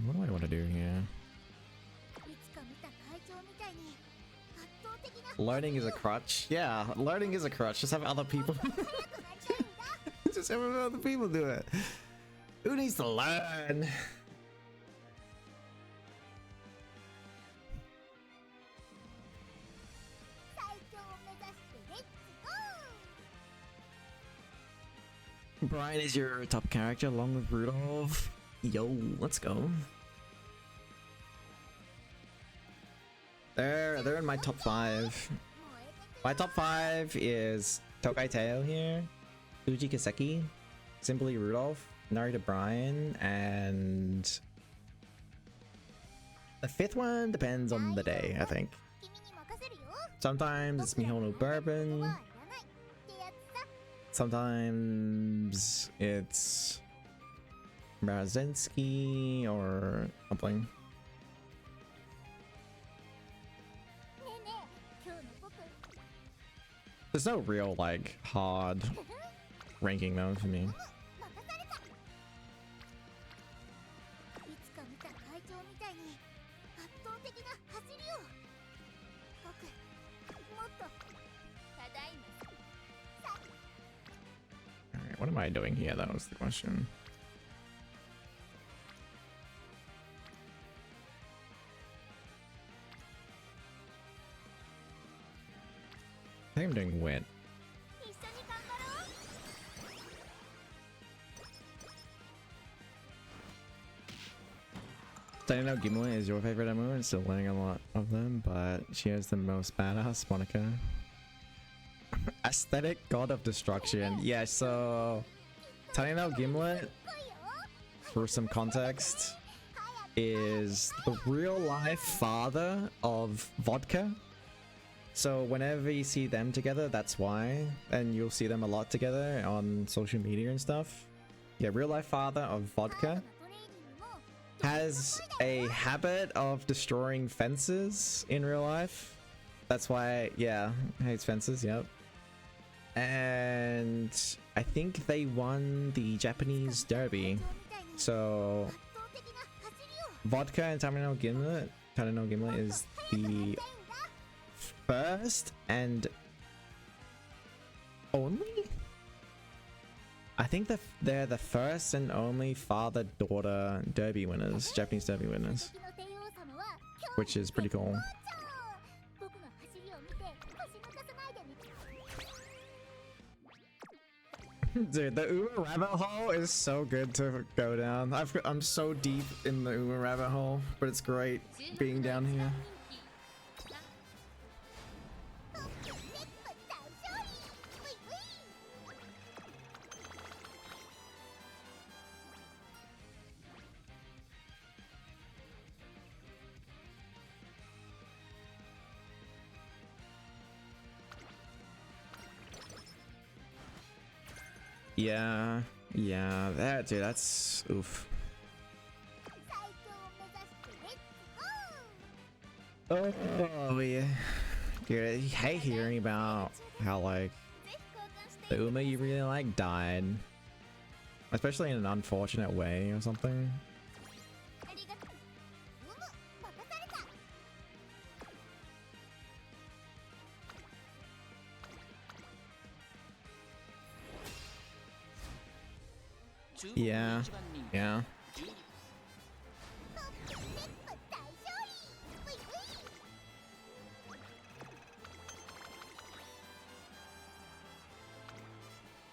What do I want to do here? Learning is a crutch. Yeah, learning is a crutch. Just have other people. Just have other people do it. Who needs to learn? Brian is your top character along with Rudolph. Yo, let's go. They're in my top 5. My top 5 is Tokai Teo here, Uji Kiseki, Simply Rudolph, Narita Brian, and the 5th one depends on the day, I think. Sometimes it's Mihono Bourbon. Sometimes it's Mrazensky or something. There's no real, like, hard ranking though for me. Alright, what am I doing here? That was the question. I think I'm doing wit. I know Gimli is your favorite MMO and still learning a lot of them, but she has the most badass Monica. Aesthetic God of Destruction. Yeah, so Tanino Gimlet, for some context, is the real life father of Vodka. So whenever you see them together, that's why. And you'll see them a lot together on social media and stuff. Yeah, real life father of Vodka has a habit of destroying fences in real life. That's why, yeah, hates fences, yep. And I think they won the Japanese derby. So Vodka and Tanino Gimlet is the first and only? I think they're the first and only father-daughter derby winners, Japanese derby winners, which is pretty cool. Dude, the Uma rabbit hole is so good to go down. I'm so deep in the Uma rabbit hole, but it's great being down here. Yeah, that's oof. Oh yeah, dude, I hate hearing about how like the Uma you really like died, especially in an unfortunate way or something. Yeah.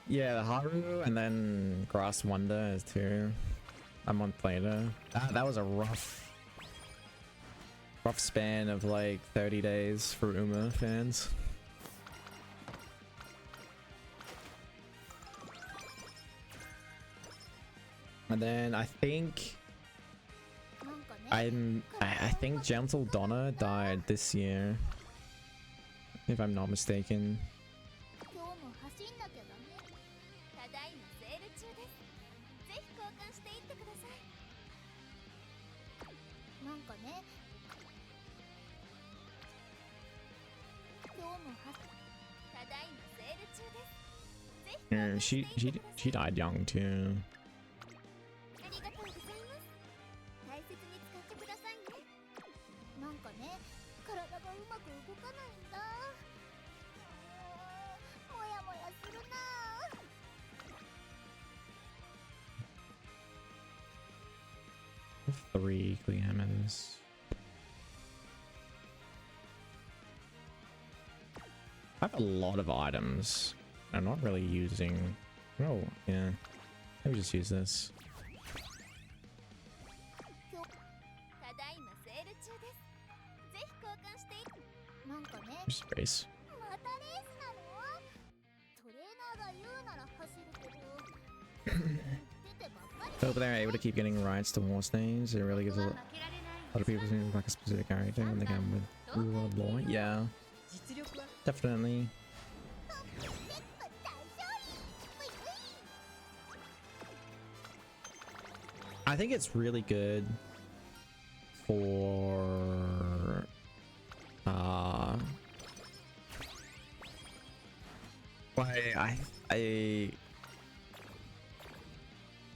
Yeah, the Haru and then Grass Wonder is too. A month later. That was a rough span of like 30 days for Uma fans. And then I think I think Gentle Donna died this year, if I'm not mistaken. Yeah, she died young too. Three Cleamas. I have a lot of items I'm not really using Oh, yeah. Let me just use this. ただいまセール中です。ぜひ交換して。なんかね。Space. またレースなの？トレーナーが言うなら走るけど。 Hope they're able to keep getting rights to horse names. It really gives a lot of people seem like a specific character when they come with Rule of Law. Yeah, definitely. I think it's really good for I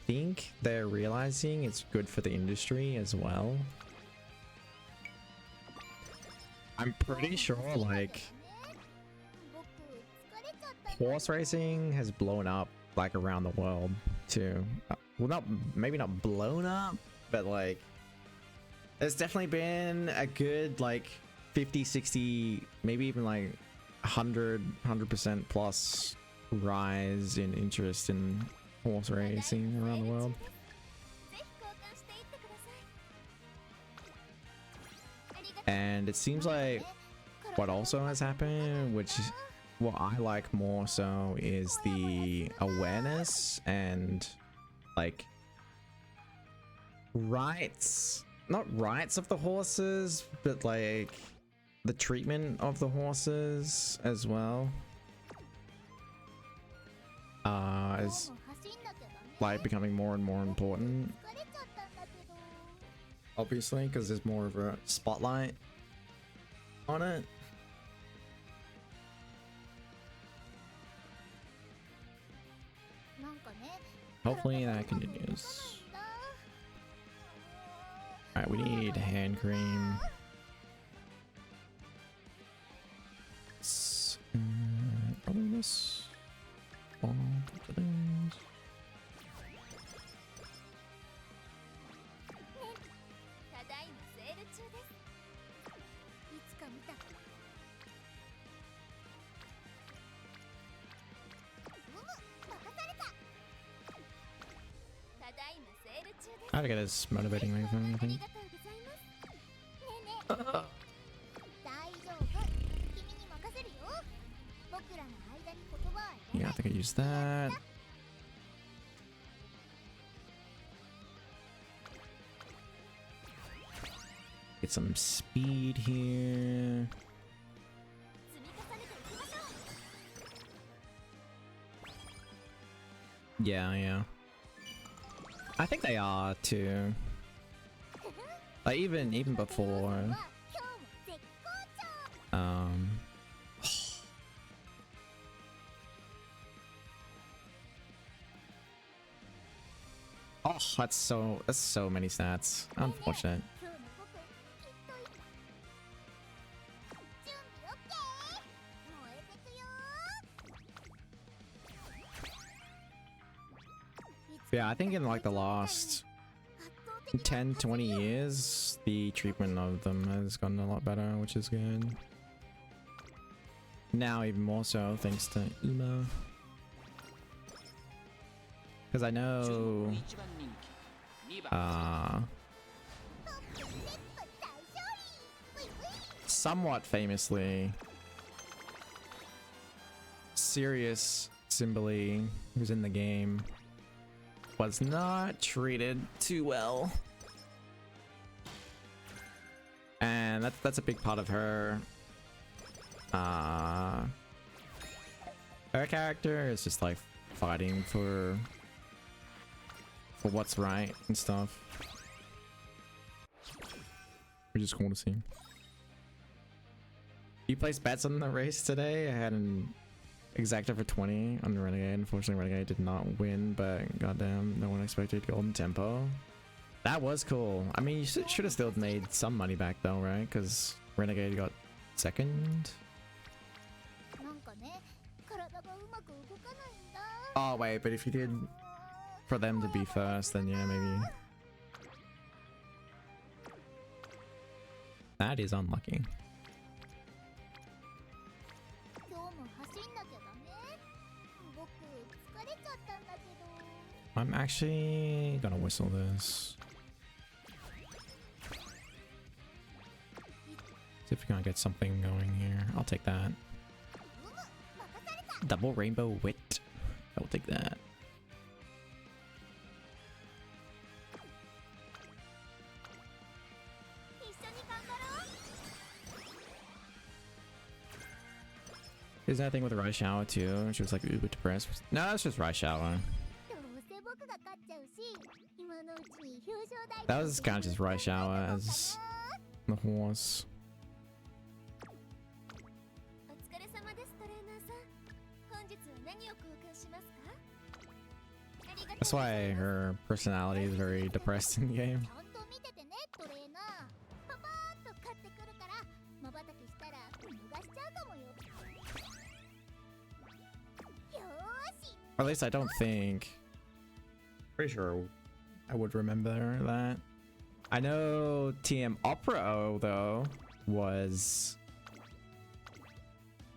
think they're realizing it's good for the industry as well. I'm pretty sure like horse racing has blown up like around the world too. Well, maybe not blown up, but like there's definitely been a good like 50, 60, maybe even like 100% plus rise in interest in horse racing around the world. And it seems like what also has happened, which is what I like more so, is the awareness and like rights, not rights of the horses, but like the treatment of the horses as well. Is like becoming more and more important, obviously, because there's more of a spotlight on it. Hopefully that continues. Alright, we need hand cream. Probably this. All the things. I have to get his motivating microphone, I think. Yeah, I think I used that. Get some speed here. Yeah. I think they are too. Like even before. Oh, that's so many stats. Unfortunate. Yeah, I think in like the last 10-20 years, the treatment of them has gotten a lot better, which is good. Now even more so thanks to Uma. Because I know somewhat famously, Sirius Simbali, who's in the game, was not treated too well, and that's a big part of her character is just like fighting for what's right and stuff, which is cool to see. You placed bets on the race today. I had an exacta for 20 on Renegade. Unfortunately, Renegade did not win, but goddamn, no one expected Golden Tempo. That was cool. I mean, you should have still made some money back though, right? Because Renegade got second. Oh wait, but if you did for them to be first, then yeah, maybe. That is unlucky. I'm actually gonna whistle this. See if we can get something going here. I'll take that. Double rainbow wit. I'll take that. Is that thing with Raishawa too? She was like uber depressed. No, that's just Raishawa. That was kind of just Raishawa as the horse. That's why her personality is very depressed in the game. Or at least I don't think. Pretty sure I would remember that. I know TM Opera O though was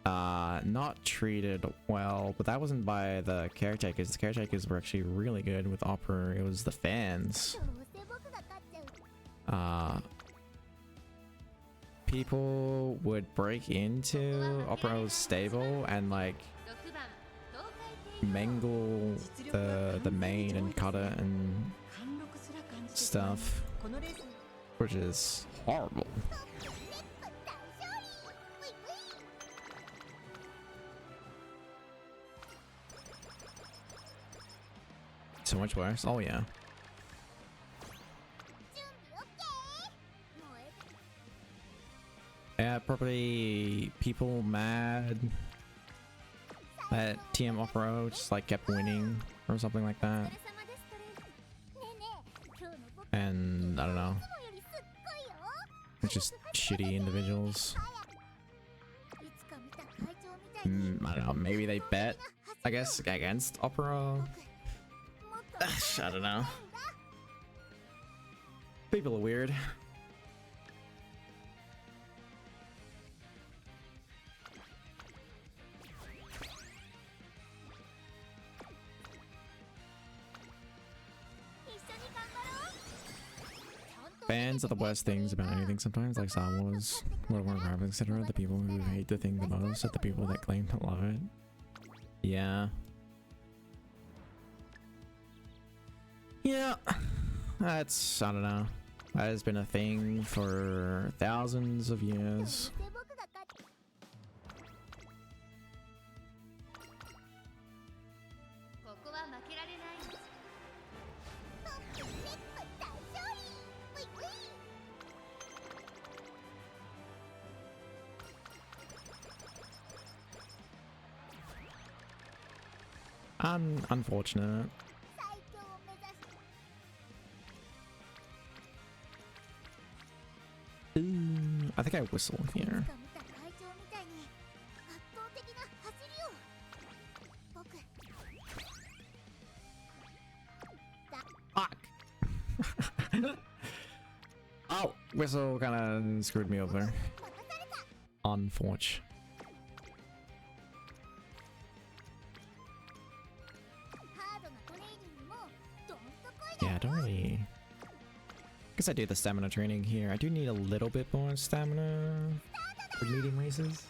not treated well, but that wasn't by the caretakers. The caretakers were actually really good with Opera. It was the fans. People would break into Opera O's stable and like mangle the main and cut it and stuff, which is horrible. So much worse. Oh yeah. Yeah, probably people mad that TM Opera just like kept winning or something like that. And I don't know. It's just shitty individuals. I don't know, maybe they bet, I guess, against Opera. I don't know. People are weird. Fans are the worst things about anything sometimes, like Star Wars, World of Warcraft, etc. The people who hate the thing the most are the people that claim to love it. Yeah. Yeah. That's, I don't know. That has been a thing for thousands of years. Unfortunate. Ooh, I think I whistle here. Fuck. Oh, whistle kind of screwed me over. Unfortunate. Yeah, I don't really... I guess I do the stamina training here. I do need a little bit more stamina for medium races.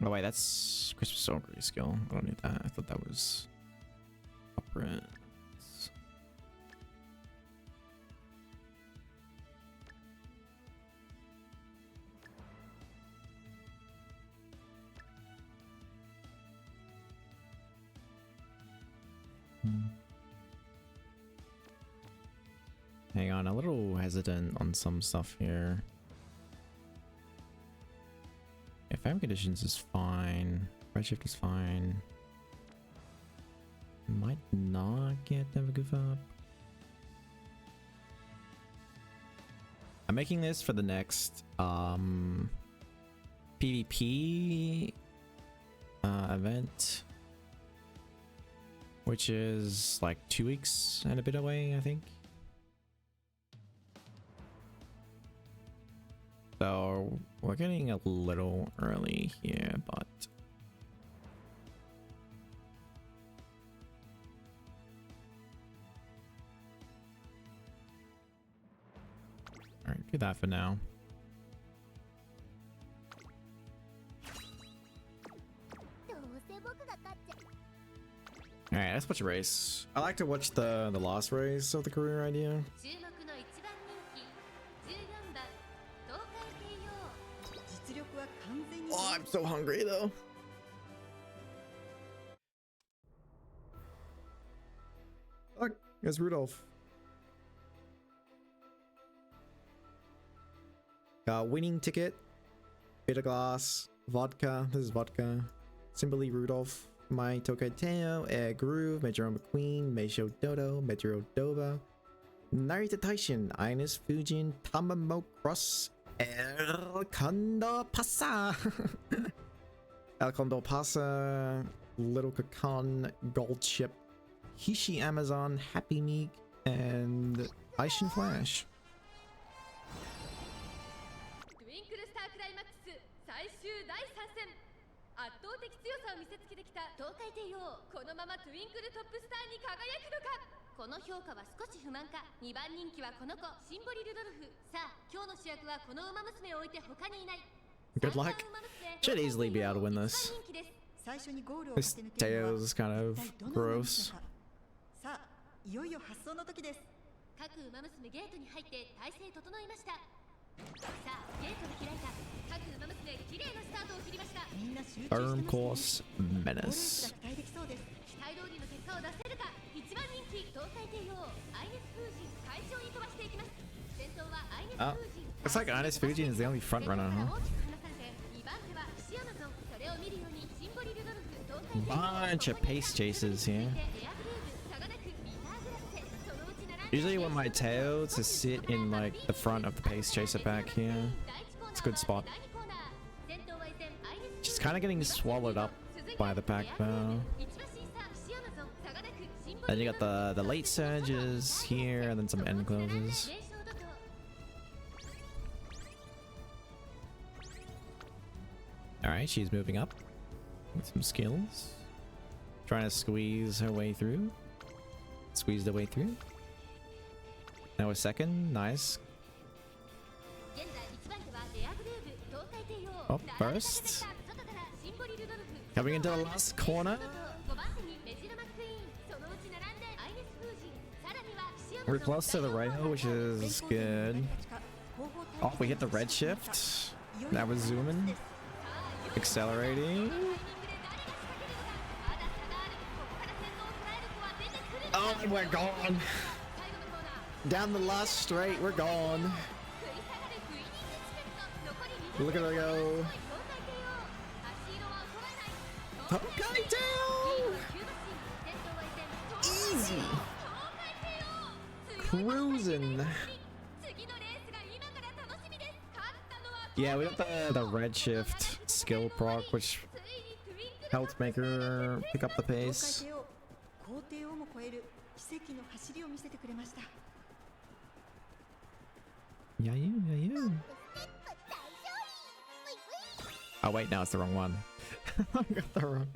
Oh wait, that's Christmas Ogre skill. I don't need that. I thought that was separate. Hang on, a little hesitant on some stuff here. Yeah, frame conditions is fine. Redshift is fine. Might not get Never Give Up. I'm making this for the next PvP event, which is like 2 weeks and a bit away, I think. So we're getting a little early here, but all right, do that for now. All right, let's watch a race. I like to watch the last race of the career idea. Oh, I'm so hungry though. Look, there's Rudolph. Winning ticket, bitter glass, vodka. This is vodka. Simply Rudolph, my Tokateo, Air Groove, Meijiro McQueen, Meisho Dodo, Meijiro Dova, Narita Taishin, Ines Fujin, Tamamo Cross, El Condor Pasa, El Condor Pasa, Little Kakan, Gold Ship, Hishi Amazon, Happy Meek, and Aishin Flash. 圧倒的強さを見せつけてきた東海帝王、このままトゥインクルトップスターに輝くのか。この評価は少し不満か。2番人気はこの子、シンボリルドルフ。さあ、今日の主役はこの馬娘を置いて他にいない。 Good luck. Should easily be able to win this. This Teo's kind of gross. さあ、いよいよ発送の時です。各馬娘ゲートに入って体勢整いました。さあ、ゲートが開いた。各馬娘綺麗なスタートを切りました。みんな集中してましたね。 Arm Course Menace. 期待できそうです。期待通りの結果を出せるか。一番人気東海帝王、アイネス・フージン、会場に飛ばしていきます。先頭はアイネス・フージン。 Looks like Ines Fujin is the only front runner, huh? Bunch of pace chases here. Usually want my tail to sit in like the front of the pace chaser back here. It's a good spot. Just kind of getting swallowed up by the pack though. Then you got the late surges here and then some end closes. Alright, she's moving up with some skills. Trying to squeeze her way through. Squeeze the way through. Now a second, nice. Oh, first. Coming into the last corner. We're close to the rail, which is good. Oh, we hit the red shift. Now we're zooming. Accelerating. Oh, and we're gone. Down the last straight, we're gone. Look at her go. Tokaido! Easy. Cruising. Yeah, we got the red shift skill proc, which helped make her pick up the pace. Yeah, you. Oh wait, no, it's the wrong one. I got the wrong.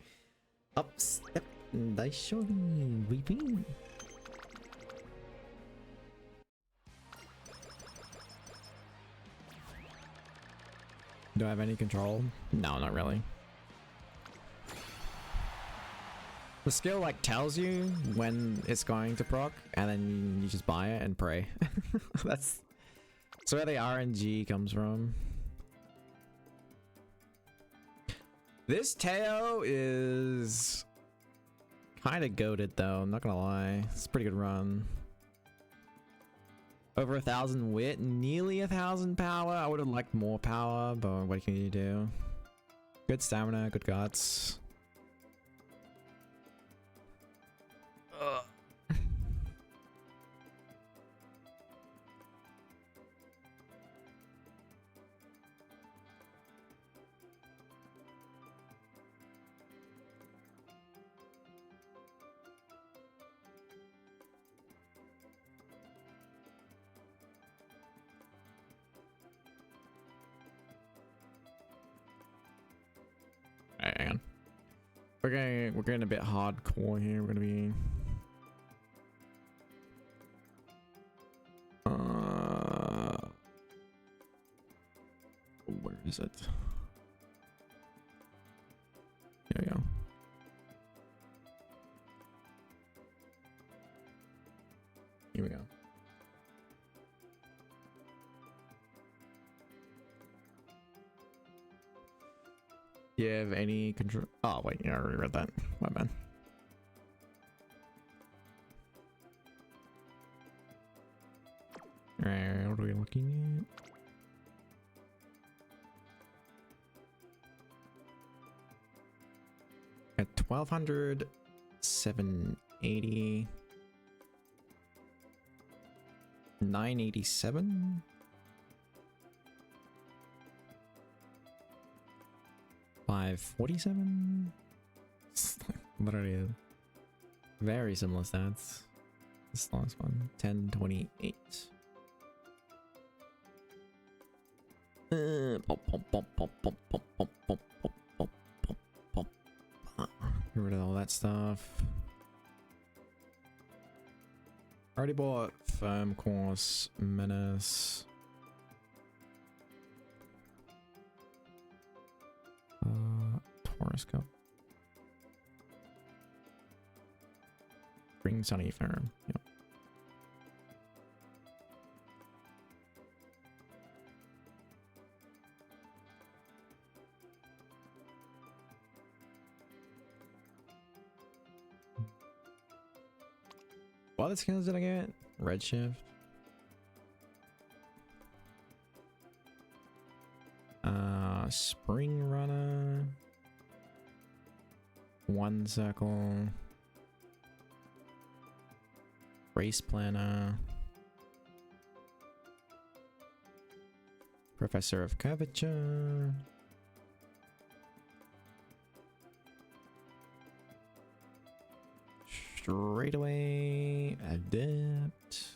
Up step, Daishori, weeping. Do I have any control? No, not really. The skill like tells you when it's going to proc, and then you just buy it and pray. That's where the RNG comes from. This Teo is kind of goated though, I'm not gonna lie. It's a pretty good run. Over 1,000 wit, nearly 1,000 power. I would have liked more power, but what can you do? Good stamina, good guts. Ugh. We're getting a bit hardcore here. We're gonna be where is it? There we go. Here we go. Do you have any control? Oh wait, yeah, I already read that. My bad. Alright, what are we looking at? At 1200, 780, 987. 547. Literally very similar stats. This last one. 1028. Get rid of all that stuff. Already bought Firm Course, Menace. Taurus Cup. Spring Sunny Firm. Yep. What other skills did I get? Redshift. Spring Runner. One Circle. Race Planner. Professor of Curvature. Straightaway. Adept.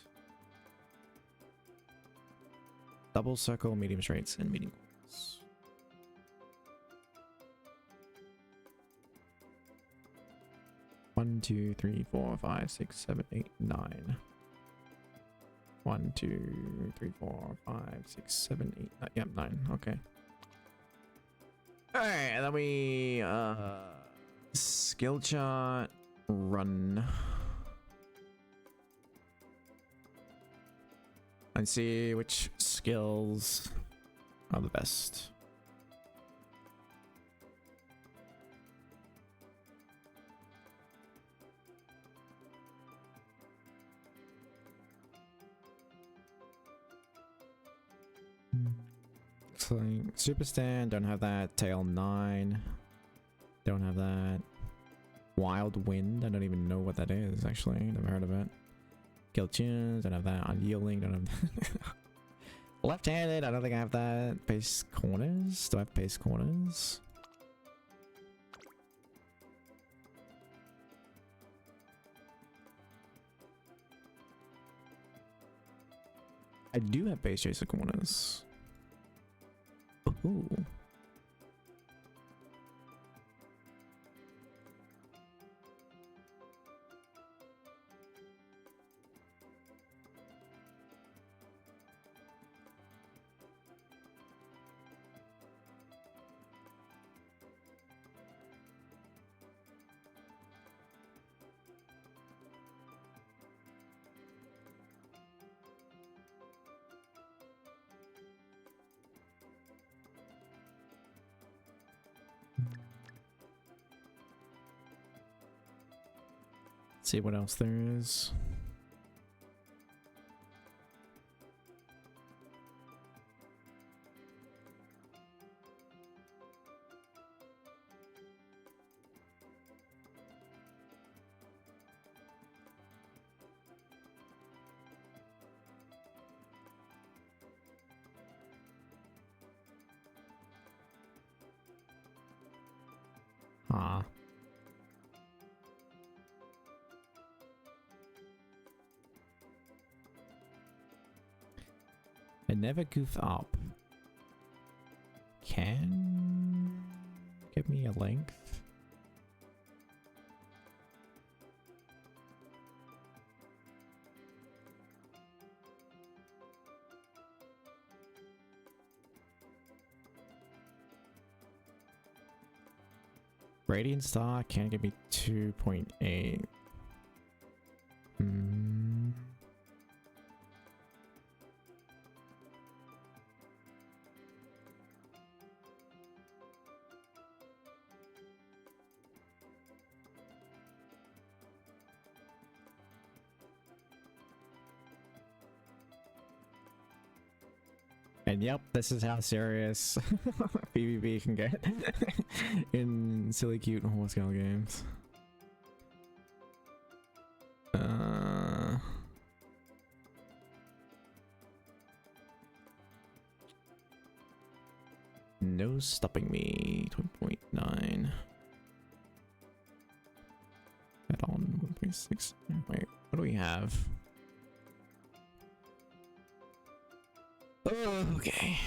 Double Circle, Medium Straights, and Medium Goals. One, 2, 3, 4, 5, 6, 7, 8, 9. 1, 2, 3, 4, 5, 6, 7, 8, 9. Yep, 9. Okay. Alright, and then we skill chart run. And see which skills are the best. Looks like Super Stand, don't have that. Tail 9, don't have that. Wild Wind, I don't even know what that is actually, never heard of it. Kill Tunes, don't have that. Unyielding, don't have that. Left-handed, I don't think I have that. Pace Corners, do I have Pace Corners? I do have Pace Chaser Corners. Ooh. See what else there is. Ah. I never goof up. Can give me a length. Radiant Star can give me 2.8. Hmm. And yep, this is how serious PvP can get in silly cute horse scale games. No stopping me. 2.9. Head on 1.6. Wait, what do we have? Okay.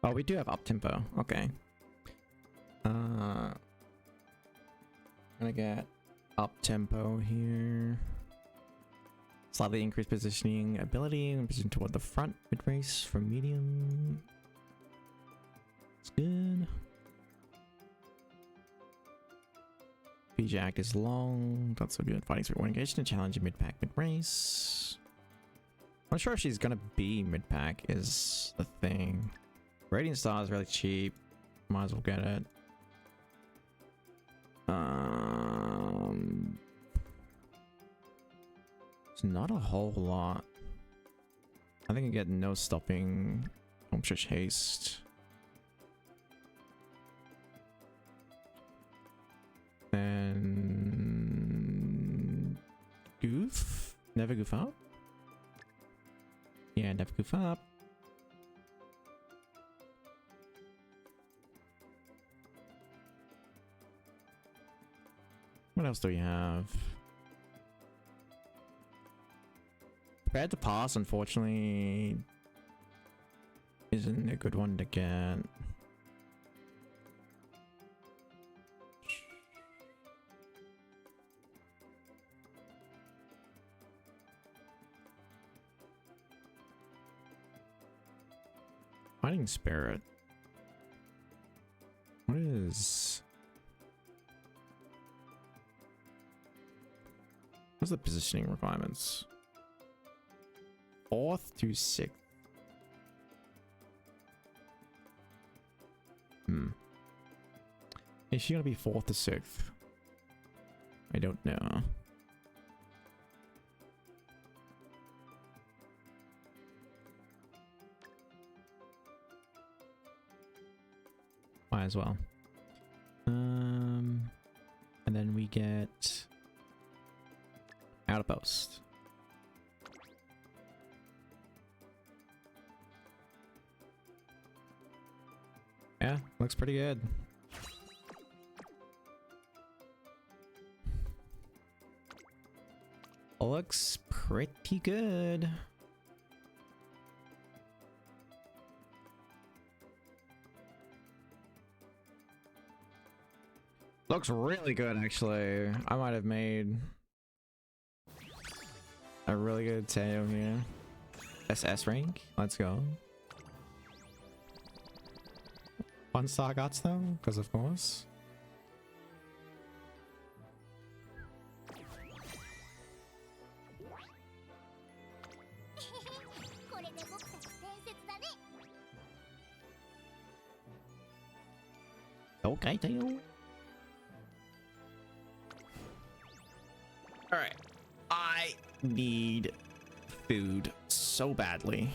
Oh, we do have up tempo. Okay. Gonna get up tempo here. Slightly increased positioning ability and position toward the front mid race for medium. It's good. PJ Act is long. That's so good. Fighting spirit. One engaged in a challenge in mid pack mid race. I'm not sure if she's gonna be mid pack is the thing. Radiant Star is really cheap. Might as well get it. It's not a whole lot. I think I get no stopping. Push haste. And goof. Never goof up. Yeah, never goof up. What else do we have? Prepared to Pass, unfortunately, isn't a good one to get. Fighting Spirit. What is... What's the positioning requirements? 4th to 6th. Is she gonna be 4th to 6th? I don't know. Might as well. And then we get Outpost. Yeah, looks pretty good. Looks pretty good. Looks really good, actually. I might have made a really good Teo here. SS rank. Let's go. 1-star guts though, because of course. Okay, Teo. Alright. I need food so badly.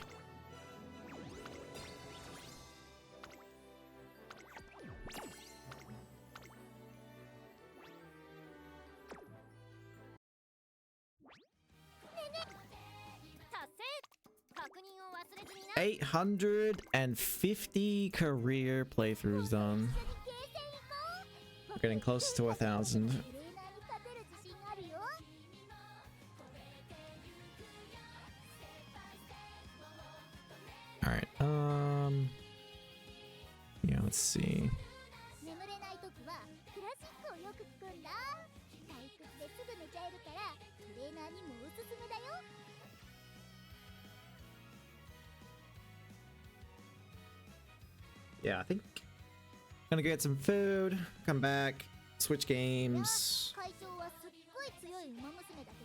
850 career playthroughs done. We're getting close to 1,000. All right. Yeah, let's see. Yeah, I think gonna get some food, come back, switch games,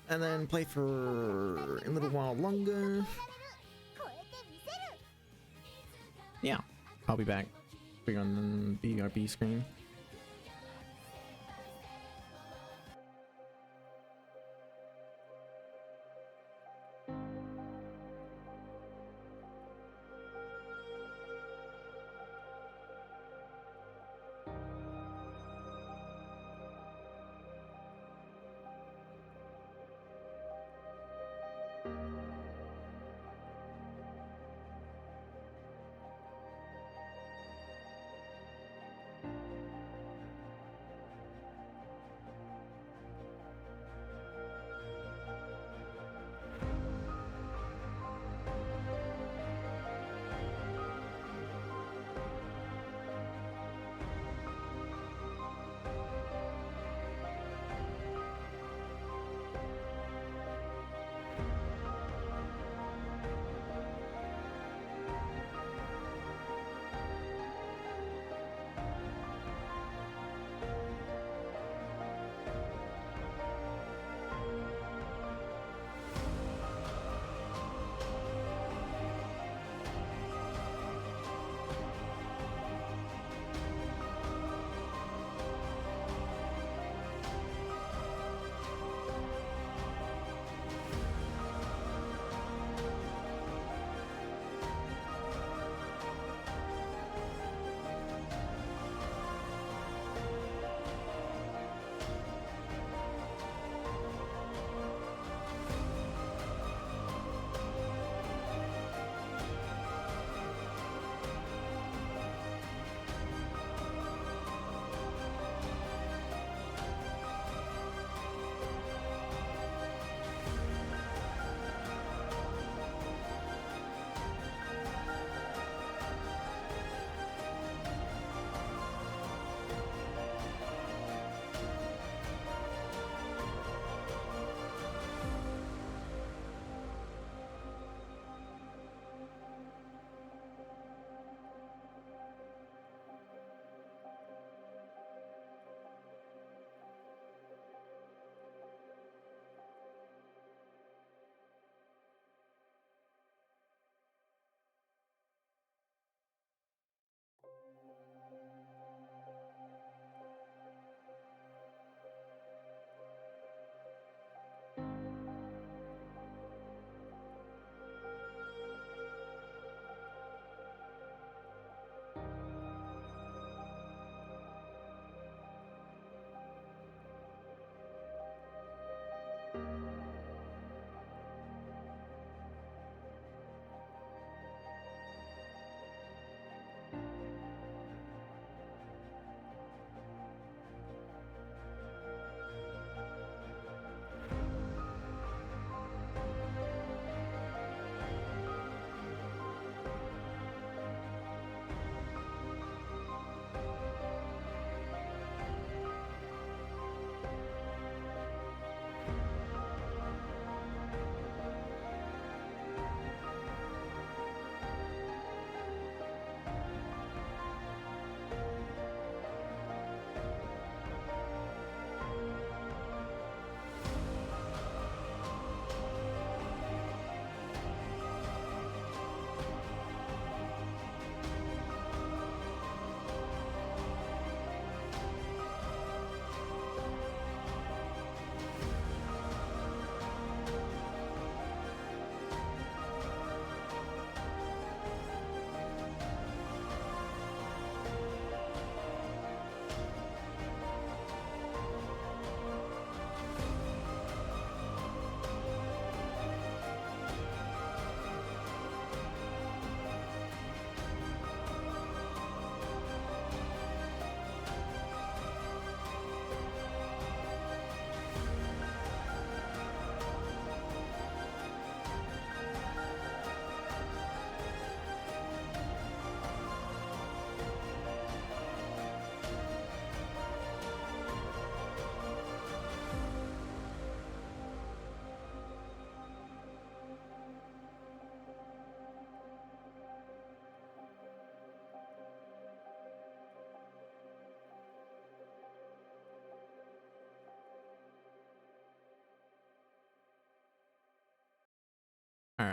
and then play for a little while longer. Yeah, I'll be back. Be on the BRB screen.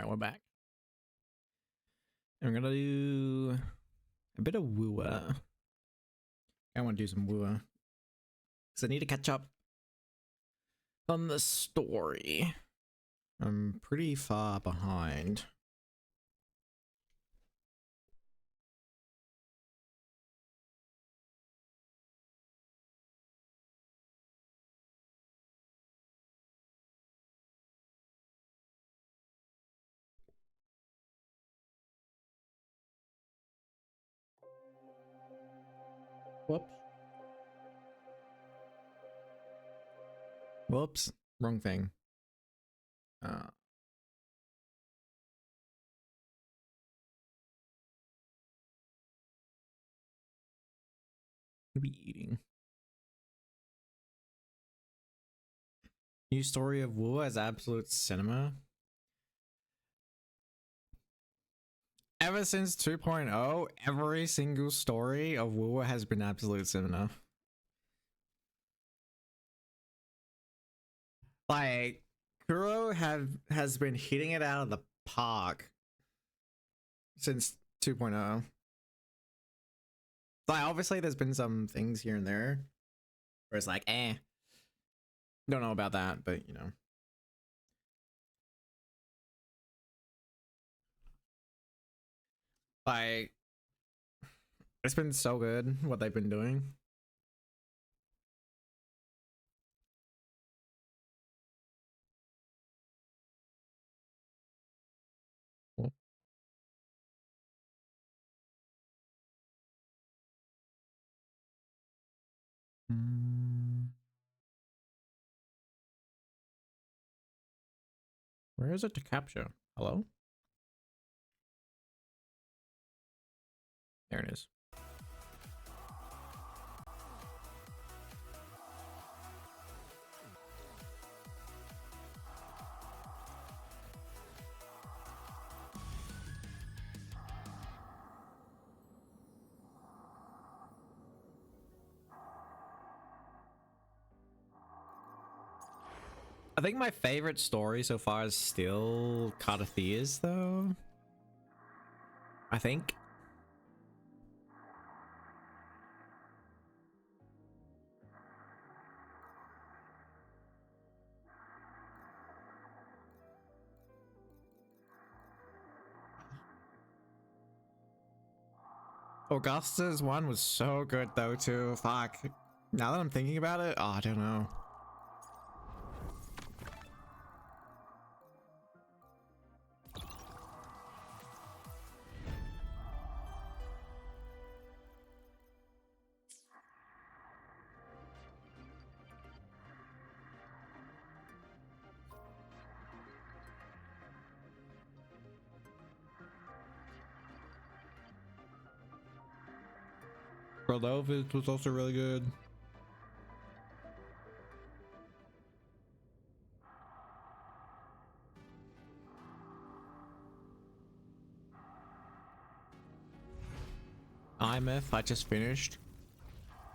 Alright, we're back. I'm gonna do a bit of Wooer. I want to do some Wooer. Because I need to catch up on the story. I'm pretty far behind. Whoops. Whoops. Wrong thing. What are we eating? New story of Wu as absolute cinema. Ever since 2.0, every single story of Wu has been absolute cinema. Like, Kuro has been hitting it out of the park since 2.0. Like, obviously there's been some things here and there where it's like, don't know about that, but you know. Like, it's been so good what they've been doing. Where is it to capture? Hello? There it is. I think my favorite story so far is still Cardatheus, though. I think. Augusta's one was so good though too. Fuck. Now that I'm thinking about it, oh, I don't know. Rodolphus was also really good. Imyth, I just finished.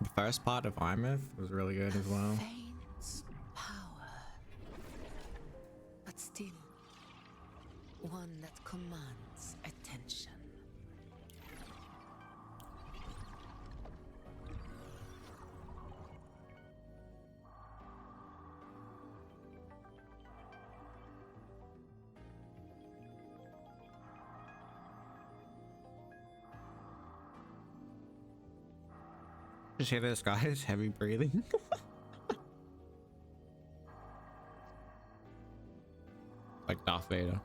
The first part of Imyth was really good as well. Feigns power, but still one that commands attention. Just hear this, guys. Heavy breathing. Like Darth Vader.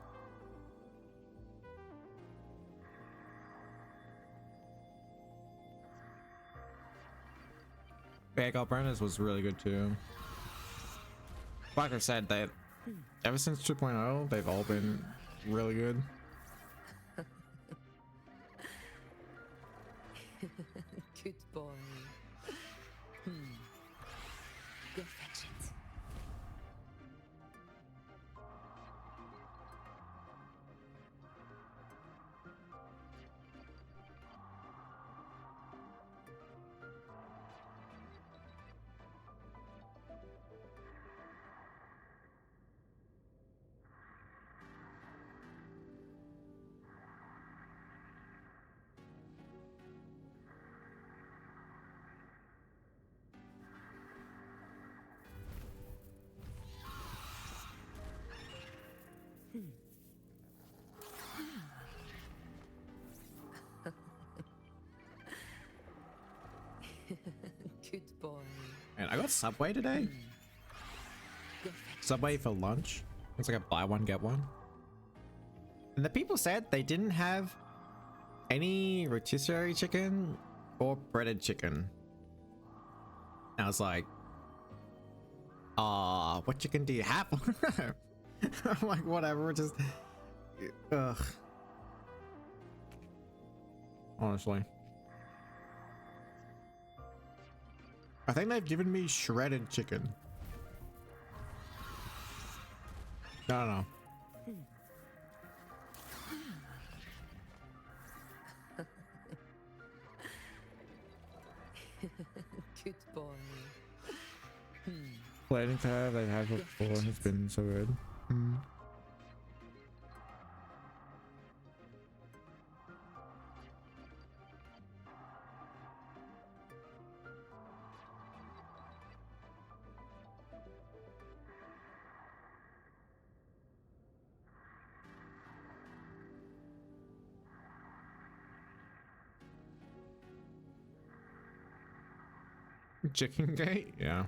Yeah, Galbrenna's was really good too. Like I said, that ever since 2.0, they've all been really good. Good boy. Go fetch it. Good boy. And I got Subway today. Subway for lunch. It's like a buy one get one. And the people said they didn't have any rotisserie chicken or breaded chicken. I was like, what chicken do you have? I'm like, whatever, just ugh. Honestly. I think they've given me shredded chicken. I don't know. Good boy. Planning to have I've had before has been so good. Chicken gate? Yeah.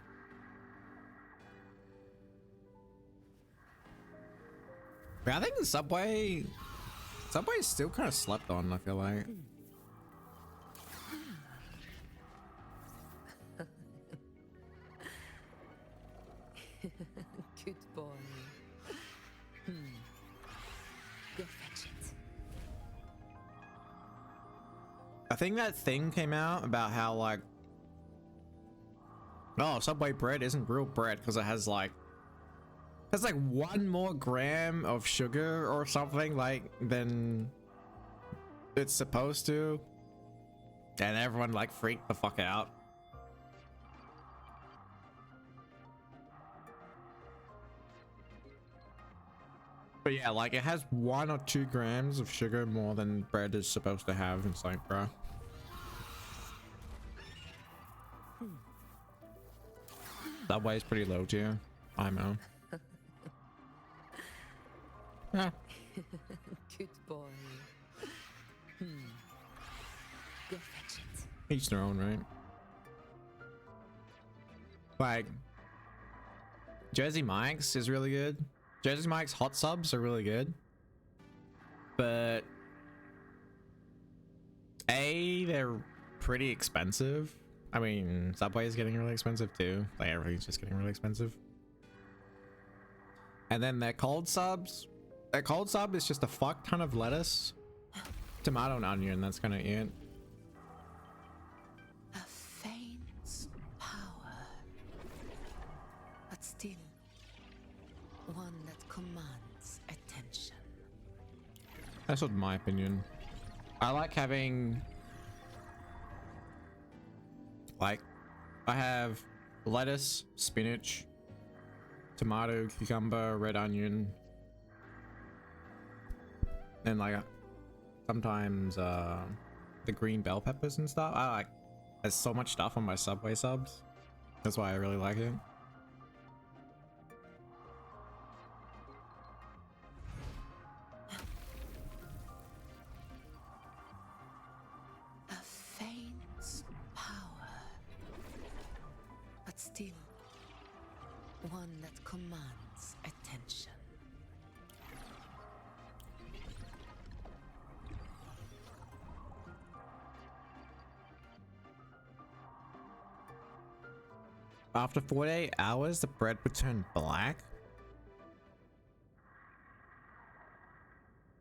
I think the Subway is still kind of slept on, I feel like. Good boy. Go fetch it. I think that thing came out about how like, oh, Subway bread isn't real bread because it has like 1 more gram of sugar or something like than it's supposed to, and everyone like freaked the fuck out. But yeah, like it has 1 or 2 grams of sugar more than bread is supposed to have. It's like, bro. Subway is pretty low tier. I know. Yeah. Good boy. Go fetch it. Each their own, right? Like, Jersey Mike's is really good. Jersey Mike's hot subs are really good. But they're pretty expensive. I mean, Subway is getting really expensive too. Like, everything's just getting really expensive. And then their cold subs. Their cold sub is just a fuck ton of lettuce, tomato, and onion. That's kind of it. A faint power, but still one that commands attention. That's what my opinion. I like having, like, I have lettuce, spinach, tomato, cucumber, red onion, and like sometimes the green bell peppers and stuff. I like, there's so much stuff on my Subway subs. That's why I really like it. A faint power, but still one that commands attention. After 48 hours, the bread would turn black.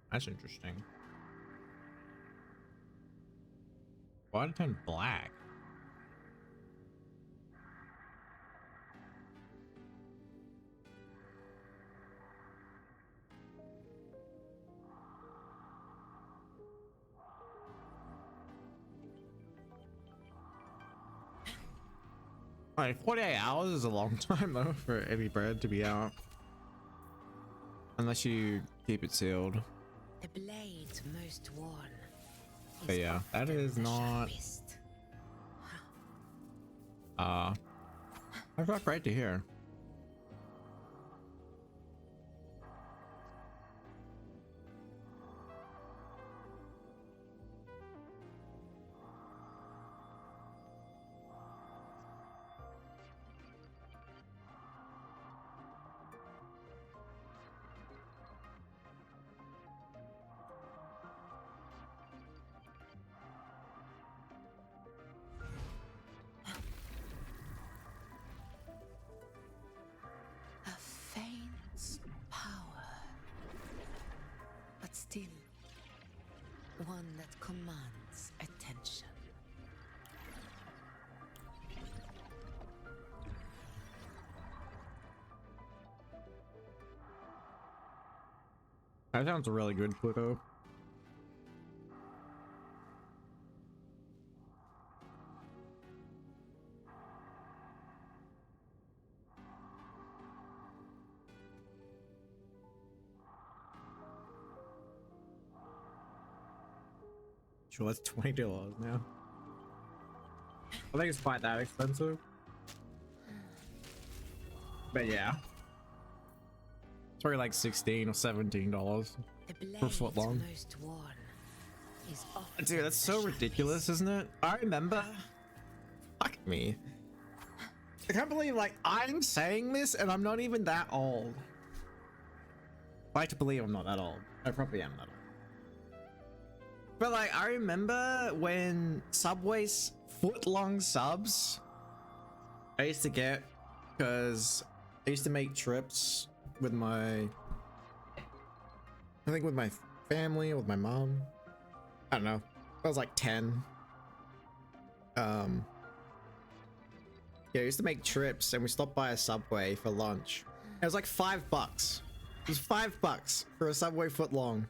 That's interesting. Why did it turn black? Like 48 hours is a long time though for any bread to be out. Unless you keep it sealed. The blade most worn. But yeah, that is not. I've got bread to here. still. One that commands attention. That sounds really good, Pluto. Sure, that's $20 now. I think it's quite that expensive. But yeah. It's probably like $16 or $17 per foot long. Most worn is often Dude, that's so ridiculous, isn't it? I remember. Fuck me. I can't believe, like, I'm saying this and I'm not even that old. I like to believe I'm not that old. I probably am that old. But, like, I remember when Subway's foot-long subs I used to get, because I used to make trips with my, I think with my family, with my mom. I don't know. I was like 10. Yeah, I used to make trips and we stopped by a Subway for lunch. It was like $5. It was $5 for a Subway foot long.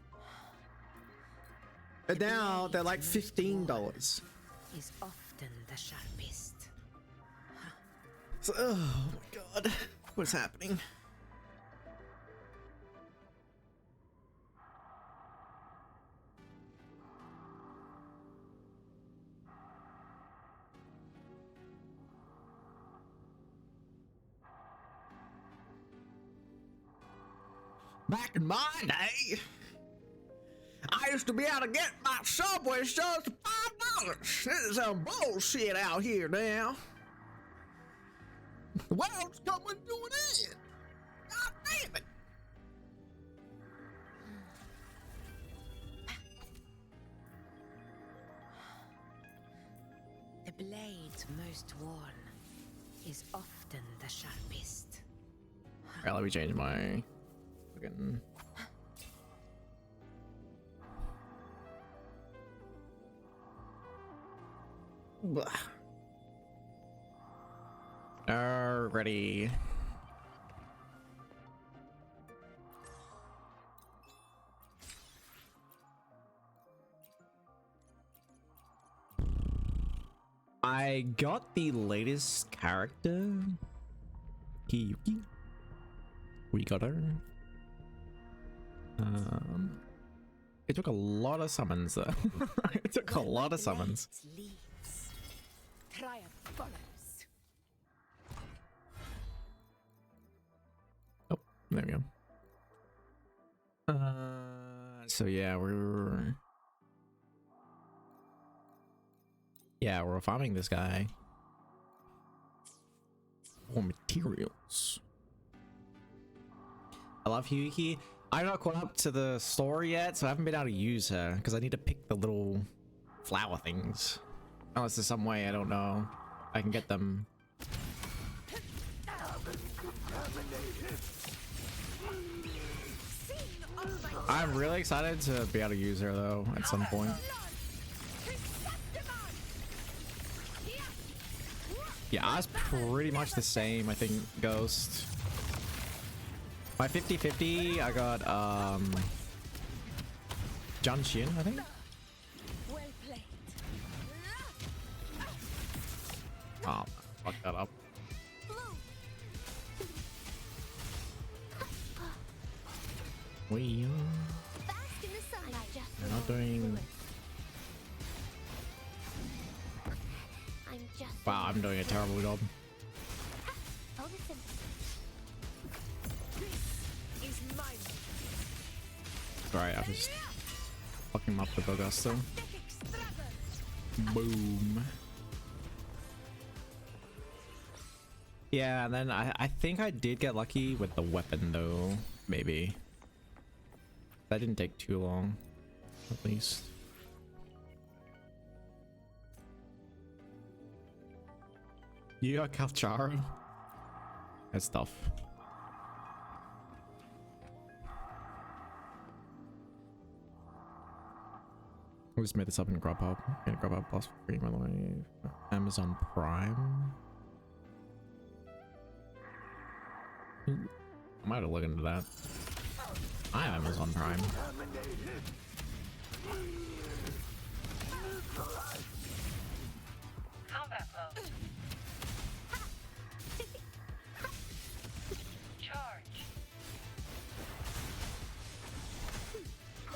And now they're like $15. is often the sharpest. So, oh my god, what's happening? Back in my day, I used to be able to get my Subway subs for $5. This is some bullshit out here now. The world's coming to an end. God damn it. The blade most worn is often the sharpest. Alright, let me change my fucking. Blah. Alrighty. I got the latest character, Kiyuki. We got her. It took a lot of summons though. It took a lot of summons. Triumph follows. Oh, there we go. So yeah, we're farming this guy for materials. I love Hyuki. I'm not caught up to the story yet, so I haven't been able to use her because I need to pick the little flower things. Unless there's some way, I don't know, I can get them. I'm really excited to be able to use her though at some point. Yeah, I was pretty much the same, I think, Ghost. My 50-50, I got John Shin, I think. Oh, fuck that up. We are not doing. Wow, I'm doing a terrible job. Right, I just fucking him up with Augusto. Boom. Yeah, and then I think I did get lucky with the weapon though, maybe. That didn't take too long, at least. You got Kalcharo? That's tough. We just made this up in Grubhub. Get Grubhub Plus for free, by the way. Amazon Prime. I might have looked into that. I have Amazon Prime. Combat mode. Charge.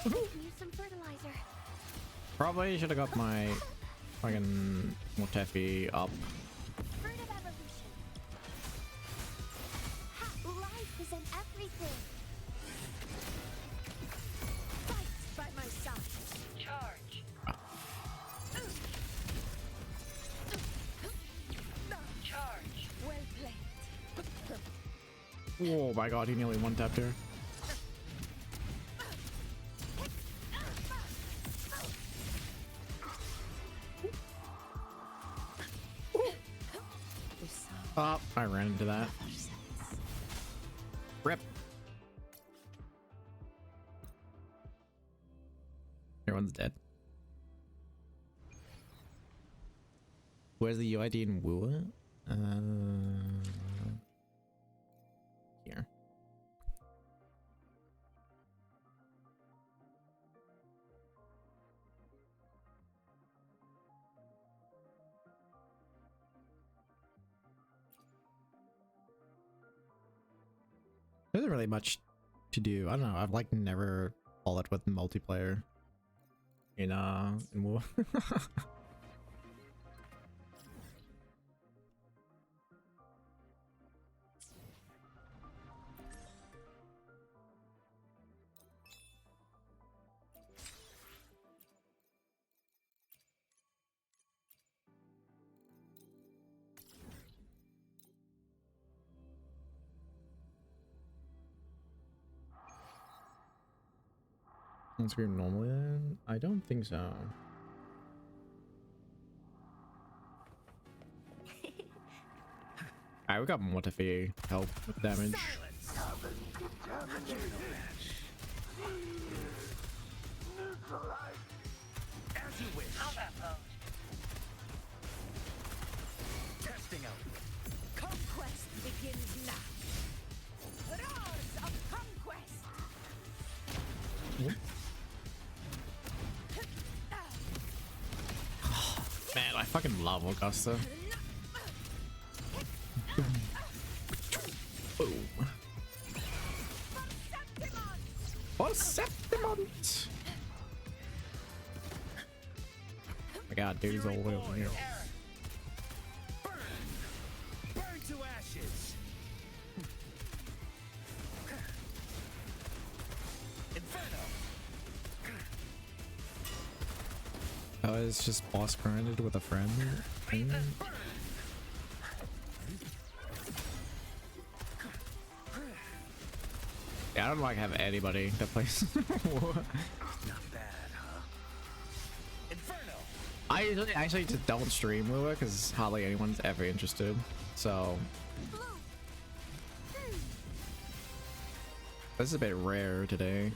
Use some fertilizer. Probably should have got my fucking Motefi up. Fruit of evolution. Life is in everything. Fight by my side. Charge. Charge. Well played. Oh my god, he nearly one-tapped her. Oh, I ran into that. Rip. Everyone's dead. Where's the UID in Wua? Here. There isn't really much to do. I don't know. I've like never followed with multiplayer in WoW. On screen normally then? I don't think so. Alright, we got Motefi help with damage. As you wish. Combat mode. Testing out. Conquest begins now. Roars of conquest. Man, I fucking love Augusta. Boom. For Septimont! Oh my god, dude, he's all the way over here. Burn to ashes. Inferno. Oh, it's just boss grinded with a friend. Yeah, I don't like have anybody that plays. Not bad, huh? Inferno. I actually just don't stream Lua because hardly anyone's ever interested. So this is a bit rare today,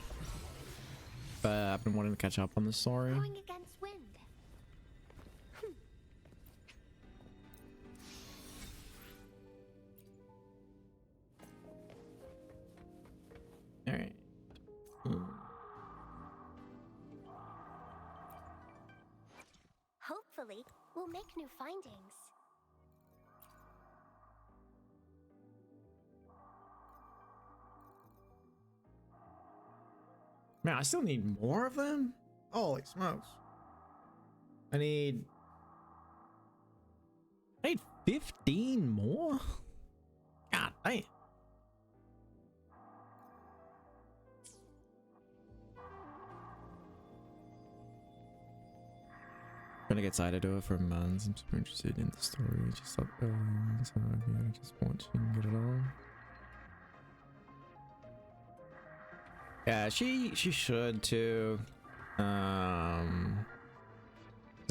but I've been wanting to catch up on the story. Going against wind. All right. Hopefully, we'll make new findings. Man, I still need more of them. Holy smokes! I need 15 more. God damn. Gonna get side to it for months. I'm super interested in the story. Just up going, so yeah, just watching get it all. Yeah, she should too. 'Cause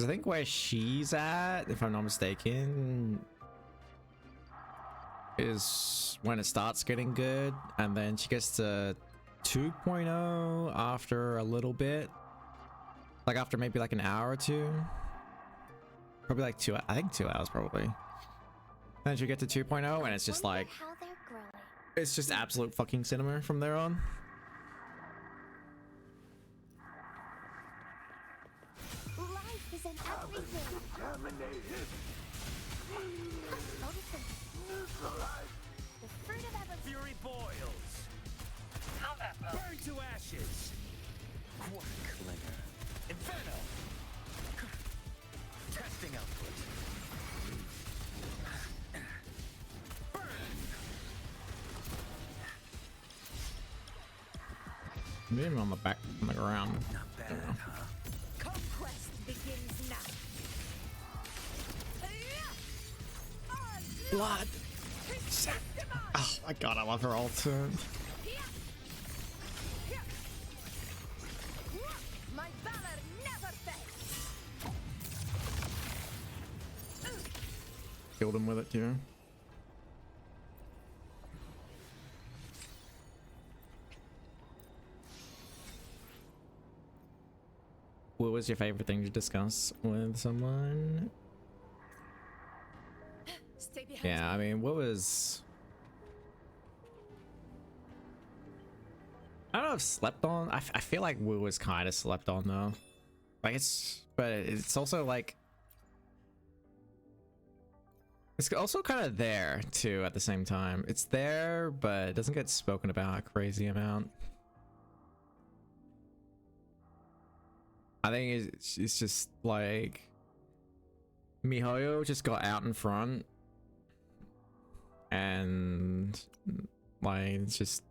I think where she's at, if I'm not mistaken, is when it starts getting good, and then she gets to 2.0 after a little bit. Like after maybe like an hour or two. Probably like I think 2 hours probably. Then you get to 2.0 and it's just like, it's just absolute fucking cinema from there on. Life is in everything. The fruit of ever Fury boils. Burn to ashes. Quarter clinger. Inferno. Testing output. Maybe on the back, on the ground. Not bad, huh? conquest begins now. Blood. Oh my god, I love her ult. My valor never fails. Killed him with it too. What was your favorite thing to discuss with someone? Stay behind. Yeah, I mean, what was... I don't know if slept on. I feel like Wu was kind of slept on though. Like but it's also like, it's also kind of there too at the same time. It's there, but it doesn't get spoken about a crazy amount. I think it's just like MiHoYo just got out in front, and like it's just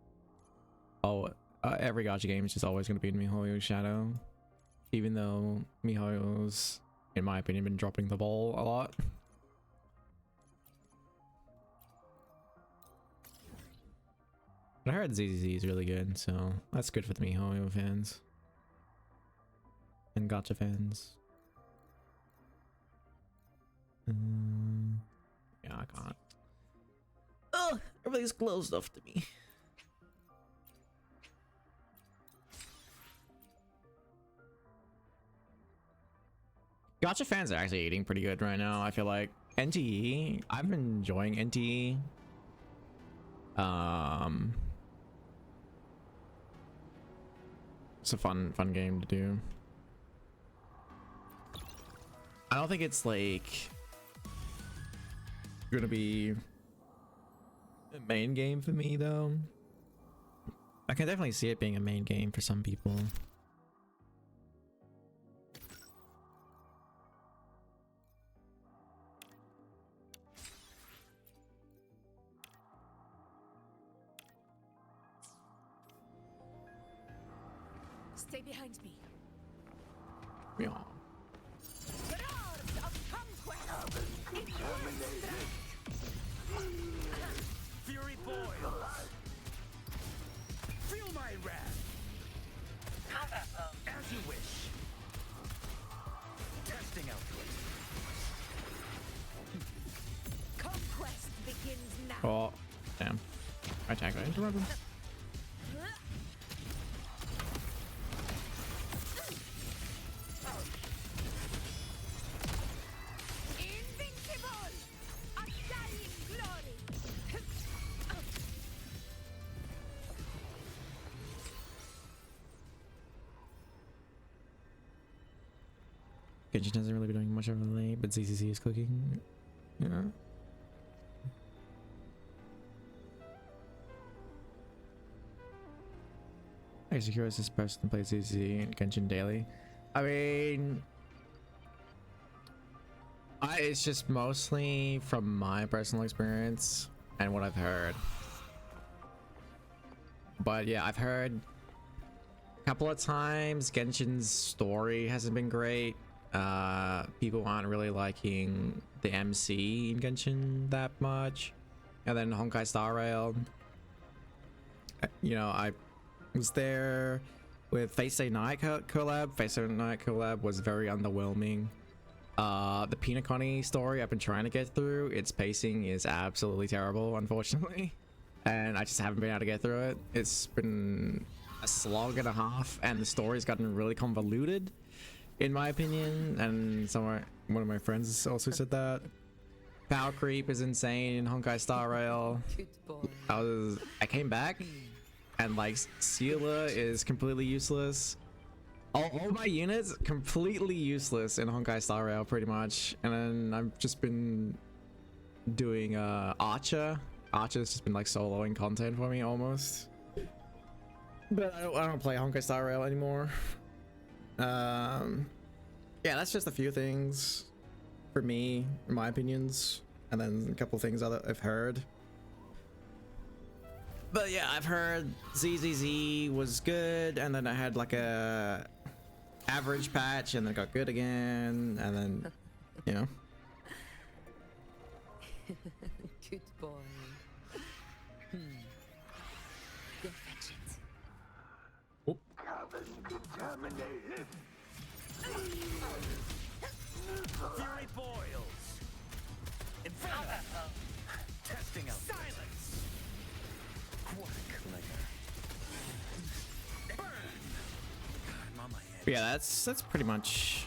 every gacha game is just always going to be in MiHoYo's shadow, even though MiHoYo's, in my opinion, been dropping the ball a lot. But I heard ZZZ is really good, so that's good for the MiHoYo fans and gacha fans. Yeah, I can't. Oh, everything's closed off to me. Gacha fans are actually eating pretty good right now. I feel like NTE. I've been enjoying NTE. It's a fun game to do. I don't think it's like gonna be a main game for me though. I can definitely see it being a main game for some people. Stay behind me. Yeah. Fury boils. Feel my wrath. As you wish. Testing output. Conquest begins now. Oh, damn. I attack right into weapons. Genshin doesn't really be doing much of a late, but ZZZ is cooking. Yeah. Actually, curious this person plays ZZZ and Genshin daily. I mean, it's just mostly from my personal experience and what I've heard. But yeah, I've heard a couple of times Genshin's story hasn't been great. People aren't really liking the MC in Genshin that much. And then Honkai Star Rail, you know, I was there with Fate Stay Night collab. Fate Stay Night collab was very underwhelming. The Pinaconi story I've been trying to get through, its pacing is absolutely terrible, unfortunately. And I just haven't been able to get through it. It's been a slog and a half, and the story's gotten really convoluted. in my opinion, and one of my friends also said that. Power creep is insane in Honkai Star Rail. I came back and like Sealer is completely useless. All my units completely useless in Honkai Star Rail pretty much. And then I've just been doing Archer. Archer's just been like soloing content for me almost. But I don't play Honkai Star Rail anymore. Yeah, that's just a few things for me, in my opinions, and then a couple things I've heard. But yeah, I've heard ZZZ was good, and then I had like a average patch, and then got good again, and then, you know. Good boy. Go fetch it. Oh. Contaminated. Fury boils. Inferno. Testing out. Silence. Quark linger. Burn. I'm on my edge. But yeah, that's pretty much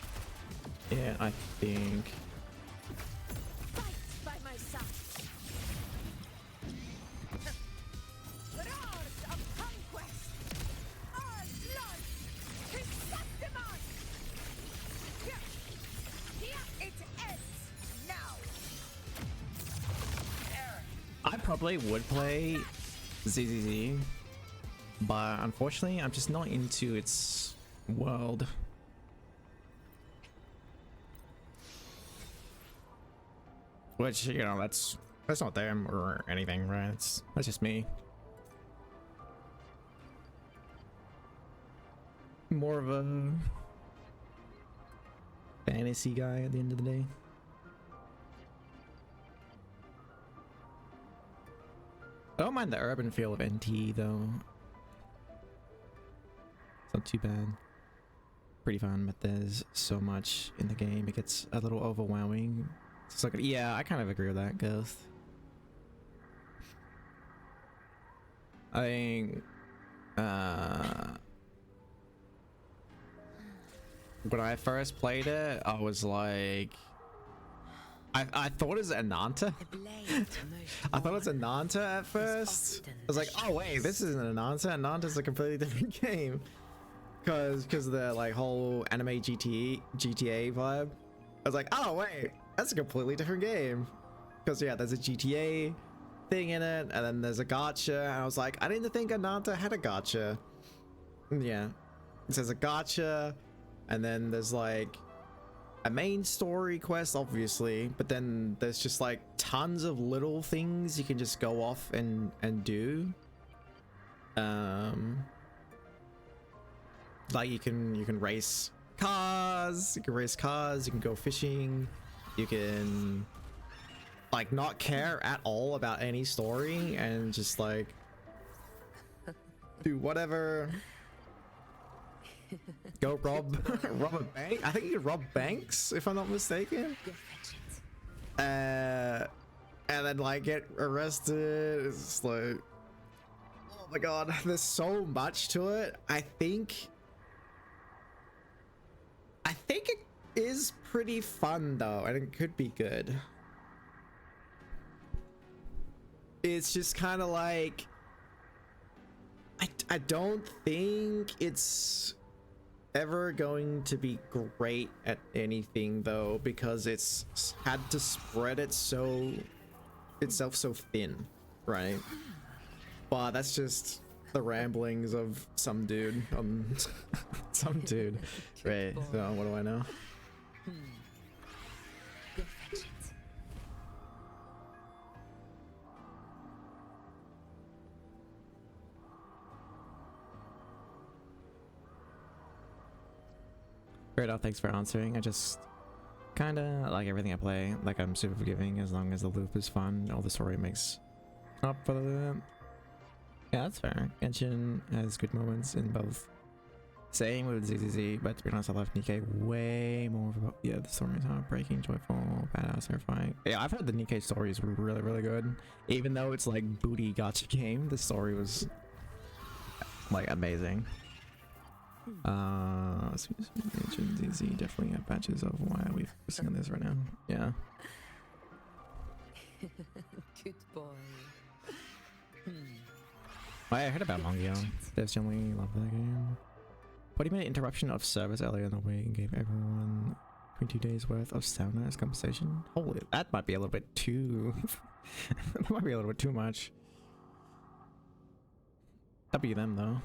it, I think. Fight by my side. Roars of conquest. All blood. Chrysanthemum. Here it ends now. I probably would play ZZZ, but unfortunately I'm just not into its world. Which, you know, that's not them or anything, right? That's just me. More of a fantasy guy at the end of the day. I don't mind the urban feel of NT though. It's not too bad. Pretty fun, but there's so much in the game, it gets a little overwhelming. It's like, yeah, I kind of agree with that, Ghost. I think when I first played it, I was like, I thought it was Ananta. I thought it was Ananta at first. I was like, oh wait, this isn't Ananta. Ananta's a completely different game. Cause of the like whole anime GTA vibe. I was like, oh wait, that's a completely different game. Cause yeah, there's a GTA thing in it, and then there's a gacha, and I was like, I didn't think Ananta had a gacha. Yeah, there's a gacha, and then there's like a main story quest, obviously, but then there's just like tons of little things you can just go off and do. Like you can race cars, you can go fishing, you can like not care at all about any story and just like do whatever. Go rob a bank. I think you rob banks if I'm not mistaken. And then like get arrested. It's like, oh my god, there's so much to it. I think it is pretty fun though, and it could be good. It's just kind of like I don't think it's ever going to be great at anything though, because it's had to spread itself so thin, right? But that's just the ramblings of some dude, some dude, right? So what do I know? Go fetch it. Right out, thanks for answering. I just kind of like everything I play. Like, I'm super forgiving as long as the loop is fun. All the story makes up for the loop. Yeah, that's fair. Genshin has good moments in both. Same with ZZZ, but to be honest, I love Nikkei way more. Yeah, the story is heartbreaking, joyful, badass, terrifying. Yeah, I've heard the Nikkei story is really, really good. Even though it's like booty gacha game, the story was like amazing. DZ definitely have patches of why are we focusing on this right now. Yeah. Good boy. I heard about Mongyo. Devs generally love that game. 40-minute interruption of service earlier in the week gave everyone 22 days worth of stamina as compensation. Holy, that might be a little bit too... that might be a little bit too much. W them though.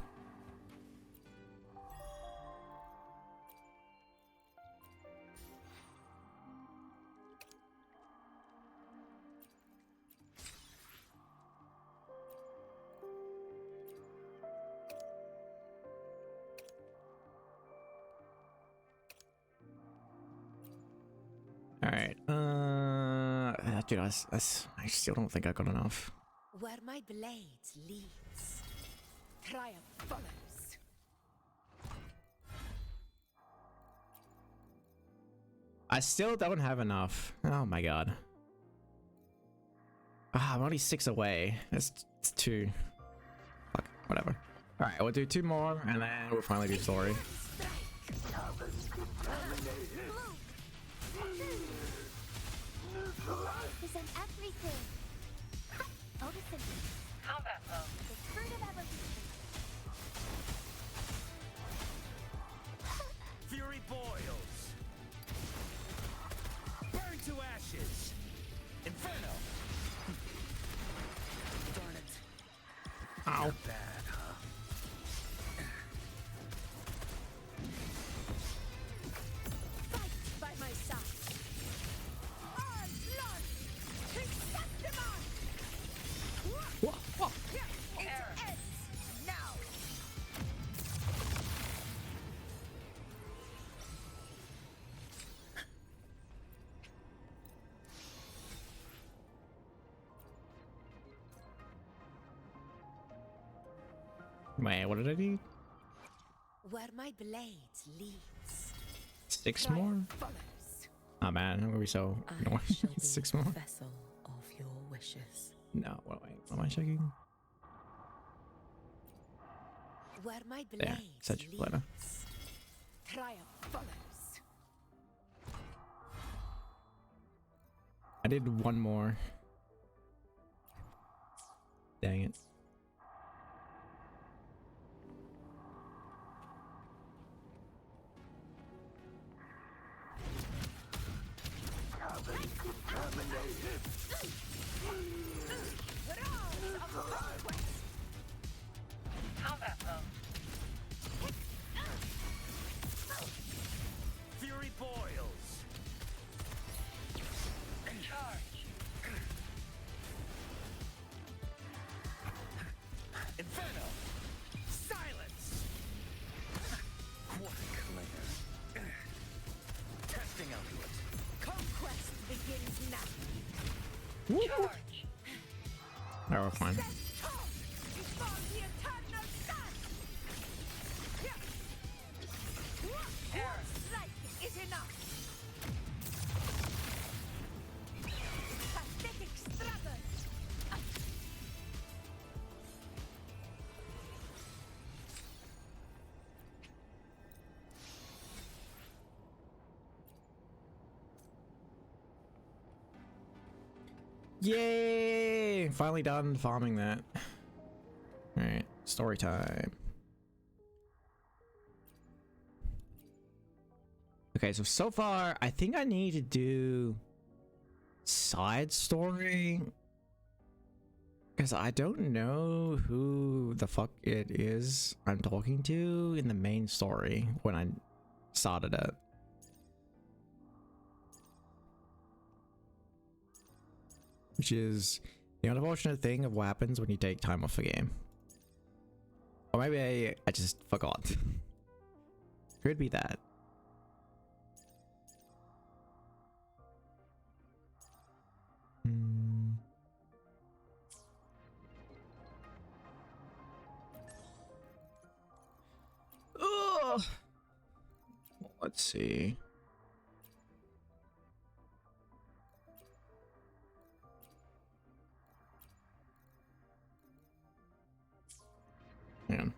Alright, dude, I still don't think I got enough. Where my blades leads, triumph follows. I still don't have enough. Oh my god. Ah, I'm only 6 away. It's 2. Fuck, whatever. Alright, we'll do 2 more and then we'll finally do story. Represent everything. Odysseus. Combat mode. The fruit of evolution. Fury boils. Burn to ashes. Inferno. Darn it. Ow. Not bad, huh? Fight by my side. All blood. Insectimon. Whoa. It ends now. Wait, what did I do? Where my blades leads, 6 more? follows. Oh man, I'm gonna be so annoying. 6 more? Vessel of your wishes. No, what am I checking? Where my There, blades such a letter. leads, triumph follows. I did 1 more. Dang it. Combat mode. Fury boils. Charge. Inferno. Silence. Quark layer. Testing output. Conquest begins now. Charge. Alright, we're fine. Before the eternal sun. One strike is enough. Pathetic struggle. Yay! Finally done farming that. Alright, story time. Okay, so far, I think I need to do side story. Because I don't know who the fuck it is I'm talking to in the main story when I started it. Which is the unfortunate thing of what happens when you take time off a game. Or maybe I just forgot. Could be that. Ugh. Let's see. Man.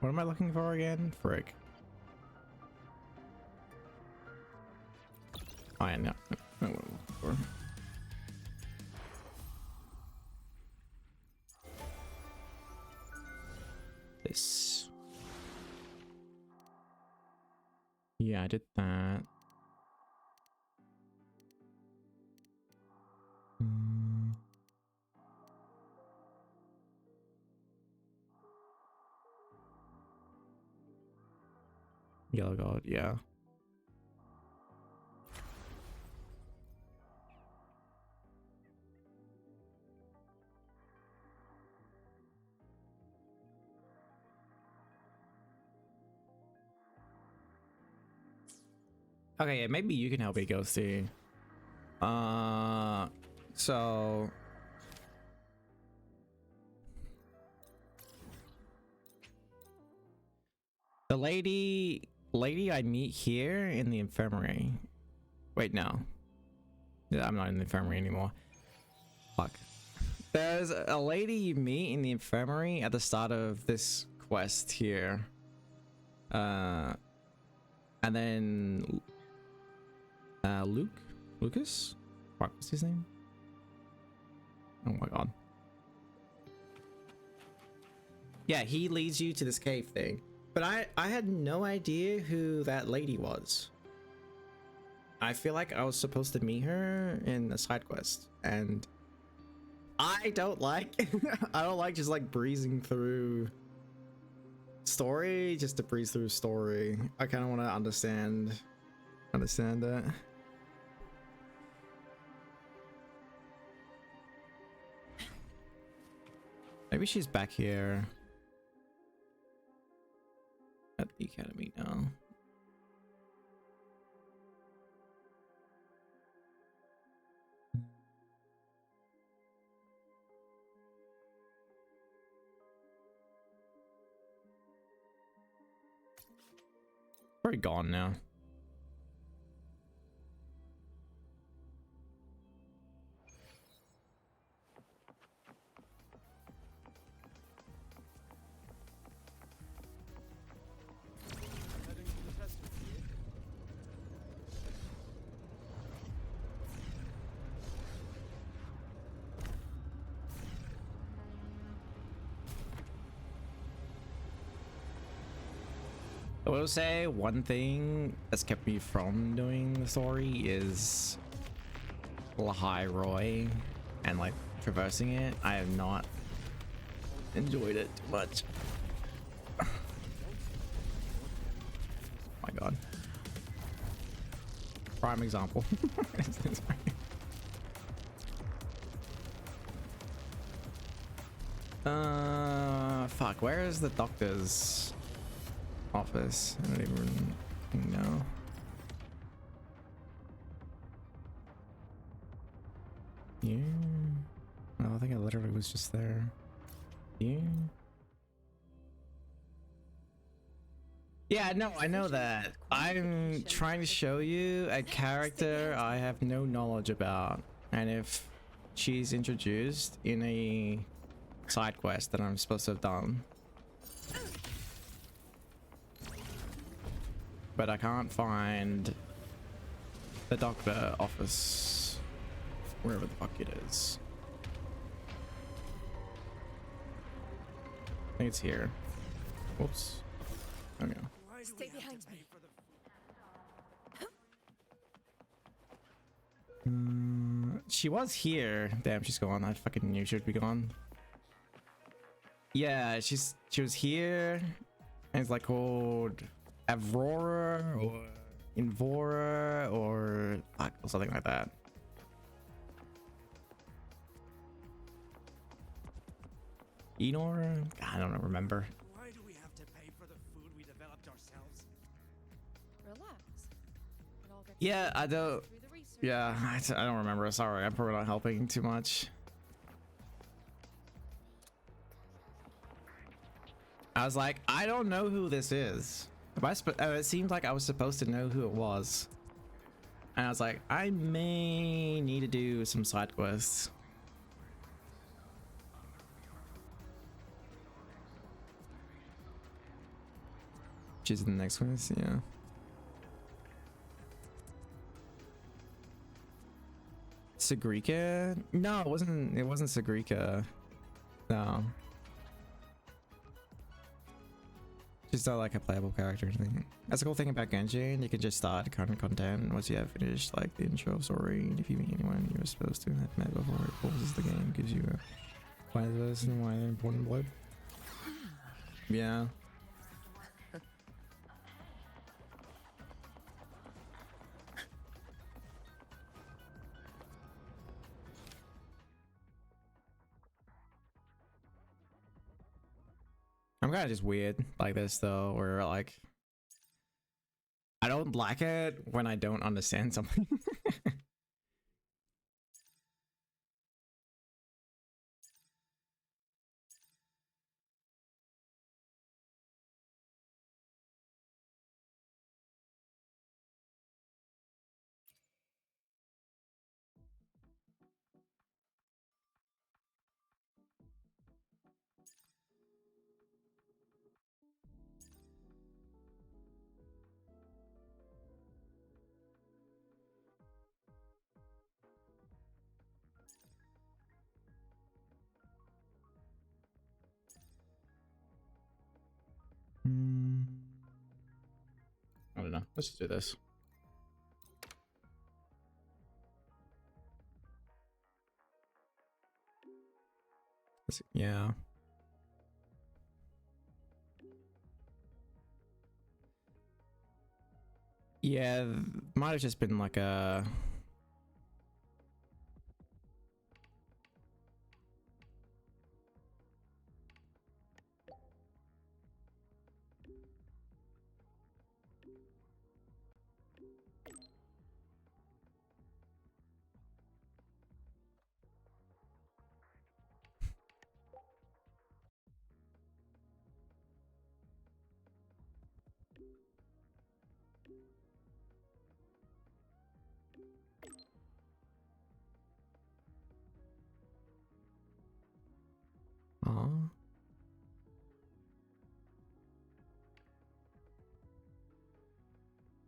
What am I looking for again? Frick. Oh, yeah, no. No, what I'm looking for. This. Yeah, I did that. Yellow gold, yeah. Okay, yeah, maybe you can help me, Ghosty. So the lady I meet here in the infirmary. Wait, no. Yeah, I'm not in the infirmary anymore. Fuck. There's a lady you meet in the infirmary at the start of this quest here. And then Lucas? What was his name? Oh my god. Yeah, he leads you to this cave thing. But I had no idea who that lady was. I feel like I was supposed to meet her in a side quest, and I don't like I don't like just like breezing through story just to breeze through story. I kind of want to understand that. Maybe she's back here at the academy now. Probably gone now. I will say one thing that's kept me from doing the story is Lahai Roy and like traversing it. I have not enjoyed it too much. Oh my god. Prime example. Fuck, where is the doctor's office? I don't even know. Yeah. No, I think I literally was just there. Yeah. Yeah, no, I know that. I'm trying to show you a character I have no knowledge about. And if she's introduced in a side quest that I'm supposed to have done. But I can't find the doctor office, wherever the fuck it is. I think it's here. Whoops. Oh no. Stay behind me. She was here. Damn, she's gone. I fucking knew she'd be gone. Yeah, she was here. And it's like called Aurora or Invora or something like that. Enor? I don't remember. Why do we have to pay for the food we developed ourselves? Relax. It all gets Yeah, I don't. through the research. Yeah, I don't remember. Sorry, I'm probably not helping too much. I was like, I don't know who this is. It seemed like I was supposed to know who it was. And I was like, I may need to do some side quests. which is the next one. Yeah. Sagrika? No, it wasn't. It wasn't Sagrika. No. Just not like a playable character thing. That's the cool thing about Genshin. You can just start current content once you have finished like the intro story. And if you meet anyone you were supposed to have met before it pauses the game, gives you a why this and why they're important blood. Yeah. I'm kind of just weird like this though, where like I don't like it when I don't understand something. I don't know. Let's just do this. Yeah. Yeah, might have just been like a...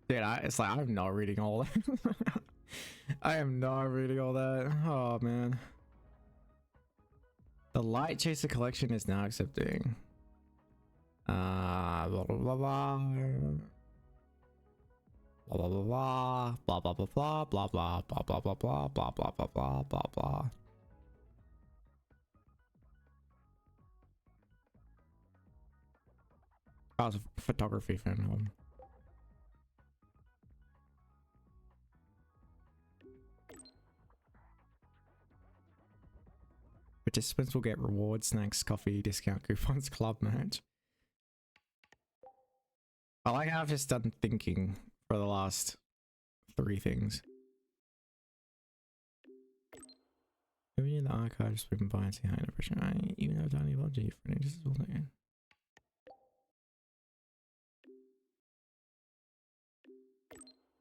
Dude, it's like I'm not reading all that. I am not reading all that. Oh man. The Light Chaser collection is now accepting. Blah blah blah blah. Blah blah blah blah blah blah blah blah blah blah blah blah blah blah blah blah blah blah blah blah. I was a photography fan. Participants will get rewards, snacks, coffee, discount coupons, club merch. I like how I've just done thinking for the last 3 things. Maybe in the archive, just been by and see high depression. I even have tiny logic for an accessible thing.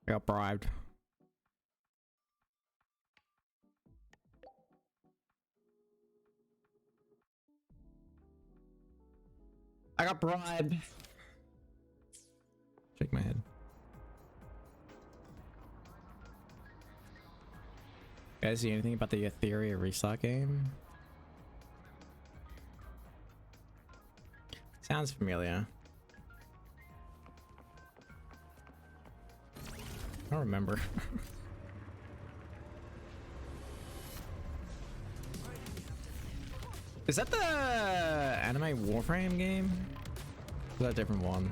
I got bribed. I got bribed. Shake my head. Guys, see anything about the Etheria restart game? Sounds familiar. I don't remember. Is that the anime Warframe game? Or is that a different one?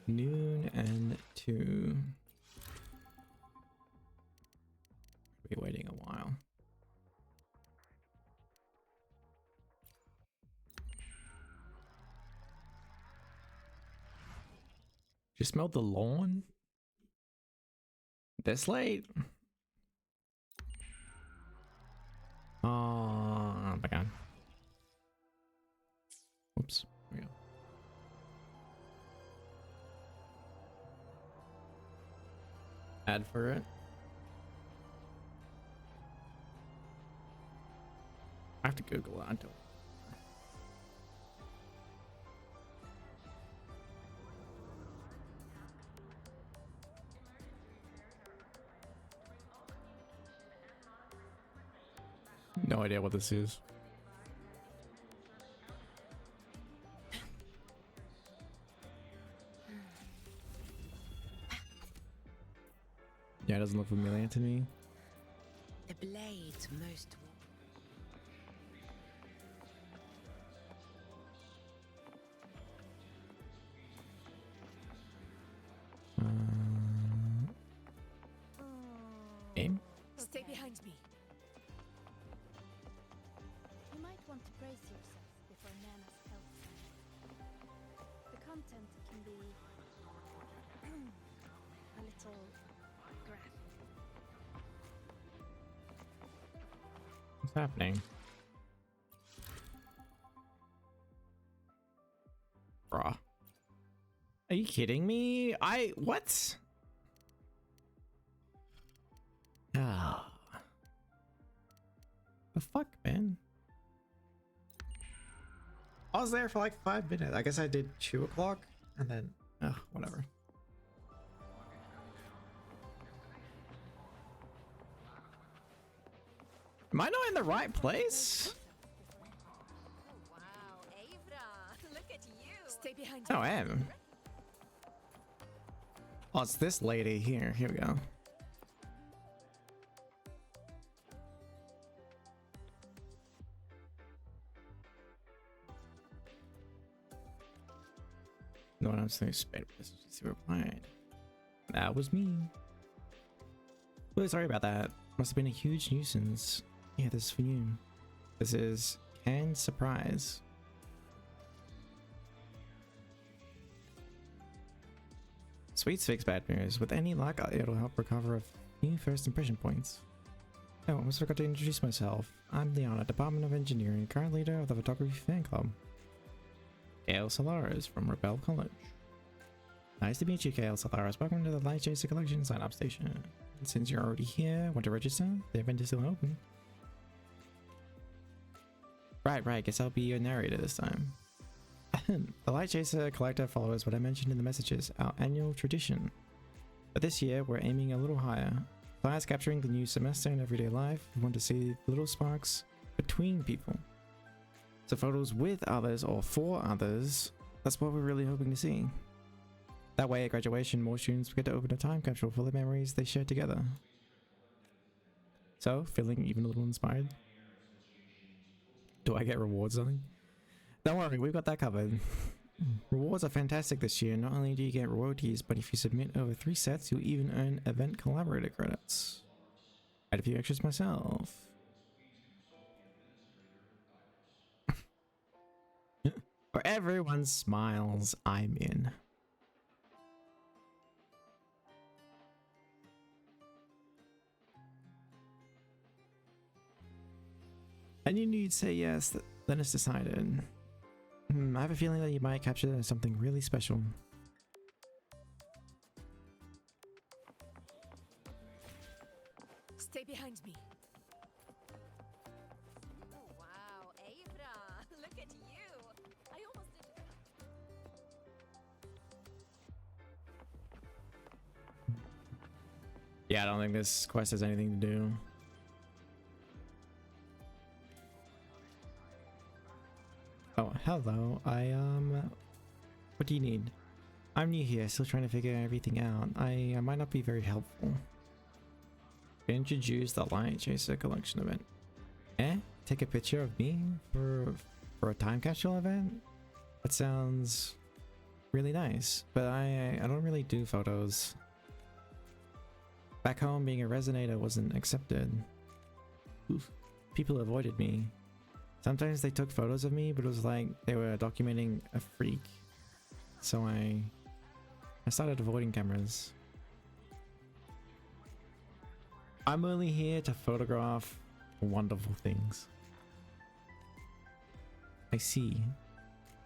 Noon and 2. Be waiting a while. You smelled the lawn? This late? Oh my god. Whoops. There we go. ad for it. I have to Google it. I don't. No idea what this is. Yeah, it doesn't look familiar to me. The blade most. Game? Stay behind me. You might want to brace yourself before Nana's health center. The content can be a little graphic. What's happening? Bruh. Are you kidding me? What? Ah. The fuck, man? I was there for like 5 minutes. I guess I did 2 o'clock and then, whatever. Am I not in the right place? Wow, Avra, look at you. Stay behind Oh, I am. Oh, it's this lady here. Here we go. No one else thinks space replied. That was me. Really sorry about that. Must have been a huge nuisance. Yeah, this is for you. This is canned surprise. Sweet fix bad news. With any luck, it'll help recover a few first impression points. Oh, I almost forgot to introduce myself. I'm Leon, Department of Engineering, current leader of the photography fan club. Kael Solaris from Rebel College. Nice to meet you, Kael Solaris. Welcome to the Light Chaser Collection sign-up station. And since you're already here, want to register? The event is still open. Right, guess I'll be your narrator this time. The Light Chaser Collector follows what I mentioned in the messages, our annual tradition. But this year, we're aiming a little higher. Besides capturing the new semester in everyday life, we want to see little sparks between people. So photos with others or for others, that's what we're really hoping to see. That way at graduation, more students get to open a time capsule full of memories they shared together. So, feeling even a little inspired? Do I get rewards on? Don't worry, we've got that covered. Rewards are fantastic this year. Not only do you get royalties, but if you submit over 3 sets, you'll even earn event collaborator credits. I had a few extras myself. Where everyone smiles, I'm in. I knew you'd say yes, then it's decided. I have a feeling that you might capture something really special. Stay behind me. Oh, wow, Avra, look at you. I almost did. Yeah, I don't think this quest has anything to do. Oh, hello. What do you need? I'm new here, still trying to figure everything out. I might not be very helpful. Introduce the Light Chaser Collection event. Take a picture of me for a time capsule event? That sounds really nice, but I don't really do photos. Back home, being a resonator wasn't accepted. Oof. People avoided me. Sometimes they took photos of me, but it was like they were documenting a freak. So I started avoiding cameras. I'm only here to photograph wonderful things. I see.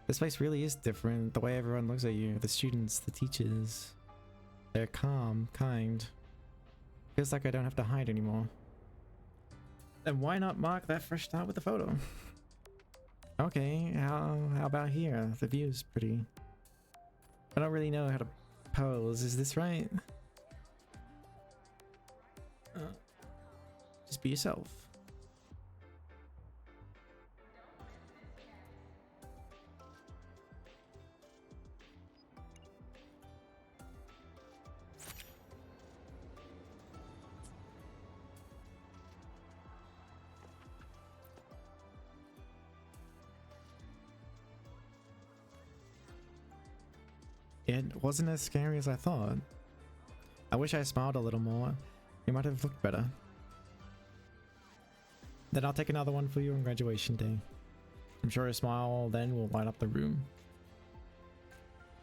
This place really is different. The way everyone looks at you, the students, the teachers. They're calm, kind. Feels like I don't have to hide anymore. Then why not mark that fresh start with a photo? Okay, how about here? The view's pretty. I don't really know how to pose. Is this right? Just be yourself. It wasn't as scary as I thought. I wish I smiled a little more. You might have looked better. Then I'll take another one for you on graduation day. I'm sure a smile then will light up the room.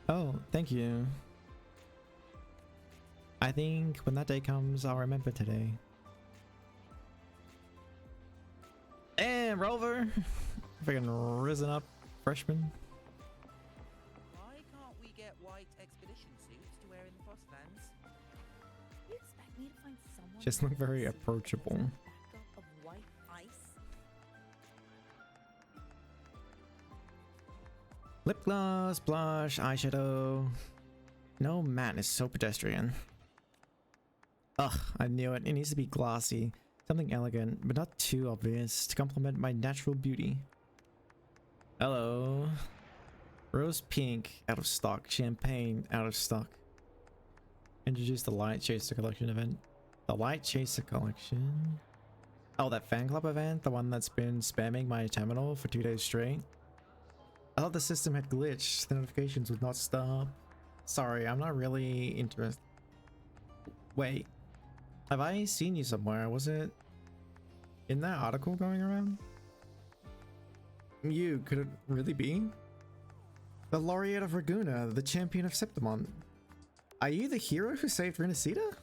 Oh, thank you. I think when that day comes, I'll remember today. And Rover! Freaking risen up freshman. Why can't we get white expedition suits to wear in the Frostlands? You expect me to find someone Just look very approachable. of white ice? Lip gloss, blush, eyeshadow. No, man is so pedestrian. Ugh, I knew it. It needs to be glossy. Something elegant, but not too obvious to complement my natural beauty. Hello. Rose pink, out of stock. Champagne, out of stock. Introduce the Light Chaser Collection event. The Light Chaser Collection? Oh, that fan club event? The one that's been spamming my terminal for 2 days straight? I thought the system had glitched. The notifications would not stop. Sorry, I'm not really interested. Wait. Have I seen you somewhere? Was it in that article going around? You, could it really be? The Laureate of Raguna, the champion of Septimont. Are you the hero who saved Renacida?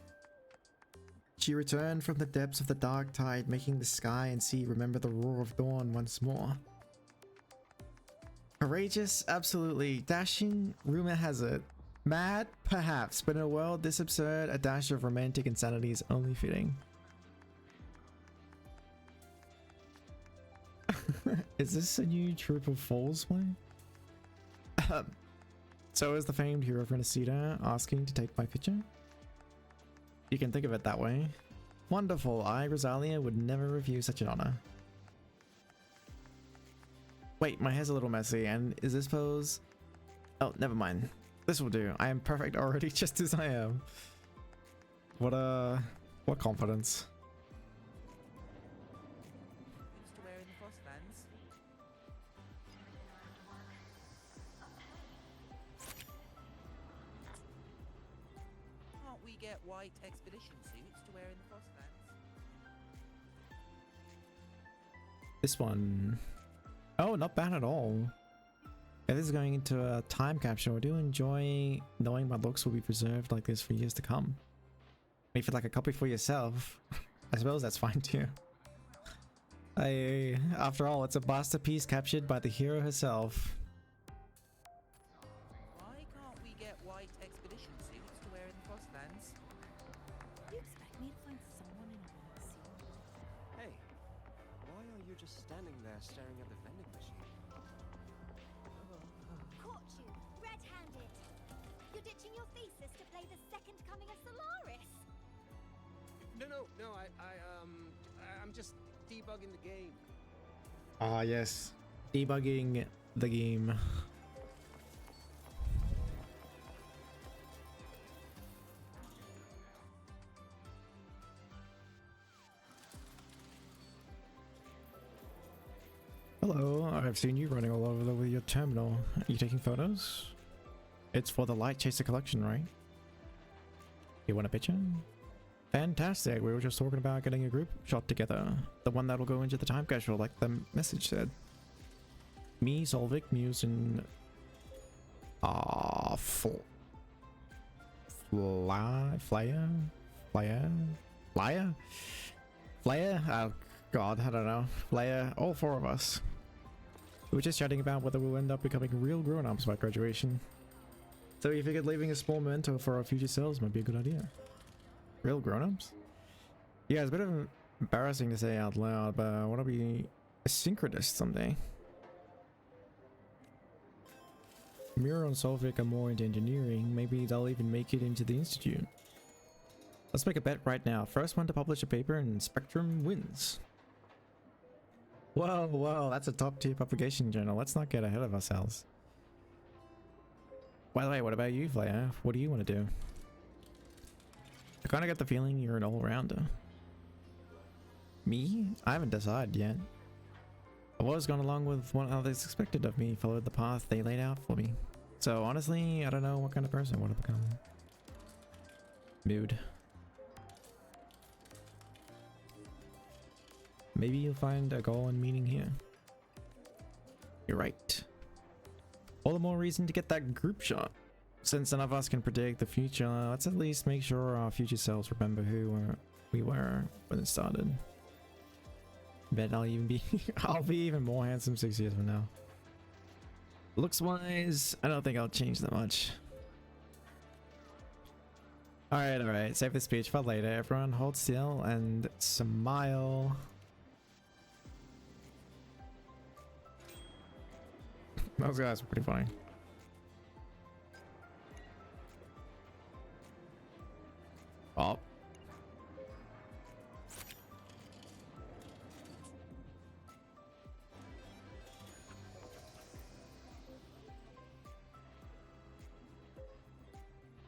She returned from the depths of the dark tide, making the sky and sea remember the roar of dawn once more. Courageous, absolutely. Dashing, rumor has it. Mad, perhaps, but in a world this absurd, a dash of romantic insanity is only fitting. Is this a new Troop of Falls play? So is the famed hero of Renacida asking to take my picture? You can think of it that way. Wonderful, I, Rosalia, would never refuse such an honor. Wait, my hair's a little messy, and is this pose? Oh, never mind. This will do. I am perfect already, just as I am. What confidence. To wear in the Frostlands? Can't we get white expedition suits to wear in the Frostlands? This one. Oh, not bad at all. If this is going into a time capsule, I do enjoy knowing my looks will be preserved like this for years to come. If you'd like a copy for yourself, I suppose that's fine too. After all, it's a masterpiece captured by the hero herself. Why can't we get white expedition suits to wear in the Frostlands? You expect me to find someone in a white suit? Hey, why are you just standing there staring at the vending machine? Caught you, red-handed. You're ditching your thesis to play the second coming of Solaris. No, I'm just debugging the game. Ah, yes. Debugging the game. Hello, I've seen you running all over your terminal. Are you taking photos? It's for the Light Chaser collection, right? You want a picture? Fantastic, we were just talking about getting a group shot together. The one that'll go into the time capsule like the message said. Me, Solvik, Muse, and... Flyer? Oh god, I don't know. Flyer, all four of us. We were just chatting about whether we'll end up becoming real grown-ups by graduation. So we figured leaving a small memento for our future selves might be a good idea. Real grown-ups? Yeah, it's a bit of embarrassing to say out loud, but I want to be a synchronist someday. Miro and Solvik are more into engineering. Maybe they'll even make it into the institute. Let's make a bet right now. First one to publish a paper in Spectrum wins. Whoa, whoa, that's a top tier publication journal. Let's not get ahead of ourselves. By the way, what about you, Flaya? What do you want to do? I kind of get the feeling you're an all-rounder. Me? I haven't decided yet. I've always gone along with what others expected of me, followed the path they laid out for me. So honestly, I don't know what kind of person I want to become. Mood. Maybe you'll find a goal and meaning here. You're right. All the more reason to get that group shot. Since none of us can predict the future, let's at least make sure our future selves remember who we were when it started. Bet I'll be even more handsome 6 years from now. Looks wise, I don't think I'll change that much. Alright, save the speech for later. Everyone hold still and smile. Those guys are pretty funny. Oh.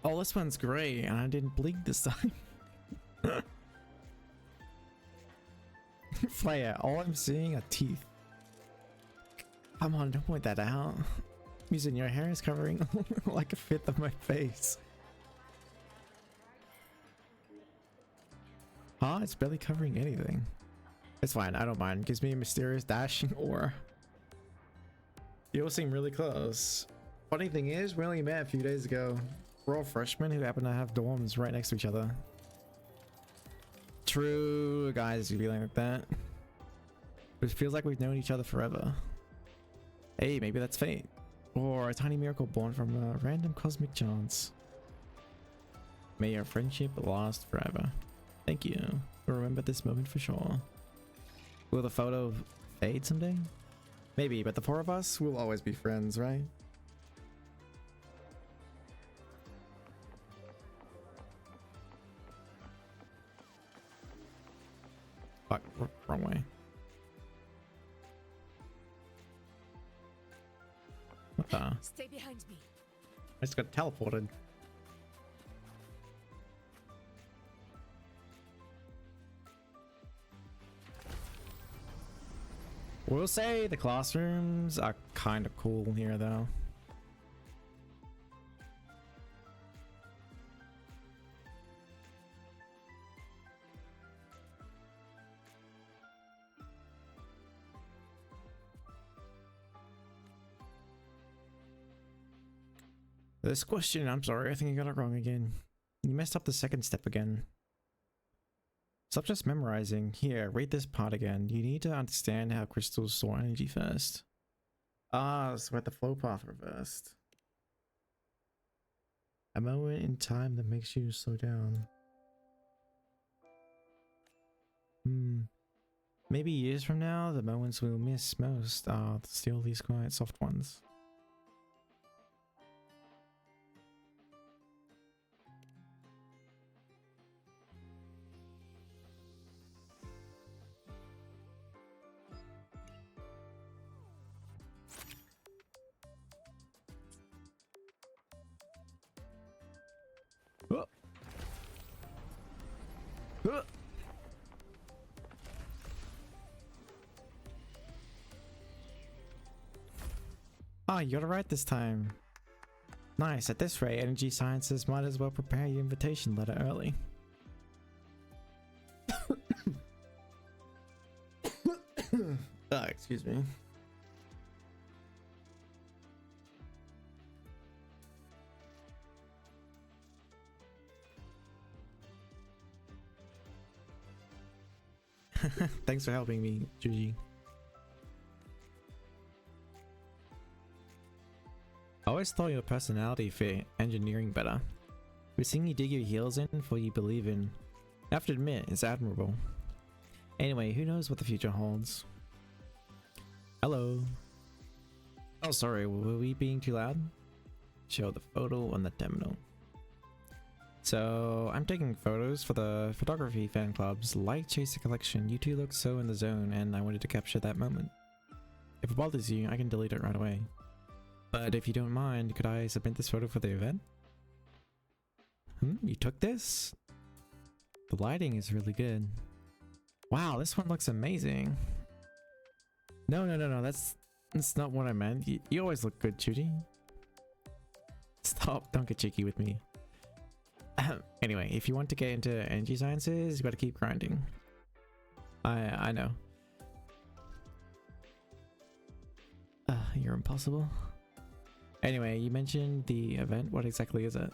Oh, this one's great, and I didn't blink this time. Flaya, all I'm seeing are teeth. Come on, don't point that out. Musin, your hair is covering like a fifth of my face. Huh? It's barely covering anything. It's fine, I don't mind. It gives me a mysterious dashing aura. You all seem really close. Funny thing is, we only met a few days ago. We're all freshmen who happen to have dorms right next to each other. True, guys, you feeling like that? It feels like we've known each other forever. Hey, maybe that's fate. Or a tiny miracle born from a random cosmic chance. May our friendship last forever. Thank you. We'll remember this moment for sure. Will the photo fade someday? Maybe, but the four of us will always be friends, right? Fuck, wrong way. What the? Stay behind me. I just got teleported. We'll say the classrooms are kind of cool here though. This question, I'm sorry, I think you got it wrong again. You messed up the second step again. Stop just memorizing. Here, read this part again. You need to understand how crystals store energy first. Ah, so at the flow path reversed. A moment in time that makes you slow down. Maybe years from now, the moments we'll miss most are still these quiet, soft ones. Ah, you got it right this time. Nice. At this rate, Energy Sciences might as well prepare your invitation letter early. Excuse me. Thanks for helping me, Juji. I always thought your personality fit engineering better. We're seeing you dig your heels in for you believe in. I have to admit, it's admirable. Anyway, who knows what the future holds? Hello. Oh, sorry, were we being too loud? Show the photo on the terminal. So, I'm taking photos for the photography fan club's Light Chaser collection. You two look so in the zone, and I wanted to capture that moment. If it bothers you, I can delete it right away. But if you don't mind, could I submit this photo for the event? You took this? The lighting is really good. Wow, this one looks amazing. No, that's not what I meant. You always look good, Judy. Stop, don't get cheeky with me. Anyway, if you want to get into energy sciences, you gotta keep grinding. I know. You're impossible. Anyway, you mentioned the event. What exactly is it?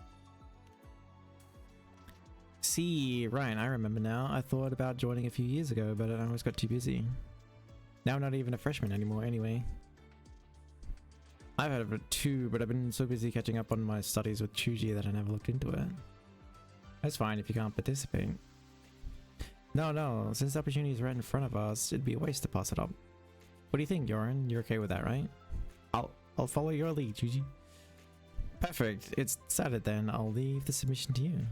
See, Ryan, I remember now. I thought about joining a few years ago, but I always got too busy. Now I'm not even a freshman anymore anyway. I've heard of it too, but I've been so busy catching up on my studies with Chuji that I never looked into it. That's fine if you can't participate. No, since the opportunity is right in front of us, it'd be a waste to pass it up. What do you think, Yorin? You're okay with that, right? I'll follow your lead, Chuji. Perfect. It's decided then. I'll leave the submission to you.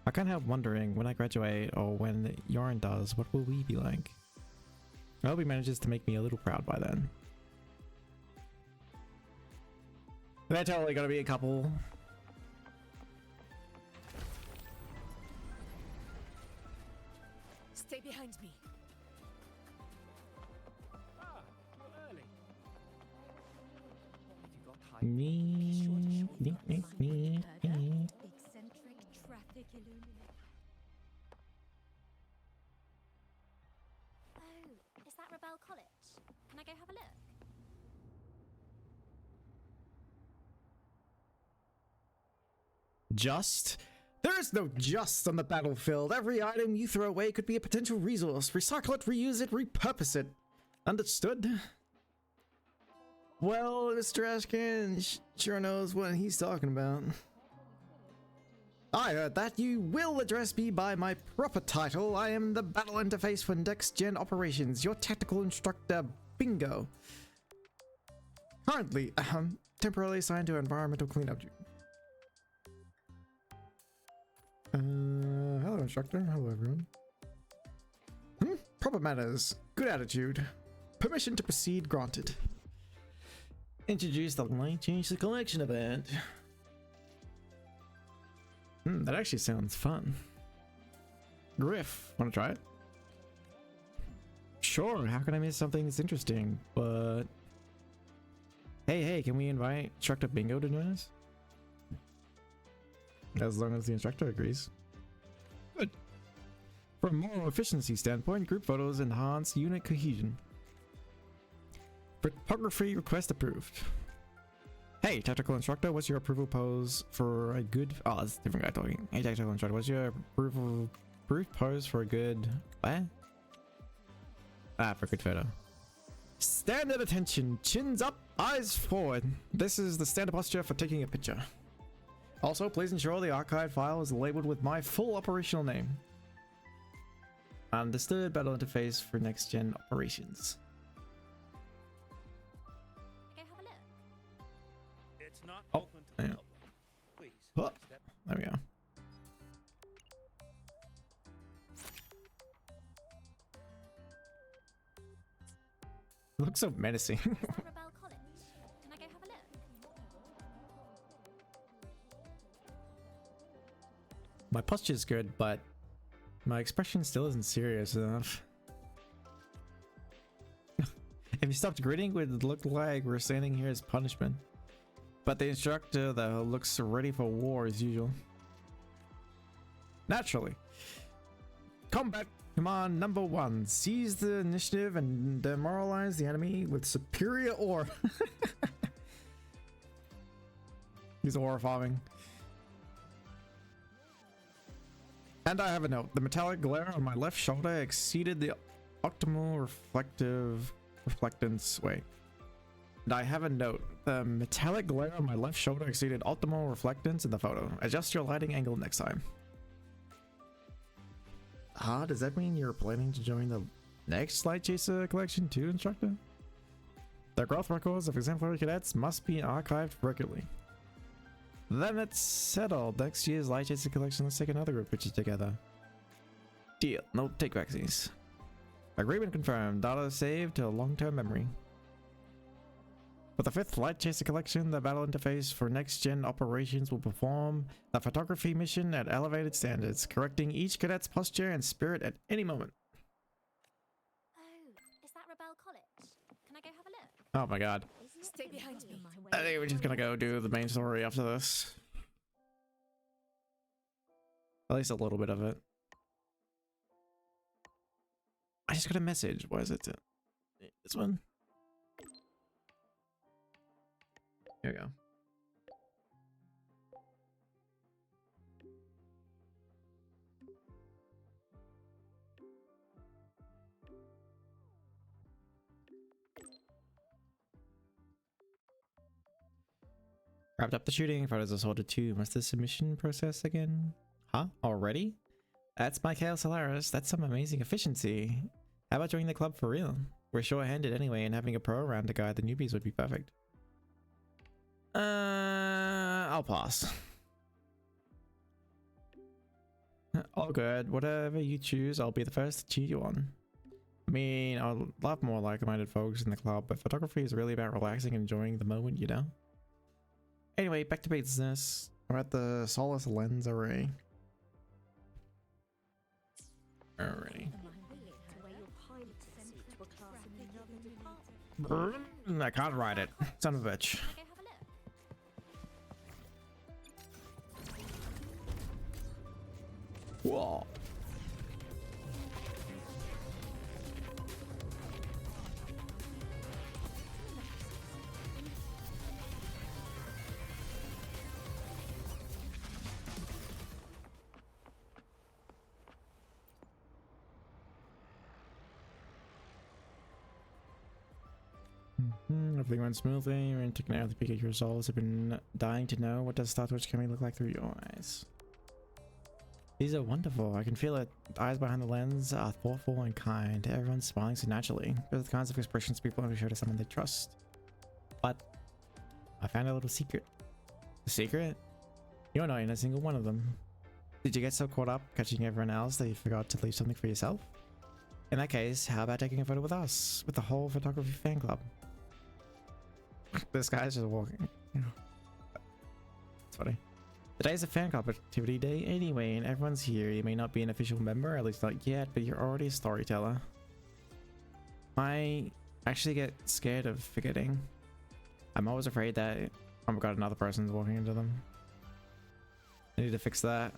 I can't help wondering, when I graduate, or when Yorin does, what will we be like? I hope he manages to make me a little proud by then. They're totally gonna be a couple. Stay behind me. Me. Eccentric traffic illuminator. Oh, is that Rebel College? Can I go have a look? Just? There is no just on the battlefield. Every item you throw away could be a potential resource. Recycle it, reuse it, repurpose it. Understood? Well, Mr. Ashkin sure knows what he's talking about. I heard that. You will address me by my proper title. I am the battle interface for next gen operations, your tactical instructor, Bingo. Currently, temporarily assigned to environmental cleanup duty. Hello, instructor. Hello, everyone. Proper manners. Good attitude. Permission to proceed granted. Introduce the Light Chaser collection event. That actually sounds fun. Griff, wanna try it? Sure, how can I miss something that's interesting? But hey, can we invite Instructor Bingo to join us? As long as the instructor agrees. Good. From a moral efficiency standpoint, group photos enhance unit cohesion. Photography request approved. Hey, tactical instructor, what's your approval pose for a good... Oh, that's a different guy talking. Hey, tactical instructor, what's your approval pose for a good... What? For a good photo. Stand at attention, chins up, eyes forward. This is the standard posture for taking a picture. Also, please ensure the archive file is labeled with my full operational name. Understood. Battle interface for next gen operations. It's not Oh, open to the yeah. public. Please. Oh, there we go. It looks so menacing. Rebel College. Can I go have a look? My posture's good, but my expression still isn't serious enough. If you stopped grinning, it would look like we're standing here as punishment. But the instructor, though, looks ready for war as usual. Naturally. Combat command number 1. Seize the initiative and demoralize the enemy with superior ore. He's ore farming. And I have a note. The metallic glare on my left shoulder exceeded the optimal reflectance. Wait. And I have a note. The metallic glare on my left shoulder exceeded optimal reflectance in the photo. Adjust your lighting angle next time. Does that mean you're planning to join the next Light Chaser collection too, instructor? The growth records of exemplary cadets must be archived regularly. Then it's settled. Next year's Light Chaser collection, let's take another group picture together. Deal. No take backsies. Agreement confirmed. Data saved to long-term memory. For the 5th Light Chaser collection, the battle interface for next-gen operations will perform the photography mission at elevated standards, correcting each cadet's posture and spirit at any moment. Oh, is that Rebel College? Can I go have a look? Oh my god. Stay behind me. I think we're just gonna go do the main story after this. At least a little bit of it. I just got a message. Why is it? This one? Here we go. Wrapped up the shooting. Photos are sorted too. Must the submission process again? Huh? Already? That's Michael Solaris. That's some amazing efficiency. How about joining the club for real? We're short-handed anyway, and having a pro around to guide the newbies would be perfect. I'll pass. All good. Whatever you choose, I'll be the first to cheer you on. I mean, I'd love more like-minded folks in the club, but photography is really about relaxing and enjoying the moment, you know? Anyway, back to business. We're at the Solace Lens Array. Alrighty. I can't ride it. Son of a bitch. Whoa. Everything went smoothly. We're taking out the peek at your results. I've been dying to know, what does Star Torch Cammy look like through your eyes? These are wonderful. I can feel it. The eyes behind the lens are thoughtful and kind. Everyone's smiling so naturally. They're the kinds of expressions people want to show to someone they trust. But I found a little secret. A secret? You're not in a single one of them. Did you get so caught up catching everyone else that you forgot to leave something for yourself? In that case, how about taking a photo with us? With the whole photography fan club? This guy's just walking. It's funny. Today's a fan club activity day anyway, and everyone's here. You may not be an official member, at least not yet, but you're already a storyteller. I actually get scared of forgetting. I'm always afraid that I've got another person's walking into them. I need to fix that.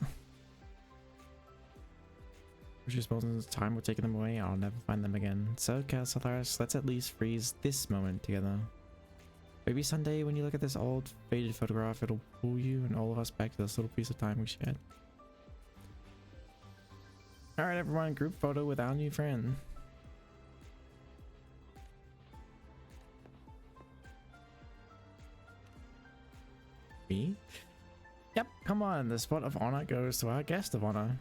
Which is time we're taking them away, I'll never find them again. So, Solaris, let's at least freeze this moment together. Maybe someday when you look at this old, faded photograph, it'll pull you and all of us back to this little piece of time we shared. Alright everyone, group photo with our new friend. Me? Yep, come on, the spot of honor goes to our guest of honor.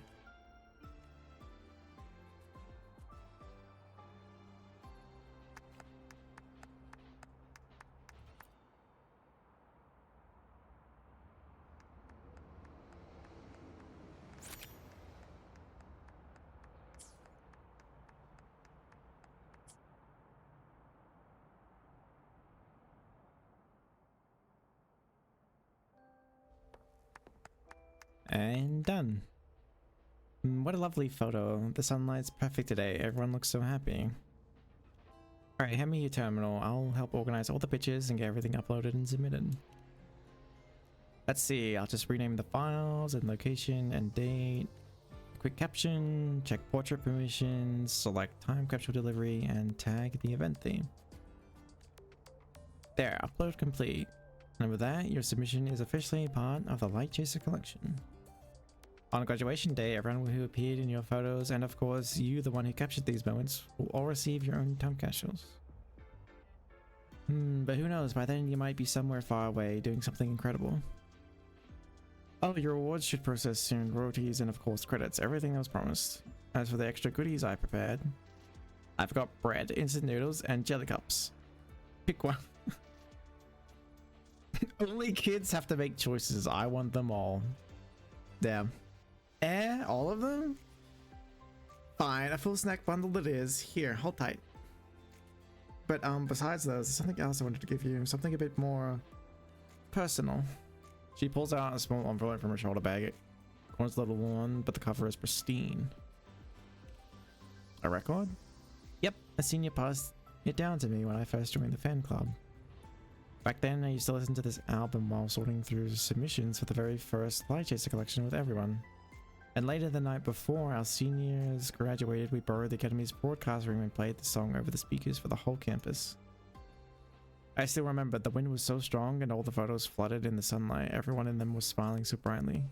And done. What a lovely photo. The sunlight's perfect today. Everyone looks so happy. Alright, hand me your terminal. I'll help organize all the pictures and get everything uploaded and submitted. Let's see, I'll just rename the files and location and date. Quick caption, check portrait permissions, select time capsule delivery, and tag the event theme. There, upload complete. And with that, your submission is officially part of the Light Chaser collection. On graduation day, everyone who appeared in your photos, and of course you, the one who captured these moments, will all receive your own time capsules. But who knows, by then you might be somewhere far away doing something incredible. Oh, your rewards should process soon, royalties and of course credits, everything that was promised. As for the extra goodies I prepared, I've got bread, instant noodles, and jelly cups. Pick one. Only kids have to make choices. I want them all. Damn. All of them? Fine, a full snack bundle it is. Here, hold tight. But besides those, there's something else I wanted to give you. Something a bit more personal. She pulls out a small envelope from her shoulder bag. It corners a little one, but the cover is pristine. A record? Yep, a senior passed it down to me when I first joined the fan club. Back then, I used to listen to this album while sorting through submissions for the very first Light Chaser collection with everyone. And later the night before our seniors graduated, we borrowed the Academy's broadcast room and played the song over the speakers for the whole campus. I still remember the wind was so strong and all the photos flooded in the sunlight. Everyone in them was smiling so brightly.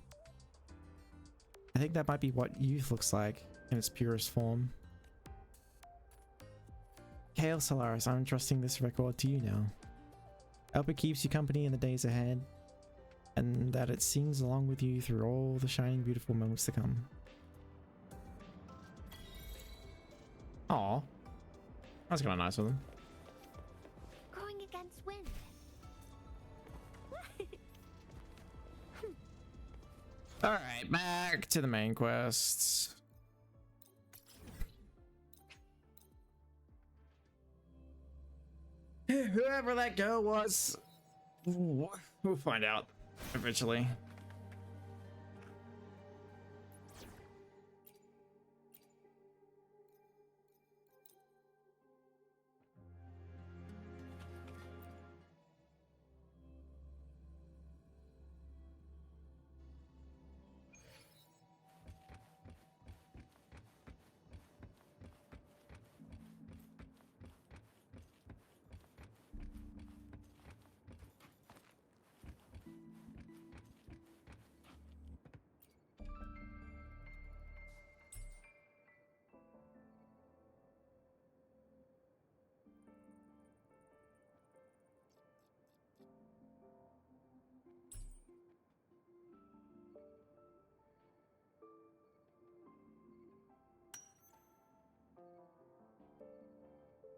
I think that might be what youth looks like in its purest form. Kale Solaris, I'm entrusting this record to you now. I hope it keeps you company in the days ahead, and that it sings along with you through all the shining beautiful moments to come. Aw, that's kind of nice of them. Going against wind. Alright, back to the main quests. Whoever that girl was, we'll find out eventually.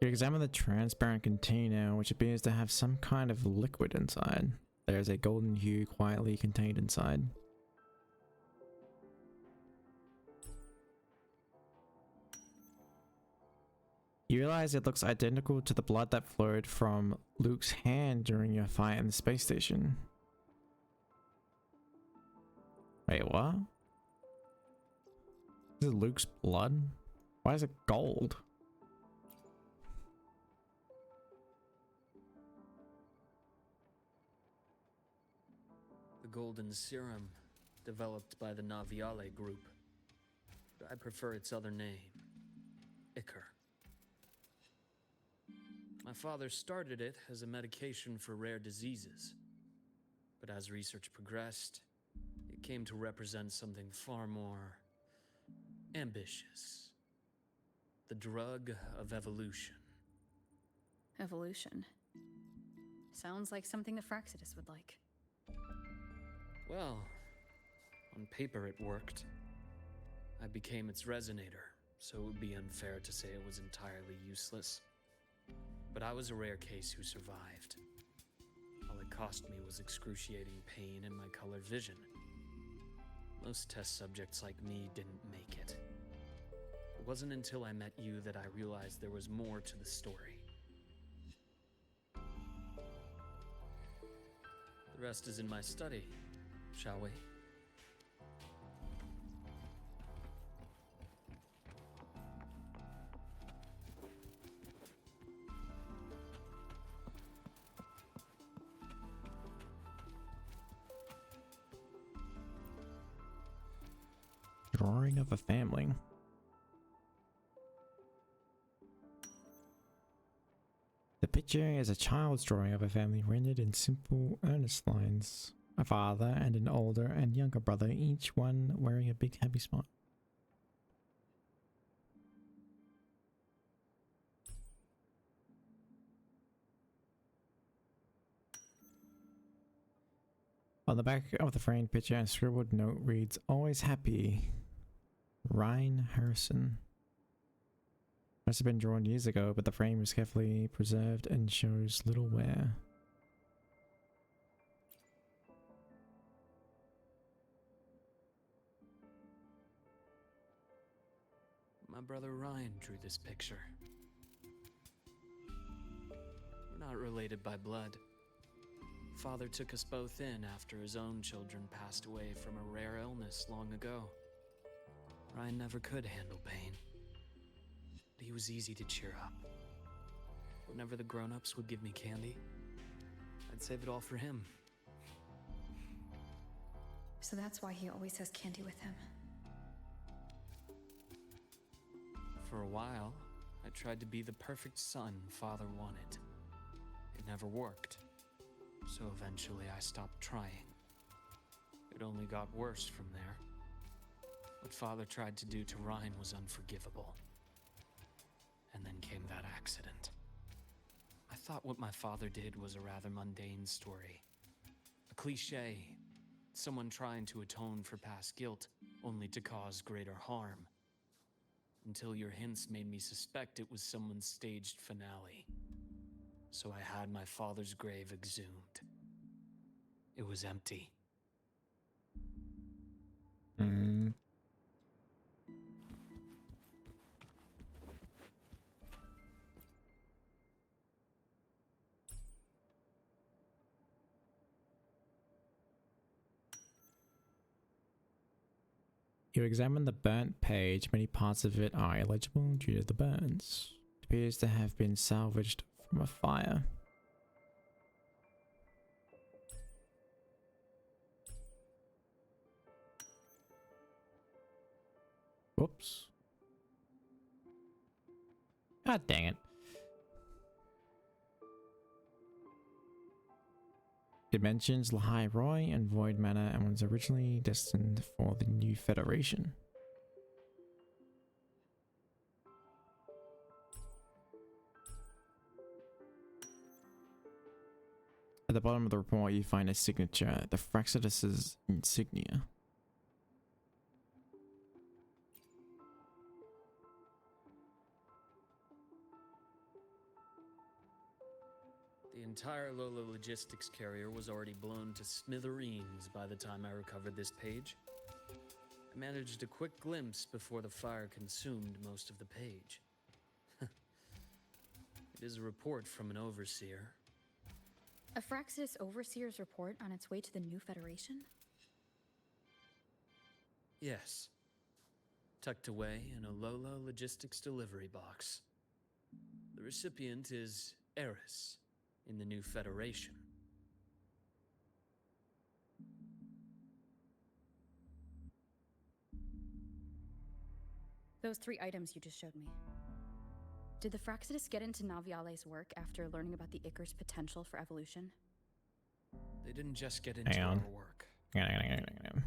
You examine the transparent container, which appears to have some kind of liquid inside. There's a golden hue quietly contained inside. You realize it looks identical to the blood that flowed from Luke's hand during your fight in the space station. Wait, what? This is Luke's blood? Why is it gold? The golden serum, developed by the Naviale group. But I prefer its other name, Ichor. My father started it as a medication for rare diseases. But as research progressed, it came to represent something far more ambitious. The drug of evolution. Evolution. Sounds like something the Fraxidus would like. Well, on paper it worked. I became its resonator, so it would be unfair to say it was entirely useless. But I was a rare case who survived. All it cost me was excruciating pain and my colored vision. Most test subjects like me didn't make it. It wasn't until I met you that I realized there was more to the story. The rest is in my study. Shall we? Drawing of a family. The picture is a child's drawing of a family rendered in simple, earnest lines. A father and an older and younger brother, each one wearing a big happy smile. On the back of the framed picture, a scribbled note reads, "Always happy." Ryan Harrison. Must have been drawn years ago, but the frame is carefully preserved and shows little wear. My brother Ryan drew this picture. We're not related by blood. Father took us both in after his own children passed away from a rare illness long ago. Ryan never could handle pain. But he was easy to cheer up. Whenever the grown-ups would give me candy, I'd save it all for him. So that's why he always has candy with him. For a while, I tried to be the perfect son Father wanted. It never worked. So eventually I stopped trying. It only got worse from there. What Father tried to do to Ryan was unforgivable. And then came that accident. I thought what my father did was a rather mundane story. A cliché. Someone trying to atone for past guilt, only to cause greater harm. Until your hints made me suspect it was someone's staged finale. So I had my father's grave exhumed. It was empty. You examine the burnt page. Many parts of it are illegible due to the burns. It appears to have been salvaged from a fire. Whoops. God dang it. It mentions Lahai Roy and Void Manor and was originally destined for the New Federation. At the bottom of the report, you find a signature, the Fraxidus's insignia. The entire Lola logistics carrier was already blown to smithereens by the time I recovered this page. I managed a quick glimpse before the fire consumed most of the page. It is a report from an overseer. A Fraxidus Overseer's report on its way to the New Federation? Yes. Tucked away in a Lola logistics delivery box. The recipient is Eris in the New Federation. Those 3 items you just showed me. Did the Fraxidus get into Naviale's work after learning about the Icar's potential for evolution? They didn't just get into Hang our on. work. Hang on.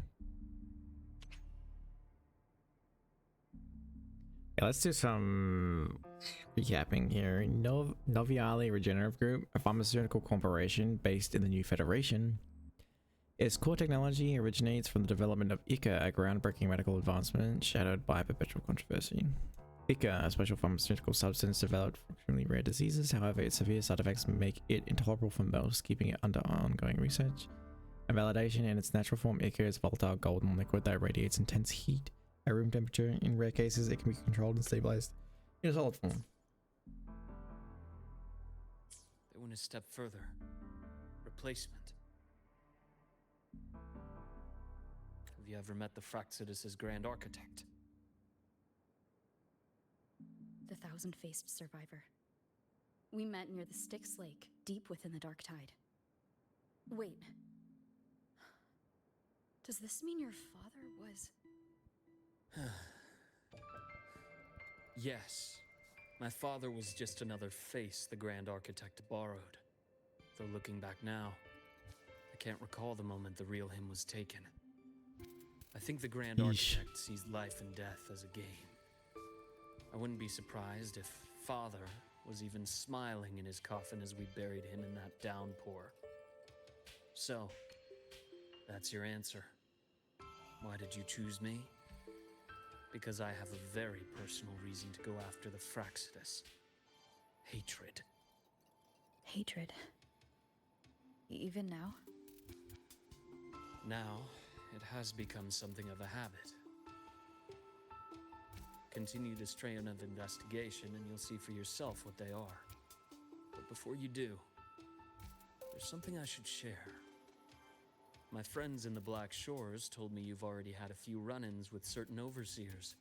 Yeah, let's do some recapping here. Noviale Regenerative Group, a pharmaceutical corporation based in the New Federation. Its core technology originates from the development of Ica, a groundbreaking medical advancement shadowed by perpetual controversy. Ica, a special pharmaceutical substance developed for extremely rare diseases. However, its severe side effects make it intolerable for most, keeping it under ongoing research and validation. In its natural form, Ica is a volatile golden liquid that radiates intense heat at room temperature. In rare cases, it can be controlled and stabilized in a solid form. They went a step further. Replacement. Have you ever met the Fraxidus's Grand Architect? The thousand-faced survivor. We met near the Styx Lake, deep within the Dark Tide. Wait. Does this mean your father was... Yes. My father was just another face the Grand Architect borrowed. Though looking back now, I can't recall the moment the real him was taken. I think the Grand Architect sees life and death as a game. I wouldn't be surprised if Father was even smiling in his coffin as we buried him in that downpour. So, that's your answer. Why did you choose me? Because I have a very personal reason to go after the Fraxidus. Hatred. Hatred. Even now? Now, it has become something of a habit. Continue this train of investigation and you'll see for yourself what they are. But before you do, there's something I should share. My friends in the Black Shores told me you've already had a few run-ins with certain overseers.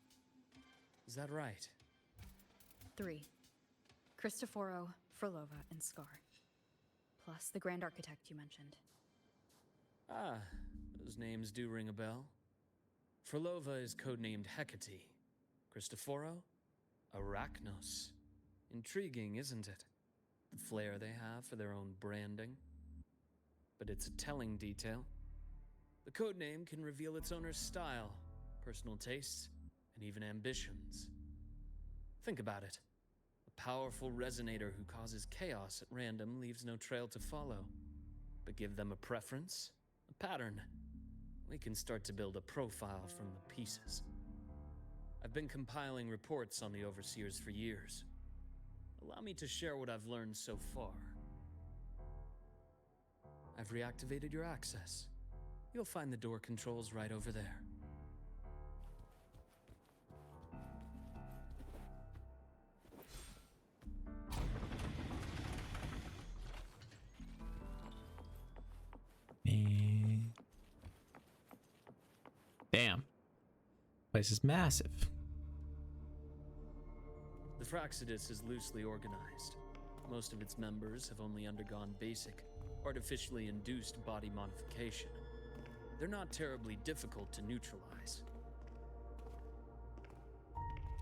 Is that right? 3. Cristoforo, Frolova, and Scar. Plus the Grand Architect you mentioned. Ah, those names do ring a bell. Frolova is codenamed Hecate. Cristoforo? Arachnos. Intriguing, isn't it? The flair they have for their own branding. But it's a telling detail. The codename can reveal its owner's style, personal tastes, and even ambitions. Think about it. A powerful resonator who causes chaos at random leaves no trail to follow. But give them a preference, a pattern. We can start to build a profile from the pieces. I've been compiling reports on the Overseers for years. Allow me to share what I've learned so far. I've reactivated your access. You'll find the door controls right over there. Damn. Place is massive. The Fraxidus is loosely organized. Most of its members have only undergone basic, artificially induced body modification. They're not terribly difficult to neutralize.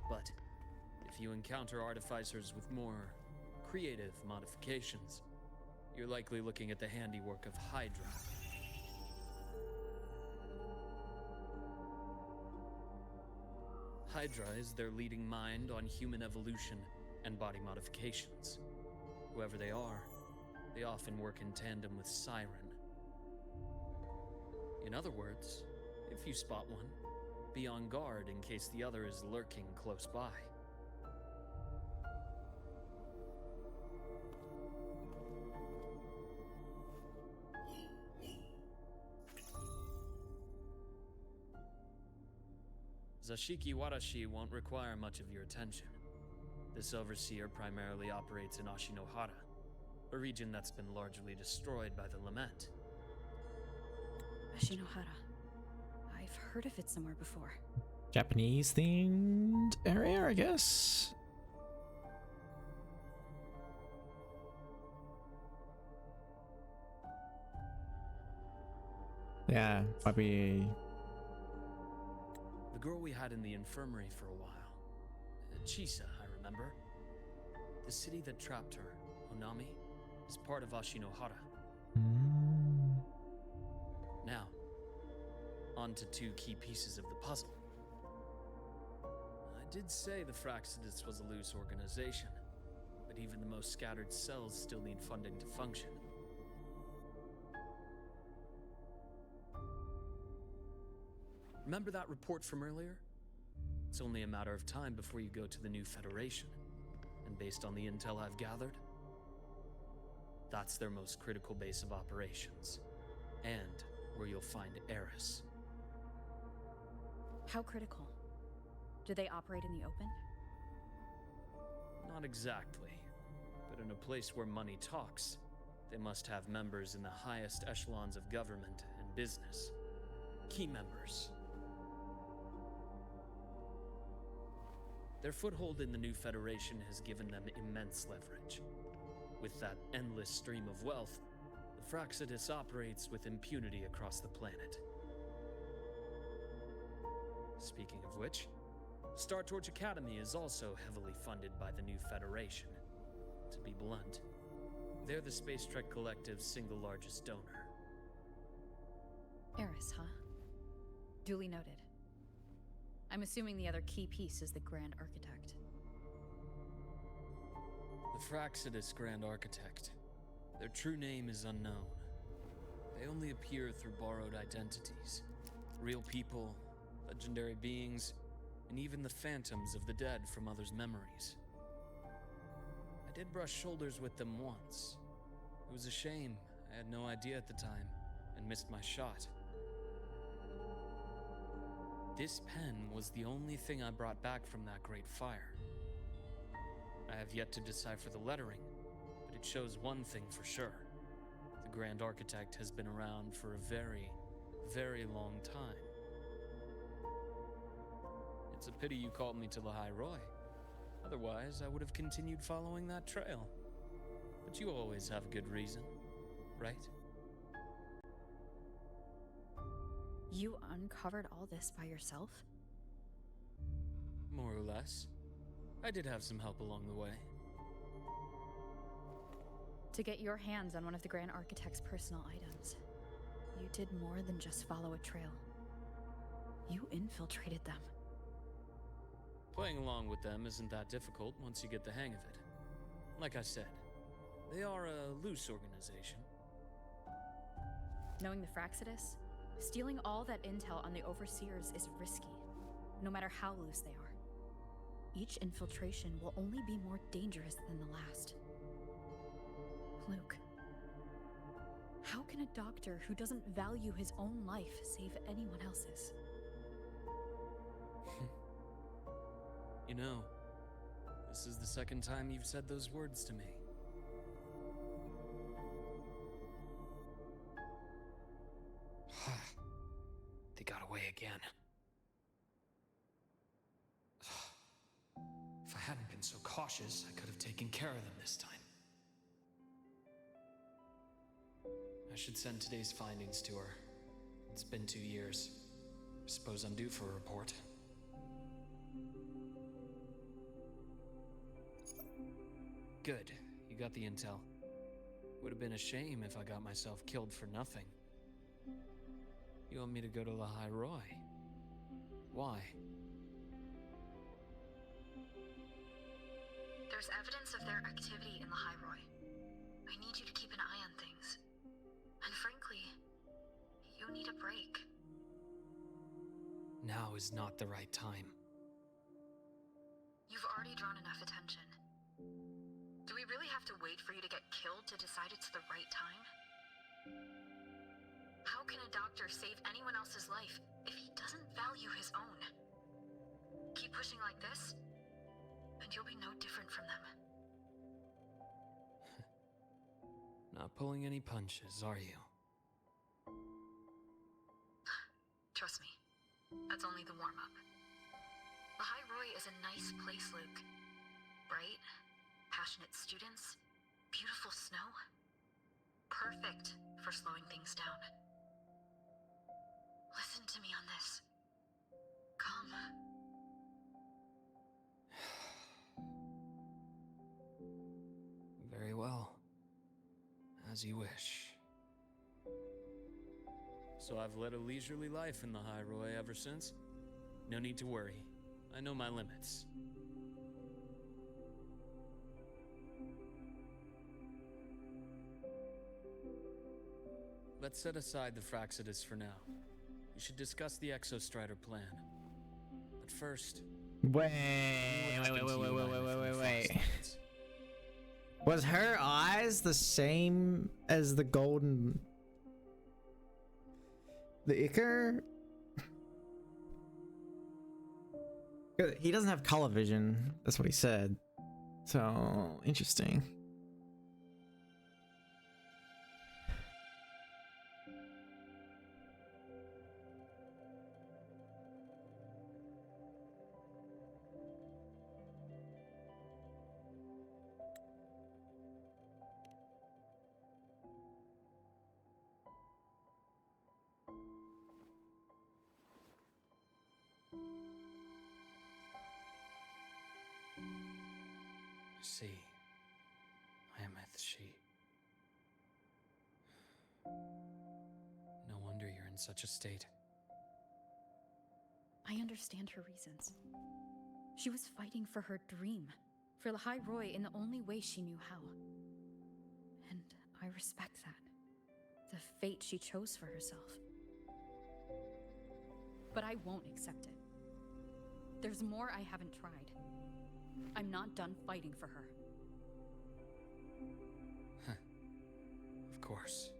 But if you encounter artificers with more creative modifications, you're likely looking at the handiwork of Hydra. Hydra is their leading mind on human evolution and body modifications. Whoever they are, they often work in tandem with Siren. In other words, if you spot one, be on guard in case the other is lurking close by. Zashiki Warashi won't require much of your attention. This overseer primarily operates in Ashinohara, a region that's been largely destroyed by the Lament. Ashinohara. I've heard of it somewhere before. Japanese themed area, I guess. Yeah, probably. The girl we had in the infirmary for a while. Chisa, I remember. The city that trapped her, Onami, is part of Ashinohara. Now, on to 2 key pieces of the puzzle. I did say the Fraxidus was a loose organization, but even the most scattered cells still need funding to function. Remember that report from earlier? It's only a matter of time before you go to the new Federation. And based on the intel I've gathered, that's their most critical base of operations. And where you'll find Eris. How critical? Do they operate in the open? Not exactly. But in a place where money talks, they must have members in the highest echelons of government and business. Key members. Their foothold in the new Federation has given them immense leverage. With that endless stream of wealth, the Fraxidus operates with impunity across the planet. Speaking of which, Star Torch Academy is also heavily funded by the new Federation. To be blunt, they're the Space Trek Collective's single largest donor. Eris, huh? Duly noted. I'm assuming the other key piece is the Grand Architect. The Fraxidus Grand Architect. Their true name is unknown. They only appear through borrowed identities. Real people, legendary beings, and even the phantoms of the dead from others' memories. I did brush shoulders with them once. It was a shame. I had no idea at the time, and missed my shot. This pen was the only thing I brought back from that great fire. I have yet to decipher the lettering, but it shows one thing for sure. The Grand Architect has been around for a very, very long time. It's a pity you called me to the High Roy. Otherwise, I would have continued following that trail. But you always have a good reason, right? You uncovered all this by yourself? More or less. I did have some help along the way. To get your hands on one of the Grand Architect's personal items, you did more than just follow a trail. You infiltrated them. Playing along with them isn't that difficult once you get the hang of it. Like I said, they are a loose organization. Knowing the Fraxidus, stealing all that intel on the Overseers is risky, no matter how loose they are. Each infiltration will only be more dangerous than the last. Luke, how can a doctor who doesn't value his own life save anyone else's? You know, this is the second time you've said those words to me. They got away again. If I hadn't been so cautious, I could have taken care of them this time. I should send today's findings to her. It's been 2 years. I suppose I'm due for a report. Good. You got the intel. Would have been a shame if I got myself killed for nothing. You want me to go to the High Roy? Why? There's evidence of their activity in the High Roy. I need you to keep an eye on things. And frankly, you need a break. Now is not the right time. You've already drawn enough attention. Do we really have to wait for you to get killed to decide it's the right time? How can a doctor save anyone else's life if he doesn't value his own? Keep pushing like this, and you'll be no different from them. Not pulling any punches, are you? Trust me, that's only the warm-up. The High Roy is a nice place, Luke. Bright, passionate students, beautiful snow. Perfect for slowing things down. Listen to me on this. Come. Very well. As you wish. So I've led a leisurely life in the High Roy ever since. No need to worry. I know my limits. Let's set aside the Fraxidus for now. We should discuss the Exostrider plan. But first... Wait. Was her eyes the same as the golden... the Ichor? He doesn't have color vision. That's what he said. So, interesting. See, Mammoth sheep. No wonder you're in such a state. I understand her reasons. She was fighting for her dream, for the High Roy in the only way she knew how. And I respect that. The fate she chose for herself. But I won't accept it. There's more I haven't tried. I'm not done fighting for her. Of course.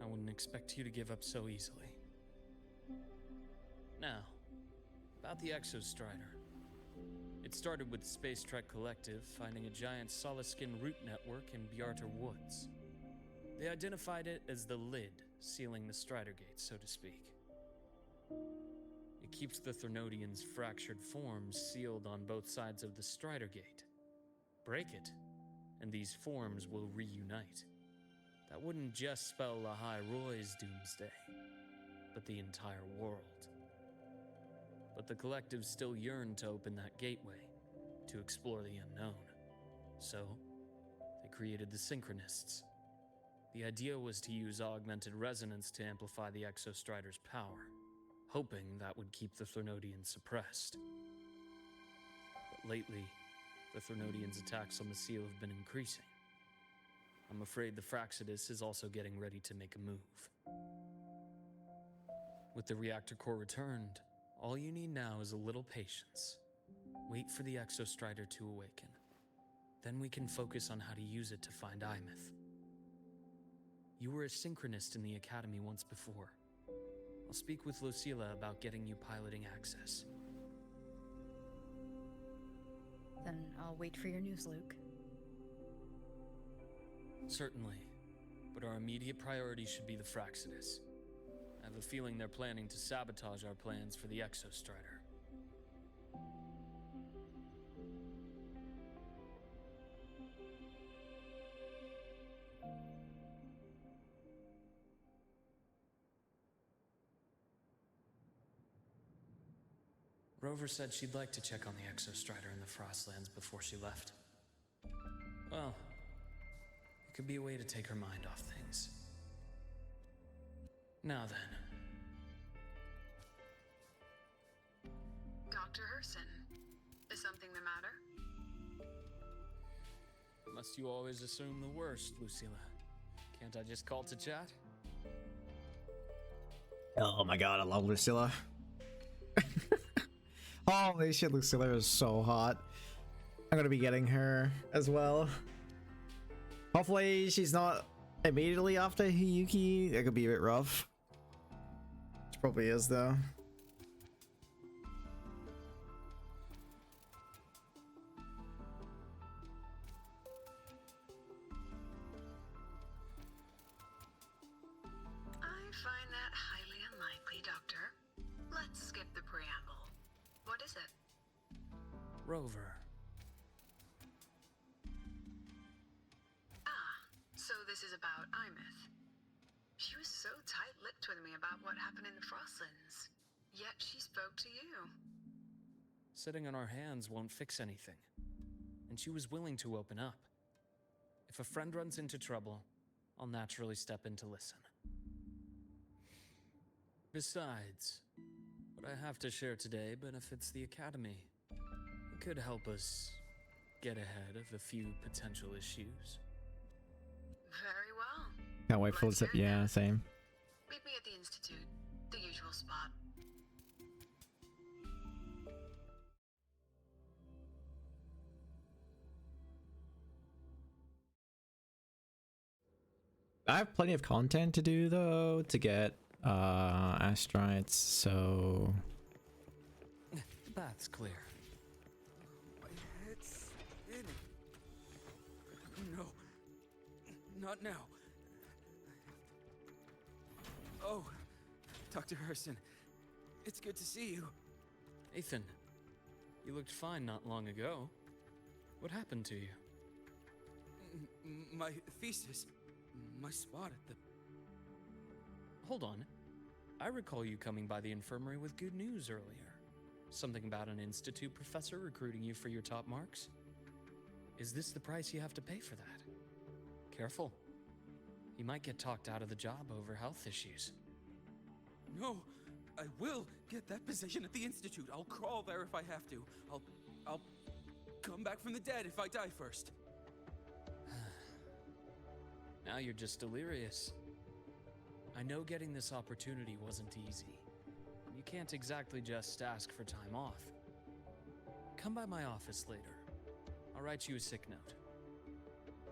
I wouldn't expect you to give up so easily. Now, about the Exostrider. It started with the Space Trek Collective finding a giant Solaskin root network in Bjartar Woods. They identified it as the lid, sealing the Strider Gate, so to speak. It keeps the Threnodians' fractured forms sealed on both sides of the Strider Gate. Break it, and these forms will reunite. That wouldn't just spell Lahai Roy's doomsday, but the entire world. But the Collective still yearned to open that gateway, to explore the unknown. So, they created the Synchronists. The idea was to use augmented resonance to amplify the Exostrider's power, hoping that would keep the Threnodians suppressed. But lately, the Threnodians' attacks on the seal have been increasing. I'm afraid the Fraxidus is also getting ready to make a move. With the reactor core returned, all you need now is a little patience. Wait for the Exostrider to awaken. Then we can focus on how to use it to find Imeth. You were a synchronist in the Academy once before. I'll speak with Lucilla about getting you piloting access. Then I'll wait for your news, Luke. Certainly, but our immediate priority should be the Fraxidus. I have a feeling they're planning to sabotage our plans for the Exostrider. Rover said she'd like to check on the Exostrider in the Frostlands before she left. Well, it could be a way to take her mind off things. Now then. Dr. Herson, is something the matter? Must you always assume the worst, Lucilla? Can't I just call to chat? Oh my god, I love Lucilla. Holy shit, Lucilla is so hot. I'm gonna be getting her as well. Hopefully she's not immediately after Hiyuki. That could be a bit rough. She probably is though. I find that highly unlikely, Doctor. Let's skip the preamble. What is it? Rover. So this is about Imeth. She was so tight-lipped with me about what happened in the Frostlands, yet she spoke to you. Sitting on our hands won't fix anything, and she was willing to open up. If a friend runs into trouble, I'll naturally step in to listen. Besides, what I have to share today benefits the Academy. It could help us get ahead of a few potential issues. Very well. Can't wait for this. Yeah, same. Meet me at the Institute, the usual spot. I have plenty of content to do though to get Astrites, so The path's clear. My head's spinning. No. Not now. Oh, Dr. Herson. It's good to see you. Ethan, you looked fine not long ago. What happened to you? My thesis. My spot at the... Hold on. I recall you coming by the infirmary with good news earlier. Something about an institute professor recruiting you for your top marks? Is this the price you have to pay for that? Careful. You might get talked out of the job over health issues. No, I will get that position at the Institute. I'll crawl there if I have to. I'll come back from the dead if I die first. Now you're just delirious. I know getting this opportunity wasn't easy. You can't exactly just ask for time off. come by my office later. I'll write you a sick note.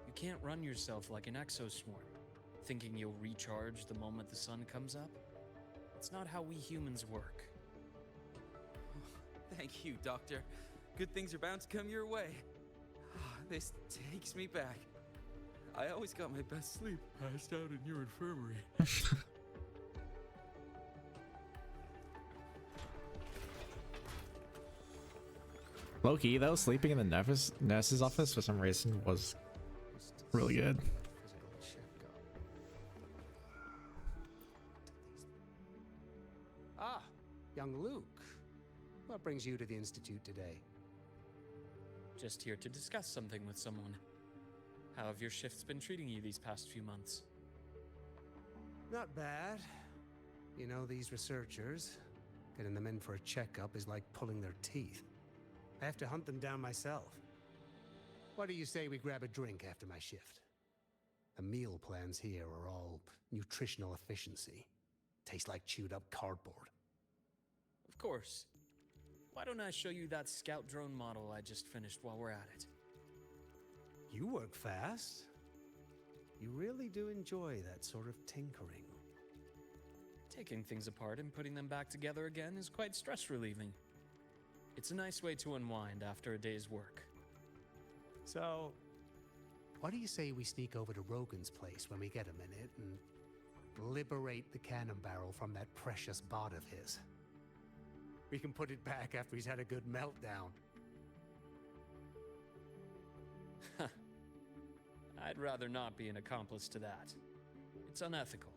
You can't run yourself like an exoswarm, thinking you'll recharge the moment the sun comes up. It's not how we humans work. Thank you, Doctor. Good things are bound to come your way. This takes me back. I always got my best sleep passed out in your infirmary. Low-key though, sleeping in the nurse's office for some reason was really good. Ah, young Luke. What brings you to the Institute today? Just here to discuss something with someone. How have your shifts been treating you these past few months? Not bad. You know, these researchers, getting them in for a checkup is like pulling their teeth. I have to hunt them down myself. What do you say we grab a drink after my shift? The meal plans here are all nutritional efficiency. Taste like chewed up cardboard. Of course. Why don't I show you that scout drone model I just finished while we're at it? You work fast. You really do enjoy that sort of tinkering. Taking things apart and putting them back together again is quite stress relieving. It's a nice way to unwind after a day's work. So, what do you say we sneak over to Rogan's place when we get a minute and liberate the cannon barrel from that precious bot of his? We can put it back after he's had a good meltdown. I'd rather not be an accomplice to that. It's unethical.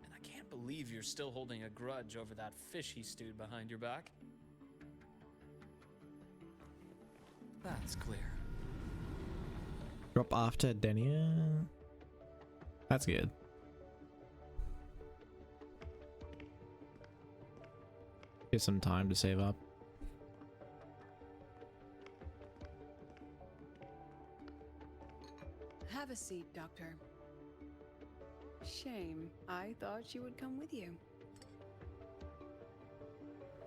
And I can't believe you're still holding a grudge over that fish he stewed behind your back. That's clear. Drop after Denia. That's good. Give some time to save up. Have a seat, Doctor. Shame. I thought she would come with you.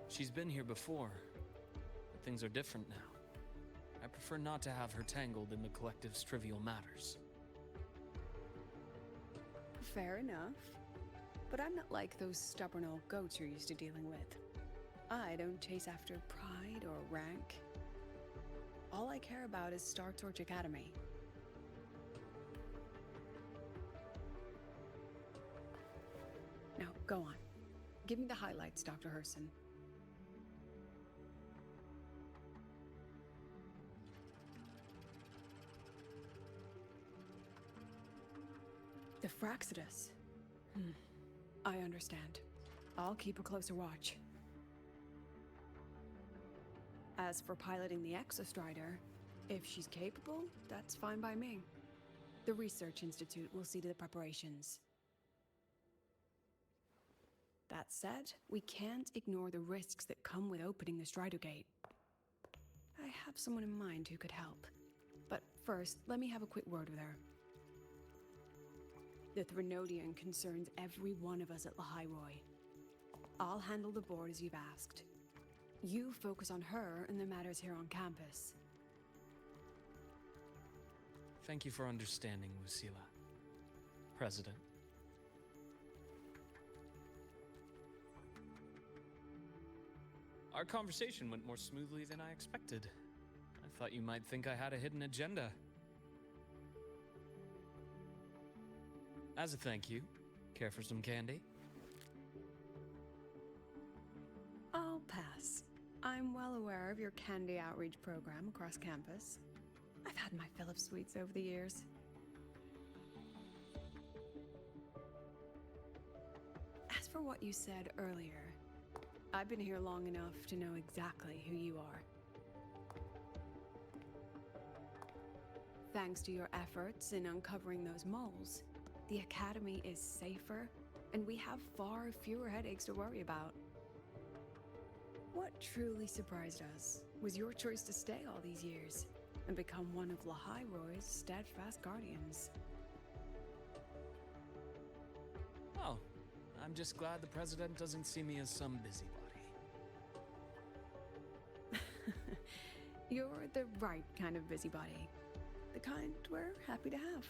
She's been here before, but things are different now. I prefer not to have her tangled in the collective's trivial matters. Fair enough. But I'm not like those stubborn old goats you're used to dealing with. I don't chase after pride or rank. All I care about is Star Torch Academy. Now, go on. Give me the highlights, Dr. Herson. The Fraxidus. I understand. I'll keep a closer watch. As for piloting the Exostrider, if she's capable, that's fine by me. The Research Institute will see to the preparations. That said, we can't ignore the risks that come with opening the Strider Gate. I have someone in mind who could help. But first, let me have a quick word with her. The Threnodian concerns every one of us at Lahairoi. I'll handle the board as you've asked. You focus on her and the matters here on campus. Thank you for understanding, Lucilla. President. Our conversation went more smoothly than I expected. I thought you might think I had a hidden agenda. As a thank you, care for some candy? I'll pass. I'm well aware of your candy outreach program across campus. I've had my fill of sweets over the years. As for what you said earlier, I've been here long enough to know exactly who you are. Thanks to your efforts in uncovering those moles, the Academy is safer, and we have far fewer headaches to worry about. What truly surprised us was your choice to stay all these years and become one of Lahairoi's steadfast guardians. Oh, I'm just glad the President doesn't see me as some busybody. You're the right kind of busybody. The kind we're happy to have.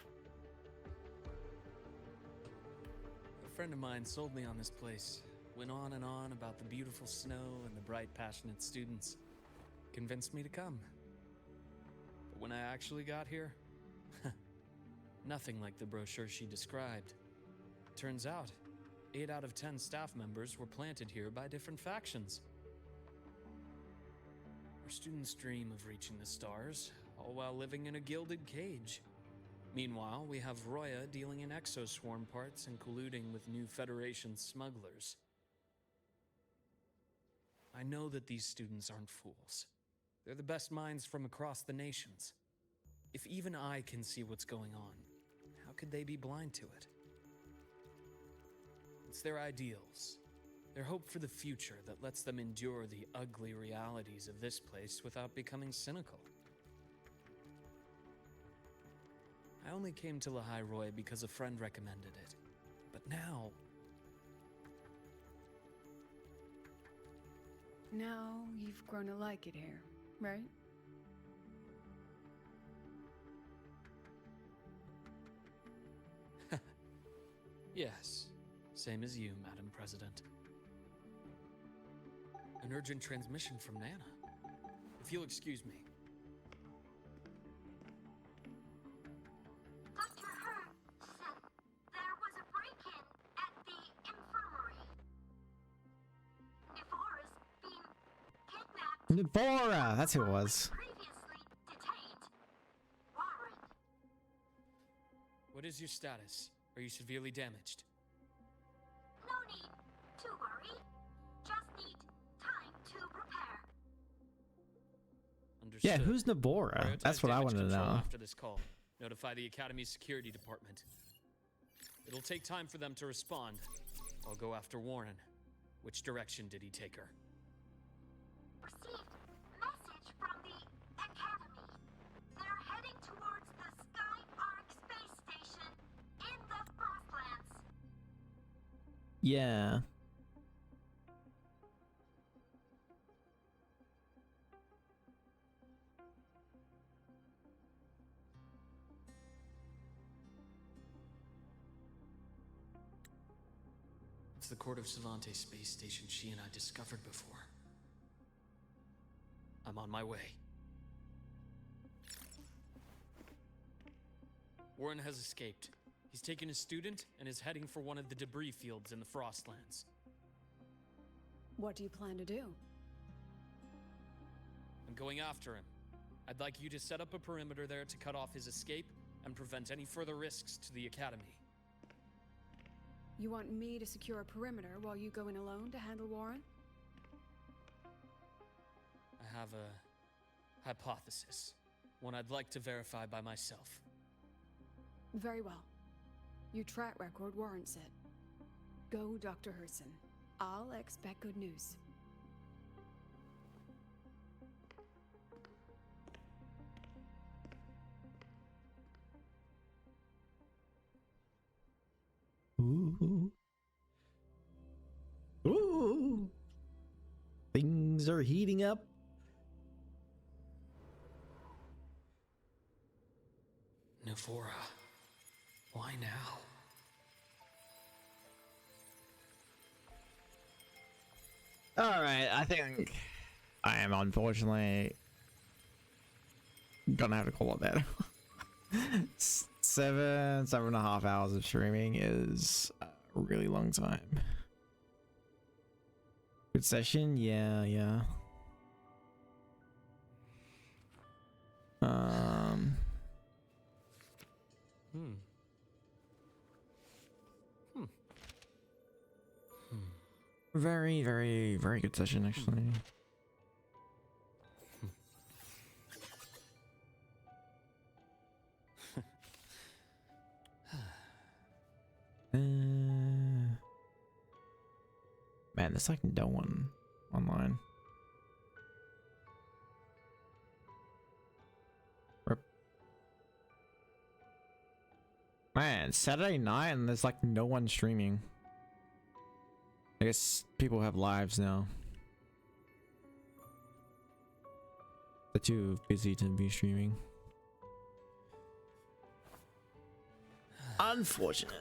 A friend of mine sold me on this place. Went on and on about the beautiful snow and the bright, passionate students. Convinced me to come. But when I actually got here, nothing like the brochure she described. Turns out, 8 out of 10 staff members were planted here by different factions. Our students dream of reaching the stars, all while living in a gilded cage. Meanwhile, we have Roya dealing in exoswarm parts and colluding with new Federation smugglers. I know that these students aren't fools. They're the best minds from across the nations. If even I can see what's going on, how could they be blind to it? It's their ideals, their hope for the future that lets them endure the ugly realities of this place without becoming cynical. I only came to Lahai Roy because a friend recommended it. But now... Now you've grown to like it here, right? Yes, same as you, Madam President. An urgent transmission from Nana. If you'll excuse me. Dr. Hurd said there was a break-in at the infirmary. Nevora's been kidnapped. Navora! That's who it was. Previously detained. Warren. What is your status? Are you severely damaged? No need to worry. Just need time to prepare. Understood. Yeah, who's Nabora? Prioritize That's what I damage wanted to control know. After this call, notify the Academy's security department. It'll take time for them to respond. I'll go after Warren. Which direction did he take her? Received message from the Academy. They're heading towards the Sky Arc space station in the Frostlands. Yeah. It's the Court of Savante space station she and I discovered before. I'm on my way. Warren has escaped. He's taken a student and is heading for one of the debris fields in the Frostlands. What do you plan to do? I'm going after him. I'd like you to set up a perimeter there to cut off his escape and prevent any further risks to the Academy. You want me to secure a perimeter while you go in alone to handle Warren? I have a hypothesis. One I'd like to verify by myself. Very well. Your track record warrants it. Go, Dr. Herson. I'll expect good news. Ooh. Ooh. Things are heating up. Navora. Why now? Alright, I think I am unfortunately gonna have to call it that. 7.5 hours of streaming is a really long time. Good session? Yeah. Very, very, very good session, actually. Man, there's like no one online. Rip. Man, Saturday night and there's like no one streaming. I guess people have lives now. They're too busy to be streaming. Unfortunate.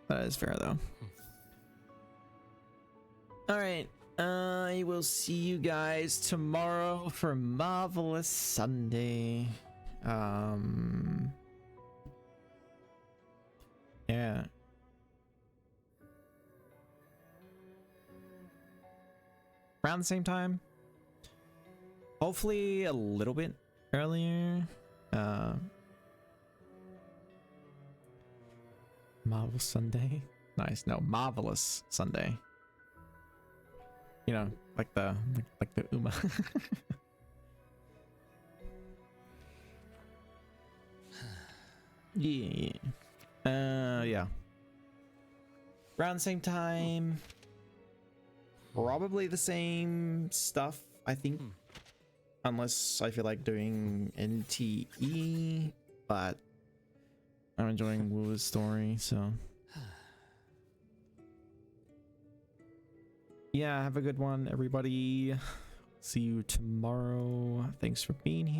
That is fair though. All right. I will see you guys tomorrow for Marvelous Sunday. Yeah. Around the same time. Hopefully a little bit earlier. Marvel Sunday. Nice. No, Marvelous Sunday. You know, like the Uma. Yeah. Yeah. Around the same time. Probably the same stuff, I think. Unless I feel like doing NTE, but I'm enjoying Wu's story, so. Yeah, have a good one, everybody. See you tomorrow. Thanks for being here.